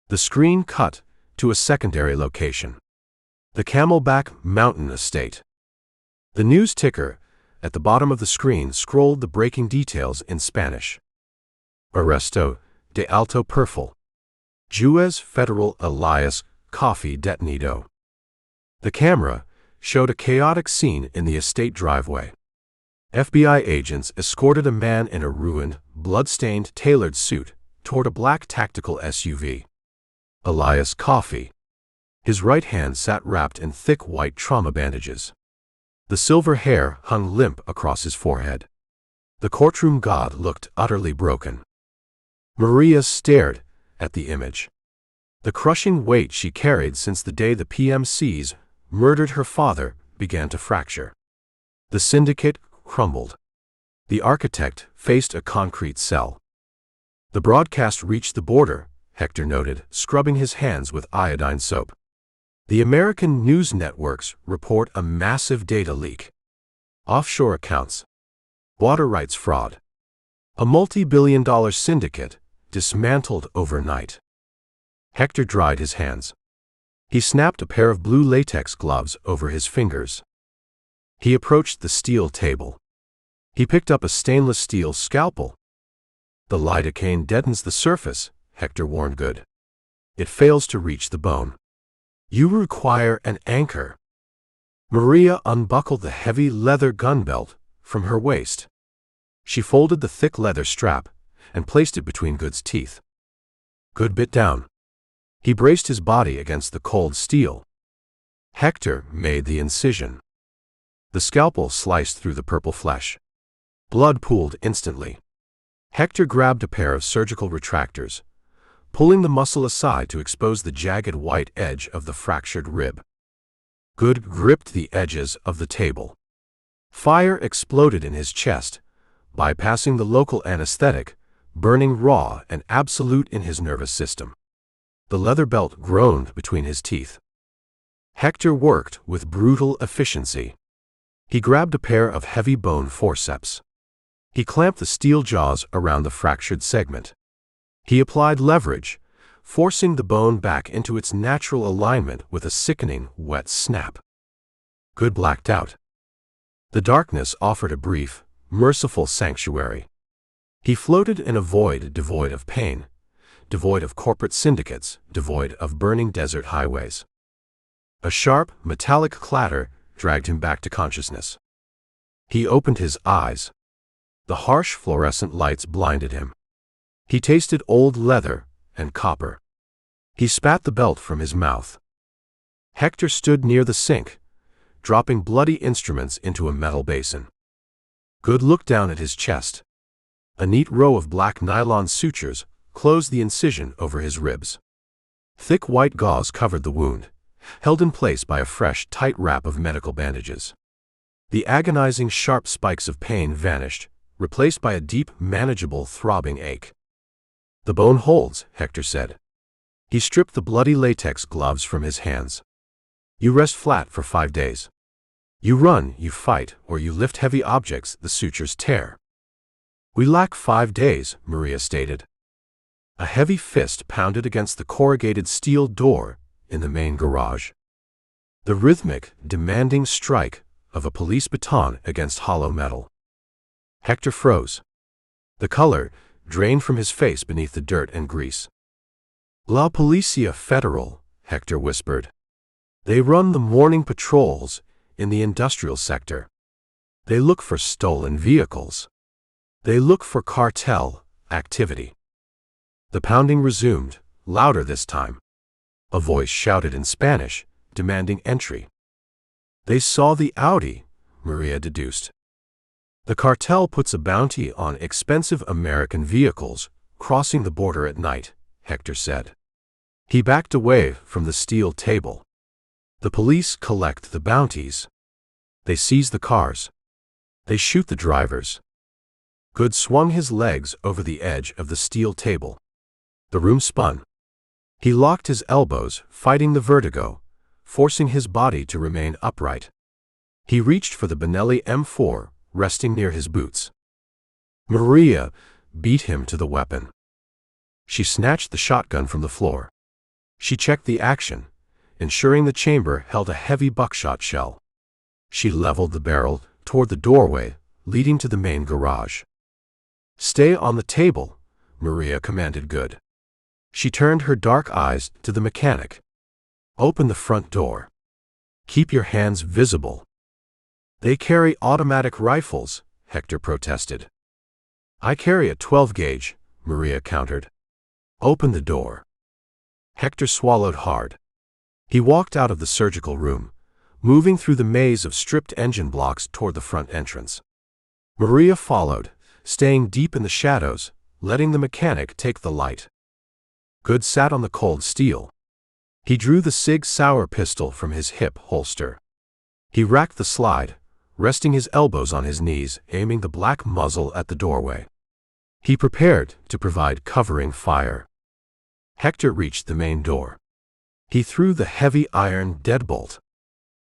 The screen cut to a secondary location. The Camelback Mountain Estate. The news ticker at the bottom of the screen scrolled the breaking details in Spanish. Arresto de alto perfil. Juez federal alias coffee detenido. The camera showed a chaotic scene in the estate driveway. FBI agents escorted a man in a ruined, blood-stained tailored suit toward a black tactical SUV. Elias Coffee. His right hand sat wrapped in thick white trauma bandages. The silver hair hung limp across his forehead. The courtroom god looked utterly broken. Maria stared at the image. The crushing weight she carried since the day the PMCs murdered her father began to fracture. The syndicate crumbled. The architect faced a concrete cell. The broadcast reached the border, Hector noted, scrubbing his hands with iodine soap. The American news networks report a massive data leak. Offshore accounts. Water rights fraud. A multi-billion-dollar syndicate dismantled overnight. Hector dried his hands. He snapped a pair of blue latex gloves over his fingers. He approached the steel table. He picked up a stainless steel scalpel. The lidocaine deadens the surface, Hector warned Goode. It fails to reach the bone. You require an anchor. Maria unbuckled the heavy leather gun belt from her waist. She folded the thick leather strap and placed it between Goode's teeth. Goode bit down. He braced his body against the cold steel. Hector made the incision. The scalpel sliced through the purple flesh. Blood pooled instantly. Hector grabbed a pair of surgical retractors, pulling the muscle aside to expose the jagged white edge of the fractured rib. Goode gripped the edges of the table. Fire exploded in his chest, bypassing the local anesthetic, burning raw and absolute in his nervous system. The leather belt groaned between his teeth. Hector worked with brutal efficiency. He grabbed a pair of heavy bone forceps. He clamped the steel jaws around the fractured segment. He applied leverage, forcing the bone back into its natural alignment with a sickening, wet snap. Goode blacked out. The darkness offered a brief, merciful sanctuary. He floated in a void devoid of pain, devoid of corporate syndicates, devoid of burning desert highways. A sharp, metallic clatter dragged him back to consciousness. He opened his eyes. The harsh fluorescent lights blinded him. He tasted old leather and copper. He spat the belt from his mouth. Hector stood near the sink, dropping bloody instruments into a metal basin. Goode looked down at his chest. A neat row of black nylon sutures closed the incision over his ribs. Thick white gauze covered the wound, held in place by a fresh, tight wrap of medical bandages. The agonizing, sharp spikes of pain vanished, replaced by a deep, manageable, throbbing ache. The bone holds, Hector said. He stripped the bloody latex gloves from his hands. You rest flat for 5 days. You run, you fight, or you lift heavy objects the sutures tear. We lack 5 days, Maria stated. A heavy fist pounded against the corrugated steel door in the main garage. The rhythmic, demanding strike of a police baton against hollow metal. Hector froze. The color drained from his face beneath the dirt and grease. La Policia Federal, Hector whispered. They run the morning patrols in the industrial sector. They look for stolen vehicles. They look for cartel activity. The pounding resumed, louder this time. A voice shouted in Spanish, demanding entry. They saw the Audi, Maria deduced. The cartel puts a bounty on expensive American vehicles crossing the border at night, Hector said. He backed away from the steel table. The police collect the bounties. They seize the cars. They shoot the drivers. Goode swung his legs over the edge of the steel table. The room spun. He locked his elbows, fighting the vertigo, forcing his body to remain upright. He reached for the Benelli M4, resting near his boots. Maria beat him to the weapon. She snatched the shotgun from the floor. She checked the action, ensuring the chamber held a heavy buckshot shell. She leveled the barrel toward the doorway leading to the main garage. "Stay on the table," Maria commanded Goode. She turned her dark eyes to the mechanic. "Open the front door. Keep your hands visible." "They carry automatic rifles," Hector protested. "I carry a 12-gauge, Maria countered. "Open the door." Hector swallowed hard. He walked out of the surgical room, moving through the maze of stripped engine blocks toward the front entrance. Maria followed, staying deep in the shadows, letting the mechanic take the light. Goode sat on the cold steel. He drew the Sig Sauer pistol from his hip holster. He racked the slide, resting his elbows on his knees, aiming the black muzzle at the doorway. He prepared to provide covering fire. Hector reached the main door. He threw the heavy iron deadbolt.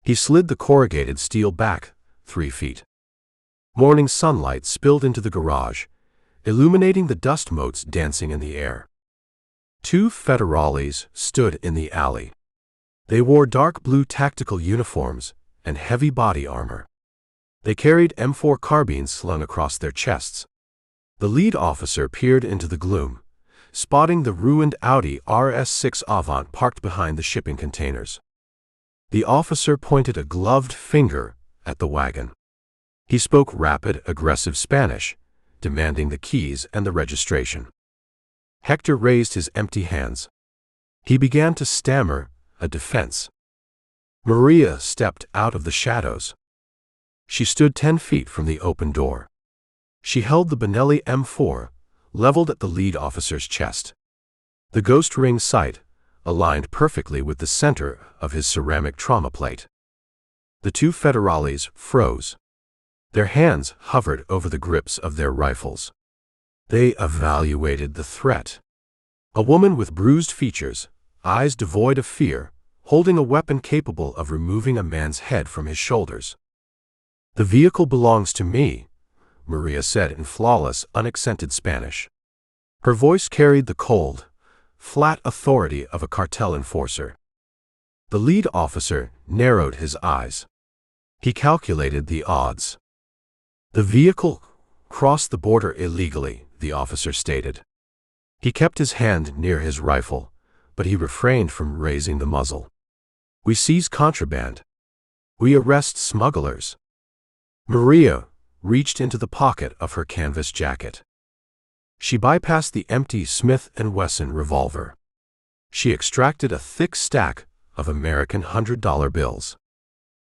He slid the corrugated steel back 3 feet. Morning sunlight spilled into the garage, illuminating the dust motes dancing in the air. 2 federales stood in the alley. They wore dark blue tactical uniforms and heavy body armor. They carried M4 carbines slung across their chests. The lead officer peered into the gloom, spotting the ruined Audi RS6 Avant parked behind the shipping containers. The officer pointed a gloved finger at the wagon. He spoke rapid, aggressive Spanish, demanding the keys and the registration. Hector raised his empty hands. He began to stammer a defense. Maria stepped out of the shadows. She stood 10 feet from the open door. She held the Benelli M4, leveled at the lead officer's chest. The ghost ring sight aligned perfectly with the center of his ceramic trauma plate. The 2 federales froze. Their hands hovered over the grips of their rifles. They evaluated the threat. A woman with bruised features, eyes devoid of fear, holding a weapon capable of removing a man's head from his shoulders. "The vehicle belongs to me," Maria said in flawless, unaccented Spanish. Her voice carried the cold, flat authority of a cartel enforcer. The lead officer narrowed his eyes. He calculated the odds. "The vehicle crossed the border illegally," the officer stated. He kept his hand near his rifle, but he refrained from raising the muzzle. "We seize contraband. We arrest smugglers." Maria reached into the pocket of her canvas jacket. She bypassed the empty Smith & Wesson revolver. She extracted a thick stack of American $100 bills.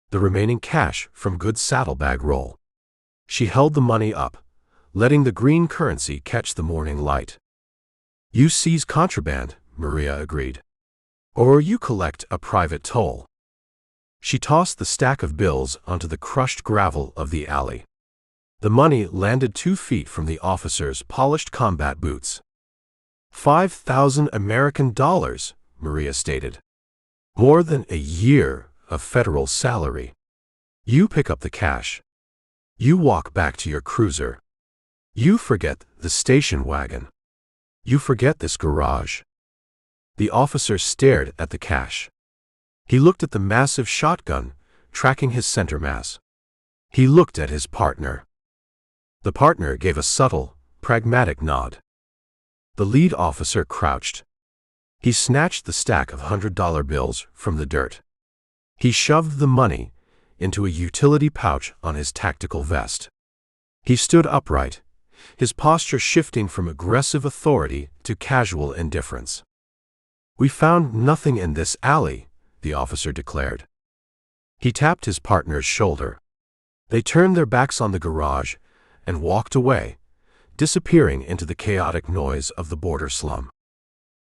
The remaining cash from Goode's saddlebag roll. She held the money up, letting the green currency catch the morning light. "You seize contraband," Maria agreed. "Or you collect a private toll." She tossed the stack of bills onto the crushed gravel of the alley. The money landed 2 feet from the officer's polished combat boots. $5,000 American dollars, Maria stated. "More than a year of federal salary." You pick up the cash. You walk back to your cruiser. You forget the station wagon. You forget this garage. The officer stared at the cash. He looked at the massive shotgun, tracking his center mass. He looked at his partner. The partner gave a subtle, pragmatic nod. The lead officer crouched. He snatched the stack of $100 bills from the dirt. He shoved the money into a utility pouch on his tactical vest. He stood upright, his posture shifting from aggressive authority to casual indifference. "We found nothing in this alley," the officer declared. He tapped his partner's shoulder. They turned their backs on the garage and walked away, disappearing into the chaotic noise of the border slum.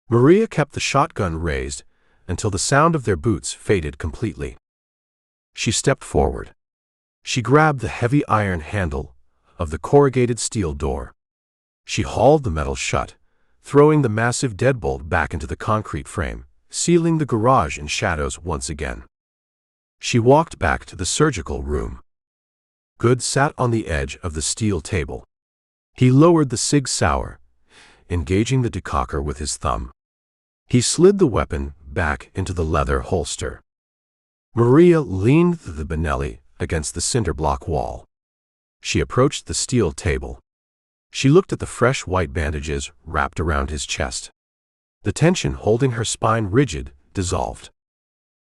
Maria kept the shotgun raised until the sound of their boots faded completely. She stepped forward. She grabbed the heavy iron handle of the corrugated steel door. She hauled the metal shut, throwing the massive deadbolt back into the concrete frame, sealing the garage in shadows once again. She walked back to the surgical room. Goode sat on the edge of the steel table. He lowered the Sig Sauer, engaging the decocker with his thumb. He slid the weapon back into the leather holster. Maria leaned the Benelli against the cinder block wall. She approached the steel table. She looked at the fresh white bandages wrapped around his chest. The tension holding her spine rigid dissolved.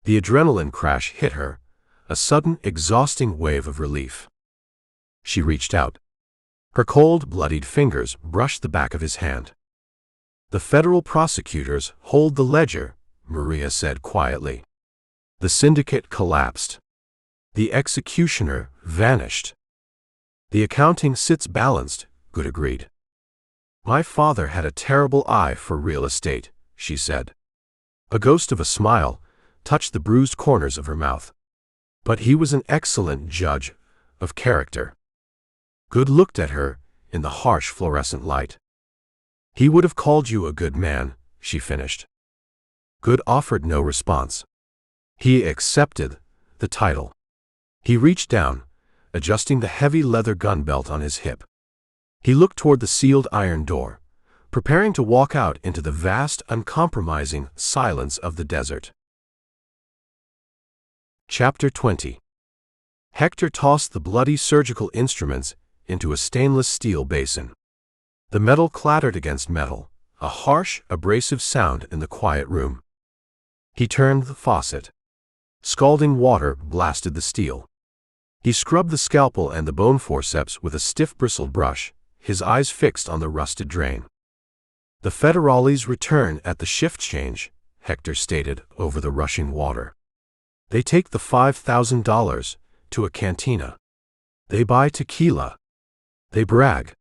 The adrenaline crash hit her, a sudden, exhausting wave of relief. She reached out. Her cold, bloodied fingers brushed the back of his hand. "The federal prosecutors hold the ledger," Maria said quietly. The syndicate collapsed. The executioner vanished. "The accounting sits balanced," Goode agreed. "My father had a terrible eye for real estate," she said. A ghost of a smile touched the bruised corners of her mouth. "But he was an excellent judge of character." Goode looked at her in the harsh fluorescent light. "He would have called you a good man," she finished. Goode offered no response. He accepted the title. He reached down, adjusting the heavy leather gun belt on his hip. He looked toward the sealed iron door, preparing to walk out into the vast, uncompromising silence of the desert. Chapter 20. Hector tossed the bloody surgical instruments into a stainless steel basin. The metal clattered against metal, a harsh, abrasive sound in the quiet room. He turned the faucet. Scalding water blasted the steel. He scrubbed the scalpel and the bone forceps with a stiff bristled brush, his eyes fixed on the rusted drain. "The federales return at the shift change," Hector stated over the rushing water. "They take the $5,000 to a cantina. They buy tequila. They brag.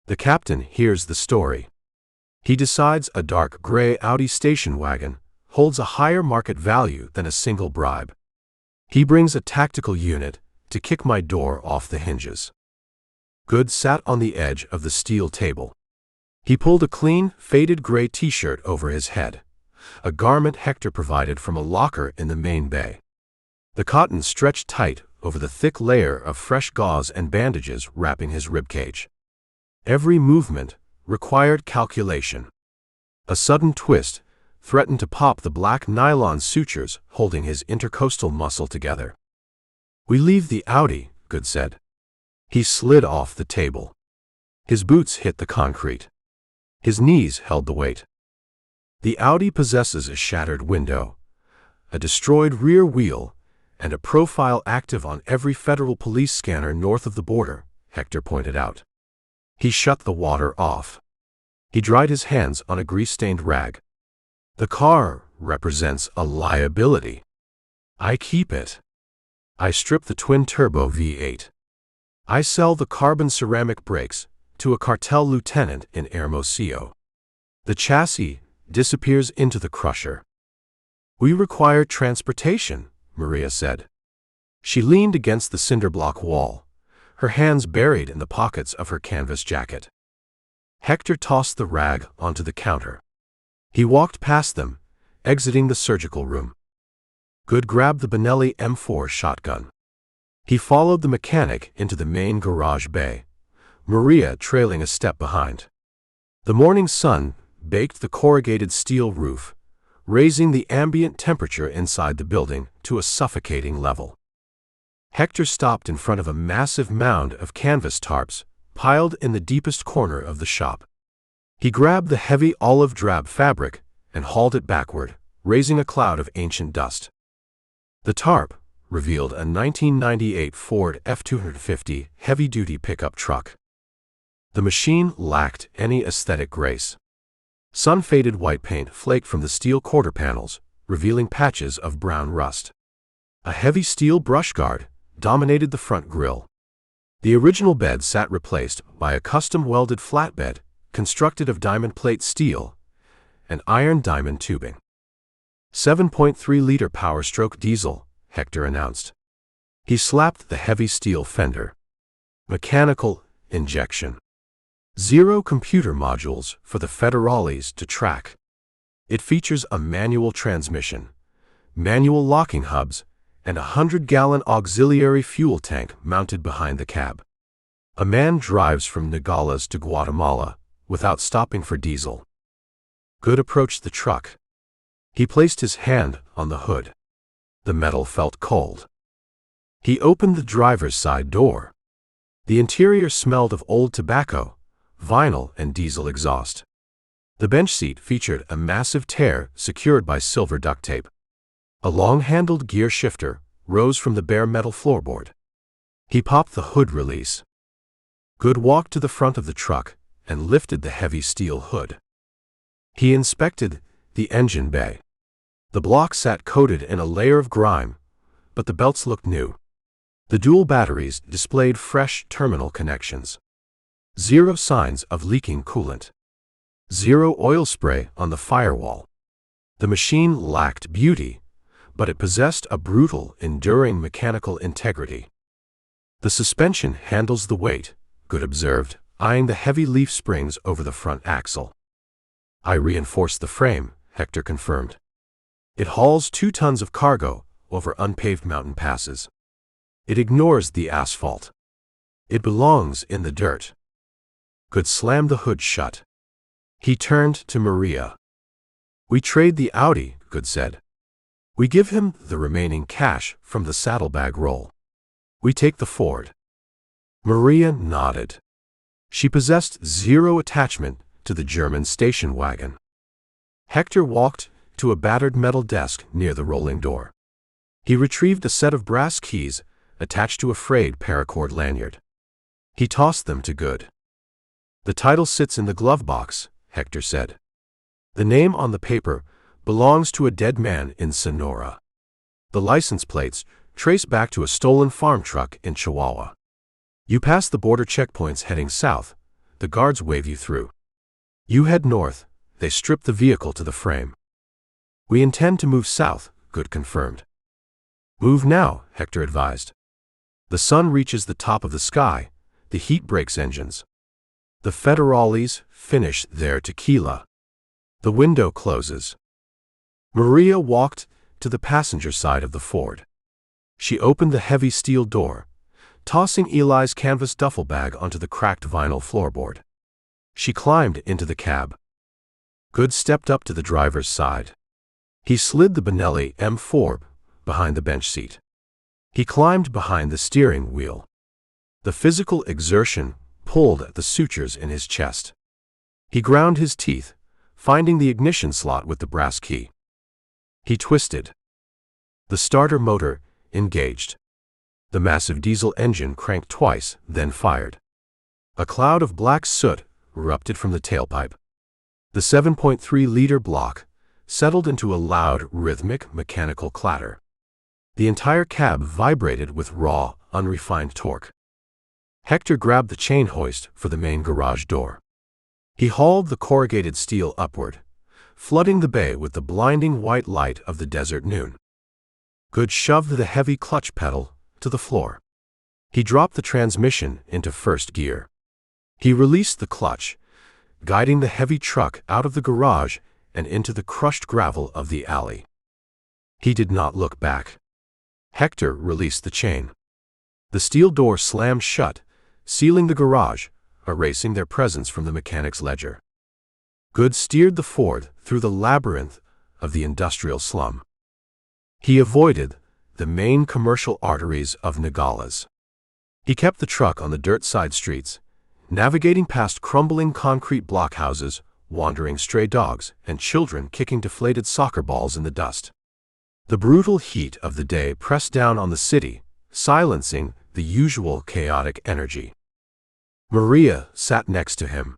The captain hears the story. He decides a dark gray Audi station wagon holds a higher market value than a single bribe. He brings a tactical unit to kick my door off the hinges." Goode sat on the edge of the steel table. He pulled a clean, faded gray t-shirt over his head, a garment Hector provided from a locker in the main bay. The cotton stretched tight over the thick layer of fresh gauze and bandages wrapping his ribcage. Every movement required calculation. A sudden twist threatened to pop the black nylon sutures holding his intercostal muscle together. "We leave the Audi," Goode said. He slid off the table. His boots hit the concrete. His knees held the weight. "The Audi possesses a shattered window, a destroyed rear wheel, and a profile active on every federal police scanner north of the border," Hector pointed out. He shut the water off. He dried his hands on a grease-stained rag. "The car represents a liability. I keep it. I strip the twin-turbo V8. I sell the carbon ceramic brakes to a cartel lieutenant in Hermosillo. The chassis disappears into the crusher. We require transportation," Maria said. She leaned against the cinder block wall, her hands buried in the pockets of her canvas jacket. Hector tossed the rag onto the counter. He walked past them, exiting the surgical room. Goode grabbed the Benelli M4 shotgun. He followed the mechanic into the main garage bay, Maria trailing a step behind. The morning sun baked the corrugated steel roof, raising the ambient temperature inside the building to a suffocating level. Hector stopped in front of a massive mound of canvas tarps piled in the deepest corner of the shop. He grabbed the heavy olive-drab fabric and hauled it backward, raising a cloud of ancient dust. The tarp revealed a 1998 Ford F-250 heavy-duty pickup truck. The machine lacked any aesthetic grace. Sun-faded white paint flaked from the steel quarter panels, revealing patches of brown rust. A heavy steel brush guard dominated the front grille. The original bed sat replaced by a custom-welded flatbed constructed of diamond plate steel and iron diamond tubing. 7.3-liter power-stroke diesel, Hector announced. He slapped the heavy steel fender. Mechanical injection. 0 computer modules for the federales to track. It features a manual transmission, manual locking hubs, and a 100-gallon auxiliary fuel tank mounted behind the cab. A man drives from Nogales to Guatemala without stopping for diesel. Goode approached the truck. He placed his hand on the hood. The metal felt cold. He opened the driver's side door. The interior smelled of old tobacco, vinyl, and diesel exhaust. The bench seat featured a massive tear secured by silver duct tape. A long-handled gear shifter rose from the bare metal floorboard. He popped the hood release. Goode walked to the front of the truck and lifted the heavy steel hood. He inspected the engine bay. The block sat coated in a layer of grime, but the belts looked new. The dual batteries displayed fresh terminal connections. Zero signs of leaking coolant. Zero oil spray on the firewall. The machine lacked beauty, but it possessed a brutal, enduring mechanical integrity. The suspension handles the weight, Goode observed, eyeing the heavy leaf springs over the front axle. I reinforced the frame, Hector confirmed. It hauls 2 tons of cargo over unpaved mountain passes. It ignores the asphalt. It belongs in the dirt. Goode slammed the hood shut. He turned to Maria. We trade the Audi, Goode said. We give him the remaining cash from the saddlebag roll. We take the Ford. Maria nodded. She possessed zero attachment to the German station wagon. Hector walked to a battered metal desk near the rolling door. He retrieved a set of brass keys attached to a frayed paracord lanyard. He tossed them to Goode. The title sits in the glove box, Hector said. The name on the paper belongs to a dead man in Sonora. The license plates trace back to a stolen farm truck in Chihuahua. You pass the border checkpoints heading south. The guards wave you through. You head north. They strip the vehicle to the frame. We intend to move south, Goode confirmed. Move now, Hector advised. The sun reaches the top of the sky. The heat breaks engines. The federales finish their tequila. The window closes. Maria walked to the passenger side of the Ford. She opened the heavy steel door, tossing Eli's canvas duffel bag onto the cracked vinyl floorboard. She climbed into the cab. Goode stepped up to the driver's side. He slid the Benelli M4 behind the bench seat. He climbed behind the steering wheel. The physical exertion pulled at the sutures in his chest. He ground his teeth, finding the ignition slot with the brass key. He twisted. The starter motor engaged. The massive diesel engine cranked twice, then fired. A cloud of black soot erupted from the tailpipe. The 7.3-liter block settled into a loud, rhythmic, mechanical clatter. The entire cab vibrated with raw, unrefined torque. Hector grabbed the chain hoist for the main garage door. He hauled the corrugated steel upward, flooding the bay with the blinding white light of the desert noon. Goode shoved the heavy clutch pedal to the floor. He dropped the transmission into first gear. He released the clutch, guiding the heavy truck out of the garage and into the crushed gravel of the alley. He did not look back. Hector released the chain. The steel door slammed shut, sealing the garage, erasing their presence from the mechanic's ledger. Goode steered the Ford through the labyrinth of the industrial slum. He avoided the main commercial arteries of Nogales. He kept the truck on the dirt side streets, navigating past crumbling concrete blockhouses, wandering stray dogs, and children kicking deflated soccer balls in the dust. The brutal heat of the day pressed down on the city, silencing the usual chaotic energy. Maria sat next to him.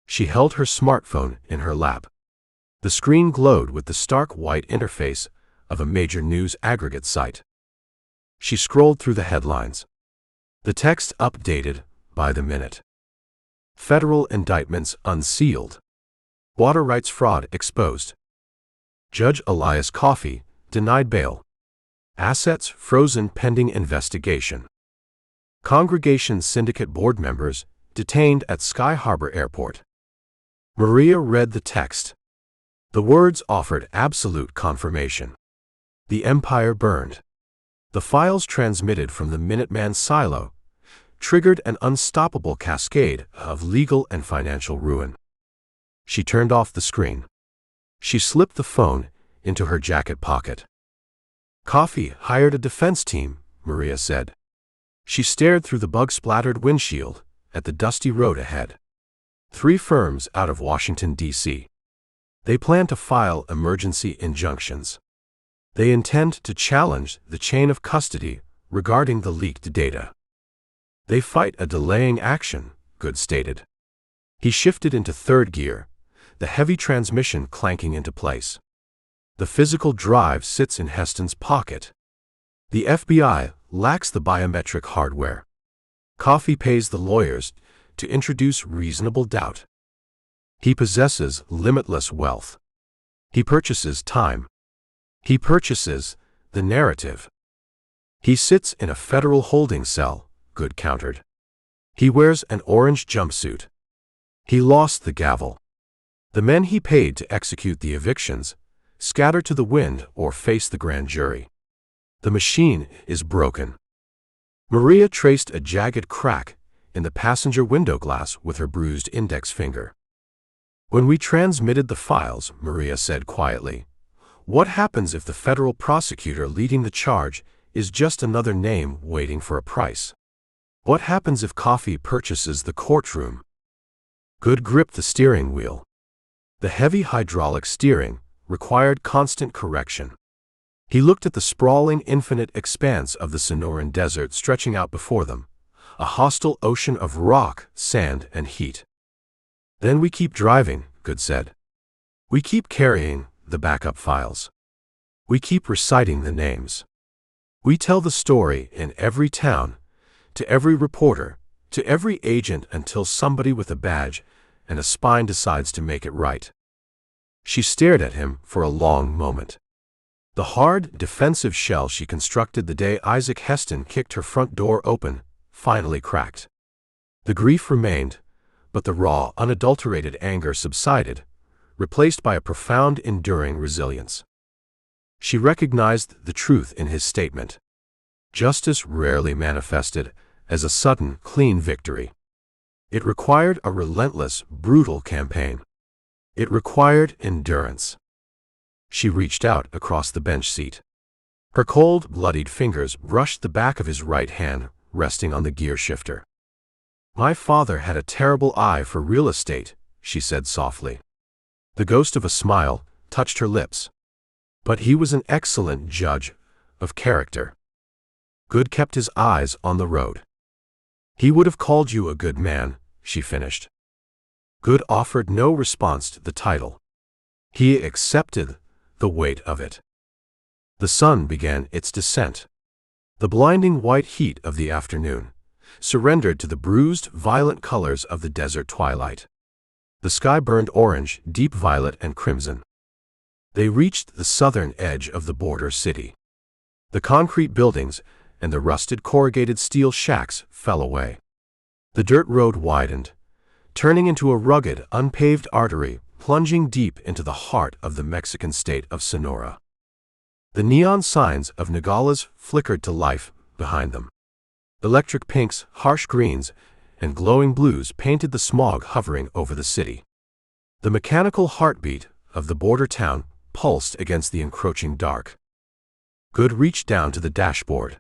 She held her smartphone in her lap. The screen glowed with the stark white interface of a major news aggregate site. She scrolled through the headlines. The text updated by the minute. Federal indictments unsealed. Water rights fraud exposed. Judge Elias Coffey denied bail. Assets frozen pending investigation. Congregation syndicate board members detained at Sky Harbor Airport. Maria read the text. The words offered absolute confirmation. The empire burned. The files transmitted from the Minuteman silo triggered an unstoppable cascade of legal and financial ruin. She turned off the screen. She slipped the phone into her jacket pocket. Coffey hired a defense team Maria said. She stared through the bug-splattered windshield at the dusty road ahead. 3 firms out of Washington, D.C. They plan to file emergency injunctions. They intend to challenge the chain of custody regarding the leaked data. They fight a delaying action, Goode stated. He shifted into 3rd gear, the heavy transmission clanking into place. The physical drive sits in Heston's pocket. The FBI lacks the biometric hardware. Coffee pays the lawyers to introduce reasonable doubt. He possesses limitless wealth. He purchases time. He purchases the narrative. He sits in a federal holding cell, Goode countered. He wears an orange jumpsuit. He lost the gavel. The men he paid to execute the evictions scatter to the wind or face the grand jury. The machine is broken. Maria traced a jagged crack in the passenger window glass with her bruised index finger. When we transmitted the files, Maria said quietly, what happens if the federal prosecutor leading the charge is just another name waiting for a price? What happens if Coffee purchases the courtroom? Goode gripped the steering wheel. The heavy hydraulic steering required constant correction. He looked at the sprawling infinite expanse of the Sonoran Desert stretching out before them, a hostile ocean of rock, sand, and heat. Then we keep driving, Goode said. We keep carrying the backup files. We keep reciting the names. We tell the story in every town, to every reporter, to every agent until somebody with a badge and a spine decides to make it right. She stared at him for a long moment. The hard, defensive shell she constructed the day Isaac Heston kicked her front door open finally cracked. The grief remained, but the raw, unadulterated anger subsided, replaced by a profound, enduring resilience. She recognized the truth in his statement. Justice rarely manifested as a sudden, clean victory. It required a relentless, brutal campaign. It required endurance. She reached out across the bench seat. Her cold, bloodied fingers brushed the back of his right hand, resting on the gear shifter. My father had a terrible eye for real estate, she said softly. The ghost of a smile touched her lips. But he was an excellent judge of character. Goode kept his eyes on the road. He would have called you a good man, she finished. Goode offered no response to the title. He accepted the weight of it. The sun began its descent. The blinding white heat of the afternoon surrendered to the bruised, violent colors of the desert twilight. The sky burned orange, deep violet, and crimson. They reached the southern edge of the border city. The concrete buildings and the rusted corrugated steel shacks fell away. The dirt road widened, turning into a rugged, unpaved artery plunging deep into the heart of the Mexican state of Sonora. The neon signs of Nogales flickered to life behind them. Electric pinks, harsh greens, and glowing blues painted the smog hovering over the city. The mechanical heartbeat of the border town pulsed against the encroaching dark. Goode reached down to the dashboard.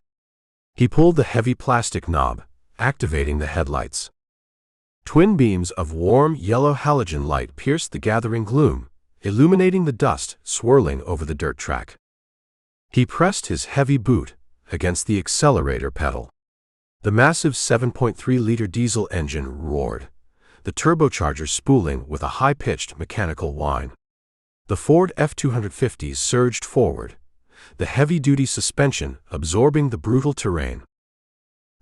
He pulled the heavy plastic knob, activating the headlights. Twin beams of warm yellow halogen light pierced the gathering gloom, illuminating the dust swirling over the dirt track. He pressed his heavy boot against the accelerator pedal. The massive 7.3-liter diesel engine roared, the turbocharger spooling with a high-pitched mechanical whine. The Ford F-250 surged forward, the heavy-duty suspension absorbing the brutal terrain.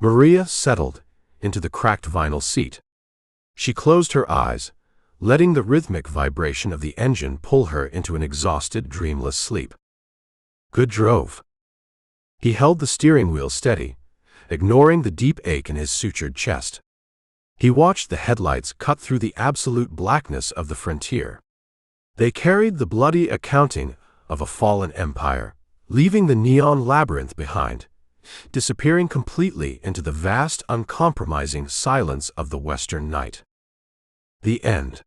Maria settled into the cracked vinyl seat. She closed her eyes, letting the rhythmic vibration of the engine pull her into an exhausted, dreamless sleep. Goode drove. He held the steering wheel steady, ignoring the deep ache in his sutured chest. He watched the headlights cut through the absolute blackness of the frontier. They carried the bloody accounting of a fallen empire, leaving the neon labyrinth behind, disappearing completely into the vast, uncompromising silence of the western night. The end.